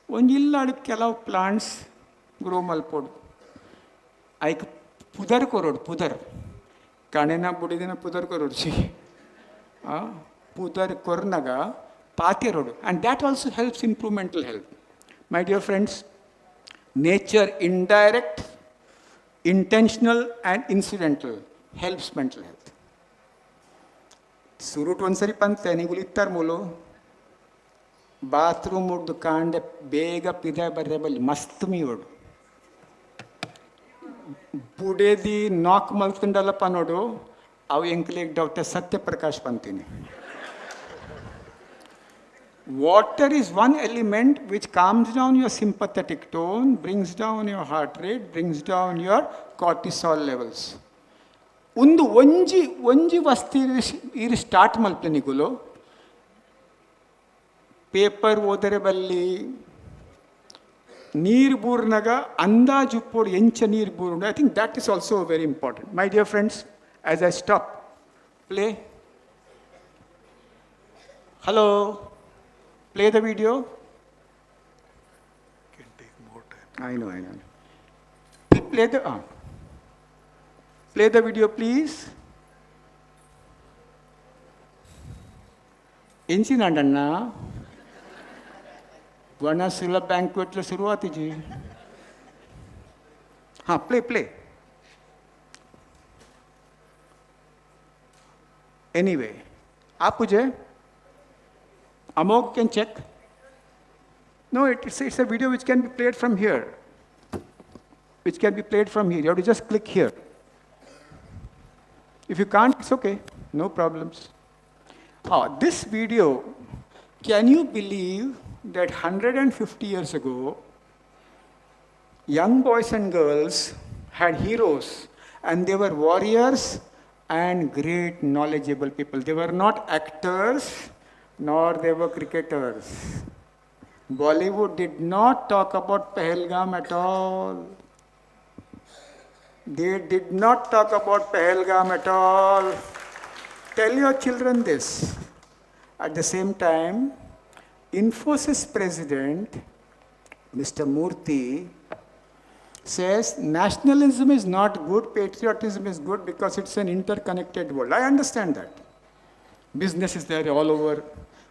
ಒಂದಿಲ್ಲಾಡು ಕೆಲವು ಪ್ಲಾಂಟ್ಸ್ ಗ್ರೋ ಮಲ್ಪೋಡು ಐಕ್ ಪುದರ್ ಕೊರೋಡು ಪುದರ್ ಕಣೆನ ಬುಡಿದಿನ ಪುದರ್ ಕೊರೋಡ್ಚಿ ಪುದರ್ ಕೊರ್ನಾಗ ಪಾತೆ road, and that also helps improve mental health. My dear friends, nature indirect, intentional and incidental helps mental health. ಸುರುಟ್ ಒಂದ್ಸರಿ ಪಂತೆ ನಿಗುಲಿತ್ತಾರ ಮೂಲು ಬಾತ್ರೂಮ್ ಉಡ್ದು ಕಾಂಡೆ ಬೇಗ ಪಿದ ಬರ್ರೆ ಬಲ್ಲಿ ಮಸ್ತ್ ಮೀವಡು ಬುಡೇದಿ ನಾಕ್ ಮಲ್ತಂಡಲ್ಲಪ್ಪ ನೋಡು ಅವು ಎಂಕ್ಲಿಗೆ ಡಾಕ್ಟರ್ ಸತ್ಯಪ್ರಕಾಶ್ ಪಂತೀನಿ. Water is one element which calms down your sympathetic tone, brings down your heart rate, brings down your cortisol levels. ಒಂದು ಒಂಜಿ ವಸ್ತು ಇರು ಸ್ಟಾರ್ಟ್ ಮಲ್ಪನಿಗುಲು ಪೇಪರ್ ಓದರೆ ಬಲ್ಲಿ ನೀರು ಬೂರ್ನಾಗ ಅಂದಾಜು ಉಪ್ಪೋಡು ಎಂಚ ನೀರು ಬೂರುಂಡು. I think that is also very important. My dear friends, as I stop play. Hello, play the video. Can take more time. I know. Play the video, please. ಎಂಚಿನಾಂಡಣ್ಣ ವನಸುಲ ಬ್ಯಾಂಕ್ವೆಟ್ಲ ಶುರುವಾತಿಜಿ. ಪ್ಲೇ. Anyway, ಆಪುಜೆ Amog can check. No, it's a video which can be played from here. You have to just click here. If you can't, it's okay. No problems. This video, can you believe that 150 years ago, young boys and girls had heroes, and they were warriors and great knowledgeable people. They were not actors, nor they were cricketers. Bollywood did not talk about Pahalgam at all. They did not talk about Pahalgam at all. Tell your children this. At the same time, Infosys president, Mr. Murthy, says nationalism is not good, patriotism is good because it's an interconnected world. I understand that. Business is there all over.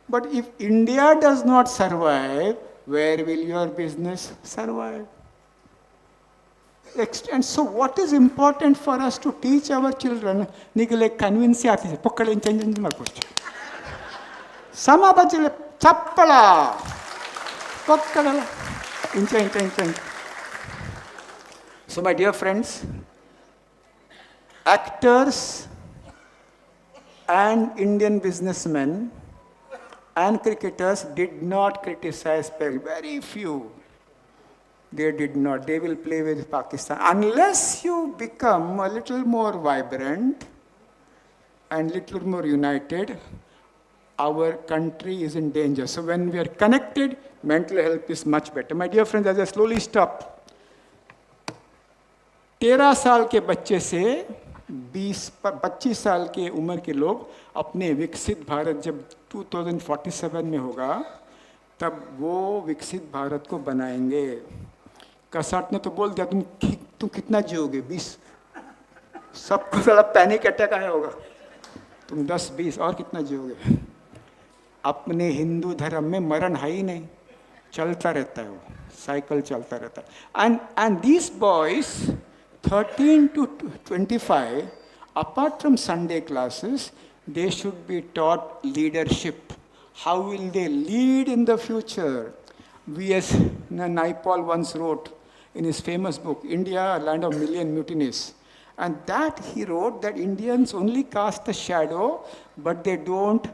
But if India does not survive, where will your business survive? And so what is important for us to teach our children? Nigale convince ಆಗ್ತಿದೆ ಪೊಕ್ಕಳೆ change ಮಾಡ್ಕೊಡ್ತೀವಿ ಸಮ ಬಚ್ಚಲೆ ಚಪ್ಪಳ ಪೊಕ್ಕಳಲ್ಲ ಇಂಚ. So my dear friends, actors and Indian businessmen and cricketers did not criticize Pell. Very few. They did not. They will play with Pakistan. Unless you become a little more vibrant and little more united, our country is in danger. So when we are connected, mental health is much better. My dear friends, as I slowly stop, 13 साल के बच्चे से 20-25 साल के उम्र के लोग अपने विकसित भारत जब 2047 में होगा, तब वो विकसित भारत को बनाएंगे. कसाट ने तो बोल दिया तुम कितना जियोगे 20. सबको साला पैनिक अटैक आया होगा. तुम 10-20 और कितना जियोगे. अपने हिंदू धर्म में मरण है ही नहीं, चलता रहता है, वो साइकिल चलता रहता है. And these boys 13 to 25, apart from Sunday classes, they should be taught leadership. How will they lead in the future? V.S. Naipaul once wrote in his famous book, India, a Land of Million Mutinies. And that he wrote that Indians only cast a shadow, but they don't.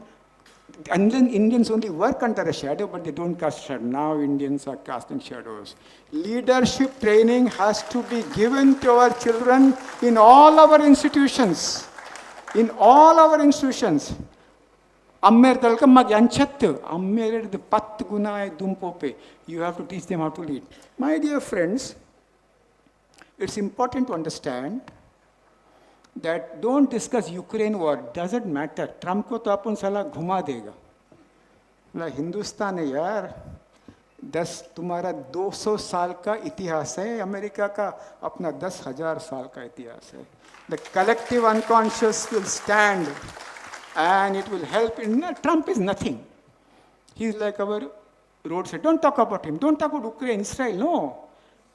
Indians only work under a shadow, but they don't cast shadow. Now Indians are casting shadows. Leadership training has to be given to our children in all our institutions. In all our institutions. Ammergalka mag yanchattu. Ammered the pat gunai dumpope. You have to teach them how to lead. My dear friends, it's important to understand that don't discuss Ukraine war. Doesn't matter. Trump को तो अपन साला घुमा देगा. मतलब हिंदुस्तान है यार. 10 तुम्हारा 200 साल का इतिहास है. अमेरिका का अपना 10,000 साल का इतिहास है. The collective unconscious will stand, and it will help. Trump is nothing. He's like our road side. Don't talk about him. Don't talk about Ukraine, Israel. No,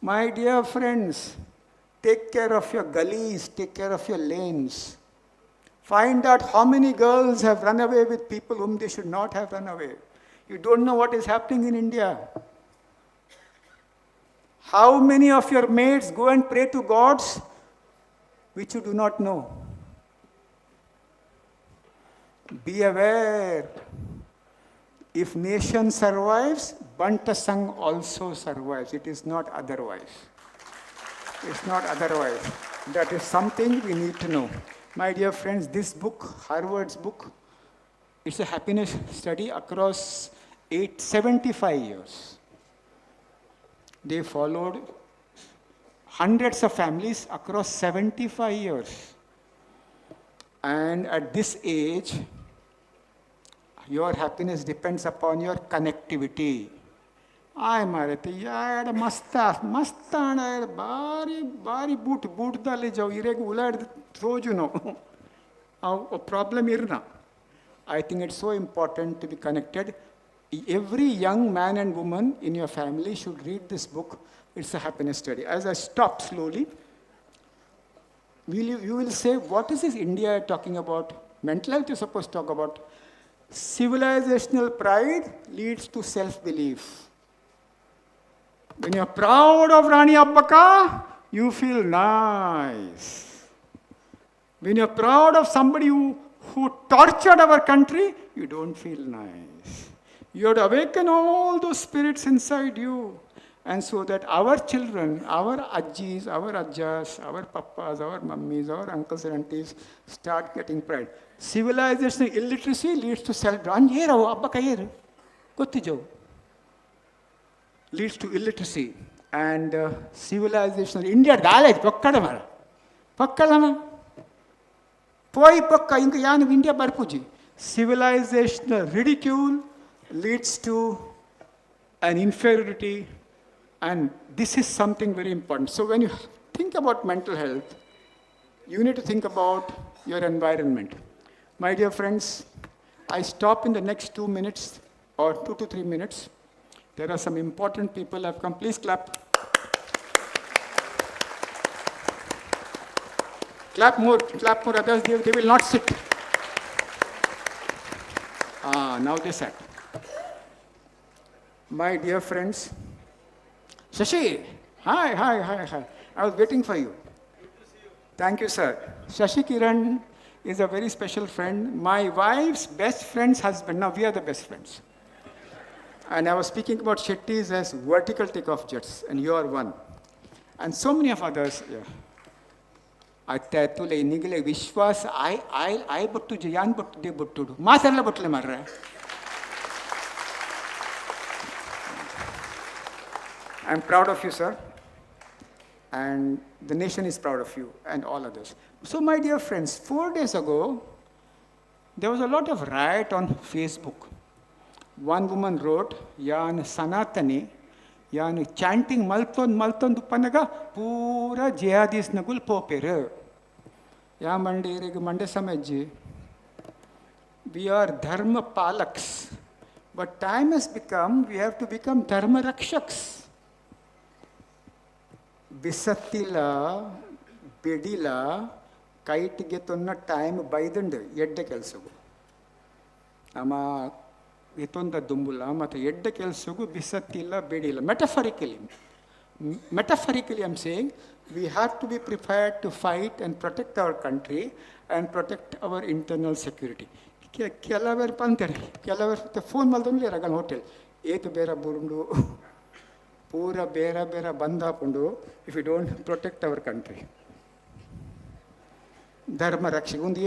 my dear friends. Take care of your gullies, take care of your lanes. Find out how many girls have run away with people whom they should not have run away. You don't know what is happening in India. How many of your mates go and pray to gods which you do not know? Be aware. If nation survives, Buntasang also survives. It is not otherwise. It's not otherwise. That is something we need to know. My dear friends, this book, Harvard's book, it's a happiness study across 75 years. They followed hundreds of families across 75 years. And at this age, your happiness depends upon your connectivity. आय मारे तो यार मस्त आना यार बारी boot डाले जाओ इरेग उलाड़ रोज no problem irna. I think it's so important to be connected. Every young man and woman in your family should read this book. It's a happiness study. As I stop slowly, you will say, what is this India talking about? Mental health you're supposed to talk about. Civilizational pride leads to self-belief. When you're proud of Rani Abbaka, you feel nice. When you're proud of somebody who tortured our country, you don't feel nice. You have to awaken all those spirits inside you. And so that our children, our ajjis, our ajjas, our papas, our mummies, our uncles and aunties start getting pride. Civilization illiteracy leads to leads to illiteracy. And civilization, India knowledge, India barpuji. Civilizational ridicule leads to an inferiority And this is something very important. So when you think about mental health, you need to think about your environment. My dear friends, I stop in the next 2 minutes or 2 to 3 minutes. There are some important people who have come. Please clap. Clap more, others, they will not sit. Now they sat. My dear friends, Shashi, hi. I was waiting for you. Thank you, sir. Shashi Kiran is a very special friend. My wife's best friend's husband. Now we are the best friends. And I was speaking about Shetty's as vertical takeoff jets, and you are one. And so many of others. Yeah. ಅತ್ತುಲೆ ನಿಗಲೆ ವಿಶ್ವಾಸ ಆಯ್ but ಯಾನ್ but they but ಮಾತೆಲ್ಲ ಬಟ್ಟಲೆ ಮಾರ್ರೆ. I'm proud of you, sir. And the nation is proud of you and all others. So, my dear friends, 4 days ago, there was a lot of riot on Facebook. One woman wrote, Yan Sanatani, Yan chanting Malton Dupanaga, Pura Jihadis Nagul Popere. Ya Mande Samaji. We are Dharma Palaks. But time has become, we have to become Dharma Rakshaks. ಬಿಸತ್ತಿಲ್ಲ ಬೆಡಿಲ ಕೈಟಿಗೆ ತೊನ್ನ time ಬೈದಂಡು ಎಡ್ಡೆ ಕೆಲಸಗೂ ನಮ್ಮ ಇತ್ತೊಂದ ದುಂಬುಲ ಮತ್ತು ಎಡ್ಡೆ ಕೆಲಸಗೂ ಬಿಸತ್ತಿಲ್ಲ ಬೆಡಿಲ್ಲ metaphorically I am saying we have to be prepared to fight and protect our country and protect our internal security. ಕೆಲವರು ಅಂತಾರೆ, ಕೆಲವರು ಫೋನ್ ಮಲ್ದಂದ್ರೆ ರಗಲ್ ಹೋಟೆಲ್ ಏತು ಬೇರೆ ಬುರುಂಡು ಪೂರ ಬೇರೆ ಬಂದ್ ಹಾಕೊಂಡು if you don't protect our country. ಧರ್ಮ ರಕ್ಷೆ ಒಂದು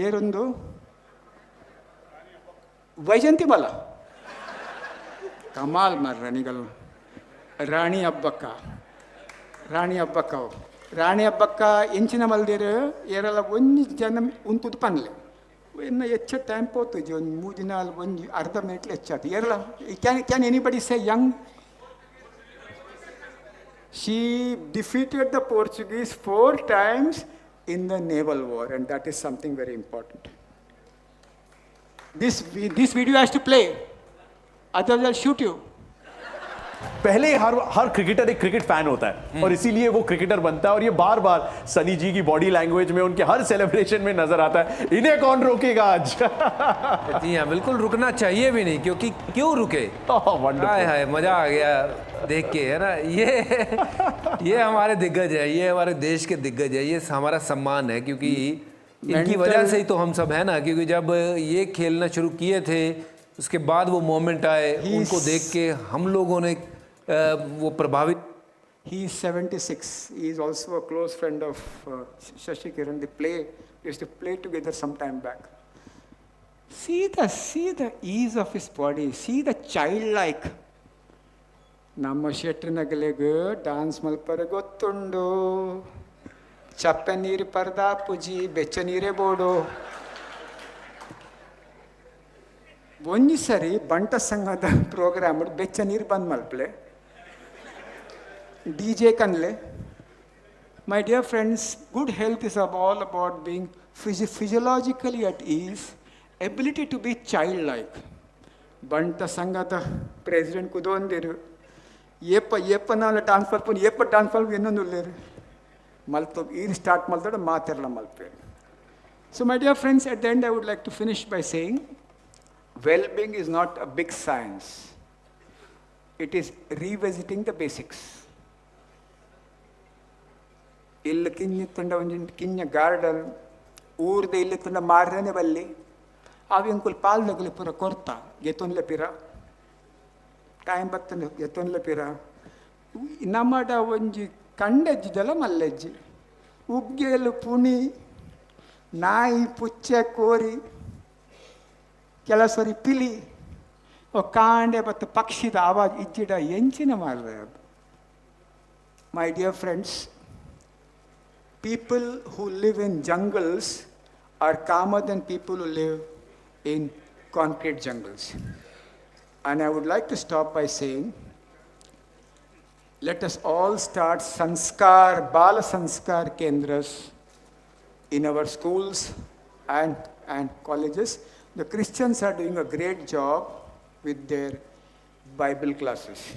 ಏರೊಂದು ವೈಜಂತಿ ಬಲ ಕಮಾಲ್ ಮರ್ರಣಿಗಳು ರಾಣಿ ಹಬ್ಬಕ್ಕ ಎಂಚಿನ ಮಲ್ದಿರು ಏರಲ್ಲ ಒಂಜಿ ಜನ ಉಂತುದು ಪನ್ಲೆ ಇನ್ನು ಹೆಚ್ಚು ಟೈಮ್ ಹೋಗ್ತದೆ ಒಂದು 3 ದಿನ ಒಂದು ಅರ್ಧ ಮಿನಿಟ್ಲಿ ಹೆಚ್ಚಾಯ್ತು ಏರಲ್ಲ. Can anybody say young? She defeated the Portuguese 4 times in the naval war, and that is something very important. This video has to play, otherwise I'll shoot you. पहले हर क्रिकेटर एक क्रिकेट फैन होता है और इसीलिए वो cricketer बनता है और ये बार बार सनी जी की बॉडी लैंग्वेज में उनके हर सेलिब्रेशन में नजर आता है. इन्हें कौन रोकेगा आज? जी हाँ, बिल्कुल रुकना चाहिए भी नहीं, क्योंकि क्यों रुके. हाय मजा आ गया देख के, है ना. ये हमारे दिग्गज है, ये हमारे देश के दिग्गज है, ये हमारा सम्मान है, क्योंकि इनकी वजह से ही तो हम सब है ना. क्योंकि जब ये खेलना शुरू किए थे उसके बाद वो मोमेंट आए, उनको देख के हम लोगों ने वो प्रभावित. He is 76. He is also a close friend of Shashi Kiran. They used to play together some time back. See the ease of his body. See the childlike. Namma Shettinagalegu dance malpare gottundu. Chappe neeru parda puji becce neere bodu. ಒಂಜಿ ಸರಿ ಬಂಟ ಸಂಘದ program ಬೆಚ್ಚ ನೀರು ಬಂದ್ ಮಲ್ಪಲೆ DJ ಕನ್ಲೆ. My dear friends, good health is all about being physiologically at ease, ability to be childlike. ಬಂಟ ಸಂಘದ president ಕುದೊಂದಿರು ಏಪ ನಾಳೆ dance ಮಲ್ಪನು ಏಪ dance ಮಲ್ಪ ಇನ್ನೊಂದು ಉಳ್ಳೇರು ಮಲ್ತು ಈಗ ಸ್ಟಾರ್ಟ್ ಮಲ್ತಾಡ ಮಾತೆಲ್ಲ ಮಲ್ಪೇರು. So my dear friends, at the end I would like to finish by saying, well-being is not a big science. It is revisiting the basics. ಇಲ್ಲ ಕಿಂಜಿತ್ತಂಡ ಒಂಜಿ ಕಿಂಜ garden ಊರ್ದ ಇಲ್ಲಿತ್ತಂಡ ಮಾರ್ರನೆ ಬಲ್ಲಿ ಅವು ಇಂಕುಲ್ ಪಾಲ್ದಗಲಿ ಪೂರ ಕೊರ್ತ ಗೆತ್ತೊನ್ಲೆ ಪಿರ ಟೈಮ್ ಬತ್ತಂದು ಗೆತ್ತೊನ್ಲೆ ಪಿರ ನಮ್ಮಡ ಒಂಜಿ ಕಂಡೆಜ್ಜಿದಲ್ಲ ಮಲ್ಲೆಜ್ಜಿ ಉಗ್ಗೆಲು ಪುಣಿ ನಾಯಿ ಪುಚ್ಚೆ ಕೋರಿ ಕೆಲಸರಿ ಪಿಲಿ ಕಾಂಡೆ ಮತ್ತು ಪಕ್ಷಿದ ಆವಾಜ್ ಇಜ್ಜಿಡ ಎಂಚಿನ ಮಾರ್ರೆ. ಮೈ dear friends, people who live in jungles are calmer than people who live in concrete jungles. And I would like to stop by saying, let us all start Sanskar, Bala Sanskar Kendras in our schools and colleges. The Christians are doing a great job with their Bible classes.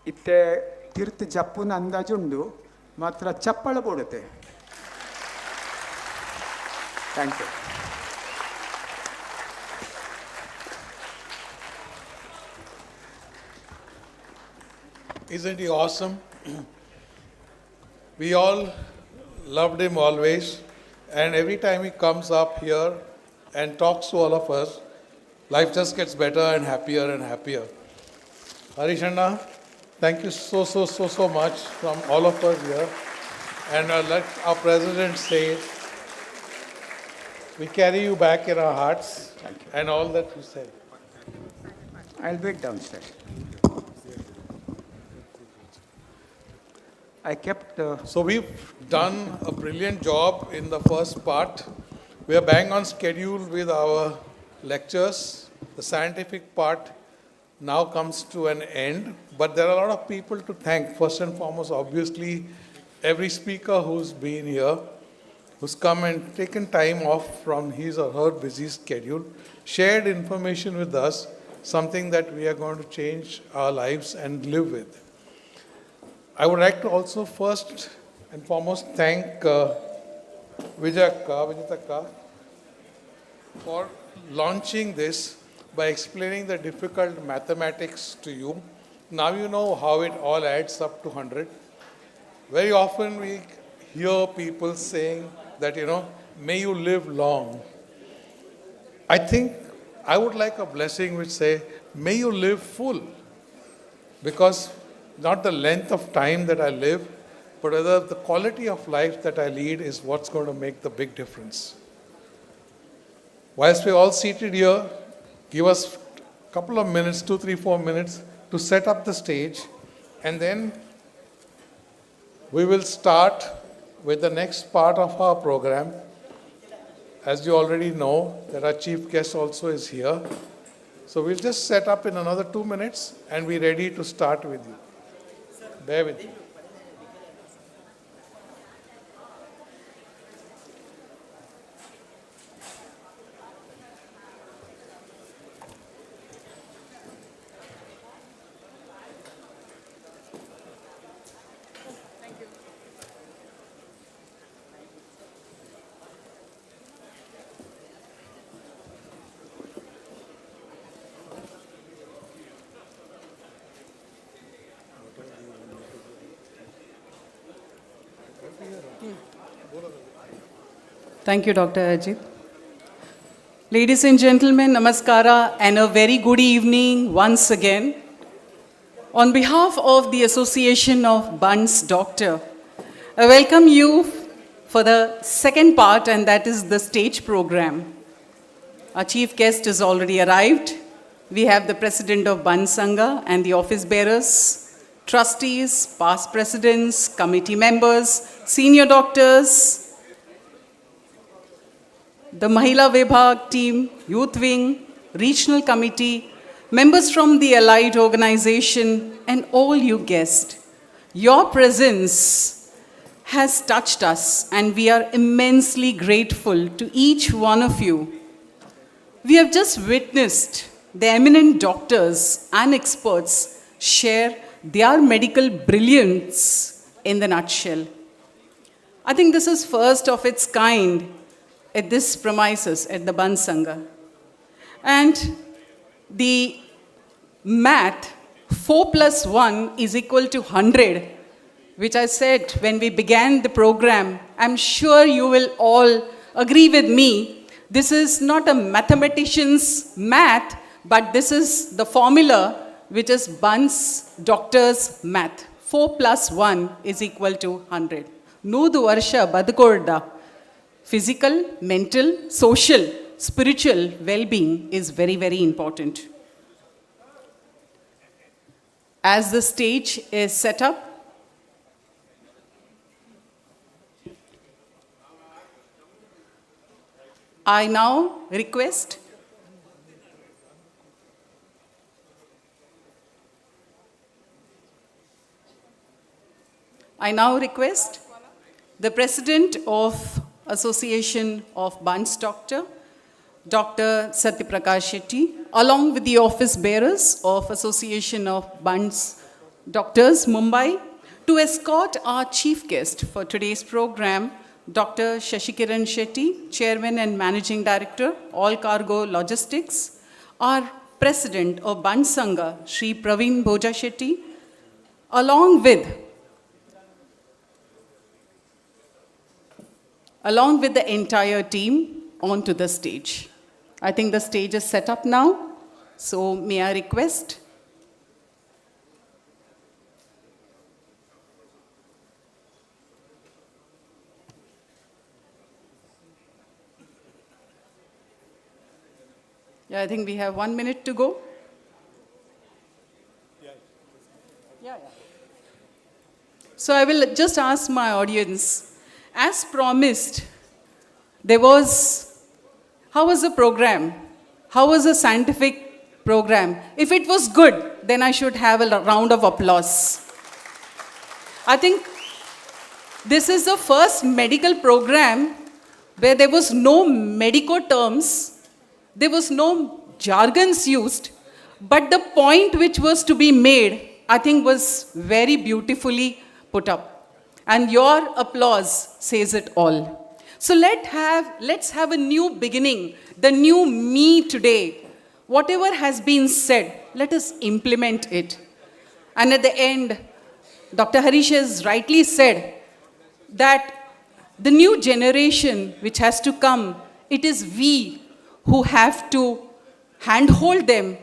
Itte tirth jappuna andajundu matra chappala bodate. Thank you. Isn't he awesome? We all loved him always, and every time he comes up here and talks to all of us, life just gets better and happier and happier. Harishanna, thank you so much from all of us here. And let our president say, we carry you back in our hearts and all that you said. I'll wait downstairs. I kept... So we've done a brilliant job in the first part. We are bang on schedule with our lectures. The scientific part now comes to an end, but there are a lot of people to thank. First and foremost, obviously, every speaker who's been here, who's come and taken time off from his or her busy schedule, shared information with us, something that we are going to change our lives and live with. I would like to also first and foremost thank Vijayaka for launching this by explaining the difficult mathematics to you. Now you know how it all adds up to 100. Very often we hear people saying that, may you live long. I think I would like a blessing which say, may you live full. Because not the length of time that I live, but rather the quality of life that I lead is what's going to make the big difference. Whilst we're all seated here, give us a couple of minutes, 2, 3, 4 minutes to set up the stage, and then we will start with the next part of our program. As you already know, that our chief guest also is here. So we'll just set up in another 2 minutes and be ready to start with you. Bear with me. Thank you, Dr. Ajit. Ladies and gentlemen, namaskara and a very good evening once again. On behalf of the Association of Bunts Doctor, I welcome you for the second part, and that is the stage program. Our chief guest has already arrived. We have the president of Bunts Sangha and the office bearers, trustees, past presidents, committee members, senior doctors, the Mahila Vibhag team, youth wing, regional committee, members from the allied organization, and all you guests. Your presence has touched us, and we are immensely grateful to each one of you. We have just witnessed the eminent doctors and experts share their medical brilliance in the nutshell. I think this is first of its kind at this premises at the Bunts Sangha. And the math, 4 plus 1 is equal to 100, which I said when we began the program. I'm sure you will all agree with me. This is not a mathematician's math, but this is the formula which is Bunts doctor's math. 4 plus 1 is equal to 100. Noodu varsha badakorda. Physical, mental, social, spiritual well-being is very, very important. As the stage is set up, I now request I now request the President of Association of Bunts Doctor, Dr. Satyaprakash Shetty, along with the office bearers of Association of Bunts Doctors, Mumbai, to escort our chief guest for today's program, Dr. Shashikiran Shetty, Chairman and Managing Director, All Cargo Logistics, our President of Bunts Sangha, Sri Praveen Bhoja Shetty, along with the entire team onto the stage. I think the stage is set up now, so may I request? Yeah, I think we have 1 minute to go. So I will just ask my audience, as promised, how was the program? How was the scientific program? If it was good, then I should have a round of applause. I think this is the first medical program where there was no medico terms, there was no jargons used, but the point which was to be made, I think, was very beautifully put up. And your applause says it all. So let's have a new beginning, the new me today. Whatever has been said, let us implement it. And at the end, Dr. Harish has rightly said that the new generation which has to come, it is we who have to handhold them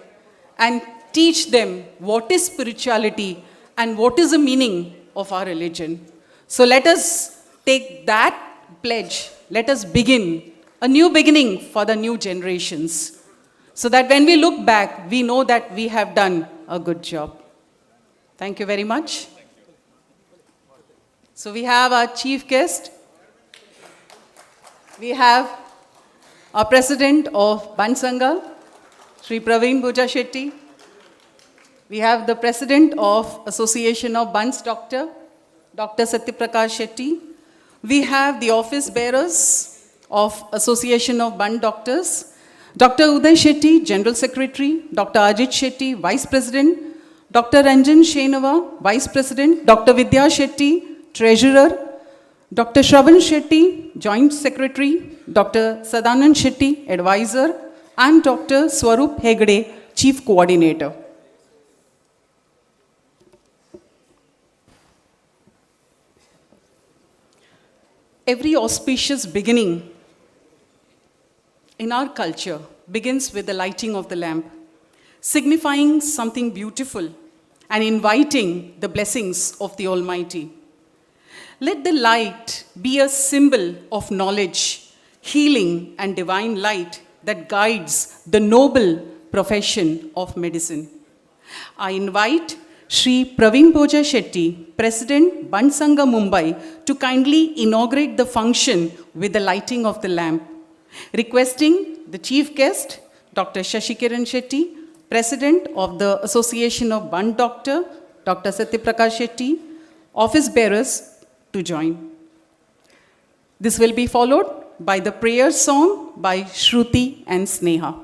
and teach them what is spirituality and what is the meaning of our religion. So let us take that pledge. Let us begin a new beginning for the new generations, so that when we look back, we know that we have done a good job. Thank you very much. So we have our chief guest. We have our President of Bunts Sangha, Sri Praveen Bhoja Shetty. We have the President of Association of Bunts Doctor, Dr. Satyaprakash Shetty. We have the office bearers of Association of Bunts Doctors, Dr. Uday Shetty, General Secretary, Dr. Ajit Shetty, Vice President, Dr. Ranjan Shenava, Vice President, Dr. Vidya Shetty, Treasurer, Dr. Shravan Shetty, Joint Secretary, Dr. Sadanand Shetty, Advisor, and Dr. Swarup Hegde, Chief Coordinator. Every auspicious beginning in our culture begins with the lighting of the lamp, signifying something beautiful and inviting the blessings of the Almighty. Let the light be a symbol of knowledge, healing, and divine light that guides the noble profession of medicine. I invite Sri Praveen Bhoja Shetty, President, Bunts Sangha, Mumbai, to kindly inaugurate the function with the lighting of the lamp. Requesting the chief guest, Dr. Shashikiran Shetty, President of the Association of Bunts Doctor, Dr. Satyaprakash Shetty, office bearers, to join. This will be followed by the prayer song by Shruti and Sneha.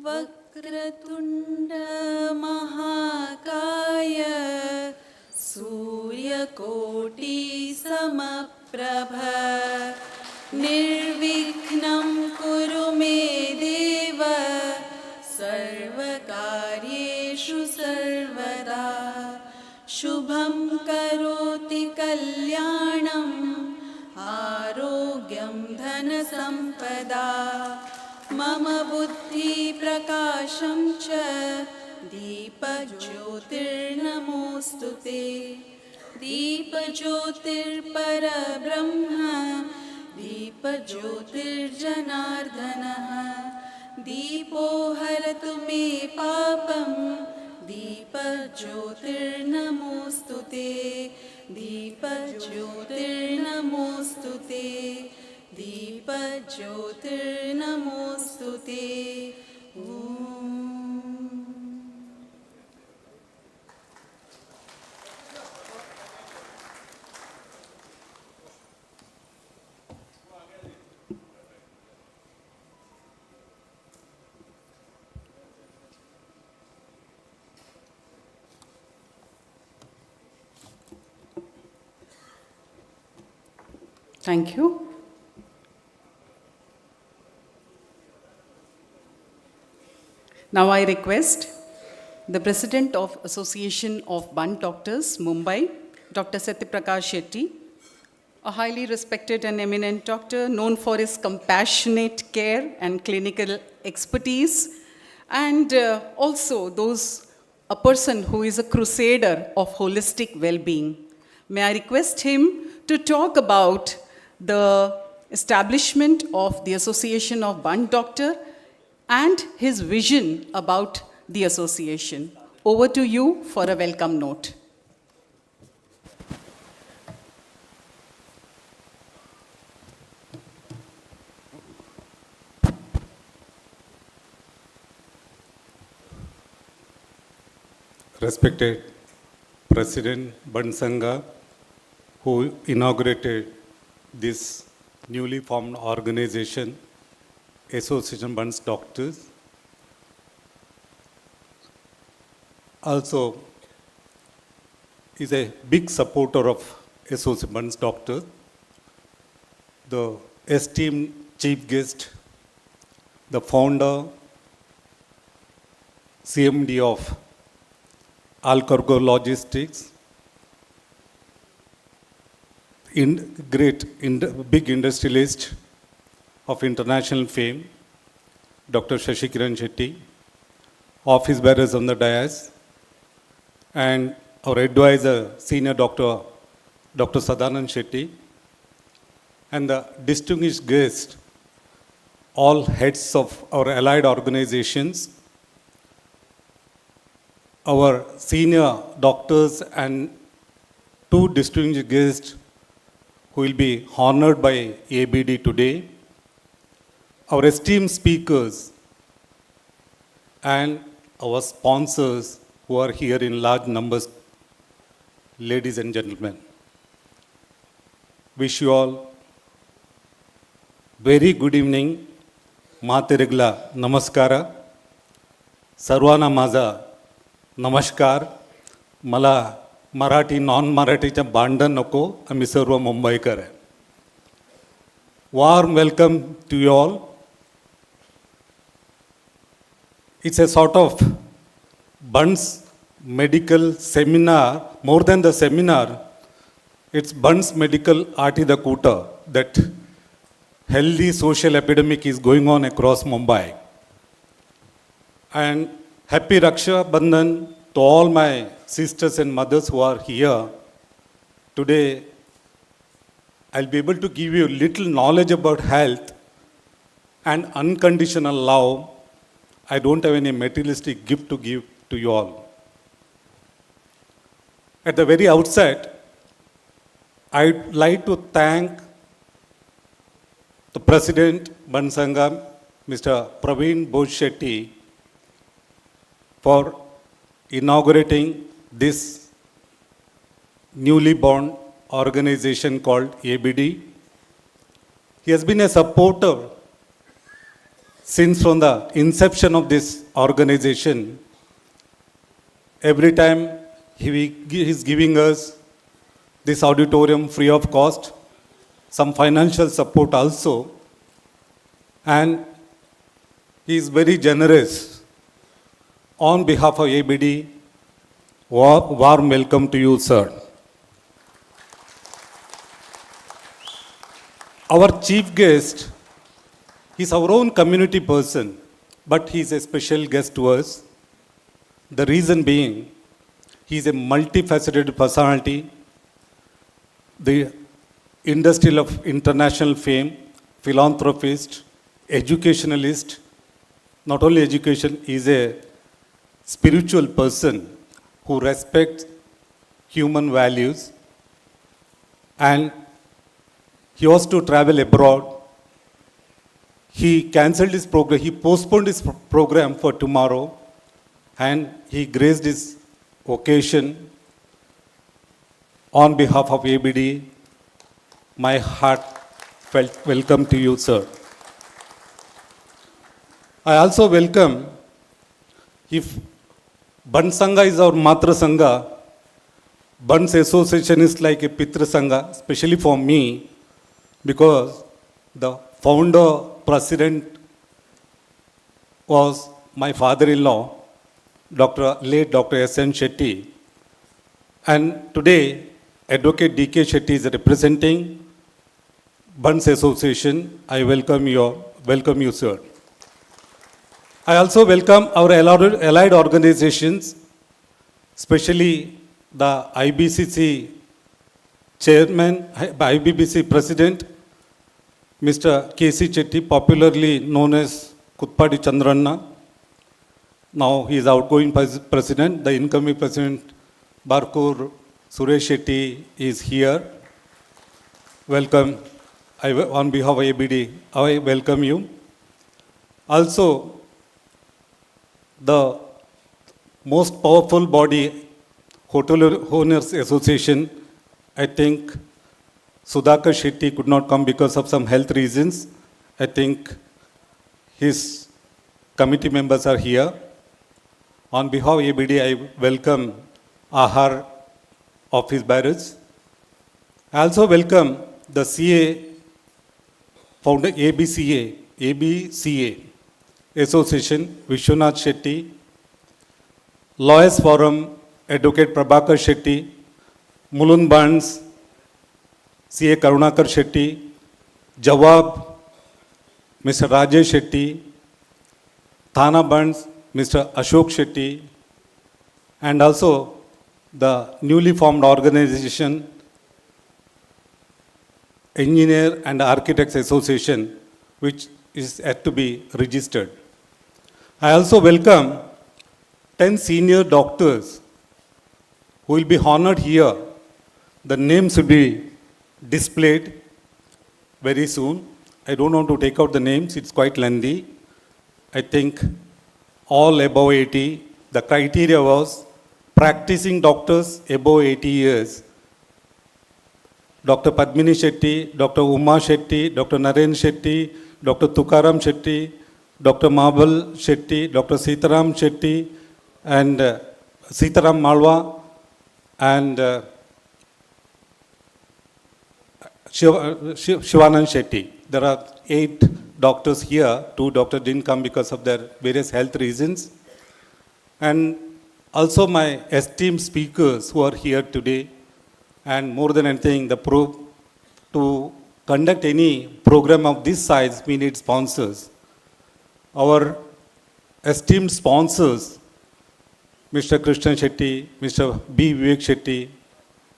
वक्रतुण्ड महाकाय सूर्यकोटि समप्रभ निर्विघ्नं कुरु मे देव सर्वकार्येषु सर्वदा शुभं करोति कल्याणं आरोग्यं धनसम्पदा मम बुद्धि प्रकाशं च दीपज्योतिर्नमोऽस्तु ते दीपज्योतिर्परब्रह्म दीपज्योतिर्जनार्दनः दीपो हरतु मे पापं दीपज्योतिर्नमोऽस्तु ते दीपज्योतिर्नमोऽस्तु ते दीपज्योतिर्नमोऽस्तु ते ॐ Thank you. Now I request the President of Association of Bunt Doctors, Mumbai, Dr. Shetty, a highly respected and eminent doctor known for his compassionate care and clinical expertise, and also a person who is a crusader of holistic well-being. May I request him to talk about the establishment of the Association of Bunt Doctor and his vision about the association. Over to you for a welcome note. Respected President Bunt Sangha, who inaugurated this newly formed organization, Association Bunts Doctors. Also, is a big supporter of Association Bunts Doctors. The esteemed chief guest, the founder, CMD of Alcargo Logistics, big industrialist of international fame, Dr. Shetty, office bearers on the dais, and our advisor, senior Dr. Sadanand Shetty, and the distinguished guest, all heads of our allied organizations, our senior doctors and two distinguished guests who will be honored by ABD today, our esteemed speakers, and our sponsors who are here in large numbers, ladies and gentlemen. Wish you all very good evening. Materegla namaskara. Sarvana maza नमस्कार. मला Marathi non मराठीचं भांडण नको, आम्ही सर्व मुंबईकर आहे. Warm welcome to you all. It's a sort of Bunts medical seminar. More than the seminar, it's Bunts medical Aarti the Kuta, that healthy social epidemic is going on across Mumbai. And happy Raksha Bandhan to all my sisters and mothers who are here. Today, I'll be able to give you little knowledge about health and unconditional love. I don't have any materialistic gift to give to you all. At the very outset, I'd like to thank the President Bunt Sangha, Mr. Praveen Shetty, for inaugurating this newly born organization called ABD. He has been a supporter since from the inception of this organization. Every time he is giving us this auditorium free of cost, some financial support also, and he is very generous. On behalf of ABD, warm welcome to you, sir. Our chief guest is our own community person, but he is a special guest to us. The reason being, he is a multifaceted personality, the industrial of international fame, philanthropist, educationalist, not only education, is a spiritual person who respects human values, and he was to travel abroad. He cancelled his program, he postponed his program for tomorrow, and he graced his occasion. On behalf of ABD, my heartfelt welcome to you, sir. I also welcome, if Bunts Sangha is our Matra Sangha, Bunts Association is like a Pitra Sangha, especially for me, because the founder, president was my father-in-law, late Dr. S.N. Shetty. And today, Advocate D.K. Shetty is representing Bunts Association. I welcome you, sir. I also welcome our allied organizations, especially the IBCC chairman, IBBC president, Mr. K.C. Shetty, popularly known as Kutpadi Chandranna. Now he is outgoing president. The incoming president, Barkur Suresh Shetty, is here. Welcome. On behalf of ABD, I welcome you. Also, the most powerful body, Hotel Owners Association, I think Sudhakar Shetty could not come because of some health reasons. I think his committee members are here. On behalf of ABD, I welcome Ahar Office Bearers. I also welcome the CA founder, ABCA Association, Vishwanath Shetty, Lawyers Forum, Advocate Prabhakar Shetty, Mulund Bunts, CA Karunakar Shetty, Jawab, Mr. Rajesh Shetty, Thana Bunts, Mr. Ashok Shetty, and also the newly formed organization, Engineer and Architects Association, which is yet to be registered. I also welcome 10 senior doctors who will be honored here. The names will be displayed very soon. I don't want to take out the names, it's quite lengthy. I think all above 80. The criteria was practicing doctors above 80 years. Dr. Padmini Shetty, Dr. Uma Shetty, Dr. Naren Shetty, Dr. Tukaram Shetty, Dr. Mabal Shetty, Dr. Sitaram Shetty, and Sitaram Malwa, and Shivanand Shetty. There are 8 doctors here. 2 doctors didn't come because of their various health reasons. And also my esteemed speakers who are here today. And more than anything, to conduct any program of this size, we need sponsors. Our esteemed sponsors, Mr. Krishnan Shetty, Mr. B. Vivek Shetty,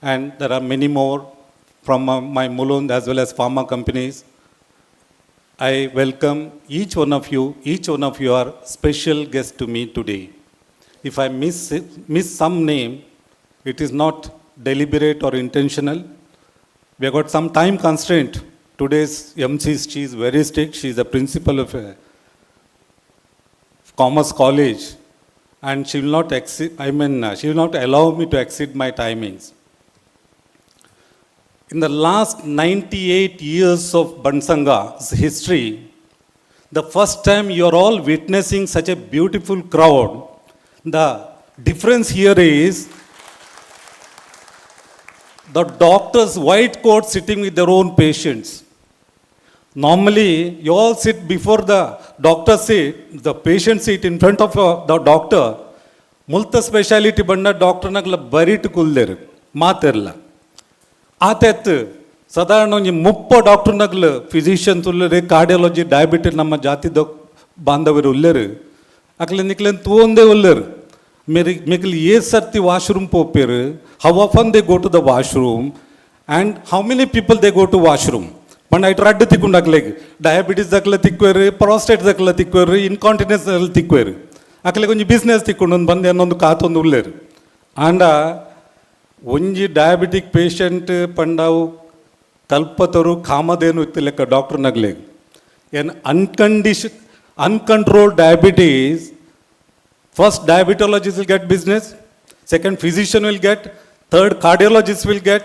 and there are many more from my Mulund as well as pharma companies. I welcome each one of you. Each one of you are special guests to me today. If I miss some name, it is not deliberate or intentional. We have got some time constraint. Today's MC, she is very strict. She is the principal of a Commerce College, and she will not she will not allow me to exceed my timings. In the last 98 years of Bunts Sangha's history, the first time you are all witnessing such a beautiful crowd. The difference here is the doctors' white coat sitting with their own patients. Normally, you all sit before the doctor seat, the patient seat in front of the doctor. Multa speciality banda doctor nagla barit kulder materla. ಆತಾಯ್ತು ಸಾಧಾರಣ ಒಂದು 30 doctor ನಗಲು physicians ಉಳ್ಳರು cardiology diabetes ನಮ್ಮ ಜಾತಿದ ಬಾಂಧವರು ಉಳ್ಳರು ಅಕ್ಲೆ ನಿಕ್ಲೆನ್ ತೂಂದೇ ಉಳ್ಳರು ಮೇಕಲ್ ಏ ಸರ್ತಿ washroom ಪೋಪೇರು how often they go to the washroom and how many people they go to washroom पण ಐಟು ಅಡ್ಡು ತಿಕ್ಕೊಂಡಾಕ್ಲೆಗ್ ಡಯಾಬಿಟಿಸ್ ದಕ್ಲ ತಿಕ್ವೇರು ಪ್ರಾಸ್ಟೇಟ್ ದಕ್ಲ ತಿಕ್ವೇರು ಇನ್ಕಾಂಟಿನೆನ್ಸ್ ತಿಕ್ವೇರು ಅಕ್ಲೆಗ್ ಒಂಜಿ ಬಿಸ್ನೆಸ್ ತಿಕ್ಕೊಂಡು ಒಂದು ಬಂದು ಅನ್ನೊಂದು ಕಾತೊಂದು ಉಳ್ಳೇರು ಆಂಡ ಒಂಜಿ ಡಯಾಬಿಟಿಕ್ ಪೇಷಂಟ್ ಪಂಡಾವು ಕಲ್ಪತರು ಕಾಮಧೇನು ಇತ್ತು ಲೆಕ್ಕ ಡಾಕ್ಟರ್ ನಗ್ಲೆಗ್ ಏನ್ uncontrolled diabetes, first diabetologist will get business, second physician will get, third cardiologist will get,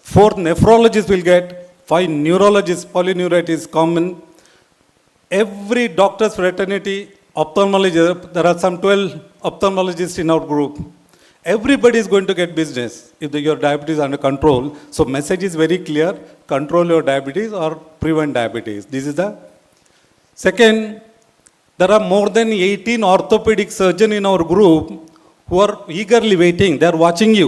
fourth nephrologist will get, five neurologists, polyneuritis common. Every doctor's fraternity, ophthalmologist, there are some 12 ophthalmologists in our group. Everybody is going to get business if your diabetes is under control. So message is very clear, control your diabetes or prevent diabetes. This is the second. There are more than 18 orthopedic surgeons in our group who are eagerly waiting. They are watching you.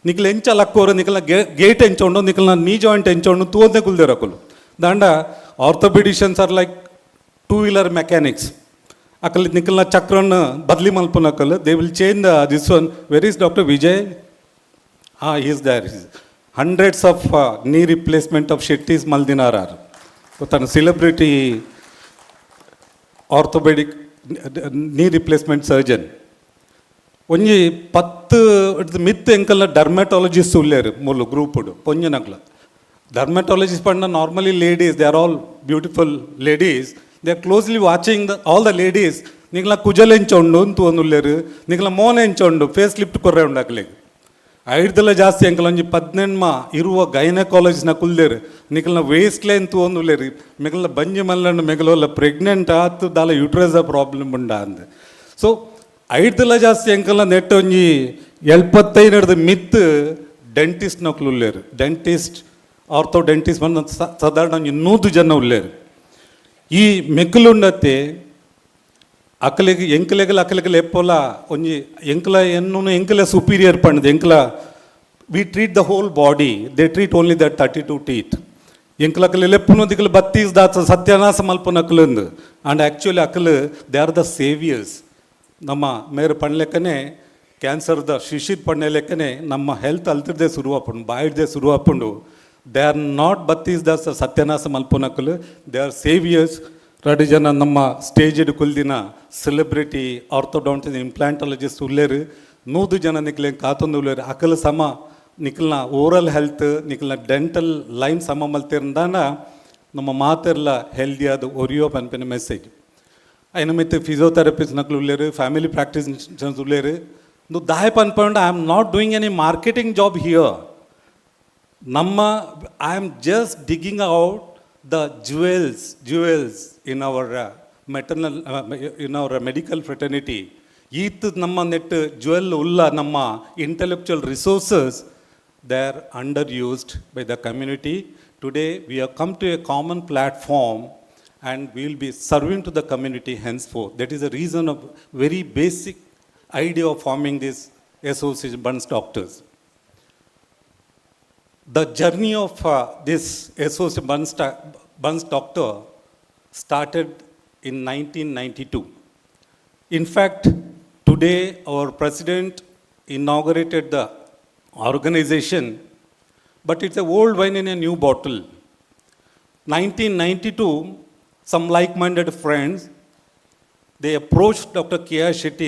Nikla encha lakkoru nikla gate enchondo nikla knee joint enchondo tuonde kulderakulu. Danda orthopedicians are like two-wheeler mechanics. Akal nikla chakran badli malpunakal. They will change this one. Where is Dr. Vijay? He is there. Hundreds of knee replacement of Shetty's Maldinarar. Tana celebrity orthopedic knee replacement surgeon. ಒಂಜಿ 10 ಮಿತ್ ಎಂಕಲ್ನ dermatologist ಉಳ್ಳೇರು ಮೂಲು group ಪೊಂಜನಕ್ಲ dermatologist ಪಂಡ normally ladies they are all beautiful ladies they are closely watching all the ladies ನಿಕ್ಲ ಕುಜಲ್ ಎಂಚೊಂಡು ಅಂತ ಒಂದುಳ್ಳೇರು ನಿಕ್ಲ ಮೋನ್ ಎಂಚೊಂಡು ಫೇಸ್ ಲಿಫ್ಟ್ ಕೊರ್ರೆ ಉಂಡಾಕ್ಲೆಗ್ ಐಡ್ದೆಲ್ಲ ಜಾಸ್ತಿ ಎಂಕಲ್ ಒಂಜಿ 18 ಇರುವ ಗೈನಕಾಲಜಿಸ್ನ ಕುಲ್ದೇರು ನಿಕಲ್ನ ವೇಸ್ಟ್ ಲೈನ್ ತು ಒಂದುಳ್ಳೇರು ಮಿಗಲ್ನ ಬಂಜಿ ಮಲ್ಲಂಡು ಮಿಗಲೋಲ್ಲ ಪ್ರೆಗ್ನೆಂಟ್ ಆತು ದಾಲ ಯೂಟ್ರಸ್ ಪ್ರಾಬ್ಲಮ್ ಉಂಡ ಅಂದ ಸೊ ಐಡ್ದೆಲ್ಲ ಜಾಸ್ತಿ ಎಂಕಲ್ನ ನೆಟ್ಟ ಒಂಜಿ 75 ಮಿತ್ ಡೆಂಟಿಸ್ಟ್ ನಕ್ಲು ಉಳ್ಳೇರು ಡೆಂಟಿಸ್ಟ್ ಆರ್ಥೋ ಡೆಂಟಿಸ್ಟ್ ಬಂದು ಸಾಧಾರಣ ಒಂಜಿ 100 ಜನ ಉಳ್ಳೇರು ಈ ಮೆಕ್ಕಲುಂಡತ್ತೆ ಅಕ್ಕಲಿಗೆ ಎಂಕಲೆಗಲ ಅಕ್ಕಲೆಗಲ ಎಪ್ಪೋಲ ಒಂಜಿ ಎಂಕಲ ಎನ್ನು ಎಂಕಲ ಸುಪೀರಿಯರ್ ಪಂಡದು ಎಂಕಲ we treat the whole body they treat only that 32 teeth ಎಂಕಲ ಅಕ್ಕಲ ಲೆಪ್ಪುನು ದಿಕ್ಕಲು ಬತ್ತೀಸ್ ದಾತ ಸತ್ಯನಾಶ ಮಲ್ಪನ ಅಕ್ಕಲಂದು ಆ್ಯಂಡ್ ಆ್ಯಕ್ಚುಲಿ ಅಕ್ಕಲು ದೇ ಆರ್ ದ ಸೇವಿಯರ್ಸ್ ನಮ್ಮ ಮೇರೆ ಪಣ್ಲೆಕ್ಕನೆ ಕ್ಯಾನ್ಸರ್ದ ಶಿಶಿರ್ ಪಣ್ಣೆ ಲೆಕ್ಕನೆ ನಮ್ಮ ಹೆಲ್ತ್ ಅಲ್ತಿರ್ದೆ ಶುರುವಾಪುಂಡು ಬಾಯಿಡ್ದೆ ಶುರುವಾಪುಂಡು ದೇ ಆರ್ ನಾಟ್ ಬತ್ತೀಸ್ ದಾಸ ಸತ್ಯನಾಶ ಮಲ್ಪನಕ್ಕಲು ದೇ ಆರ್ ಸೇವಿಯರ್ಸ್ 2 ಜನ ನಮ್ಮ ಸ್ಟೇಜ್ ಕುಲ್ದಿನ ಸೆಲೆಬ್ರಿಟಿ ಆರ್ಥೋಡಾಂಟಿಸ್ಟ್ ಇಂಪ್ಲಾಂಟಾಲಜಿಸ್ಟ್ ಉಳ್ಳೇರು 100 ಜನ ನಿಕ್ಲೆ ಕಾತೊಂದು ಉಳ್ಳೇರು ಅಕಲ್ ಸಮ ನಿಕ್ಲನ ಓರಲ್ ಹೆಲ್ತ್ ನಿಕ್ಲನ ಡೆಂಟಲ್ ಲೈನ್ ಸಮ ಮಲ್ತಿರಂದಾನ ನಮ್ಮ ಮಾತೆರ್ಲ ಹೆಲ್ದಿ ಆದ ಒರಿಯೋ ಪನ್ಪಿನ ಮೆಸೇಜ್ అయిన మిత్ ఫిజియోథెరపిస్ట్ నకులు ఉల్లేరు ఫ్యామిలీ ప్రాక్టీషనర్స్ ఉల్లేరు నువ్వు దాయ పనిపోయిండు I'm not doing any marketing job here ನಮ್ಮ I'm just digging out the jewels in our maternal in our medical fraternity ಈತ್ ನಮ್ಮ ನೆಟ್ ಜ್ಯುವೆಲ್ ಉಲ್ಲ ನಮ್ಮ intellectual resources they are under used by the community today we have come to a common platform and we will be serving to the community henceforth. That is the reason of very basic idea of forming this association, Bunts Doctors. The journey of this association, Bunts Doctor, started in 1992. In fact, today our president inaugurated the organization, but it's an old wine in a new bottle. 1992, some like-minded friends, they approached Dr. Shetty,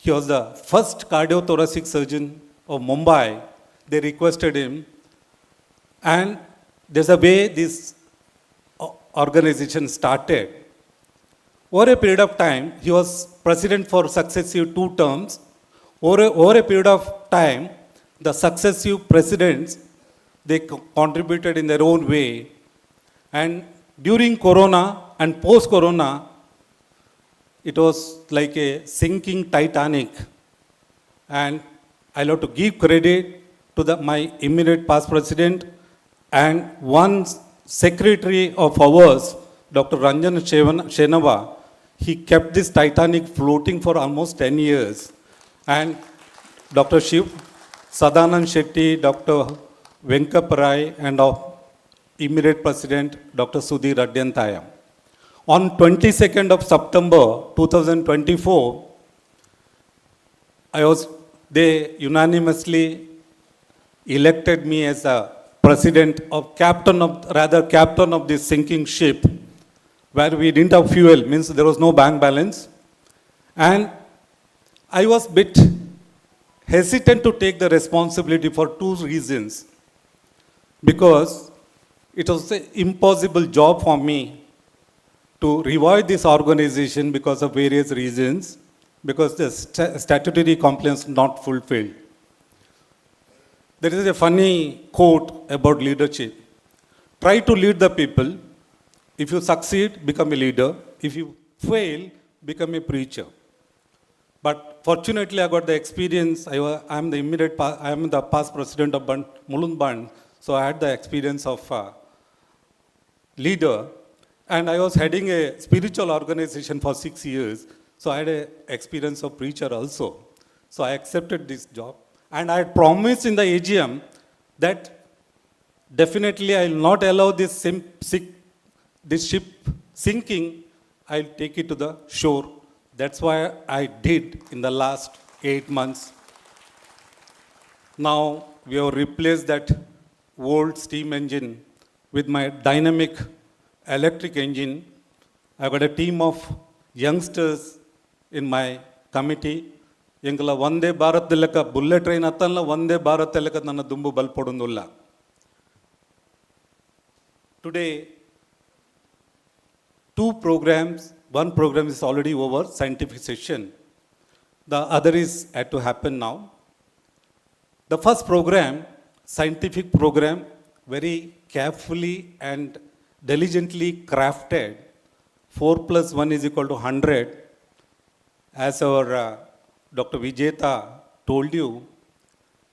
he was the first cardiothoracic surgeon of Mumbai. They requested him, and there's a way this organization started. Over a period of time, he was president for successive 2 terms. Over a period of time, the successive presidents, they contributed in their own way, and during Corona and post-Corona, it was like a sinking Titanic. And I love to give credit to my immediate past president and one secretary of ours, Dr. Ranjan Shenava. He kept this Titanic floating for almost 10 years. And Dr. Sadanand Shetty, Dr. Venkaparai, and immediate president Dr. Sudhir Adyantaya. On 22nd of September 2024, they unanimously elected me as a captain of this sinking ship, where we didn't have fuel, means there was no bank balance. And I was a bit hesitant to take the responsibility for two reasons. Because it was an impossible job for me to revive this organization because of various reasons, because the statutory compliance not fulfilled. There is a funny quote about leadership. Try to lead the people. If you succeed, become a leader. If you fail, become a preacher. But fortunately, I got the experience. I am the past president of Mulund Bund, so I had the experience of leader. And I was heading a spiritual organization for 6 years, so I had an experience of preacher also. So I accepted this job. And I had promised in the AGM that definitely I will not allow this ship sinking. I'll take it to the shore. That's why I did in the last 8 months. Now we have replaced that old steam engine with my dynamic electric engine. I got a team of youngsters in my committee. Engala Vande Bharat Leka bullet train attanla Vande Bharat Leka nanna dumbu balpodunulla. Today, 2 programs. One program is already over, scientific session. The other is yet to happen now. The first program, scientific program, very carefully and diligently crafted. 4+1 is equal to 100. As our Dr. Vijeta told you,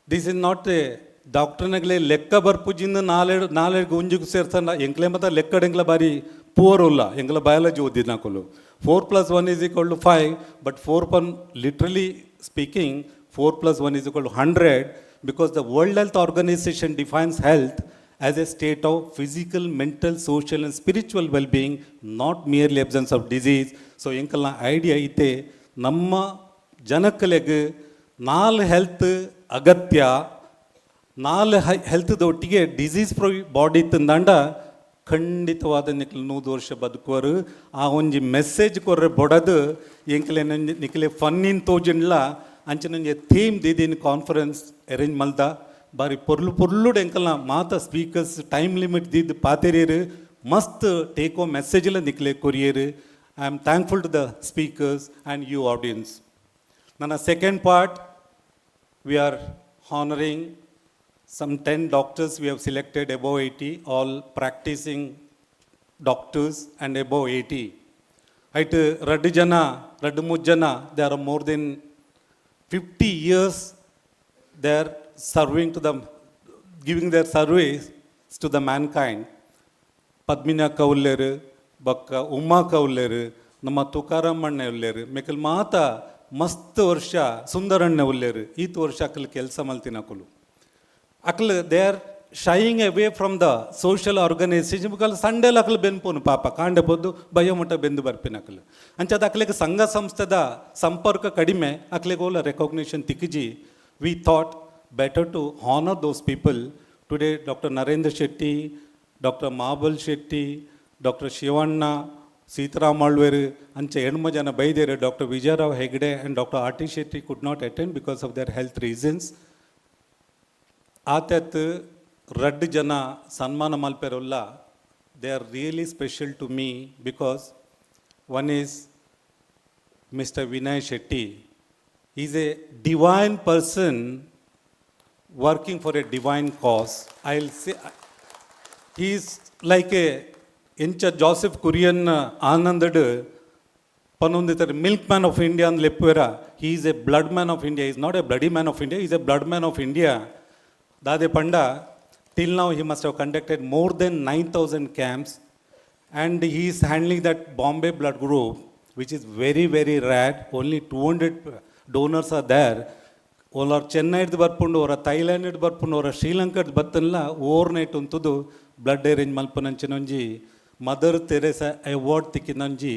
this is not a doctrinagle lekka barpujinda naale gunjuku sertana enkle mata lekka dengla bari poor ulla engla biology odinakulu 4+1 is equal to 5, but 4 literally speaking 4+1 is equal to 100, because the World Health Organization defines health as a state of physical, mental, social and spiritual well-being, not merely absence of disease. So enkala idea ite namma ಜನಕ್ಕಲೆಗೆ 4 health ಅಗತ್ಯ 4 ಹೆಲ್ತ್ದೊಟ್ಟಿಗೆ disease free body ತಂದಾಂಡ ಖಂಡಿತವಾದ ನಿಖಿಲ್ 100 ವರ್ಷ ಬದುಕುವರು. ಆ ಒಂಜಿ ಮೆಸೇಜ್ ಕೊರ್ರೆ ಬೊಡದು ಎಂಕಲೆ ನಿಖಿಲೆ ಫನ್ನಿನ್ ತೋಜನ್ಲ ಅಂಚನಂಜೆ ಥೀಮ್ ದಿದಿನ ಕಾನ್ಫರೆನ್ಸ್ ಅರೇಂಜ್ ಮಲ್ದ ಬಾರಿ ಪೊರ್ಲುಡು ಎಂಕಲ್ನ ಮಾತ ಸ್ಪೀಕರ್ಸ್ ಟೈಮ್ ಲಿಮಿಟ್ ದಿದ್ದು ಪಾತೆರಿಯರು ಮಸ್ತ್ ಟೇಕ್ ಓ ಮೆಸೇಜ್ಲ ನಿಖಿಲೆ ಕೊರಿಯರು. I am thankful to the speakers and you audience. Now, the second part, we are honoring some 10 doctors we have selected above 80, all practicing doctors and above 80. Right, Raddu Mujjana, there are more than 50 years they are serving to them, giving their service to the mankind. Padmina Kauleru, Bakka Uma Kauleru, Nama Tukaramana Ulleru, Mekal Mata. ಮಸ್ತ್ ವರ್ಷ ಸುಂದರಣ್ಣ ಉಲ್ಲೇರು ಈತ ವರ್ಷ ಅಕ್ಕಲು ಕೆಲಸ ಮಲ್ತಿನ ಅಕ್ಕಲು ಅಕ್ಕಲು they are shying away from the social organisation because ಸಂಡೇಲಿ ಅಕ್ಕಲು ಬೆನ್ಪೋನು ಪಾಪ ಕಾಂಡೆ ಬೋದು ಬಯೋಮಠ ಬೆಂದು ಬರ್ಪಿನ ಅಕ್ಕಲು ಅಂಚದ ಅಕ್ಕಲಿಗೆ ಸಂಘ ಸಂಸ್ಥೆದ ಸಂಪರ್ಕ ಕಡಿಮೆ ಅಕ್ಕಲಿಗೆ ಓಲ ರೆಕಾಗ್ನಿಷನ್ ತಿಕ್ಕಿಜಿ we thought better to honour those people. Today doctor Narendra Shetty, doctor Mabal Shetty, doctor Shivanna, Sitaram Alveru, ಅಂಚೆ ಹೆಣ್ಮ ಜನ ಬೈದೇರು. Doctor Vijayrao Hegde and doctor R T Shetty could not attend because of their health reasons. ಆತತ್ 2 ಜನ ಸನ್ಮಾನ ಮಲ್ಪೆರೋಲ್ಲ. They are really special to me because one is mister Vinay Shetty. Is a divine person working for A divine cause. I will say he is like a ಇಂಚ ಜೋಸೆಫ್ ಕುರಿಯನ್ ಆನಂದಡ್ ಪನ್ನೊಂದಿತಾರೆ milk man of India ಅಂದ್ ಲೆಪ್ಪುವೆರ. He is a blood man of India. Is not a bloody man of India, is a blood man of India. ದಾದೆ ಪಂಡ till now he must have conducted more than 9,000 camps, and he is handling that Bombay blood group, which is very, very rare. Only 200 donors are there. ಓಲರ್ ಚೆನ್ನೈದು ಬರ್ಪುಂಡು, ಅವರ Thailand ಬರ್ಪುಂಡು, ಅವರ ಶ್ರೀಲಂಕಾದ ಬತ್ತನ್ಲ overnight ಉಂತುದು blood arrange ಮಲ್ಪನಂಚಿನೊಂಜಿ ಮದರ್ ತೆರೆಸಾ ಅವಾರ್ಡ್ ತಿಕ್ಕಿನೊಂಜಿ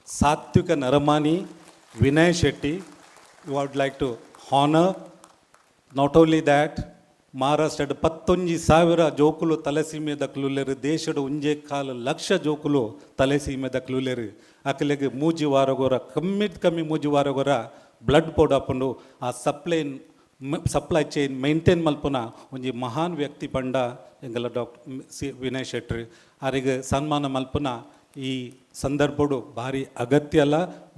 ಸಾತ್ವಿಕ ನರಮಾನಿ Vinay Shetty. You would like to honour. Not only that, ಮಹಾರಾಷ್ಟ್ರದ 11,000 ಜೋಕುಲು ತಲೆಸೀಮೆ ದಕ್ಲುಲೆರು ದೇಶದ 1.4 ಲಕ್ಷ ಜೋಕುಲು ತಲೆಸೀಮೆ ದಕ್ಲುಲೆರು ಅಕಲೆಗೆ ಮೂಜಿ ವಾರಗೋರ ಕಮ್ಮಿ ಮೂಜಿ ವಾರಗೋರ ಬ್ಲಡ್ ಪೋಡಾಪಂಡು ಆ ಸಪ್ಲೈ ಚೈನ್ ಮೇಂಟೈನ್ ಮಲ್ಪುನ ಒಂಜಿ ಮಹಾನ್ ವ್ಯಕ್ತಿ ಪಂಡ ಎಂಗಲ ಡಾಕ್ಟರ್ ವಿನಯ್ ಶೆಟ್ಟಿ ಅವರಿಗೆ ಸನ್ಮಾನ ಮಲ್ಪುನ ಈ ಸಂದರ್ಭಡು ಭಾರಿ ಅಗತ್ಯ ಅಲ್ಲ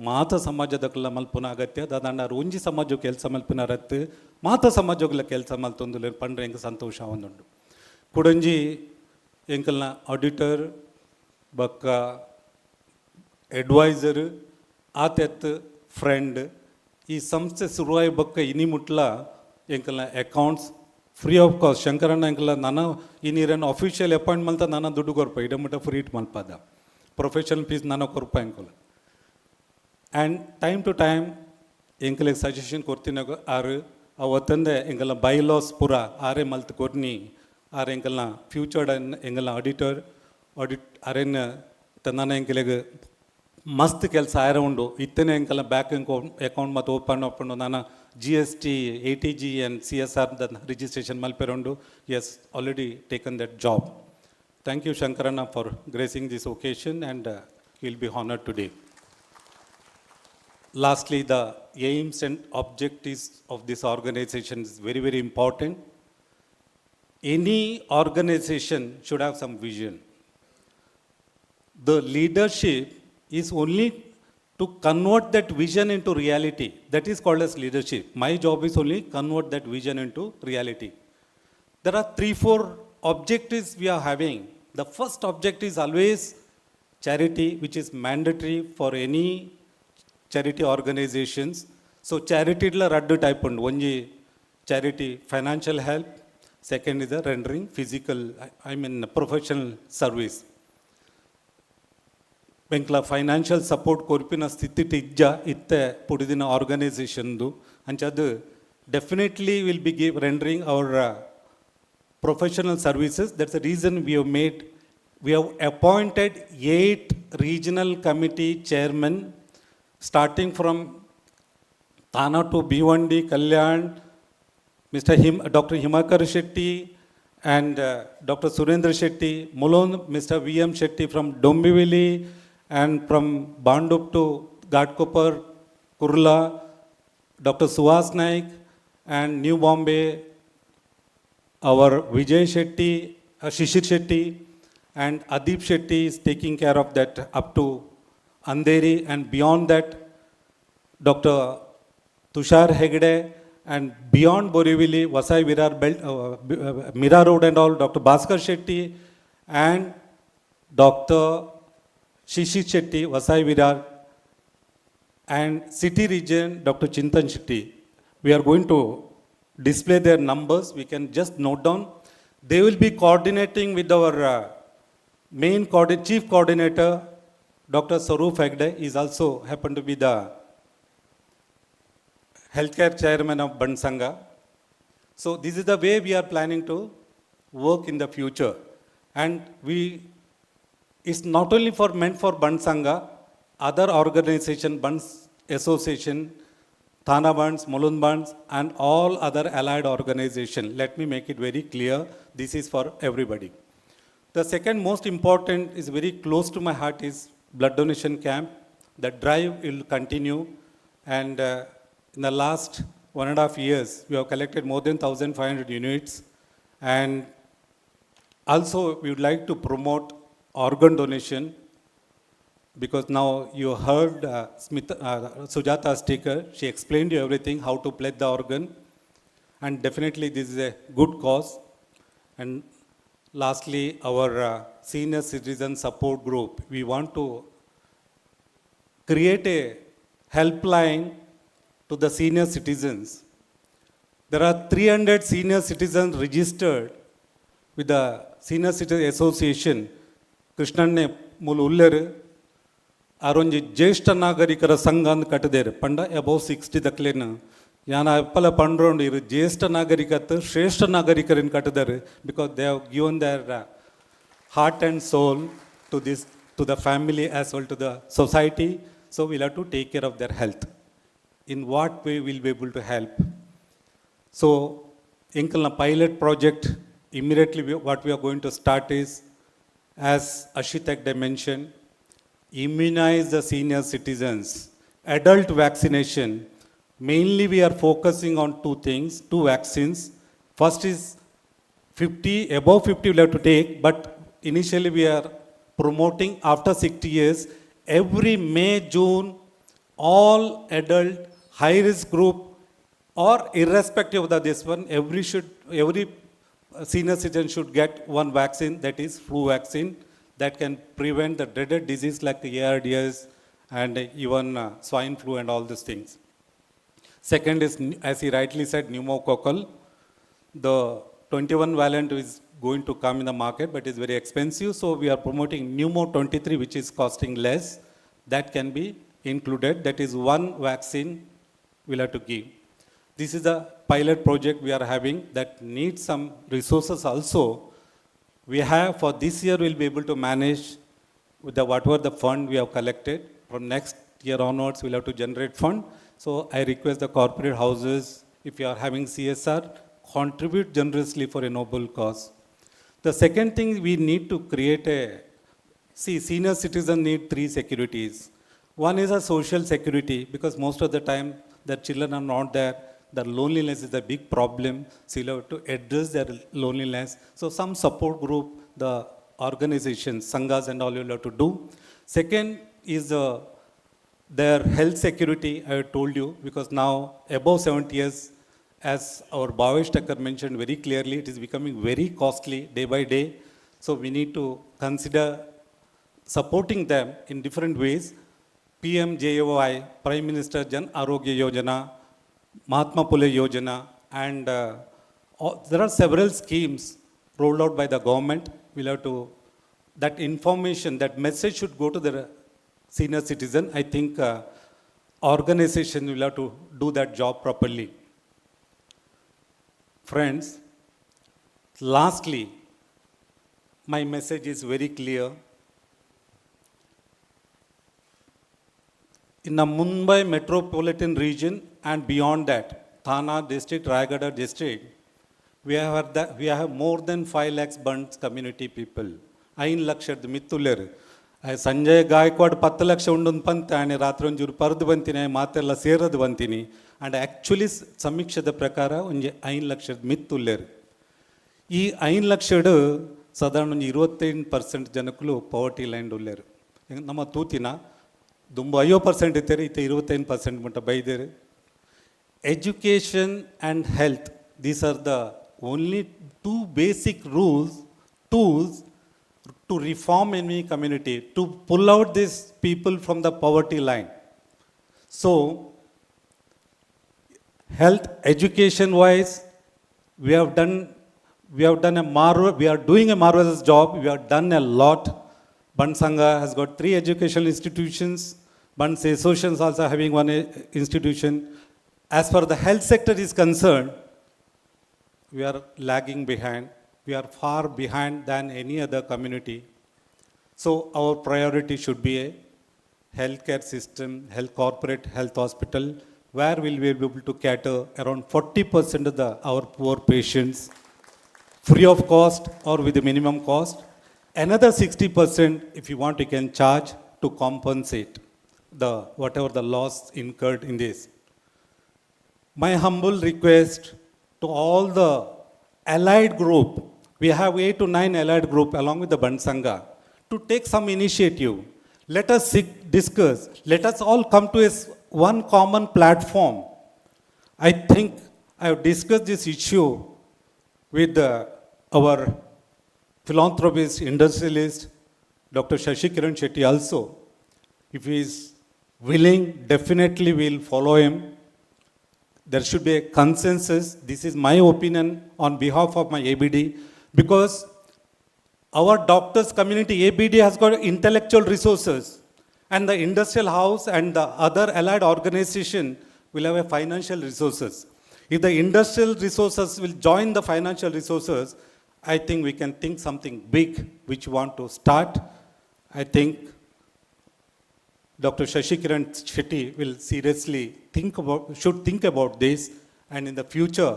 ಮಾತ ಸಮಾಜದಕ್ಕೆಲ್ಲ ಮಲ್ಪುನ ಅಗತ್ಯ ದಾದಂಡ ಒಂಜಿ ಸಮಾಜ ಕೆಲಸ ಮಲ್ಪಿನ ರತ್ತು ಮಾತ ಸಮಾಜಗಳ ಕೆಲಸ ಮಲ್ತೊಂದು ಪಂಡ್ರೆ ಎಂಗೆ ಸಂತೋಷ ಒಂದುಂಡು ಕುಡಂಜಿ ಎಂಕಲ್ನ ಆಡಿಟರ್ ಬಕ್ಕ ಅಡ್ವೈಸರ್ ಆತೆತ್ ಫ್ರೆಂಡ್ ಈ ಸಂಸ್ಥೆ ಶುರುವಾಯಿ ಬಕ್ಕ ಇನಿ ಮುಟ್ಲ ಎಂಕಲ್ನ accounts free of cost Shankaranna ಎಂಕಲ್ಲ ನಾನು ಈ ನೀರನ್ನು ಅಫಿಷಿಯಲ್ ಅಪಾಯಿಂಟ್ಮೆಂಟ್ ನಾನು ದುಡ್ಡು ಕೊರ್ಪ ಇಡಮಟ್ಟ ಫ್ರೀ ಇಟ್ ಮಲ್ಪದ ಪ್ರೊಫೆಷನಲ್ ಫೀಸ್ ನಾನು ಕೊರ್ಪ ಎಂಕಲ್ ಆ್ಯಂಡ್ ಟೈಮ್ ಟು ಟೈಮ್ ಎಂಕಲಿಗೆ ಸಜೆಷನ್ ಕೊಡ್ತೀನಿ ಆರು ಅವತ್ತಂದೆ ಎಂಕಲ್ನ ಬೈಲಾಸ್ ಪೂರ ಆರೇ ಮಲ್ತ್ ಕೊರ್ನಿ ಆರು ಎಂಕಲ್ನ ಫ್ಯೂಚರ್ಡ್ ಎಂಕಲ್ನ ಆಡಿಟ್ ಅರೇನ್ ನಾನು ಎಂಕಲಿಗೆ ಮಸ್ತ್ ಕೆಲಸ ಆಯ್ರ ಉಂಡು ಇತ್ತನೇ ಎಂಕಲ್ಲ ಬ್ಯಾಂಕ್ ಅಕೌಂಟ್ ಮತ್ತು ಓಪನ್ ಅಪ್ಪಂಡು ನಾನು GST, ATG and CSR the registration malperondu. Yes, already taken that job. Thank you Shankarana for gracing this occasion and he'll be honored today. Lastly, the aims and objectives of this organization is very, very important. Any organization should have some vision. The leadership is only to convert that vision into reality. That is called as leadership. My job is only convert that vision into reality. There are 3-4 objectives we are having. The first objective is always charity, which is mandatory for any charity organizations. So charity la raddu type undu. One charity financial help, second is the rendering physical, professional service. ಬೆಂಕ್ಲ financial support ಕೊರ್ಪಿನ ಸ್ಥಿತಿ ಇಜ್ಜ ಇತ್ತೆ ಪುಡಿದಿನ ಆರ್ಗನೈಸೇಷನ್ದು ಅಂಚದು definitely will be rendering our professional services. That's the reason we have appointed 8 regional committee chairmen starting from Thana to Bhiwandi, Kalyan, Dr. Himakar Shetty and Dr. Surendra Shetty, Mulon, Mr. V.M. Shetty from Dombivli, and from Bandup to Ghatkopar, Kurla, Dr. Suhas Naik, and New Bombay, our Vijay Shetty, Shishir Shetty, and Adip Shetty is taking care of that up to Andheri, and beyond that, Dr. Tushar Hegde, and beyond Borivali, Vasai Virar Belt, Mira Road and all, Dr. Bhaskar Shetty, and Dr. Shishir Shetty, Vasai Virar, and city region, Dr. Chintan Shetty. We are going to display their numbers. We can just note down. They will be coordinating with our main chief coordinator, Dr. Sarup Hegde. He is also happened to be the healthcare chairman of Bunts Sangha. So this is the way we are planning to work in the future. And it's not only meant for Bunts Sangha, other organization, Bunts Association, Thana Bunts, Mulund Bunts, and all other allied organization. Let me make it very clear, this is for everybody. The second most important is very close to my heart is blood donation camp. The drive will continue, and in the last 1.5 years, we have collected more than 1,500 units, and also we would like to promote organ donation, because now you heard Sujata's speaker, she explained you everything, how to pledge the organ, and definitely this is a good cause. And lastly, our senior citizen support group, we want to create a helpline to the senior citizens. There are 300 senior citizens registered with the Senior Citizen Association. ಕೃಷ್ಣಣ್ಣೆ ಮೂಲ ಉಲ್ಲೇರು ಆರೊಂಜಿ ಜ್ಯೇಷ್ಠ ನಾಗರಿಕರ ಸಂಘ ಅಂತ ಕಟ್ಟಿದೇರು ಪಂಡ above 60 ದಕ್ಲೇನು ಯಾನ ಅಪ್ಪಲ ಪಂಡ್ರೋಂಡು ಇರು ಜ್ಯೇಷ್ಠ ನಾಗರಿಕತ್ತು ಶ್ರೇಷ್ಠ ನಾಗರಿಕರನ್ನು ಕಟ್ಟಿದಾರೆ because they have given their heart and soul to the family as well to the society. So we'll have to take care of their health. In what way we'll be able to help? So Inkle pilot project, immediately what we are going to start is, as Ashitek mentioned, immunize the senior citizens. Adult vaccination, mainly we are focusing on two things, two vaccines. First is 50, above 50 we have to take, but initially we are promoting after 60 years, every May, June, all adult, high-risk group, or irrespective of this one, every senior citizen should get one vaccine, that is flu vaccine, that can prevent the dreaded disease like the ARDS and even swine flu and all these things. Second is, as he rightly said, pneumococcal. The 21 valent is going to come in the market, but it's very expensive. So we are promoting Pneumo 23, which is costing less. That can be included. That is one vaccine we'll have to give. This is a pilot project we are having that needs some resources also. We have, for this year, we'll be able to manage with whatever the fund we have collected. From next year onwards, we'll have to generate fund. So I request the corporate houses, if you are having CSR, contribute generously for a noble cause. The second thing, we need to create senior citizens need three securities. One is a social security, because most of the time, their children are not there. Their loneliness is a big problem. So you have to address their loneliness. So some support group, the organizations, sanghas and all you have to do. Second is their health security, I have told you, because now above 70 years, as our Bhavesh Thakkar mentioned very clearly, it is becoming very costly day by day. So we need to consider supporting them in different ways. PMJAY, Prime Minister Jan Arogya Yojana, Mahatma Phule Yojana, and there are several schemes rolled out by the government. We'll have to, that information, that message should go to the senior citizen. I think organization will have to do that job properly. Friends, lastly, my message is very clear. In the Mumbai metropolitan region and beyond that, Thana district, Rayagada district, we have more than 5 lakhs Bunts community people. 5 ಲಕ್ಷದ ಮಿತ್ತುಲ್ಲೇರು ಸಂಜೆ ಗಾಯಕ್ವಾಡ್ 10 ಲಕ್ಷ ಉಂಡು ಪಂತಾನೆ ರಾತ್ರಿ ಒಂಚೂರು ಪರದು ಬಂತೀನಿ ಮಾತೆಲ್ಲ ಸೇರದು ಬಂತೀನಿ and actually ಸಮೀಕ್ಷೆದ ಪ್ರಕಾರ ಒಂಜಿ 5 ಲಕ್ಷದ ಮಿತ್ತುಲ್ಲೇರು ಈ 5 ಲಕ್ಷಡು ಸಾಧಾರಣ 28% ಜನಕ್ಕೂ ಪವರ್ಟಿ ಲೈನ್ ಉಲ್ಲೇರು ನಮ್ಮ ತೂತಿನ ದುಂಬು 50% ಇತ್ತಾರೆ ಇತ್ತೆ 25% ಮಟ್ಟ ಬೈದೇರು education and health these are the only 2 basic tools to reform any community, to pull out these people from the poverty line. So, health, education-wise, we are doing a marvelous job. We have done a lot. Bunts Sangha has got 3 educational institutions. Bunts Associations also having 1 institution. As far as the health sector is concerned, we are lagging behind. We are far behind than any other community. So our priority should be a healthcare system, corporate health hospital, where we will be able to cater around 40% of our poor patients free of cost or with the minimum cost. Another 60%, if you want, you can charge to compensate whatever the loss incurred in this. My humble request to all the allied group, we have 8 to 9 allied group along with the Bunts Sangha, to take some initiative. Let us discuss. Let us all come to one common platform. I think I have discussed this issue with our philanthropist, industrialist, Dr. Shetty also. If he is willing, definitely we will follow him. There should be a consensus. This is my opinion on behalf of my ABD, because our doctors community, ABD, has got intellectual resources, and the industrial house and the other allied organization will have a financial resources. If the industrial resources will join the financial resources, I think we can think something big which we want to start. I think Dr. Shetty will seriously should think about this, and in the future,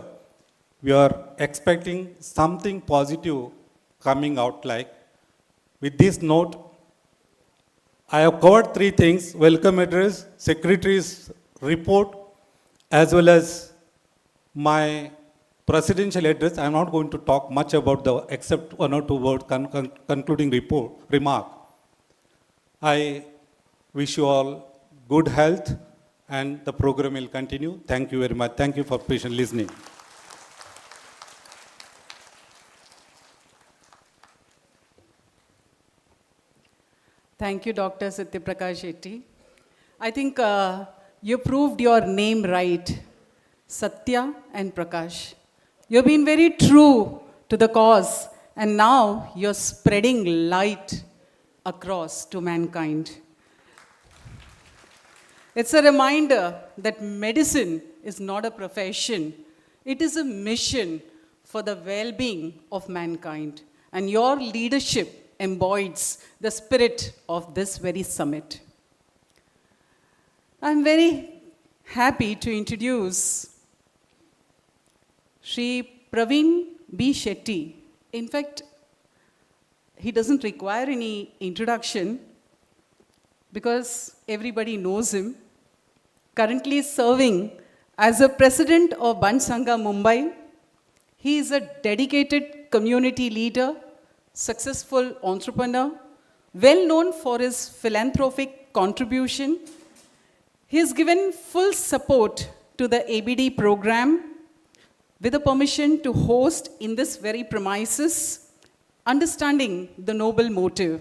we are expecting something positive coming out like. With this note, I have covered three things: welcome address, secretary's report, as well as my presidential address. I am not going to talk much about except one or two words concluding remark. I wish you all good health and the program will continue. Thank you very much. Thank you for patient listening. Thank you, Dr. Satyaprakash Shetty. I think you proved your name right, Satya and Prakash. You've been very true to the cause, and now you're spreading light across to mankind. It's a reminder that medicine is not a profession, it is a mission for the well-being of mankind. And your leadership embodies the spirit of this very summit. I'm very happy to introduce Shri Praveen B. Shetty. In fact, he doesn't require any introduction because everybody knows him. Currently serving as a president of Bunts Mumbai. He is a dedicated community leader, successful entrepreneur, well known for his philanthropic contribution. He has given full support to the ABD program with the permission to host in this very premises, understanding the noble motive.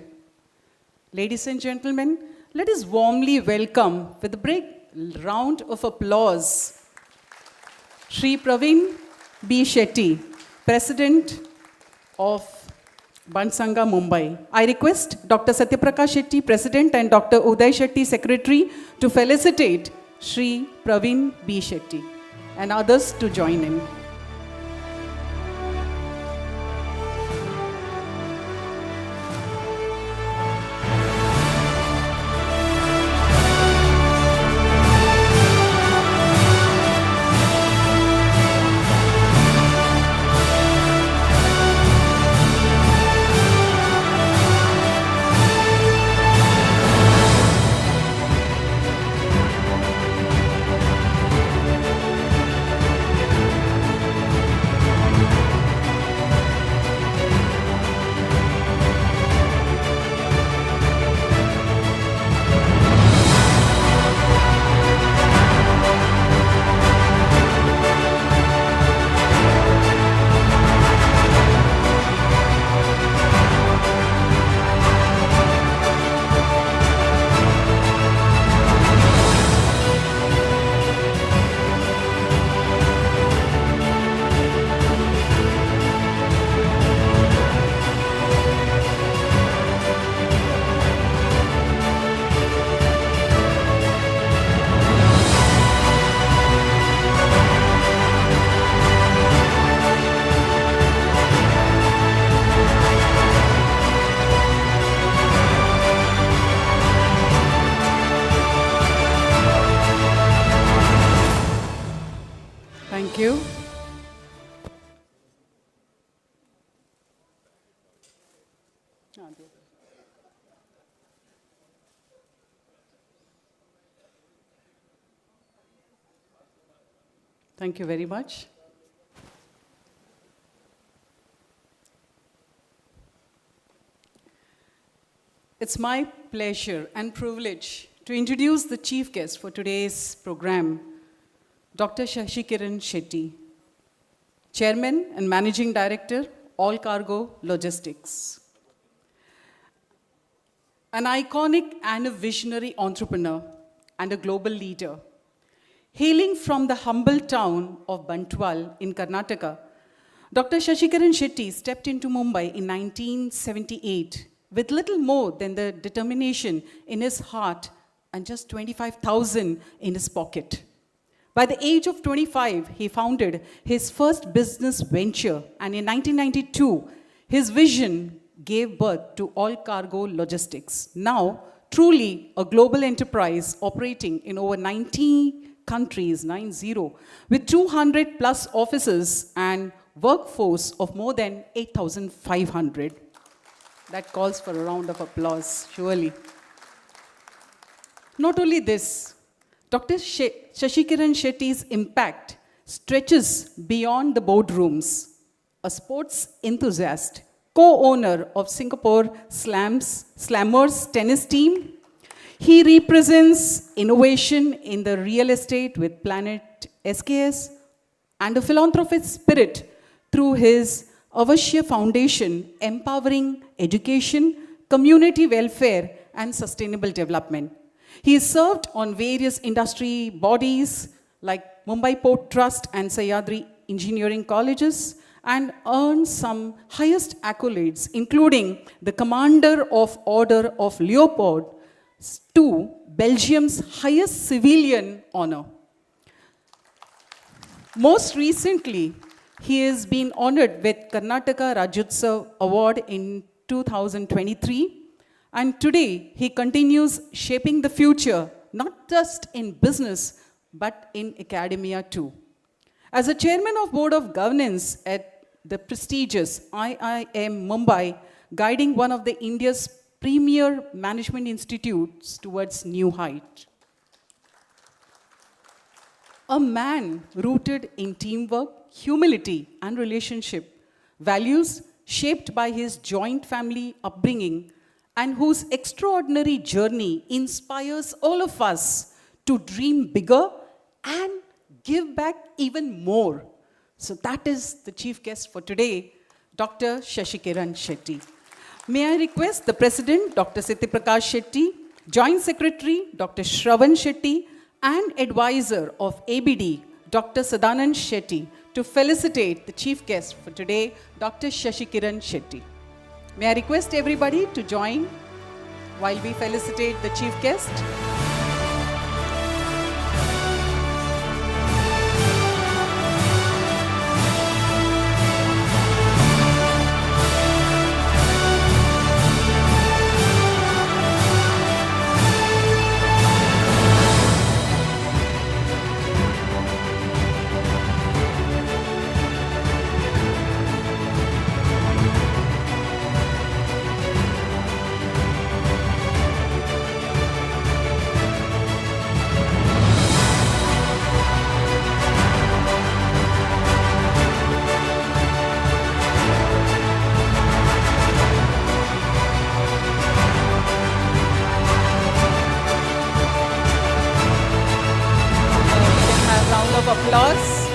Ladies and gentlemen, let us warmly welcome with a big round of applause Shri Praveen B. Shetty, President of Bunts Mumbai. I request Dr. Satyaprakash Shetty, President, and Dr. Uday Shetty, Secretary, to felicitate Shri Praveen B. Shetty and others to join in. Thank you. Thank you very much. It's my pleasure and privilege to introduce the chief guest for today's program, Dr. Shashikiran Shetty, Chairman and Managing Director, All Cargo Logistics. An iconic and a visionary entrepreneur and a global leader. Hailing from the humble town of Bantwal in Karnataka, Dr. Shashikiran Shetty stepped into Mumbai in 1978 with little more than the determination in his heart and just 25,000 in his pocket. By the age of 25, he founded his first business venture, and in 1992, his vision gave birth to All Cargo Logistics, now truly a global enterprise operating in over 90 countries, 90, with 200 plus offices and workforce of more than 8,500. That calls for a round of applause, surely. Not only this, Dr. Shashikiran Shetty's impact stretches beyond the boardrooms. A sports enthusiast, co-owner of Singapore Slammers tennis team, he represents innovation in the real estate with Planet SKS and a philanthropic spirit through his Avashya Foundation, empowering education, community welfare, and sustainable development. He is served on various industry bodies like Mumbai Port Trust and Sahyadri Engineering Colleges, and earned some highest accolades, including the Commander of Order of Leopold II, Belgium's highest civilian honor. Most recently, he has been honored with Karnataka Rajyotsav Award in 2023, and today he continues shaping the future, not just in business, but in academia too. As a chairman of Board of Governance at the prestigious IIM Mumbai, guiding one of the India's premier management institutes towards new height. A man rooted in teamwork, humility, and relationship, values shaped by his joint family upbringing, and whose extraordinary journey inspires all of us to dream bigger and give back even more. So that is the chief guest for today, Dr. Shashikiran Shetty. May I request the President, Dr. Shetty Prakash Shetty, Joint Secretary, Dr. Shravan Shetty, and Advisor of ABD, Dr. Sadanand Shetty, to felicitate the chief guest for today, Dr. Shashikiran Shetty. May I request everybody to join while we felicitate the chief guest? Applause.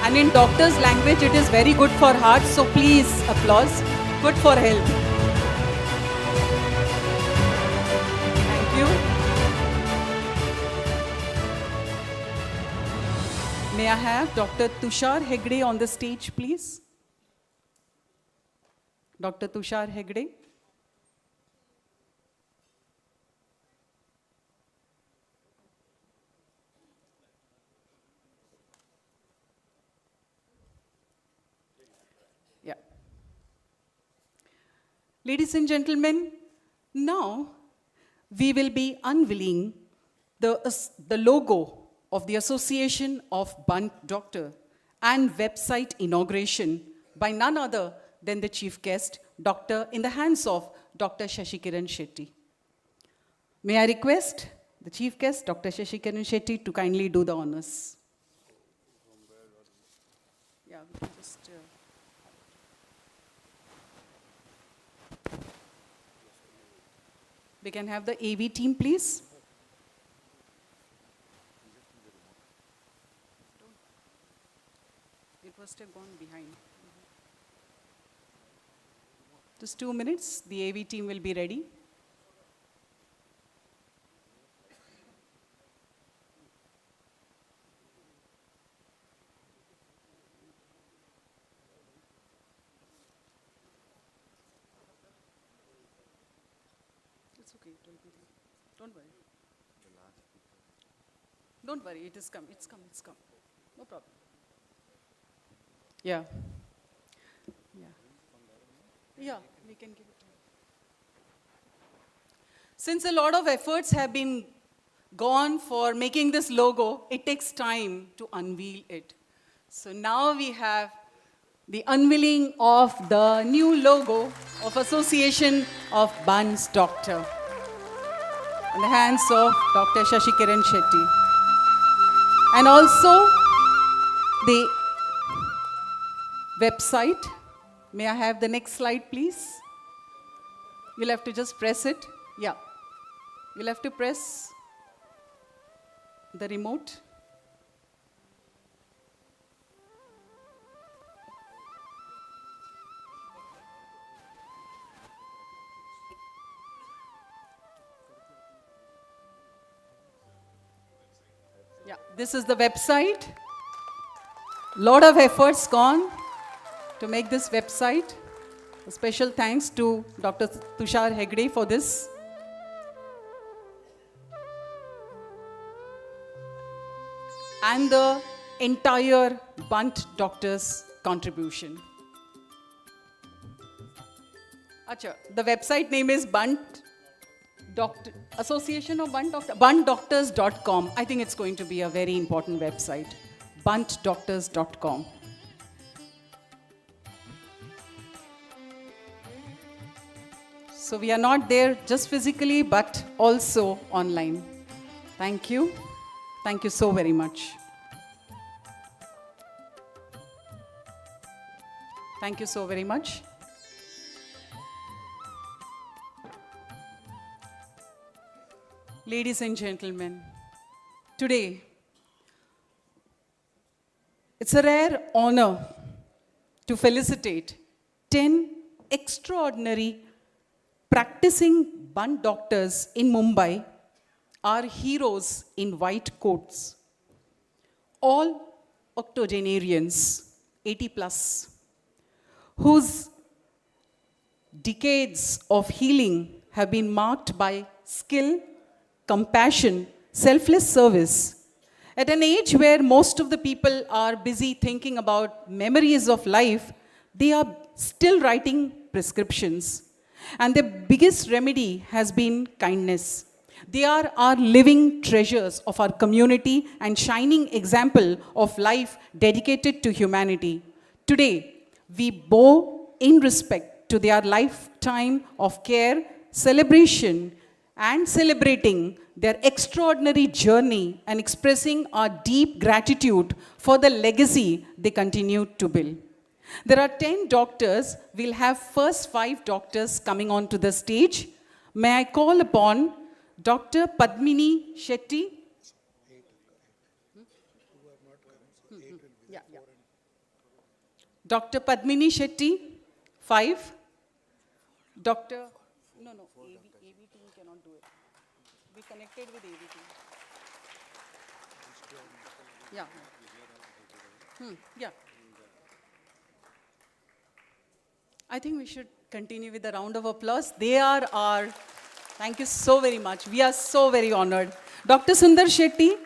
And in doctor's language, it is very good for heart, so please applause. Good for health. Thank you. May I have Dr. Tushar Hegde on the stage, please? Dr. Tushar Hegde. Ladies and gentlemen, now we will be unveiling the logo of the Association of Bunt Doctor and website inauguration by none other than the chief guest, in the hands of Dr. Shashikiran Shetty. May I request the chief guest, Dr. Shashikiran Shetty, to kindly do the honors. Yeah, we can just... We can have the AV team, please. It must have gone behind. Just 2 minutes, the AV team will be ready. Don't worry. Don't worry, it is come, it's come. No problem. Yeah. Yeah, we can give it to you. Since a lot of efforts have been gone for making this logo, it takes time to unveil it. So now we have the unveiling of the new logo of Association of Bunts Doctor in the hands of Dr. Shashikiran Shetty. And also the website. May I have the next slide, please? You'll have to just press it. Yeah. You'll have to press the remote. Yeah, this is the website. Lot of efforts gone to make this website. A special thanks to Dr. Tushar Hegde for this. And the entire Bunt Doctors contribution. Acha, the website name is Bunt Doctor Association of Bunt Doctor buntdoctors.com. I think it's going to be a very important website. buntdoctors.com. So we are not there just physically, but also online. Thank you. Thank you so very much. Thank you so very much. Ladies and gentlemen, today, it's a rare honor to felicitate 10 extraordinary practicing Bunt doctors in Mumbai, are heroes in white coats. All octogenarians, 80 plus, whose decades of healing have been marked by skill, compassion, selfless service. At an age where most of the people are busy thinking about memories of life, they are still writing prescriptions. And the biggest remedy has been kindness. They are our living treasures of our community and shining example of life dedicated to humanity. Today, we bow in respect to their lifetime of care, celebration, and celebrating their extraordinary journey and expressing our deep gratitude for the legacy they continue to build. There are 10 doctors. We'll have first 5 doctors coming onto the stage. May I call upon Dr. Padmini Shetty. Dr. Padmini Shetty, 5. Dr. No, AV team cannot do it. Be connected with AV team. Yeah. Yeah. I think we should continue with a round of applause. They are our, thank you so very much. We are so very honored. Dr. Sundar Shetty,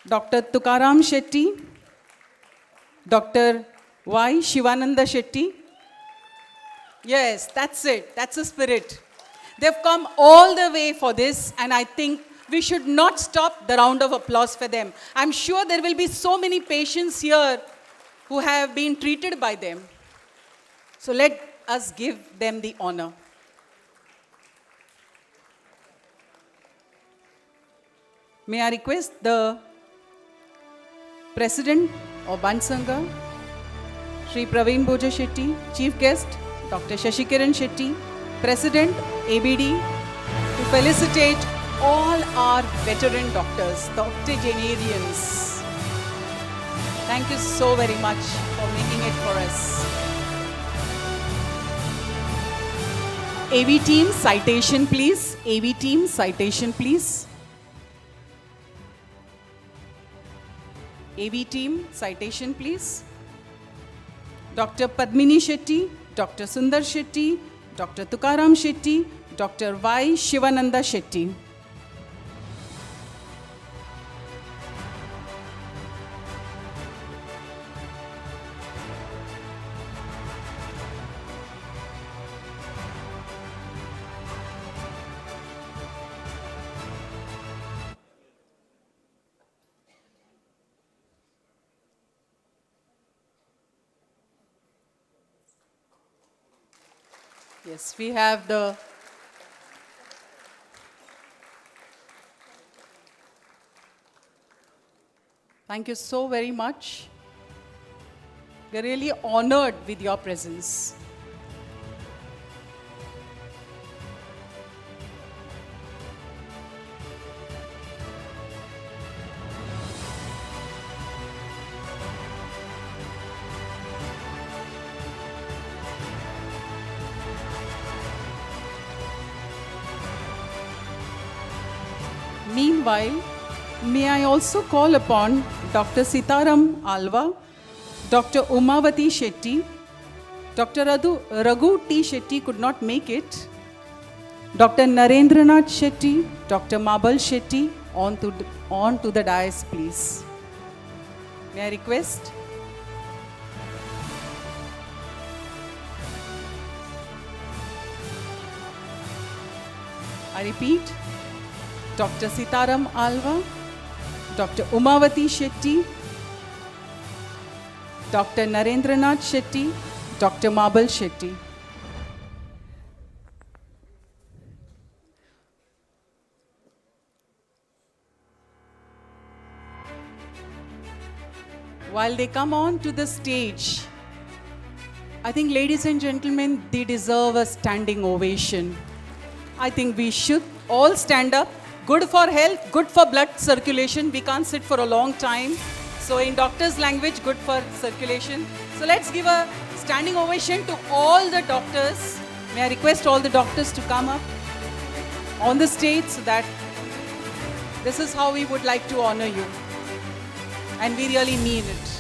Dr. Tukaram Shetty, Dr. Y. Shivananda Shetty. Yes, that's it. That's the spirit. They've come all the way for this, and I think we should not stop the round of applause for them. I'm sure there will be so many patients here who have been treated by them. So let us give them the honor. May I request the President of Bunt Sangha, Shri Praveen Bhoja Shetty, Chief Guest, Dr. Shashikiran Shetty, President, ABD, to felicitate all our veteran doctors, the octogenarians. Thank you so very much for making it for us. AV team, citation please. AV team, citation please. AV team, citation please. Dr. Padmini Shetty, Dr. Sundar Shetty, Dr. Tukaram Shetty, Dr. Y. Shivananda Shetty. Yes, we have the Thank you so very much. We are really honored with your presence. Meanwhile, may I also call upon Dr. Sitaram Alva, Dr. Umavati Shetty, Dr. Raghu T. Shetty could not make it, Dr. Narendranath Shetty, Dr. Mabal Shetty on to the dais, please. May I request? I repeat, Dr. Sitaram Alva, Dr. Umavati Shetty, Dr. Narendranath Shetty, Dr. Mabal Shetty. While they come on to the stage, I think, ladies and gentlemen, they deserve a standing ovation. I think we should all stand up. Good for health, good for blood circulation. We can't sit for a long time. So in doctor's language, good for circulation. So let's give a standing ovation to all the doctors. May I request all the doctors to come up on the stage so that this is how we would like to honor you. And we really mean it.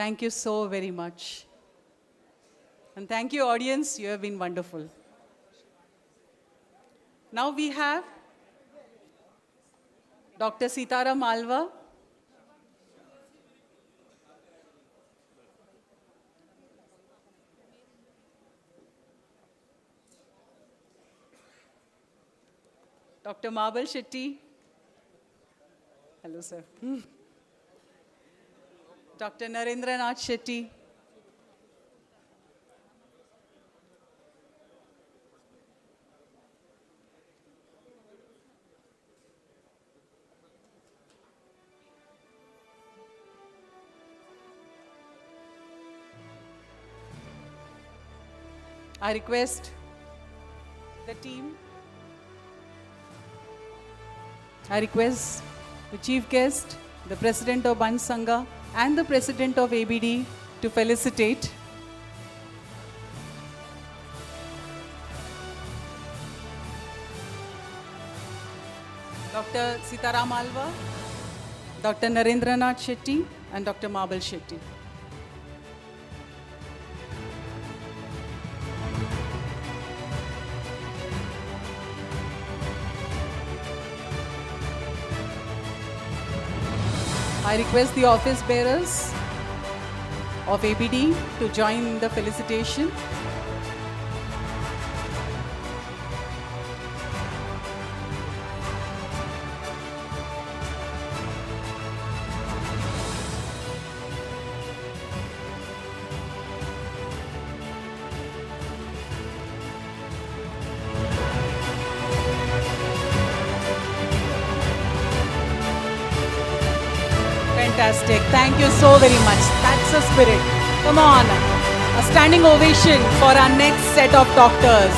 Thank you so very much. And thank you, audience. You have been wonderful. Now we have Dr. Sitara Malwa. Dr. Mabal Shetty. Hello, sir. Dr. Narendranath Shetty. I request the team. I request the chief guest, the president of Bunts Sangha and the president of ABD to felicitate. Dr. Sitara Malwa, Dr. Narendranath Shetty and Dr. Mabal Shetty. I request the office bearers of ABD to join the felicitation. Fantastic. Thank you so very much. That's the spirit. Come on. A standing ovation for our next set of doctors.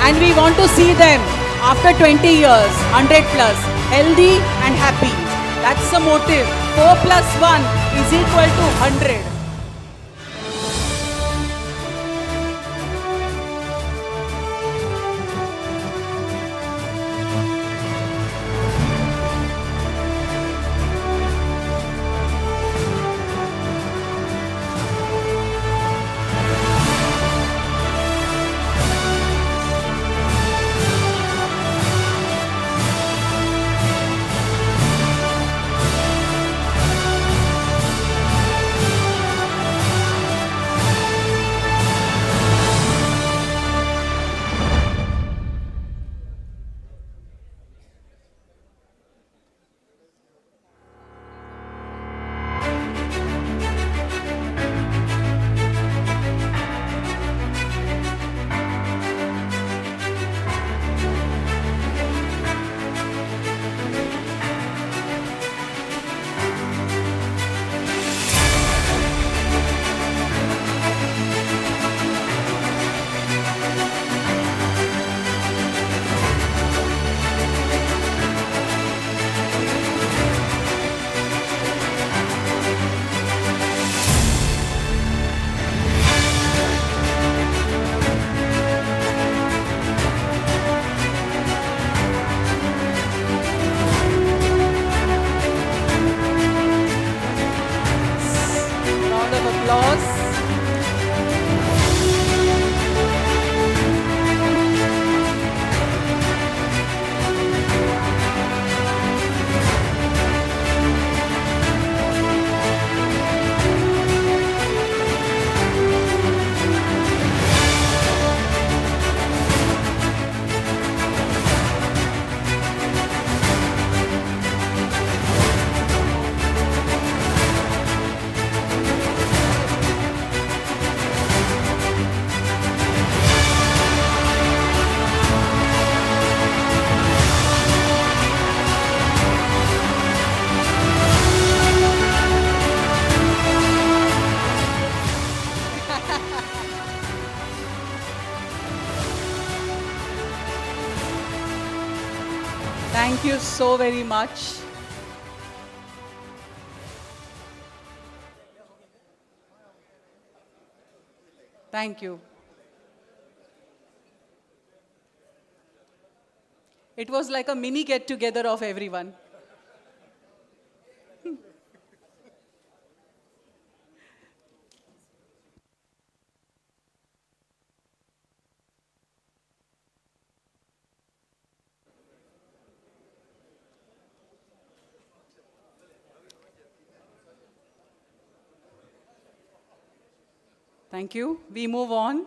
And we want to see them after 20 years, 100 plus, healthy and happy. That's the motive. 4 plus 1 is equal to 100. Thank you so very much. Thank you. It was like a mini get-together of everyone. Thank you. We move on.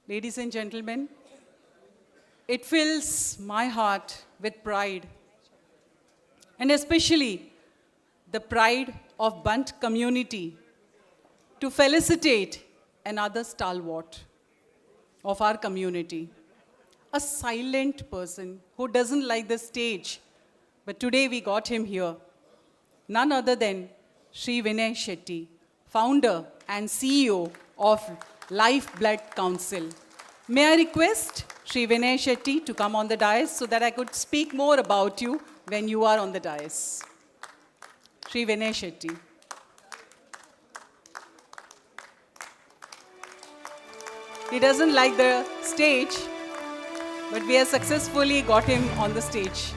Ladies and gentlemen, it fills my heart with pride, and especially the pride of Bunt community, to felicitate another stalwart of our community, a silent person who doesn't like the stage, but today we got him here. None other than Sri Vinay Shetty, founder and CEO of Lifeblood Council. May I request Sri Vinay Shetty to come on the dais so that I could speak more about you when you are on the dais. Sri Vinay Shetty. He doesn't like the stage, but we have successfully got him on the stage.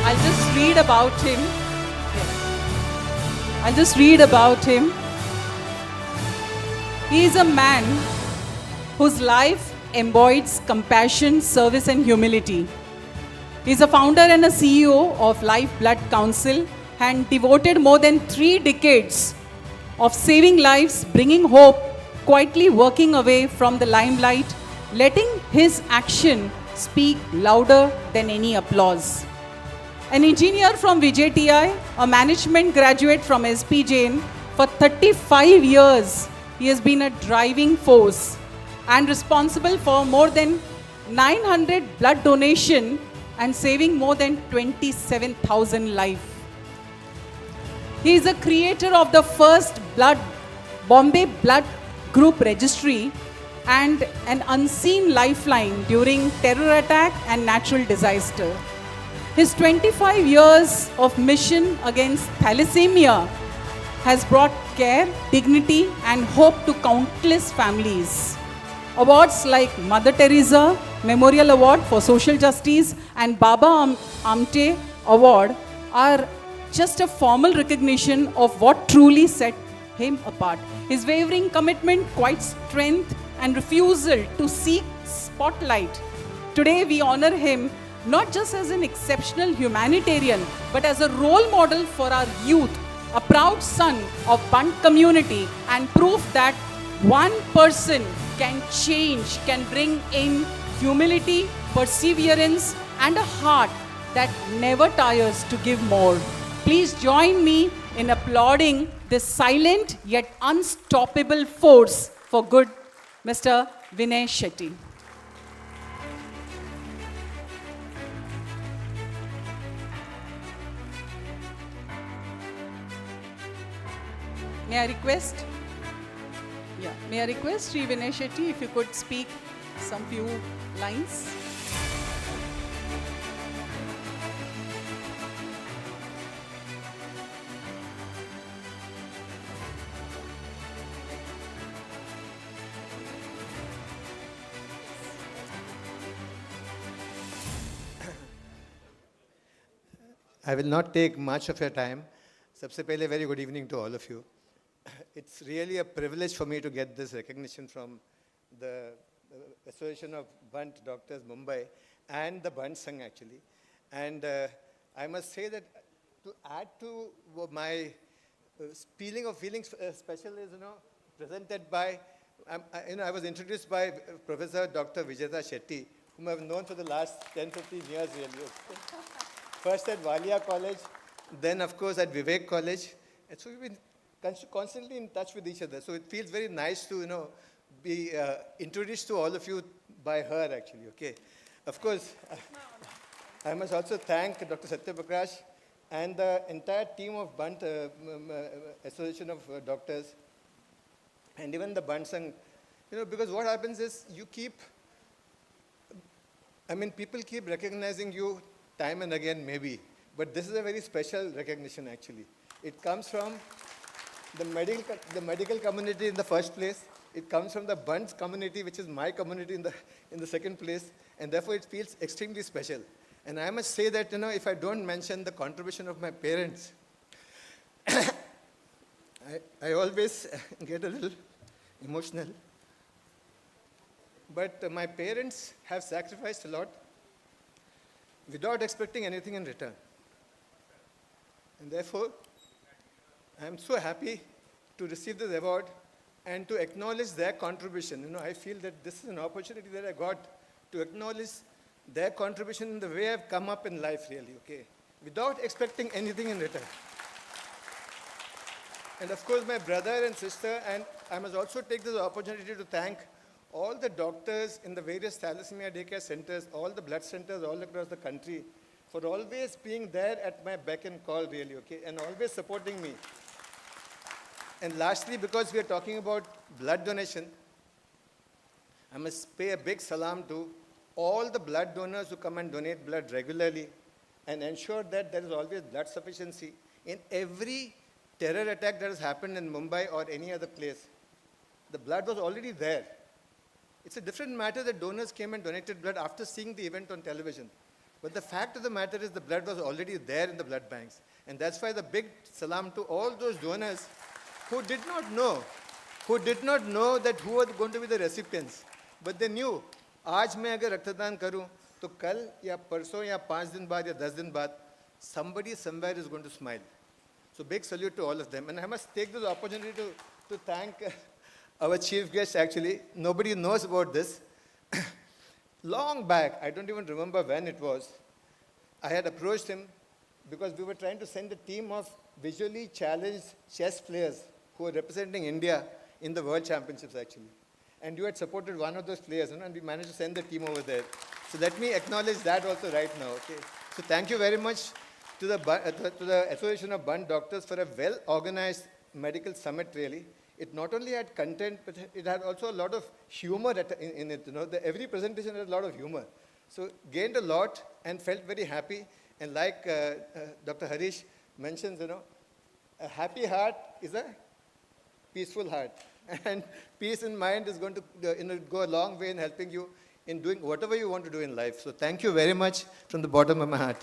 I'll just read about him. I'll just read about him. He is a man whose life embodies compassion, service, and humility. He is a founder and a CEO of Lifeblood Council and devoted more than 3 decades of saving lives, bringing hope, quietly working away from the limelight, letting his action speak louder than any applause. An engineer from Vijay TI, a management graduate from SP Jain, for 35 years, he has been a driving force and responsible for more than 900 blood donation and saving more than 27,000 lives. He is a creator of the first Bombay Blood Group Registry and an unseen lifeline during terror attack and natural disaster. His 25 years of mission against thalassemia has brought care, dignity, and hope to countless families. Awards like Mother Teresa Memorial Award for Social Justice and Baba Amte Award are just a formal recognition of what truly set him apart. His wavering commitment, quiet strength, and refusal to seek spotlight. Today we honor him not just as an exceptional humanitarian, but as a role model for our youth, a proud son of Bunt community, and proof that one person can change, can bring in humility, perseverance, and a heart that never tires to give more. Please join me in applauding this silent yet unstoppable force for good, Mr. Vinay Shetty. May I request? Yeah. May I request Sri Vinay Shetty if you could speak some few lines? I will not take much of your time. Sabse pehle, very good evening to all of you. It's really a privilege for me to get this recognition from the Association of Bunt Doctors Mumbai and the Bunt Sangh actually. And I must say that to add to my feeling of feeling special is, presented by, I was introduced by Professor Dr. Vijayata Shetty, whom I've known for the last 10, 15 years really. First at Walia College, then of course at Vivek College. And so we've been constantly in touch with each other. So it feels very nice to, be introduced to all of you by her actually, okay. Of course, I must also thank Dr. Satya Prakash and the entire team of Bunt Association of Doctors and even the Bunt Sangh, because what happens is people keep recognizing you time and again maybe, but this is a very special recognition actually. It comes from the medical community in the first place. It comes from the Bunts community, which is my community in the second place, and therefore it feels extremely special. And I must say that, if I don't mention the contribution of my parents, I always get a little emotional. But my parents have sacrificed a lot without expecting anything in return. And therefore, I am so happy to receive this award and to acknowledge their contribution. You know, I feel that this is an opportunity that I got to acknowledge their contribution in the way I've come up in life, really, okay, without expecting anything in return. And of course, my brother and sister, and I must also take this opportunity to thank all the doctors in the various thalassemia daycare centers, all the blood centers all across the country, for always being there at my beck and call, really, okay, and always supporting me. And lastly, because we are talking about blood donation, I must pay a big salam to all the blood donors who come and donate blood regularly and ensure that there is always blood sufficiency in every terror attack that has happened in Mumbai or any other place. The blood was already there. It's a different matter that donors came and donated blood after seeing the event on television. But the fact of the matter is the blood was already there in the blood banks. And that's why the big salam to all those donors who did not know that who were going to be the recipients. But they knew, आज मैं अगर रक्तदान करूं, तो कल या परसों या 5 दिन बाद या 10 दिन बाद, somebody somewhere is going to smile. So big salute to all of them. And I must take this opportunity to thank our chief guest, actually. Nobody knows about this. Long back, I don't even remember when it was, I had approached him because we were trying to send a team of visually challenged chess players who were representing India in the World Championships, actually. And you had supported one of those players, and we managed to send the team over there. So let me acknowledge that also right now, okay? So thank you very much to the Association of Bunt Doctors for a well-organized medical summit, really. It not only had content, but it had also a lot of humor in it. You know, every presentation had a lot of humor. So gained a lot and felt very happy. And like Dr. Harish mentions, you know, a happy heart is a peaceful heart. And peace in mind is going to go a long way in helping you in doing whatever you want to do in life. So thank you very much from the bottom of my heart.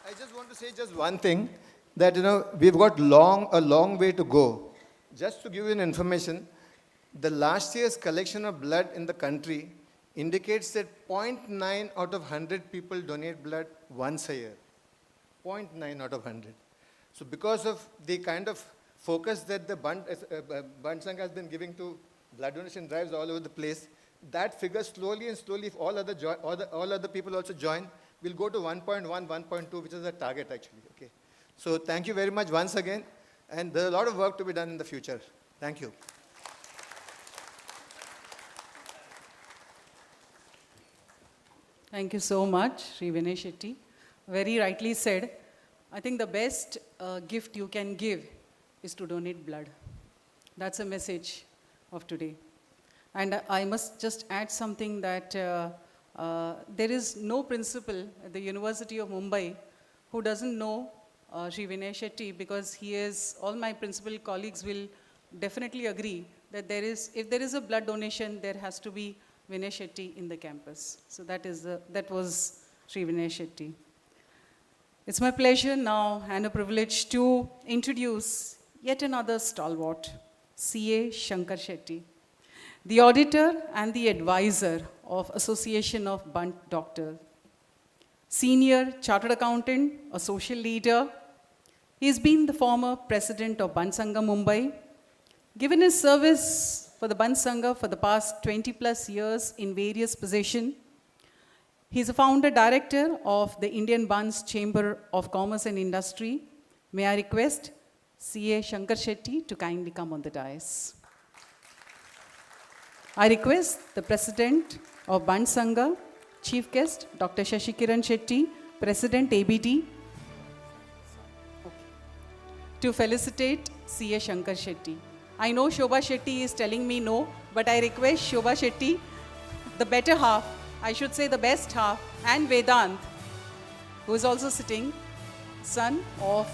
I just want to say just one thing, that, you know, we've got a long way to go. Just to give you an information, the last year's collection of blood in the country indicates that 0.9 out of 100 people donate blood once a year. 0.9 out of 100. So because of the kind of focus that the Bunt Sangha has been giving to blood donation drives all over the place, that figure slowly and slowly, if all other people also join, will go to 1.1, 1.2, which is the target, actually. Okay. So thank you very much once again, and there's a lot of work to be done in the future. Thank you. Thank you so much, Sri Vinay Shetty. Very rightly said. I think the best gift you can give is to donate blood. That's a message of today. And I must just add something that there is no principal at the University of Mumbai who doesn't know Sri Vinay Shetty, because all my principal colleagues will definitely agree that if there is a blood donation, there has to be Vinay Shetty in the campus. So that was Sri Vinay Shetty. It's my pleasure now and a privilege to introduce yet another stalwart, C.A. Shankar Shetty, the auditor and the advisor of Association of Bunt Doctors, senior chartered accountant, a social leader. He's been the former president of Bunt Sangha Mumbai, given his service for the Bunt Sangha for the past 20 plus years in various positions. He's a founder director of the Indian Bunts Chamber of Commerce and Industry. May I request C.A. Shankar Shetty to kindly come on the dais. I request the President of Bunt Sangha, Chief Guest, Dr. Shashikiran Shetty, President ABD, to felicitate C.A. Shankar Shetty. I know Shobha Shetty is telling me no, but I request Shobha Shetty, the better half, I should say the best half, and Vedant, who is also sitting, son of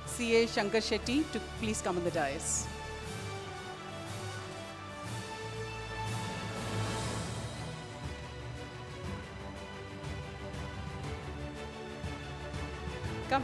C.A. Shankar Shetty, to please come on the dais. Come.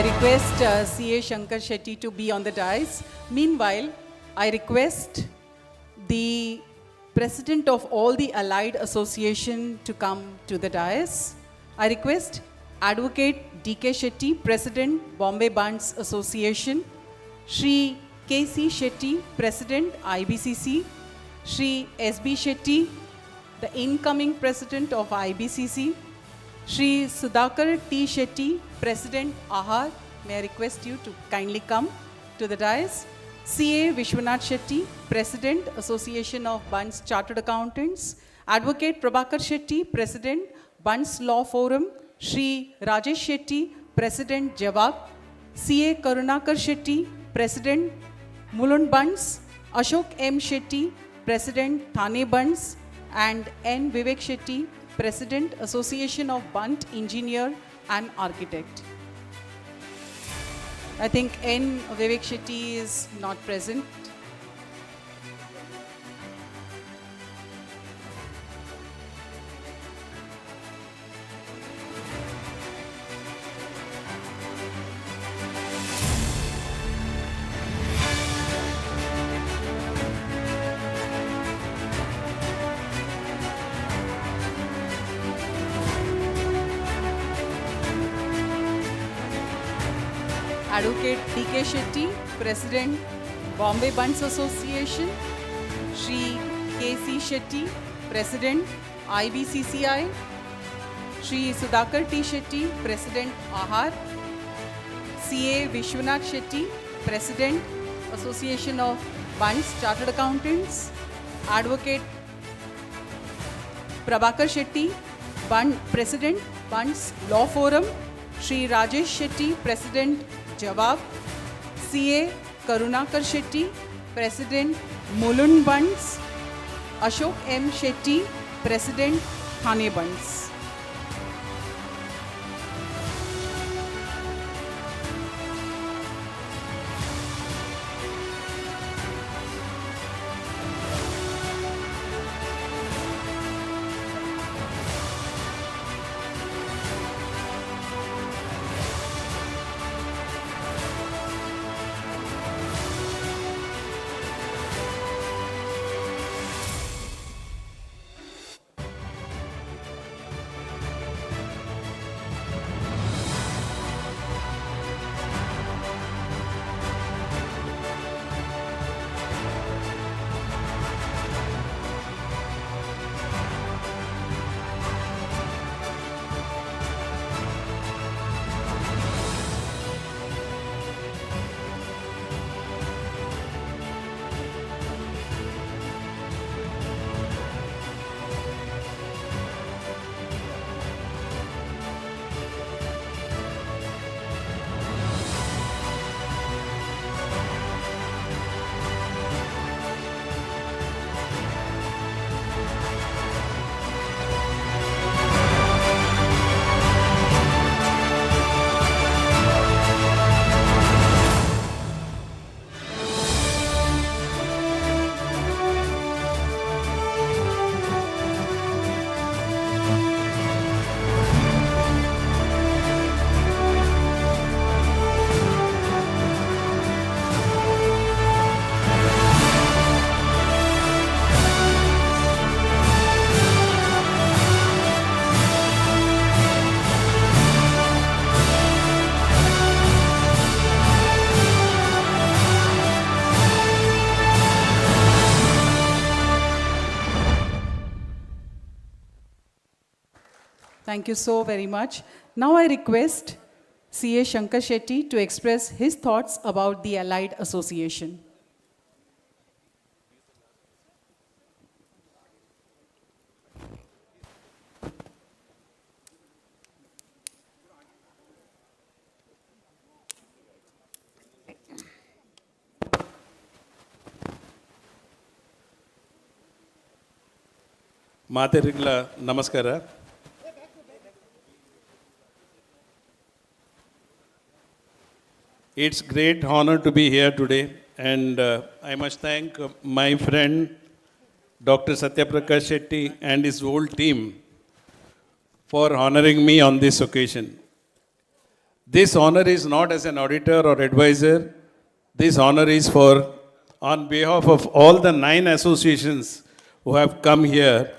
I request CA Shankar Shetty to be on the dais. Meanwhile, I request the President of all the Allied Association to come to the dais. I request Advocate D.K. Shetty, President, Bombay Bunts Association, Shri K.C. Shetty, President, IBCC, Shri S.B. Shetty, the incoming President of IBCC, Shri Sudhakar T. Shetty, President, AHAR. May I request you to kindly come to the dais. CA Vishwanath Shetty, President, Association of Bunts Chartered Accountants, Advocate Prabhakar Shetty, President, Bunts Law Forum, Shri Rajesh Shetty, President, Jawab, CA Karunakar Shetty, President, Mulund Bunts, Ashok M. Shetty, President, Thane Bunts, and N. Vivek Shetty, President, Association of Bunt Engineer and Architect. I think N. Vivek Shetty is not present. Advocate D.K. Shetty, President, Bombay Bunts Association, Shri K.C. Shetty, President, IBCCI, Shri Sudhakar T. Shetty, President, AHAR, CA Vishwanath Shetty, President, Association of Bunts Chartered Accountants, Advocate Prabhakar Shetty, President, Bunts Law Forum, Shri Rajesh Shetty, President, Jawab, CA Karunakar Shetty, President, Mulund Bunts, Ashok M. Shetty, President, Thane Bunts. Thank you so very much. Now I request CA Shankar Shetty to express his thoughts about the Allied Association. ಮಾತೆರಿಗಳ ನಮಸ್ಕಾರ. It's great honor to be here today, and I must thank my friend Dr. Satyaprakash Shetty and his whole team for honoring me on this occasion. This honor is not as an auditor or advisor. This honor is for, on behalf of all the 9 associations who have come here.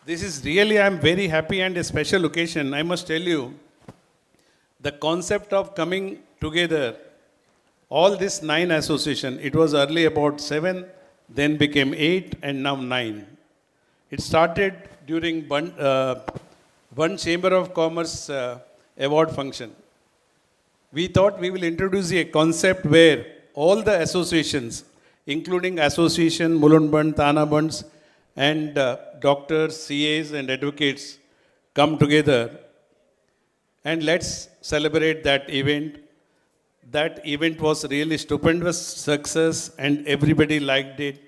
This is really, I'm very happy and a special occasion. I must tell you, the concept of coming together, all this 9 association, it was early about 7, then became 8, and now 9. It started during Bunts Chamber of Commerce award function. We thought we will introduce a concept where all the associations, including Association, Mulund Bunts, Thana Bunts, and doctors, CAs, and advocates come together, and let's celebrate that event. That event was really stupendous success, and everybody liked it.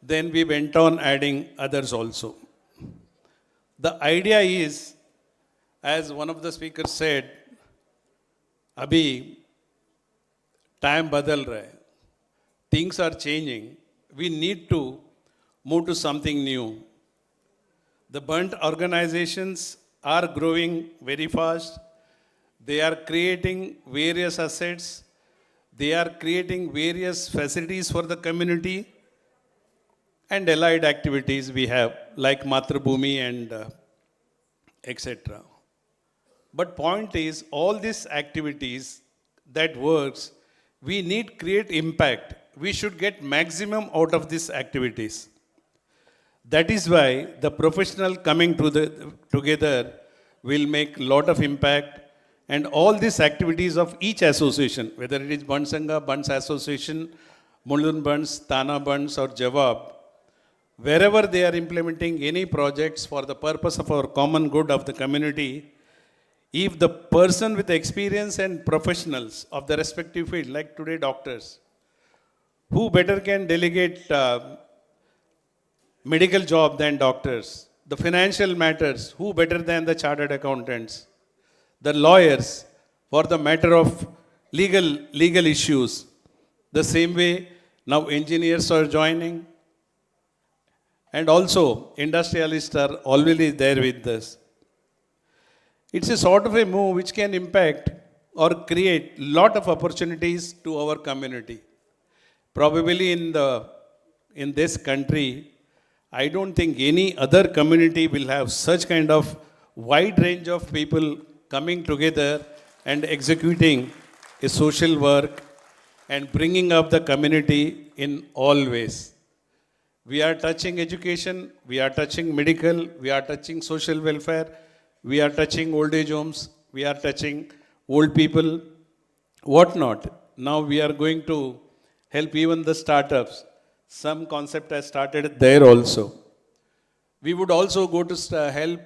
Then we went on adding others also. The idea is, as one of the speakers said, Abhi, time badal raha hai. Things are changing. We need to move to something new. The Bunt organizations are growing very fast. They are creating various assets. They are creating various facilities for the community and allied activities we have, like Matrabhumi and etc. But point is, all these activities that works, we need create impact. We should get maximum out of these activities. That is why the professional coming together will make lot of impact, and all these activities of each association, whether it is Bunts Sangha, Bunts Association, Mulund Bunts, Thana Bunts, or Jawab, wherever they are implementing any projects for the purpose of our common good of the community, if the person with experience and professionals of the respective field, like today doctors, who better can delegate medical job than doctors? The financial matters, who better than the chartered accountants? The lawyers for the matter of legal issues. The same way now engineers are joining, and also industrialists are already there with us. It's a sort of a move which can impact or create lot of opportunities to our community. Probably in this country, I don't think any other community will have such kind of wide range of people coming together and executing a social work and bringing up the community in all ways. We are touching education, we are touching medical, we are touching social welfare, we are touching old age homes, we are touching old people, whatnot. Now we are going to help even the startups. Some concept has started there also. We would also go to help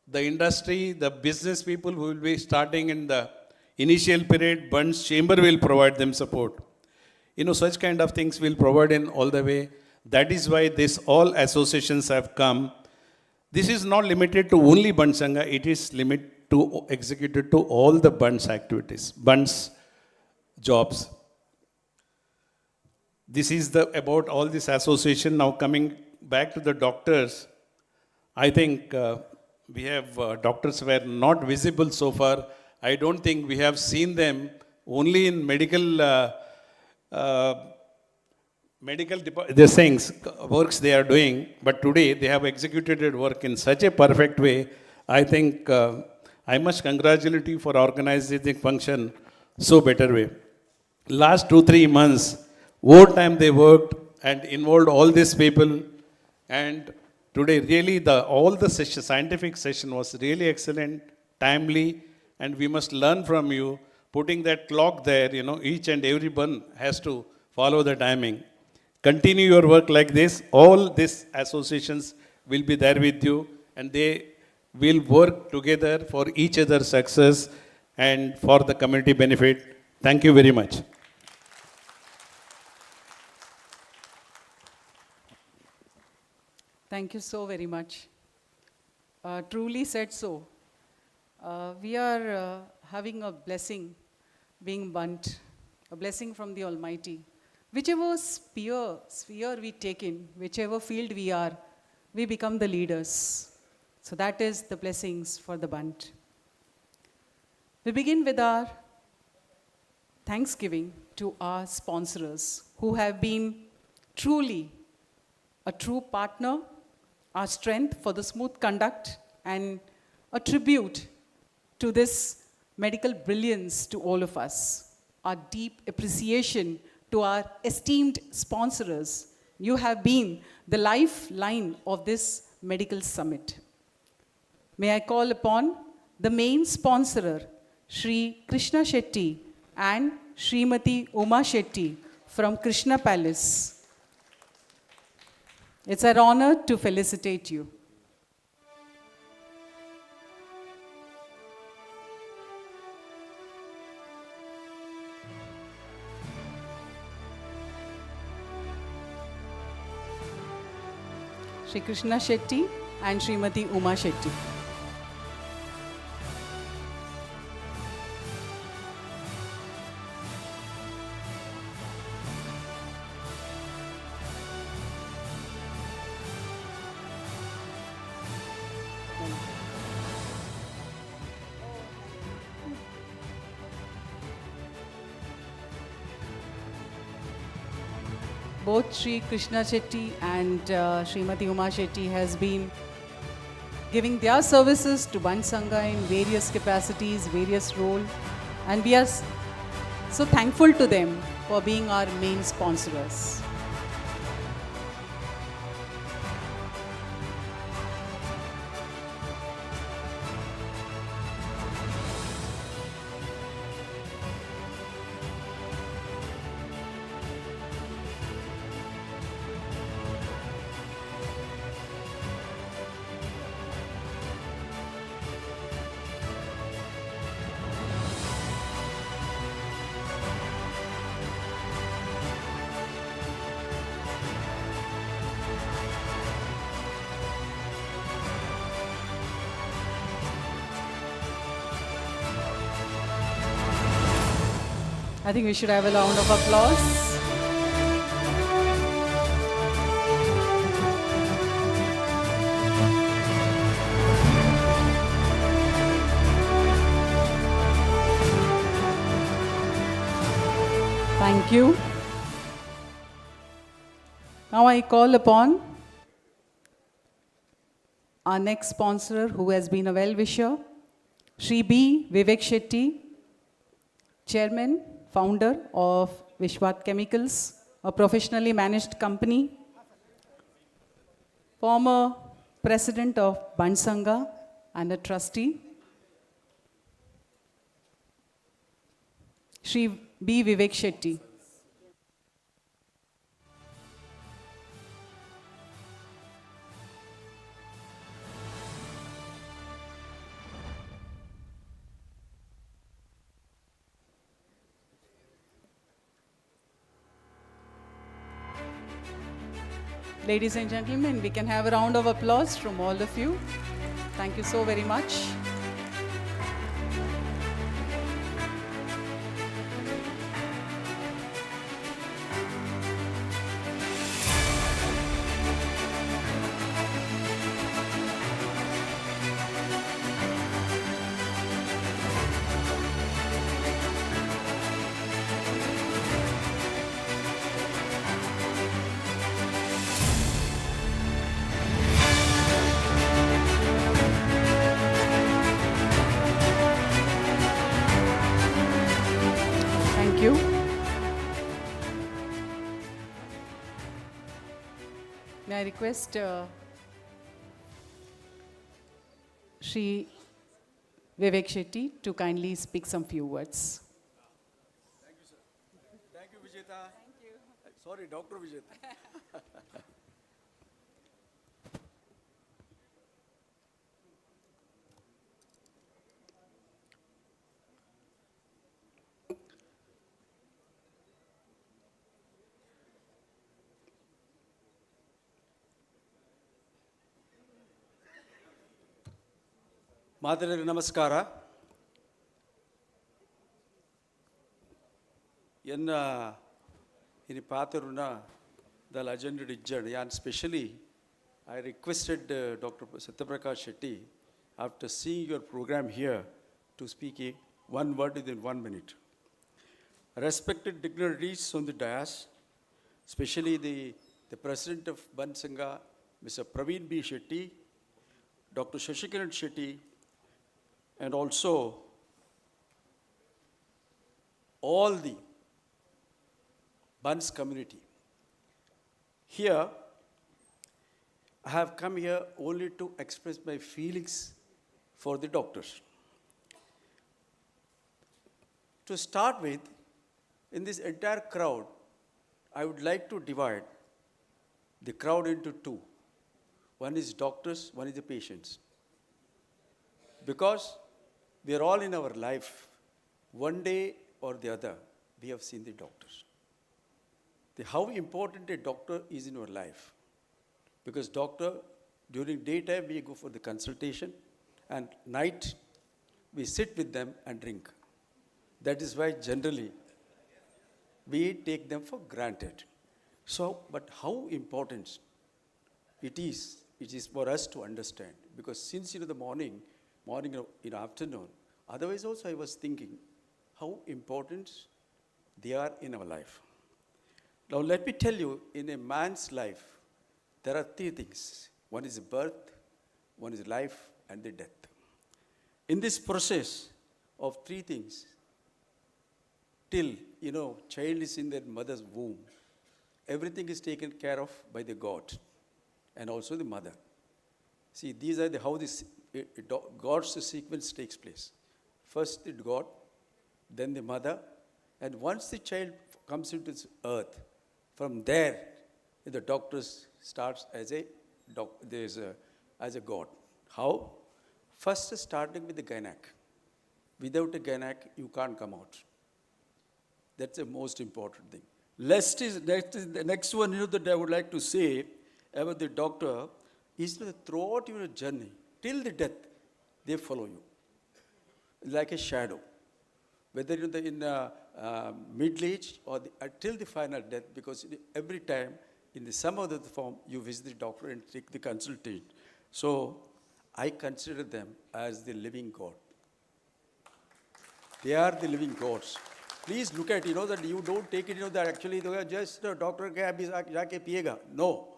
the industry, the business people who will be starting in the initial period. Bunts Chamber will provide them support. Such kind of things will provide in all the way. That is why all associations have come. This is not limited to only Bunts Sangha, it is executed to all the Bunts activities, Bunts jobs. This is about all this association. Now coming back to the doctors, I think we have doctors were not visible so far. I don't think we have seen them only in medical things, works they are doing, but today they have executed work in such a perfect way. I think I must congratulate you for organizing the function so better way. Last 2-3 months, overtime they worked and involved all these people, and today really all the scientific session was really excellent, timely, and we must learn from you, putting that clock there, each and every one has to follow the timing. Continue your work like this. All these associations will be there with you, and they will work together for each other's success and for the community benefit. Thank you very much. Thank you so very much. Truly said so. We are having a blessing being Bunt, a blessing from the Almighty. Whichever sphere we take in, whichever field we are, we become the leaders. So that is the blessings for the Bunt. We begin with our thanksgiving to our sponsors who have been truly a true partner, our strength for the smooth conduct, and a tribute to this medical brilliance to all of us. Our deep appreciation to our esteemed sponsors. You have been the lifeline of this medical summit. May I call upon the main sponsorer, Shri Krishna Shetty and Srimati Uma Shetty from Krishna Palace. It's an honor to felicitate you. Shri Krishna Shetty and Srimati Uma Shetty. Both Shri Krishna Shetty and Srimati Uma Shetty has been giving their services to Bunts Sangha in various capacities, various roles, and we are so thankful to them for being our main sponsors. I think we should have a round of applause. Thank you. Now I call upon our next sponsor who has been a well-wisher, Shri B. Vivek Shetty, Chairman, Founder of Vishwat Chemicals, a professionally managed company, former President of Bunts Sangha and a trustee, Shri B. Vivek Shetty. Ladies and gentlemen, we can have a round of applause from all of you. Thank you so very much. Thank you. May I request Shri Vivek Shetty to kindly speak some few words. Thank you, sir. Thank you, Vijeta. Thank you. Sorry, Dr. Vijeta. ಮಾತೃರಿಗೆ ನಮಸ್ಕಾರ. ಎನ್ನ ಇನಿ ಪಾತರುನ the legend ಇಜ್ಜಂಡ್ ಯಾನ್ specially I requested Dr. Satyaprakash Shetty, after seeing your program here, to speak one word within 1 minute. Respected dignitaries on the dais, especially the President of Bunts Sangha, Mr. Praveen B. Shetty, Dr. Shashikaran Shetty, and also all the Bunts community. Here, I have come here only to express my feelings for the doctors. To start with, in this entire crowd, I would like to divide the crowd into two. One is doctors, one is the patients. Because we are all in our life, one day or the other, we have seen the doctors. How important a doctor is in our life. Because doctor, during daytime we go for the consultation, and night we sit with them and drink. That is why generally we take them for granted. So, but how important it is for us to understand. Because since the morning, afternoon, otherwise also I was thinking how important they are in our life. Now let me tell you, in a man's life, there are three things. One is birth, one is life, and the death. In this process of three things, till, child is in their mother's womb, everything is taken care of by the God and also the mother. See, these are how God's sequence takes place. First the God, then the mother, and once the child comes into this earth, from there, the doctor starts as a God. How? First, starting with the gynec. Without a gynec, you can't come out. That's the most important thing. The next one that I would like to say about the doctor is that throughout your journey, till the death, they follow you. Like a shadow. Whether in middle age or till the final death, because every time, in some other form, you visit the doctor and take the consultation. So, I consider them as the living God. They are the living gods. Please look at, that you don't take it, that actually they are just doctor ke abhi jaake piyega. No,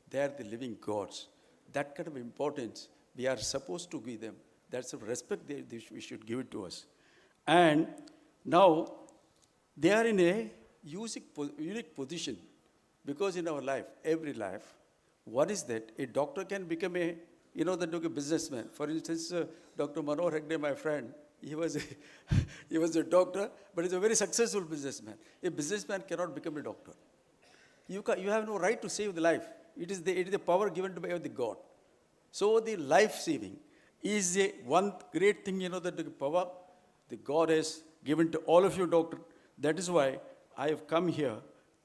they are the living gods. That kind of importance we are supposed to give them. That's the respect we should give it to us. And now, they are in a unique position, because in our life, every life, what is that? A doctor can become a businessman. For instance, Dr. Manohar Hegde, my friend, he was a doctor, but he's a very successful businessman. A businessman cannot become a doctor. You have no right to save the life. It is the power given by the God. So the life saving is one great thing, that the power the God has given to all of you, doctor. That is why I have come here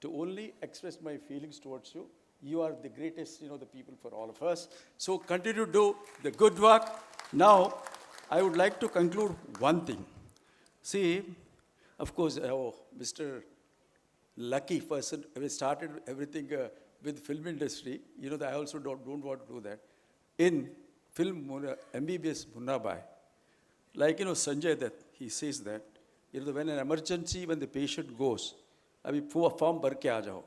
to only express my feelings towards you. You are the greatest, the people for all of us. So continue to do the good work. Now, I would like to conclude one thing. See, of course, Mr. Lucky person started everything with film industry. I also don't want to do that. In film, MBBS Mumbai, like, Sanjay Dutt, he says that, when an emergency, when the patient goes, form bhar ke aa jao.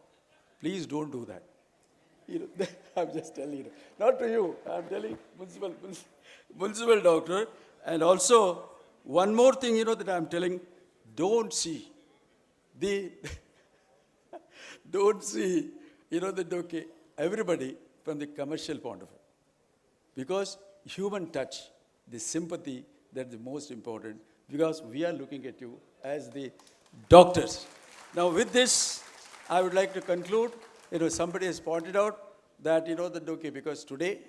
Please don't do that. I'm just telling you. Not to you. I'm telling municipal doctor. And also, one more thing, that I'm telling, don't see, everybody from the commercial point of view. Because human touch, the sympathy, that's the most important, because we are looking at you as the doctors. Now with this, I would like to conclude. Somebody has pointed out that, because today,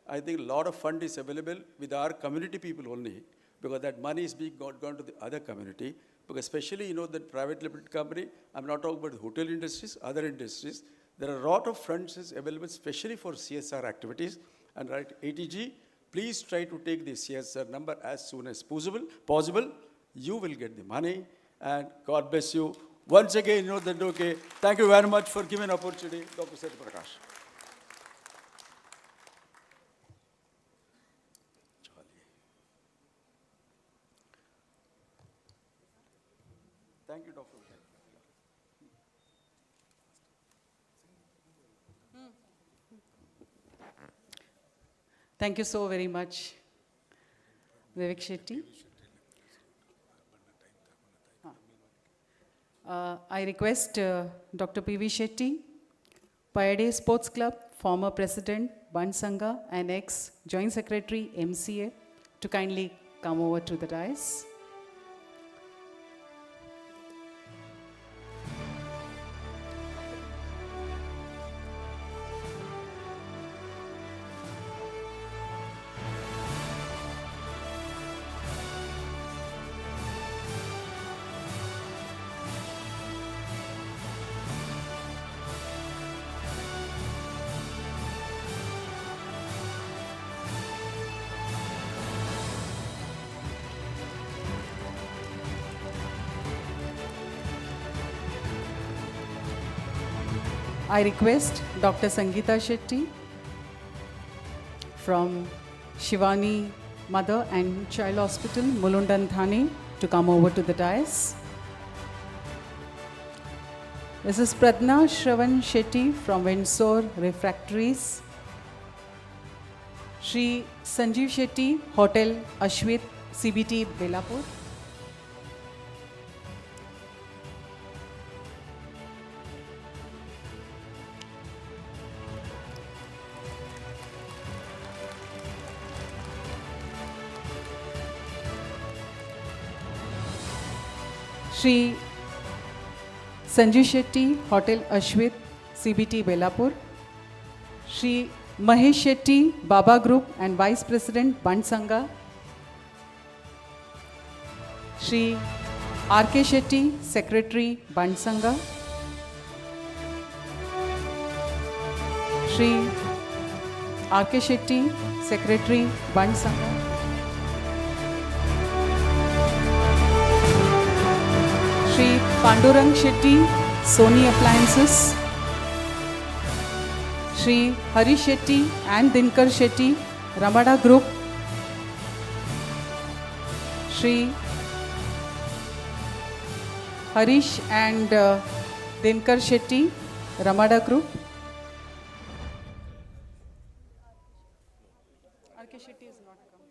I think a lot of fund is available with our community people only, because that money is being gone to the other community, because especially, the private limited company, I'm not talking about the hotel industries, other industries, there are a lot of funds available, especially for CSR activities, and right, ATG, please try to take the CSR number as soon as possible. You will get the money, and God bless you. Once again, thank you very much for giving an opportunity, Dr. Satyaprakash. Thank you, Dr. Thank you so very much, Vivek Shetty. I request Dr. P.V. Shetty, Payade Sports Club, former President, Buntara, and ex-Joint Secretary, MCA, to kindly come over to the dais. I request Dr. Sangeeta Shetty from Shivani Mother and Child Hospital, Mulundan, Thane, to come over to the dais. Mrs. Pradna Shravan Shetty from Windsor Refractories. Shri Sanjeev Shetty, Hotel Ashwit, CBT, Belapur. Shri Sanjeev Shetty, Hotel Ashwit, CBT, Belapur. Shri Mahesh Shetty, Baba Group and Vice President, Buntara. Shri R.K. Shetty, Secretary, Buntara. Shri R.K. Shetty, Secretary, Buntara. Shri Pandurang Shetty, Sony Appliances. Shri Harish Shetty and Dinkar Shetty, Ramada Group. Shri Harish and Dinkar Shetty, Ramada Group. R.K. Shetty is not come.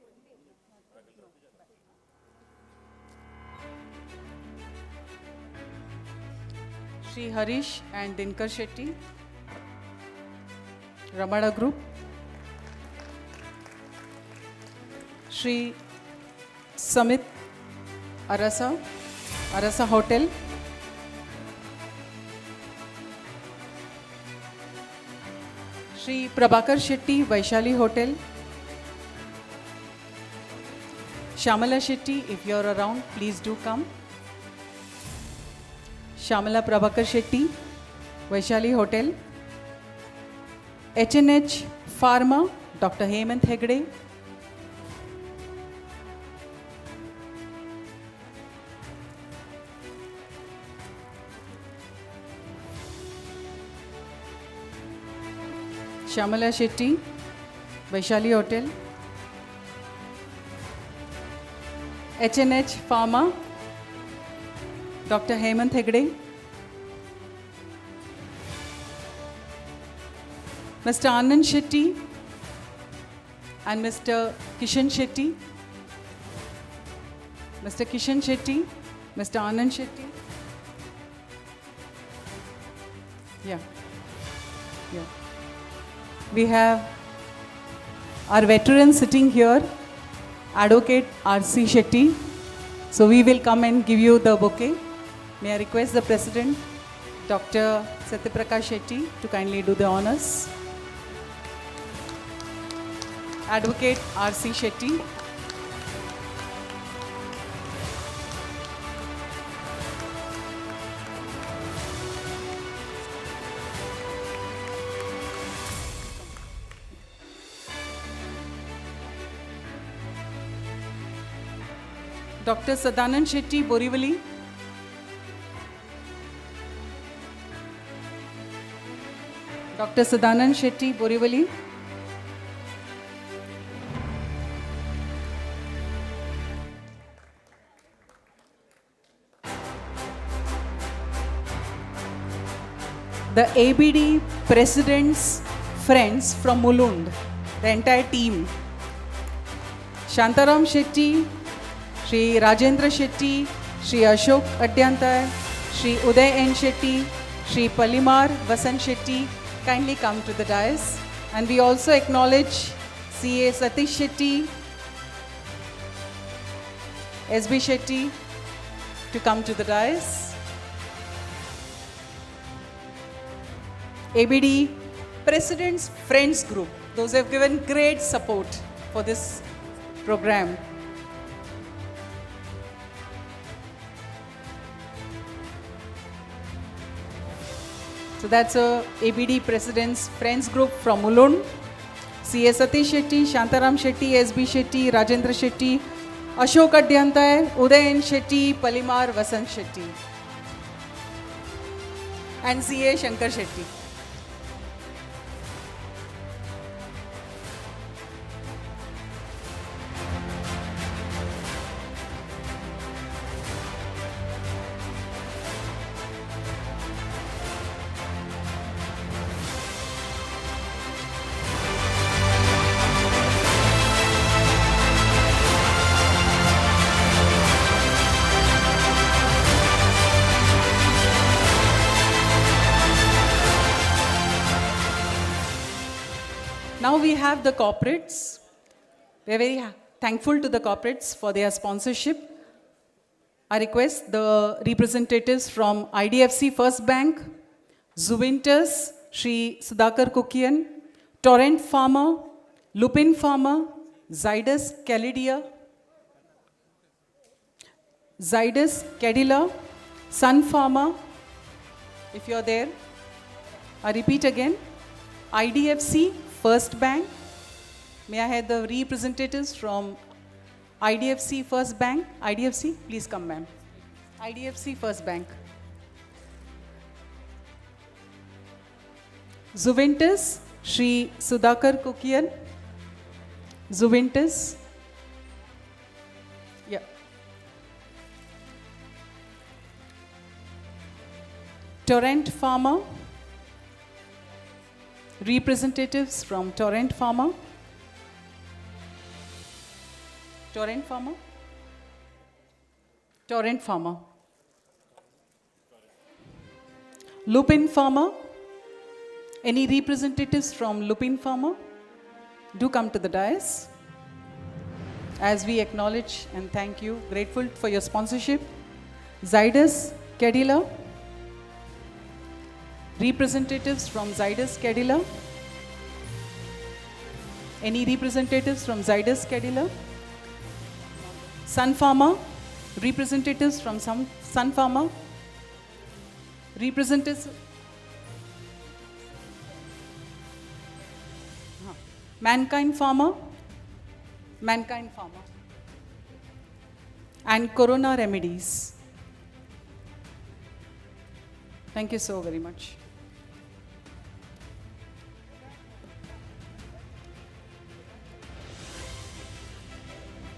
Shri Harish and Dinkar Shetty, Ramada Group. Shri Samit Arasa, Arasa Hotel. Shri Prabhakar Shetty, Vaishali Hotel. Shamala Shetty, if you are around, please do come. Shamala Prabhakar Shetty, Vaishali Hotel. H&H Pharma, Dr. Hemant Hegde. Shamala Shetty, Vaishali Hotel. H&H Pharma, Dr. Hemant Hegde. Mr. Anand Shetty and Mr. Kishan Shetty. Mr. Kishan Shetty, Mr. Anand Shetty. Yeah. We have our veteran sitting here, Advocate R.C. Shetty. So we will come and give you the bouquet. May I request the President, Dr. Satyaprakash Shetty, to kindly do the honors. Advocate R.C. Shetty. Dr. Sadanand Shetty, Borivali. Dr. Sadanand Shetty, Borivali. the ABD President's friends from Mulund, the entire team. Shantaram Shetty, Shri Rajendra Shetty, Shri Ashok Adyantar, Shri Uday N. Shetty, Shri Palimar Vasan Shetty, kindly come to the dais. And we also acknowledge CA Satish Shetty, SB Shetty to come to the dais. ABD President's Friends Group, those who have given great support for this program. So that's a ABD President's Friends Group from Mulund. CA Satish Shetty, Shantaram Shetty, SB Shetty, Rajendra Shetty, Ashok Adyantar, Uday N. Shetty, Palimar Vasan Shetty, and CA Shankar Shetty. Now we have the corporates. We are very thankful to the corporates for their sponsorship. I request the representatives from IDFC First Bank, Zuventus, Shri Sudhakar Kukian, Torrent Farmer, Lupin Farmer, Zydus Cadila, Sun Farmer, if you are there. I repeat again, IDFC First Bank. May I have the representatives from IDFC First Bank? IDFC, please come, ma'am. IDFC First Bank. Zuventus, Shri Sudhakar Kukian. Zuventus. Yeah. Torrent Farmer. Representatives from Torrent Farmer. Torrent Farmer. Torrent Farmer. Lupin Farmer. Any representatives from Lupin Farmer? Do come to the dais. As we acknowledge and thank you, grateful for your sponsorship. Zydus Cadila. Representatives from Zydus Cadila. Any representatives from Zydus Cadila? Sun Farmer. Representatives from Sun Farmer. Representatives. Mankind Farmer. Mankind Farmer. And Corona Remedies. Thank you so very much.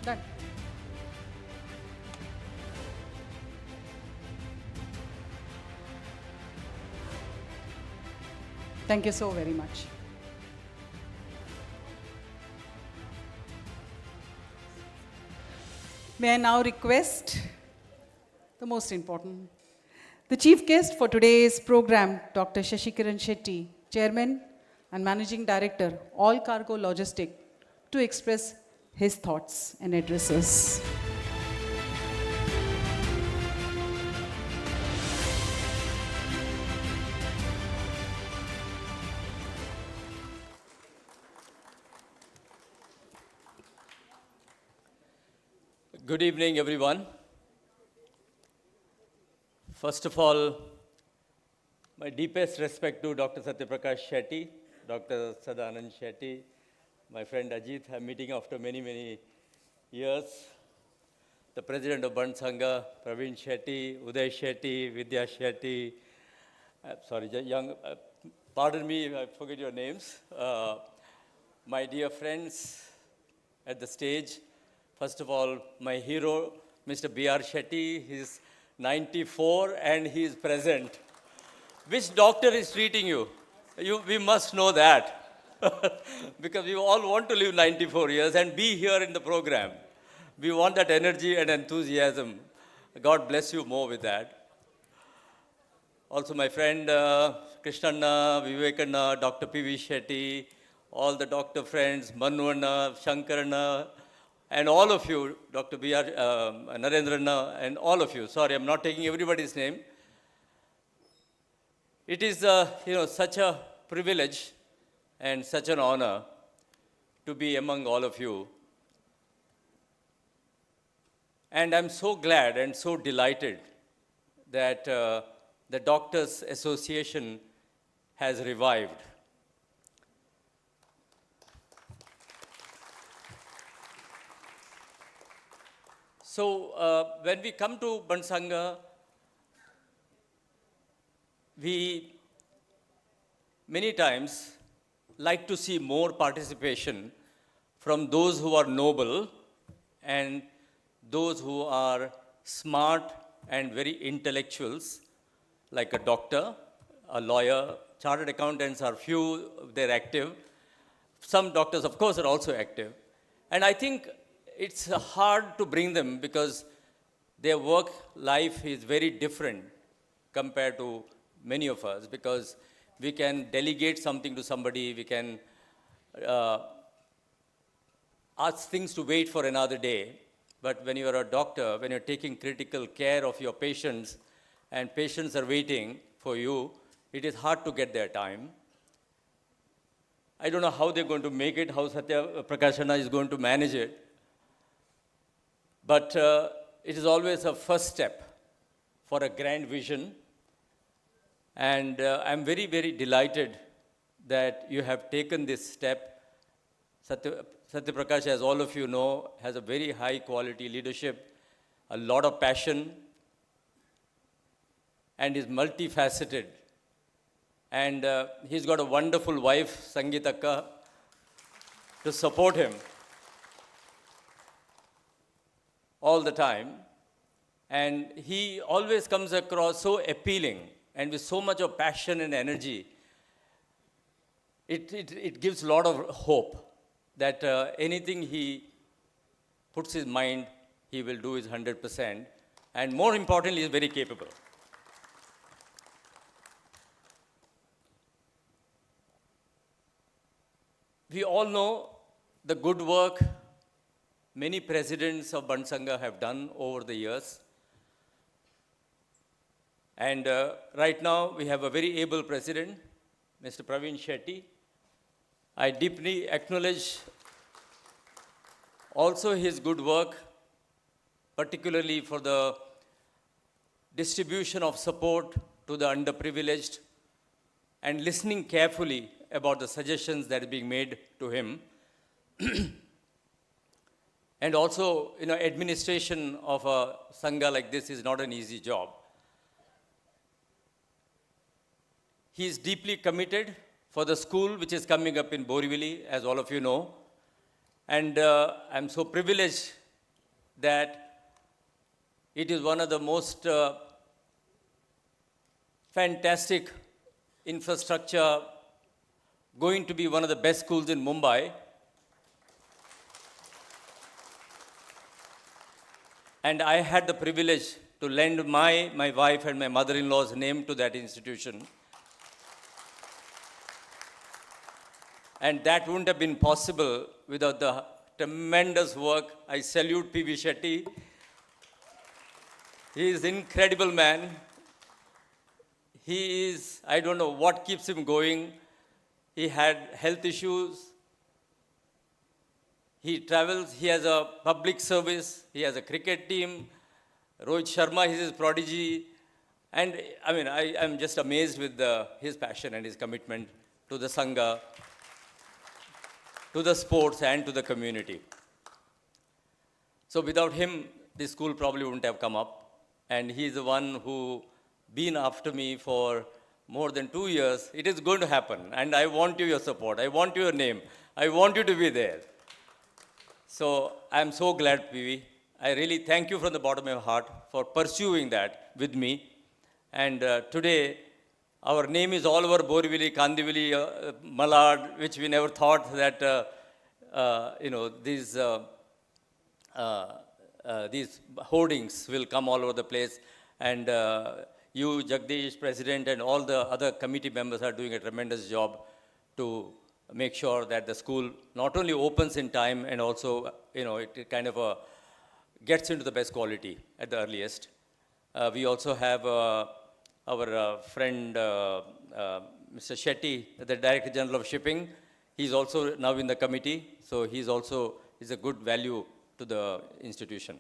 Done. Thank you so very much. May I now request the most important, the chief guest for today's program, Dr. Shashikaran Shetty, Chairman and Managing Director, All Cargo Logistic, to express his thoughts and addresses. Good evening, everyone. First of all, my deepest respect to Dr. Satyaprakash Shetty, Dr. Sadanand Shetty, my friend Ajit. I'm meeting after many, many years. The president of Bunts Sangha, Praveen Shetty, Uday Shetty, Vidya Shetty. Pardon me, I forget your names. My dear friends at the stage. First of all, my hero, Mr. B.R. Shetty. He's 94 and he is present. which doctor is treating you? We must know that. Because we all want to live 94 years and be here in the program. We want that energy and enthusiasm. God bless you more with that. Also my friend Krishnanna, Vivekanna, Dr. P.V. Shetty, all the doctor friends, Manuanna, Shankaranna, and all of you, Dr. B.R. Narendrana, and all of you. Sorry, I'm not taking everybody's name. It is such a privilege and such an honor to be among all of you. And I'm so glad and so delighted that the Doctors Association has revived. So when we come to Bunts, we many times like to see more participation from those who are noble and those who are smart and very intellectuals, like a doctor, a lawyer, chartered accountants are few, they're active. Some doctors, of course, are also active. And I think it's hard to bring them because their work life is very different compared to many of us, because we can delegate something to somebody, we can ask things to wait for another day. But when you are a doctor, when you're taking critical care of your patients and patients are waiting for you, it is hard to get their time. I don't know how they're going to make it, how Satya Prakashana is going to manage it. But it is always a first step for a grand vision. And I'm very, very delighted that you have taken this step. Satya Prakash, as all of you know, has a very high quality leadership, a lot of passion, and is multifaceted. And he's got a wonderful wife, Sangeetakka, to support him all the time. And he always comes across so appealing and with so much of passion and energy. It gives a lot of hope that anything he puts his mind, he will do his 100%. And more importantly, he is very capable. We all know the good work many presidents of Bunts have done over the years. And right now, we have a very able president, Mr. Praveen Shetty. I deeply acknowledge also his good work, particularly for the distribution of support to the underprivileged and listening carefully about the suggestions that are being made to him. And also, administration of a Sangha like this is not an easy job. He is deeply committed for the school which is coming up in Borivali, as all of you know. And I'm so privileged that it is one of the most fantastic infrastructure, going to be one of the best schools in Mumbai. And I had the privilege to lend my wife and my mother-in-law's name to that institution. And that wouldn't have been possible without the tremendous work. I salute P.V. Shetty. He is an incredible man. He is, I don't know what keeps him going. He had health issues. He travels, he has a public service, he has a cricket team. Rohit Sharma is his prodigy. And I'm just amazed with his passion and his commitment to the Sangha, to the sports and to the community. So without him, this school probably wouldn't have come up. And he's the one who been after me for more than 2 years. It is going to happen. And I want your support. I want your name. I want you to be there. So I'm so glad, PV. I really thank you from the bottom of my heart for pursuing that with me. And today, Our name is all over Borivali, Kandivali, Malad, which we never thought that, these hoardings will come all over the place. And you, Jagdish, President, and all the other committee members are doing a tremendous job to make sure that the school not only opens in time and also, it kind of gets into the best quality at the earliest. We also have our friend Mr. Shetty, the Director General of Shipping. He's also now in the committee, so he's a good value to the institution.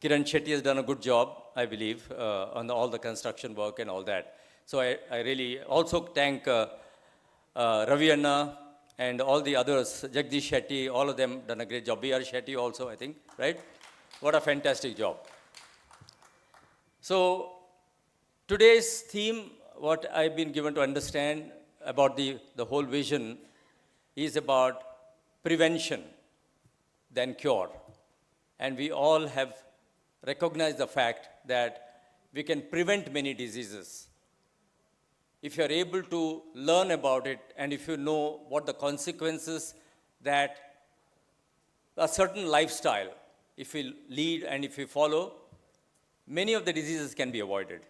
Kiran Shetty has done a good job, I believe, on all the construction work and all that. So I really also thank Ravi Anna and all the others, Jagdish Shetty, all of them done a great job. B.R. Shetty also, I think, right? What a fantastic job. So today's theme, what I've been given to understand about the whole vision is about prevention than cure. And we all have recognized the fact that we can prevent many diseases. If you're able to learn about it and if you know what the consequences that a certain lifestyle, if we lead and if we follow, many of the diseases can be avoided.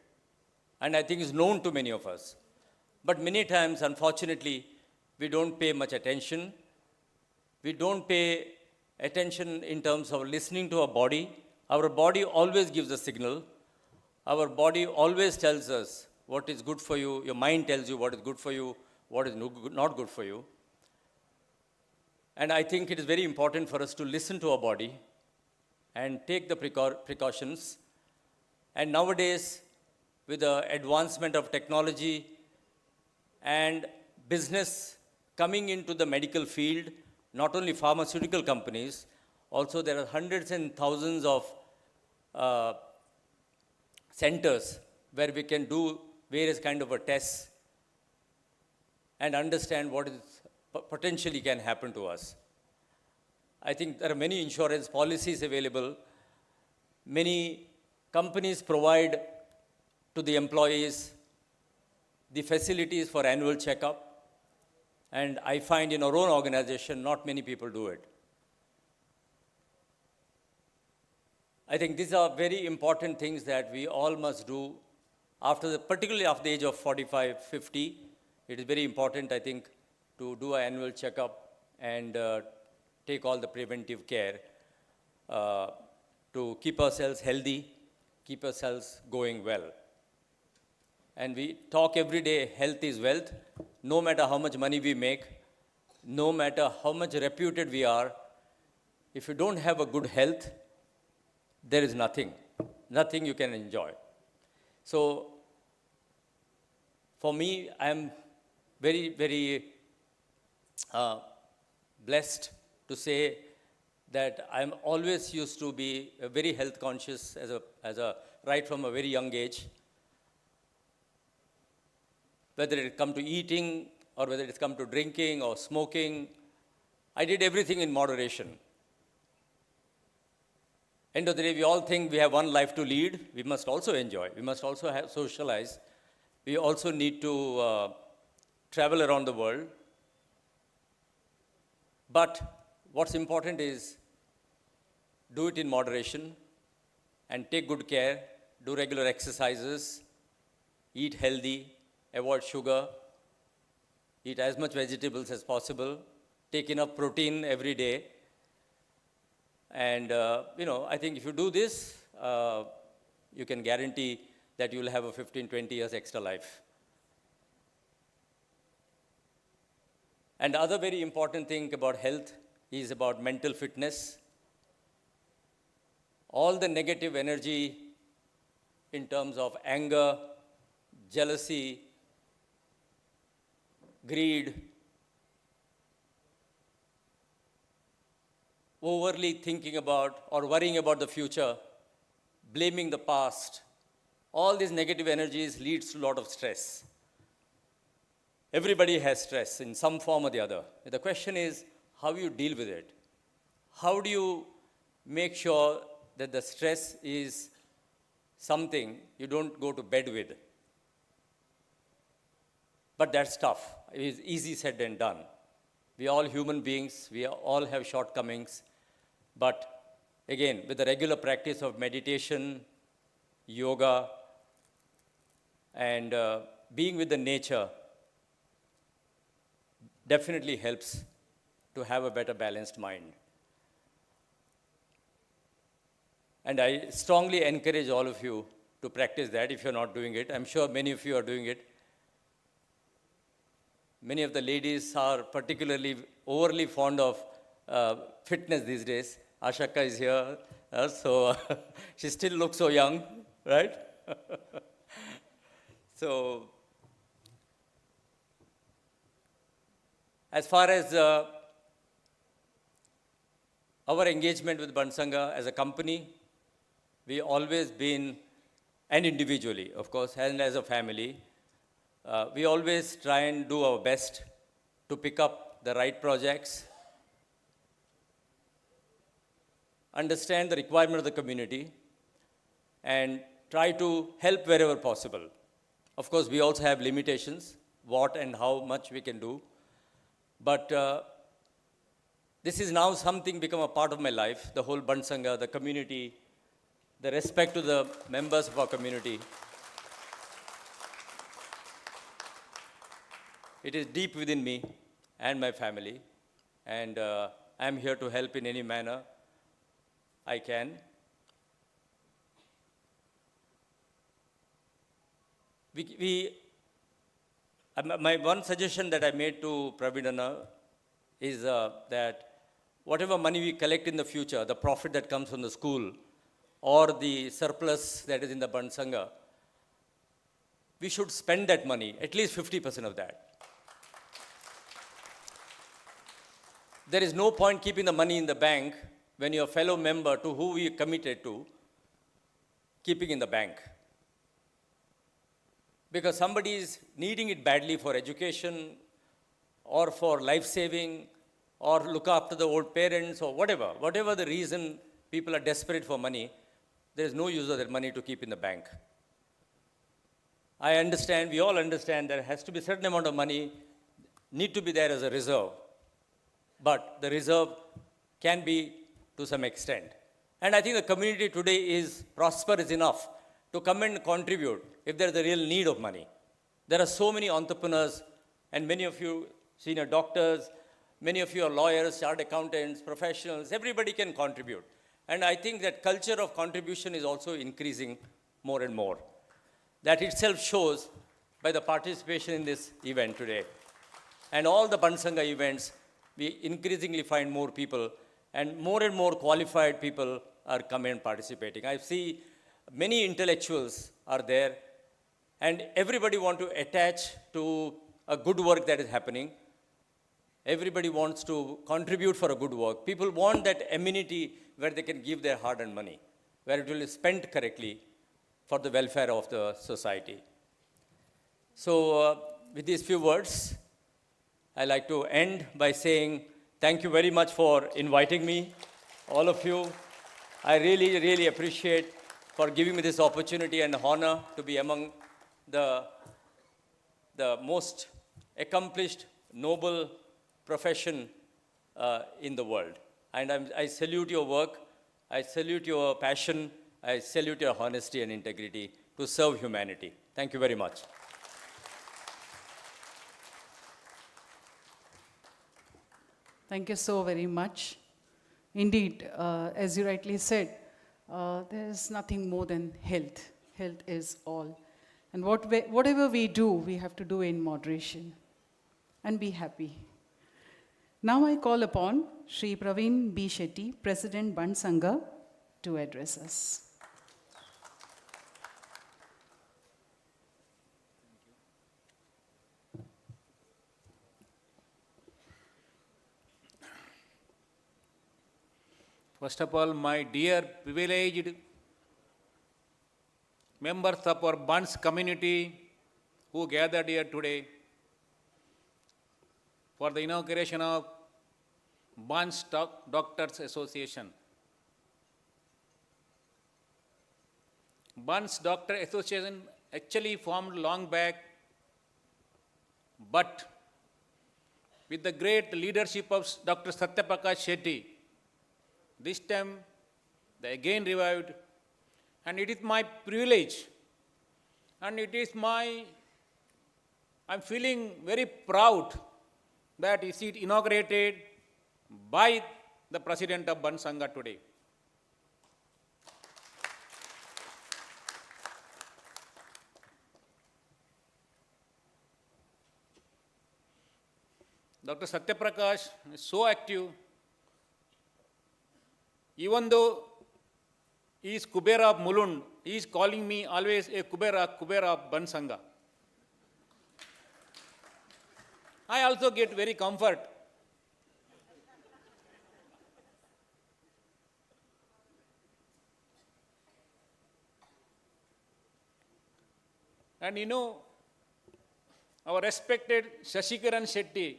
And I think it's known to many of us. But many times, unfortunately, we don't pay much attention. We don't pay attention in terms of listening to our body. Our body always gives a signal. Our body always tells us what is good for you. Your mind tells you what is good for you, what is not good for you. And I think it is very important for us to listen to our body and take the precautions. And nowadays, with the advancement of technology and business coming into the medical field, not only pharmaceutical companies, also there are hundreds and thousands of centers where we can do various kind of tests and understand what is potentially can happen to us. I think there are many insurance policies available. Many companies provide to the employees the facilities for annual checkup. And I find in our own organization, not many people do it. I think these are very important things that we all must do particularly after the age of 45, 50. It is very important, I think, to do an annual checkup and take all the preventive care to keep ourselves healthy, keep ourselves going well. And we talk every day, health is wealth. No matter how much money we make, no matter how much reputed we are, if you don't have a good health, there is nothing you can enjoy. So, for me, I am very, very blessed to say that I'm always used to be very health conscious right from a very young age. Whether it come to eating or whether it's come to drinking or smoking, I did everything in moderation. End of the day, we all think we have one life to lead. We must also enjoy. We must also socialize. We also need to travel around the world. But what's important is do it in moderation and take good care, do regular exercises, eat healthy, avoid sugar, eat as much vegetables as possible, take enough protein every day. And, I think if you do this, you can guarantee that you will have a 15, 20 years extra life. And the other very important thing about health is about mental fitness. All the negative energy in terms of anger, jealousy, greed, overly thinking about or worrying about the future, blaming the past, all these negative energies leads to a lot of stress. Everybody has stress in some form or the other. The question is how you deal with it. How do you make sure that the stress is something you don't go to bed with? But that's tough. It is easy said than done. We are all human beings. We all have shortcomings. But again, with the regular practice of meditation, yoga, and being with the nature, definitely helps to have a better balanced mind. And I strongly encourage all of you to practice that if you're not doing it. I'm sure many of you are doing it. Many of the ladies are particularly overly fond of fitness these days. Ashaka is here, so she still looks so young, right? So, as far as our engagement with Bunts Sangha as a company, we always been, and individually, of course, and as a family, we always try and do our best to pick up the right projects, understand the requirement of the community, and try to help wherever possible. Of course, we also have limitations, what and how much we can do. But this is now something become a part of my life, the whole Bunts Sangha, the community, the respect to the members of our community. It is deep within me and my family, and I'm here to help in any manner I can. My one suggestion that I made to Pravidana is that whatever money we collect in the future, the profit that comes from the school or the surplus that is in the Bunts Sangha, we should spend that money, at least 50% of that. There is no point keeping the money in the bank when your fellow member to who we committed to, keeping in the bank. Because somebody is needing it badly for education or for life-saving or look after the old parents or whatever the reason people are desperate for money, there is no use of that money to keep in the bank. I understand, we all understand there has to be a certain amount of money need to be there as a reserve. But the reserve can be to some extent. And I think the community today is prosperous enough to come and contribute if there is a real need of money. There are so many entrepreneurs, and many of you senior doctors, many of you are lawyers, chartered accountants, professionals, everybody can contribute. And I think that culture of contribution is also increasing more and more. That itself shows by the participation in this event today. And all the Bunts Sangha events, we increasingly find more people, and more qualified people are coming and participating. I see many intellectuals are there, and everybody want to attach to a good work that is happening. Everybody wants to contribute for a good work. People want that amenity where they can give their hard-earned money, where it will be spent correctly for the welfare of the society. So with these few words, I'd like to end by saying thank you very much for inviting me, all of you. I really appreciate for giving me this opportunity and honor to be among the most accomplished, noble profession in the world. And I salute your work, I salute your passion, I salute your honesty and integrity to serve humanity. Thank you very much. Thank you so very much. Indeed, as you rightly said, there is nothing more than health. Health is all. And whatever we do, we have to do in moderation and be happy. Now I call upon Shri Praveen B. Shetty, President Bunts Sangha, to address us. First of all, my dear privileged members of our Bunts community who gathered here today for the inauguration of Bunts Doctors Association. Bunts Doctor Association actually formed long back But with the great leadership of Dr. Satyaprakash Shetty, this time they again revived, and it is my privilege, and I'm feeling very proud that it is inaugurated by the President of Bunts Sangha today. Dr. Satyaprakash is so active, even though he is Kubera of Mulund, he is calling me always a Kubera of Bunts Sangha. I also get very comfort. And you know, our respected Shashikaran Shetty,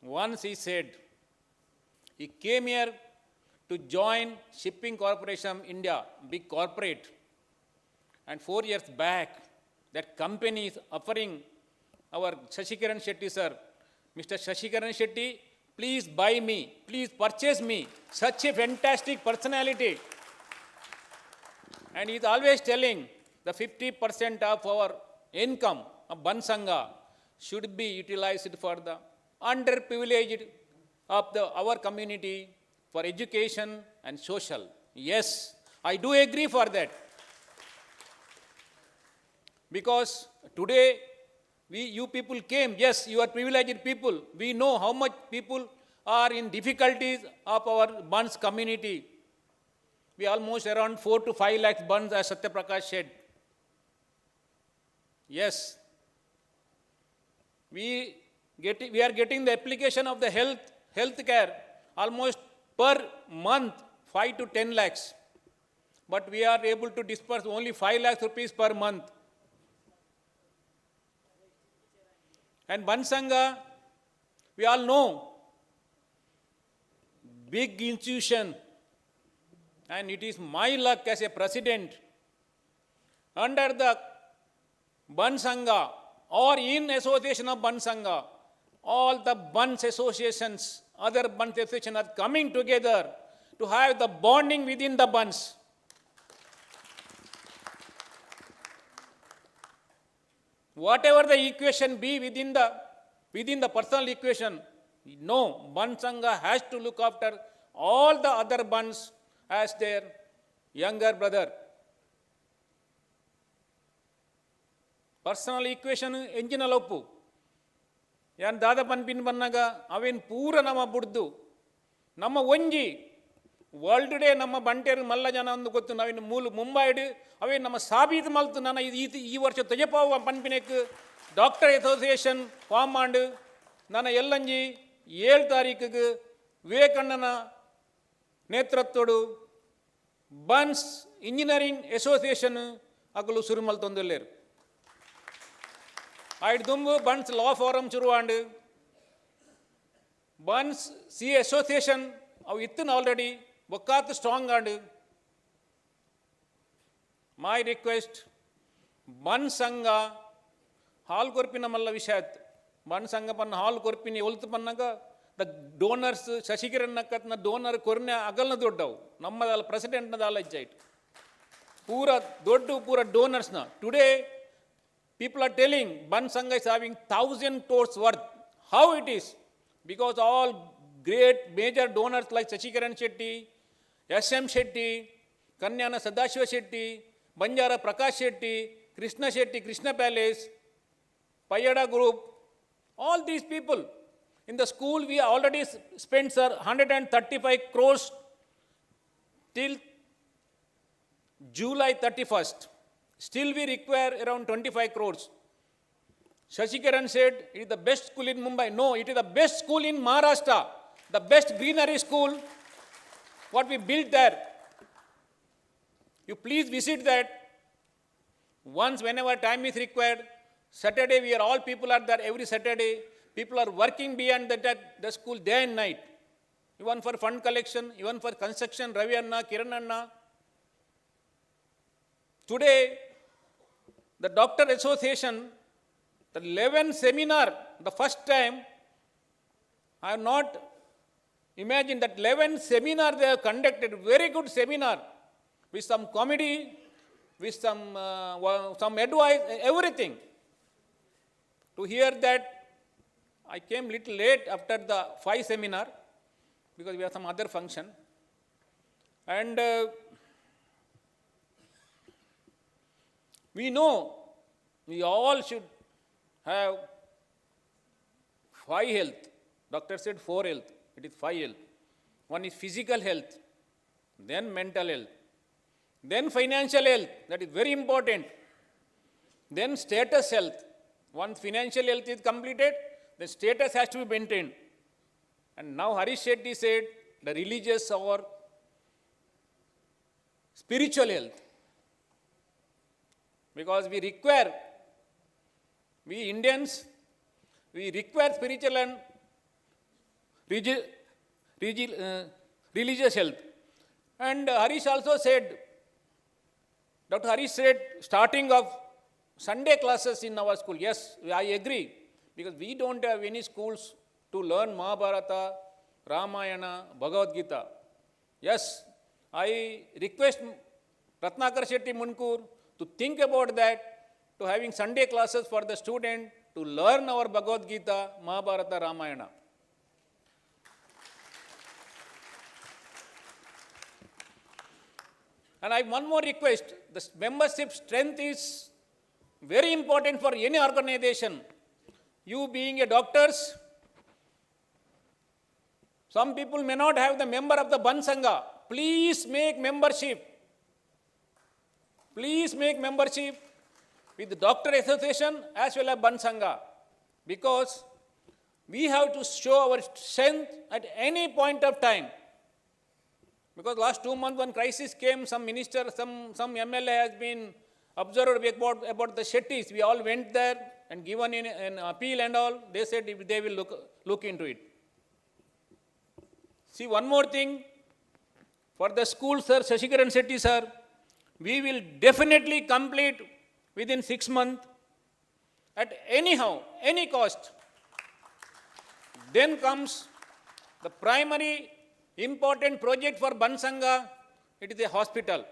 once he said, he came here to join Shipping Corporation of India, big corporate. And 4 years back, that company is offering our Shashikaran Shetty sir, Mr. Shashikaran Shetty, please buy me, please purchase me, such a fantastic personality. And he is always telling the 50% of our income of Bunts Sangha should be utilized for the underprivileged of our community for education and social. Yes, I do agree for that. Because today, you people came, yes, you are privileged people. We know how much people are in difficulties of our Bunts community. We almost around 4 to 5 lakhs Bunts, as Satyaprakash said. Yes. We are getting the application of the health care almost per month 5 to 10 lakhs. But we are able to disperse only 5 lakhs rupees per month. And Bunts Sangha, we all know, big institution, and it is my luck as a president, under the Bunts Sangha or in association of Bunts Sangha, all the Bunts associations, other Bunts associations are coming together to have the bonding within the Bunts. Whatever the equation be within the personal equation, no, Bunts Sangha has to look after all the other Bunts as their younger brother. Personal equation engine aloppu. Yan dada panpin bannaga aven pura nama buddu. Nama onji world day nama banteru malla jana andu gottu navin Mumbai aven nama sabit maltu nana ee varsha tajapavu panpinek doctor association form mandu nana ellanji 7 ತಾರೀಕಿಗೆ ವಿವೇಕಣ್ಣನ ನೇತೃತ್ವಡು Bunts engineering association ಅಗಲು ಸುರುಮಲ್ ತೊಂದಲ್ಲೇರು ಆಯ್ತು ದುಂಬು Bunts law forum ಶುರುವಾಂಡು Bunts C association ಅವು ಇತ್ತನ ಆಲ್ರೆಡಿ ಒಕ್ಕಾತು ಸ್ಟ್ರಾಂಗ್ ಆಂಡು ಮೈ ರಿಕ್ವೆಸ್ಟ್ Bunts ಸಂಘ ಹಾಲ್ ಕೊರ್ಪಿನ ಮಲ್ಲ ವಿಷಯ Bunts ಸಂಘ ಪನ್ನ ಹಾಲ್ ಕೊರ್ಪಿನಿ ಒಲ್ತು ಪನ್ನಾಗ ದ ಡೋನರ್ಸ್ ಶಶಿಕಿರಣ್ಣಕ್ಕತ್ನ ಡೋನರ್ ಕೊರ್ನೆ ಅಗಲ್ನ ದೊಡ್ಡವು ನಮ್ಮದಲ್ಲ ಪ್ರೆಸಿಡೆಂಟ್ನದಲ್ಲ ಇಜ್ಜಾಯ್ತು ಪೂರ ಡೋನರ್ಸ್ನ today people are telling Bunts Sangha is having 1,000 crores worth. How it is? Because all great major donors like Shashikaran Shetty, S.M. Shetty, Kanyana Sadashiva Shetty, Banjara Prakash Shetty, Krishna Palace, Payada Group, all these people. In the school we already spent, sir, 135 crores till July 31st. Still we require around 25 crores. Shashikaran said it is the best school in Mumbai. No, it is the best school in Maharashtra. The best greenery school, what we built there. You please visit that. Once, whenever time is required. Saturday, all people are there every Saturday. People are working beyond the school day and night. Even for fund collection, even for construction, Ravi Anna, Kiran Anna. Today, the doctor association, The 11th seminar, the first time, I have not imagined that 11th seminar they have conducted, very good seminar, with some comedy, with some advice, everything. To hear that, I came little late after the 5 seminar, because we have some other function. And we know we all should have 5 health. Doctor said 4 health. It is 5 health. One is physical health, then mental health, then financial health. That is very important. Then status health. Once financial health is completed, the status has to be maintained. And now Harish Shetty said the religious or spiritual health. Because we Indians, we require spiritual and religious health. And Harish also said, Dr. Harish said, starting of Sunday classes in our school. Yes, I agree. Because we don't have any schools to learn Mahabharata, Ramayana, Bhagavad Gita. Yes, I request Ratnakar Shetty Munkur to think about that, to having Sunday classes for the student to learn our Bhagavad Gita, Mahabharata, Ramayana. And I have one more request. The membership strength is very important for any organization. You being a doctors, some people may not have the member of the Bunts Sangha. Please make membership. Please make membership with the Doctor Association as well as Bunts Sangha. Because we have to show our strength at any point of time. Because last 2 months when crisis came, some minister, some MLA has been observed about the Shettys. We all went there and given an appeal and all. They said they will look into it. See, one more thing. For the school, sir, Shashikaran Shetty, sir, we will definitely complete within 6 months at any cost. Then comes the primary important project for Bunts Sangha, it is a hospital.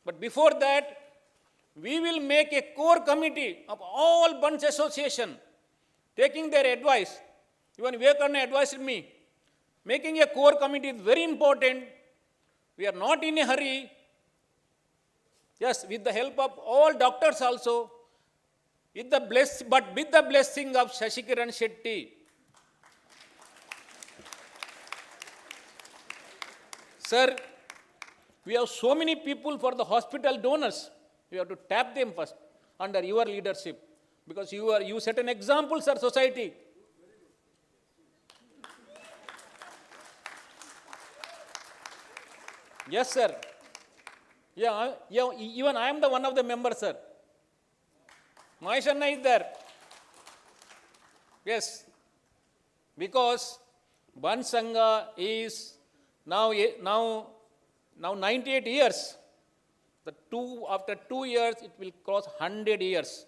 But before that, we will make a core committee of all Bunts Association, taking their advice. Even Vivekananda advised me. Making a core committee is very important. We are not in a hurry. Yes, with the help of all doctors also, with the blessing of Shashikaran Shetty. Sir, we have so many people for the hospital donors. We have to tap them first under your leadership. Because you set an example, sir, society. Yes, sir. Yeah, even I am the one of the members, sir. Mahishanna is there. Yes. Because Bunts Sangha is now 98 years. After 2 years, it will cross 100 years.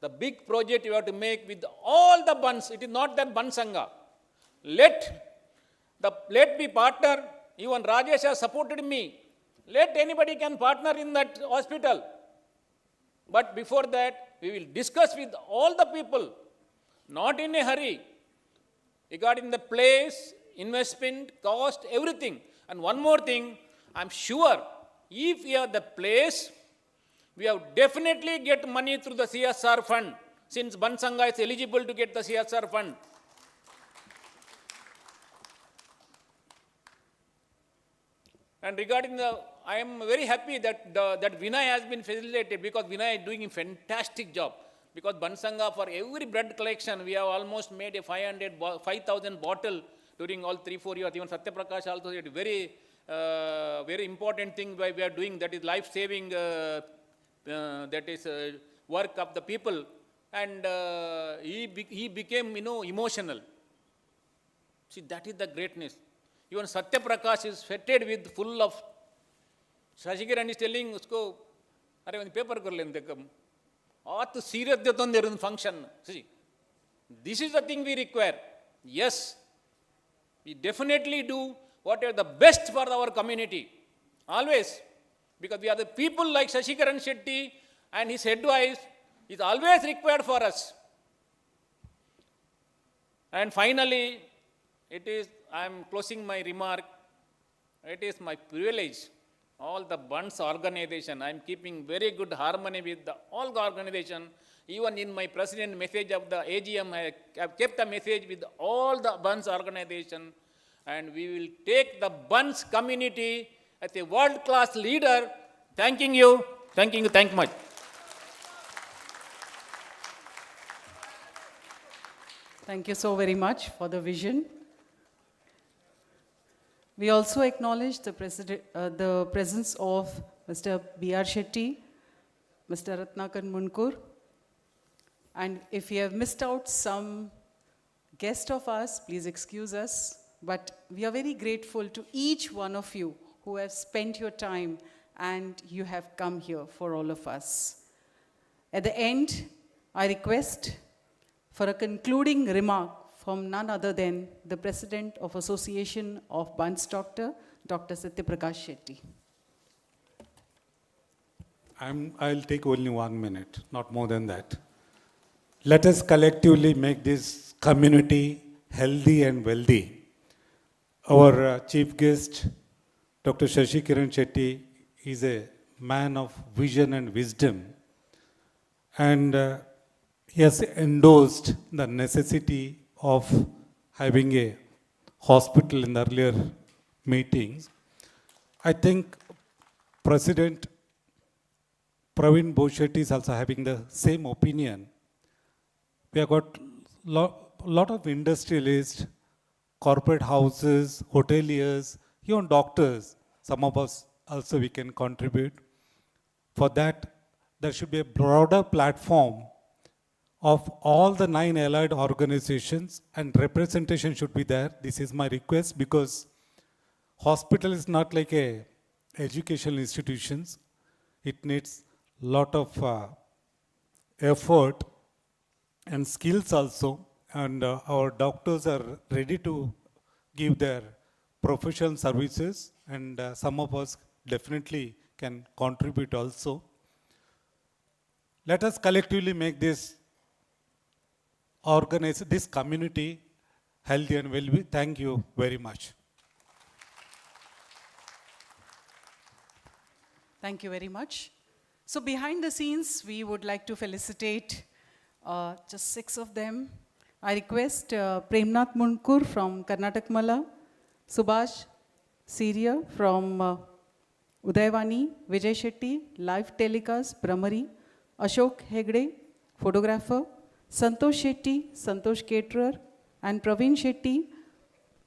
The big project you have to make with all the Bunts. It is not that Bunts Sangha. Let me partner. Even Rajesh has supported me. Let anybody can partner in that hospital. But before that, we will discuss with all the people, not in a hurry, regarding the place, investment, cost, everything. And one more thing, I'm sure if we have the place, we have definitely get money through the CSR fund, since Bunts Sangha is eligible to get the CSR fund. And regarding I am very happy that Vinay has been facilitated, because Vinay is doing a fantastic job. Because Bunts Sangha, for every blood collection, we have almost made a 5,000 bottle during all 3-4 years. Even Satya Prakash also said very important thing we are doing, that is life-saving, that is work of the people. And he became, emotional. See, that is the greatness. Even Satya Prakash is fetted with full of. Shashikaran is telling, usko, are one paper kar lente kam. At serious there is function. See, this is the thing we require. Yes, we definitely do whatever the best for our community. Always. Because we are the people like Shashikaran Shetty and his advice is always required for us. And finally, I am closing my remark. It is my privilege. All the Bunts organization, I am keeping very good harmony with all the organization. Even in my president message of the AGM, I have kept a message with all the Bunts organization. And we will take the Bunts community as a world-class leader. Thanking you. Thank you much. Thank you so very much for the vision. We also acknowledge the presence of Mr. B.R. Shetty, Mr. Ratnakar Munkur, and if we have missed out some guest of ours, please excuse us, but we are very grateful to each one of you who have spent your time and you have come here for all of us. At the end, I request for a concluding remark from none other than the President of Association of Bunts Doctor, Dr. Satyaprakash Shetty. I'll take only 1 minute, not more than that. Let us collectively make this community healthy and wealthy. Our chief guest, Dr. Shashikaran Shetty, is a man of vision and wisdom. And he has endorsed the necessity of having a hospital in the earlier meetings. I think President Praveen Boshetty is also having the same opinion. We have got lot of industrialists, corporate houses, hoteliers, even doctors. Some of us also we can contribute. For that, there should be a broader platform of all the 9 allied organizations, and representation should be there. This is my request, because hospital is not like a educational institutions. It needs lot of effort and skills also, and our doctors are ready to give their professional services, and some of us definitely can contribute also. Let us collectively make this this community healthy and well-being. Thank you very much. Thank you very much. So behind the scenes, we would like to felicitate just 6 of them. I request Premnath Munkur from Karnataka Mala, Subhash Syria from Udayavani, Vijay Shetty, live telecast, Brahmari, Ashok Hegde, photographer, Santosh Shetty, Santosh Caterer, and Praveen Shetty,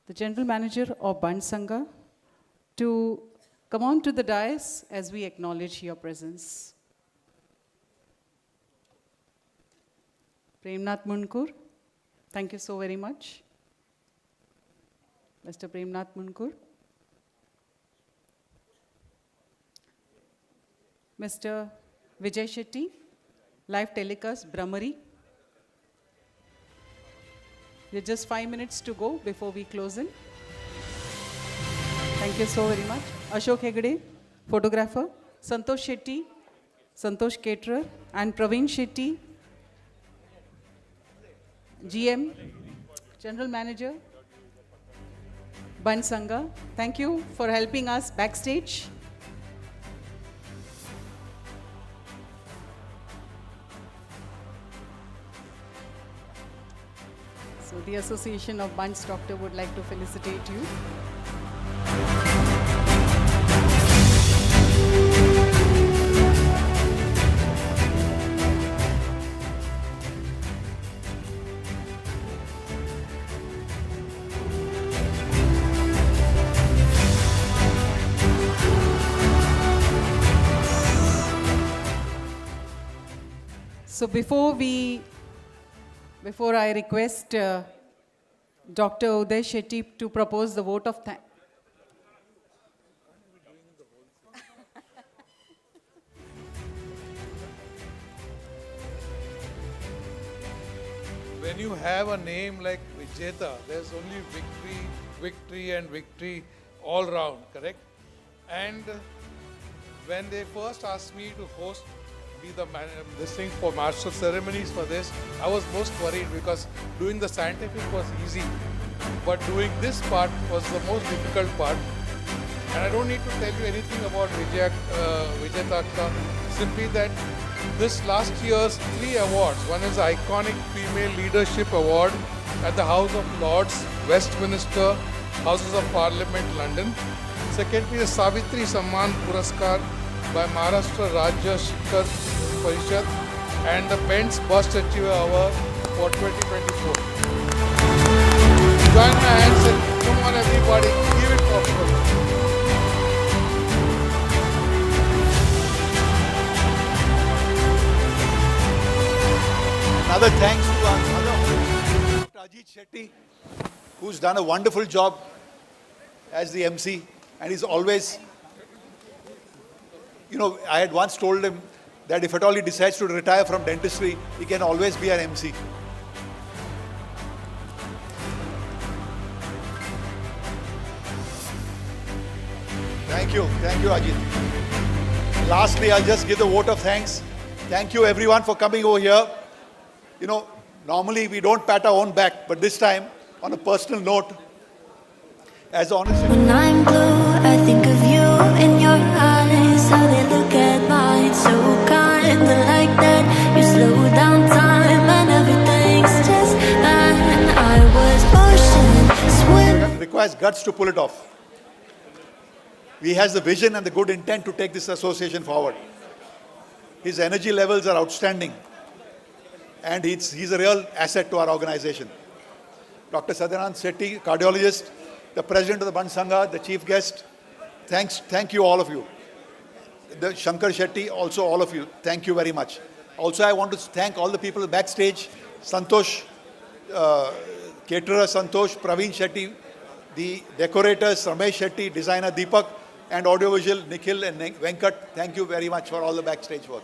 the General Manager of Bunts Sangha, to come on to the dais as we acknowledge your presence. Premnath Munkur, thank you so very much. Mr. Premnath Munkur. Mr. Vijay Shetty, live telecast, Brahmari. We have just 5 minutes to go before we close in. Thank you so very much. Ashok Hegde, photographer, Santosh Shetty, Santosh Caterer, and Praveen Shetty, GM, General Manager, Bunts Sangha. Thank you for helping us backstage. So the Association of Bunts Doctor would like to felicitate you. So before I request Dr. Uday Shetty to propose the vote of thanks. when you have a name like Vijeta, there's only victory, victory and victory all round, correct? And when they first asked me to be this thing for master ceremonies for this, I was most worried because doing the scientific was easy, but doing this part was the most difficult part. And I don't need to tell you anything about Vijeta Akka, simply that this last year's 3 awards. One is Iconic Female Leadership Award at the House of Lords, Westminster, Houses of Parliament, London. Secondly, the Savitri Samman Puraskar by Maharashtra Rajya Shikhar Parishad and the Bunts Best Achiever Award for 2024. Join my hands and come on everybody, give it up. Another thanks to our mother, Dr. Shetty, who's done a wonderful job as the MC, and he's always, I had once told him that if at all he decides to retire from dentistry, he can always be an MC. Thank you, Ajit. Lastly, I'll just give the vote of thanks. Thank you everyone for coming over here. Normally we don't pat our own back, but this time, on a personal note, as honest. When I'm blue, I think of you in your eyes, how they look at mine, so kind of like that. You slow down time and everything's just fine. I was ocean swimming. It requires guts to pull it off. He has the vision and the good intent to take this association forward. His energy levels are outstanding. And he's a real asset to our organization. Dr. Sadanand Shetty, cardiologist, the president of the Bunts Sangha, the chief guest, thank you all of you. The Shankar Shetty, also all of you, thank you very much. Also, I want to thank all the people backstage, Santosh, caterer Santosh, Praveen Shetty, the decorators, Ramesh Shetty, designer Deepak, and audiovisual Nikhil and Venkat. Thank you very much for all the backstage work.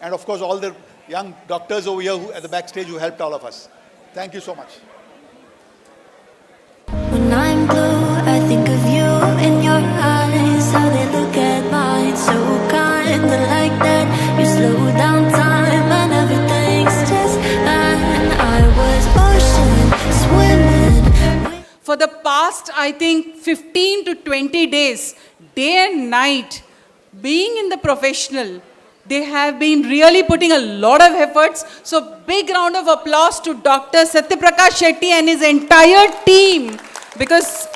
And of course, all the young doctors over here at the backstage who helped all of us. Thank you so much. When I'm blue, I think of you in your eyes, how they look at mine, so kind of like that. You slow down time and everything's just fine. I was ocean swimming. For the past, I think, 15 to 20 days, day and night, being in the professional, they have been really putting a lot of efforts. So big round of applause to Dr. Satyaprakash Shetty and his entire team, because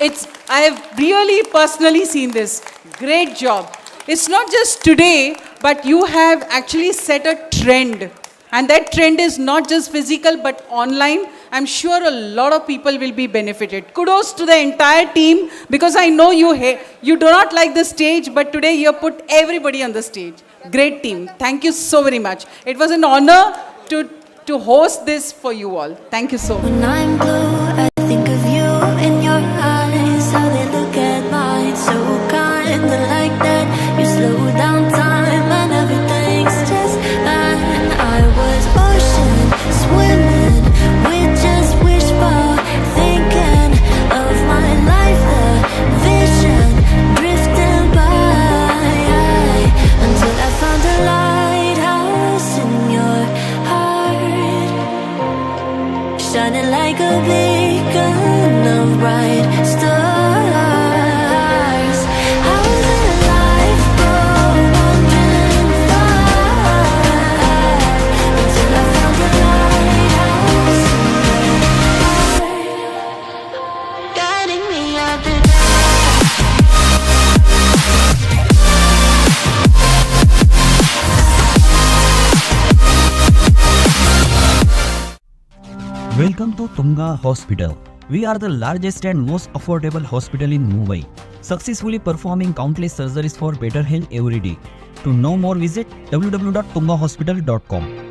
I have really personally seen this. Great job. It's not just today, but you have actually set a trend. And that trend is not just physical, but online. I'm sure a lot of people will be benefited. Kudos to the entire team, because I know you do not like the stage, but today you have put everybody on the stage. Great team. Thank you so very much. It was an honor to host this for you all. Thank you so much. When I'm blue, I think of you in your eyes, how they look at mine, so kind of like that. You slow down time and everything's just fine. I was ocean swimming with just wishbone, thinking of my life, the vision drifting by, until I found a lighthouse in your heart, shining like a beacon of bright stars. I was in a lifeboat wandering far, until I found a lighthouse in your heart, guiding me out the Welcome to Tunga Hospital. We are the largest and most affordable hospital in Mumbai, successfully performing countless surgeries for better health every day. To know more, visit www.tungahospital.com.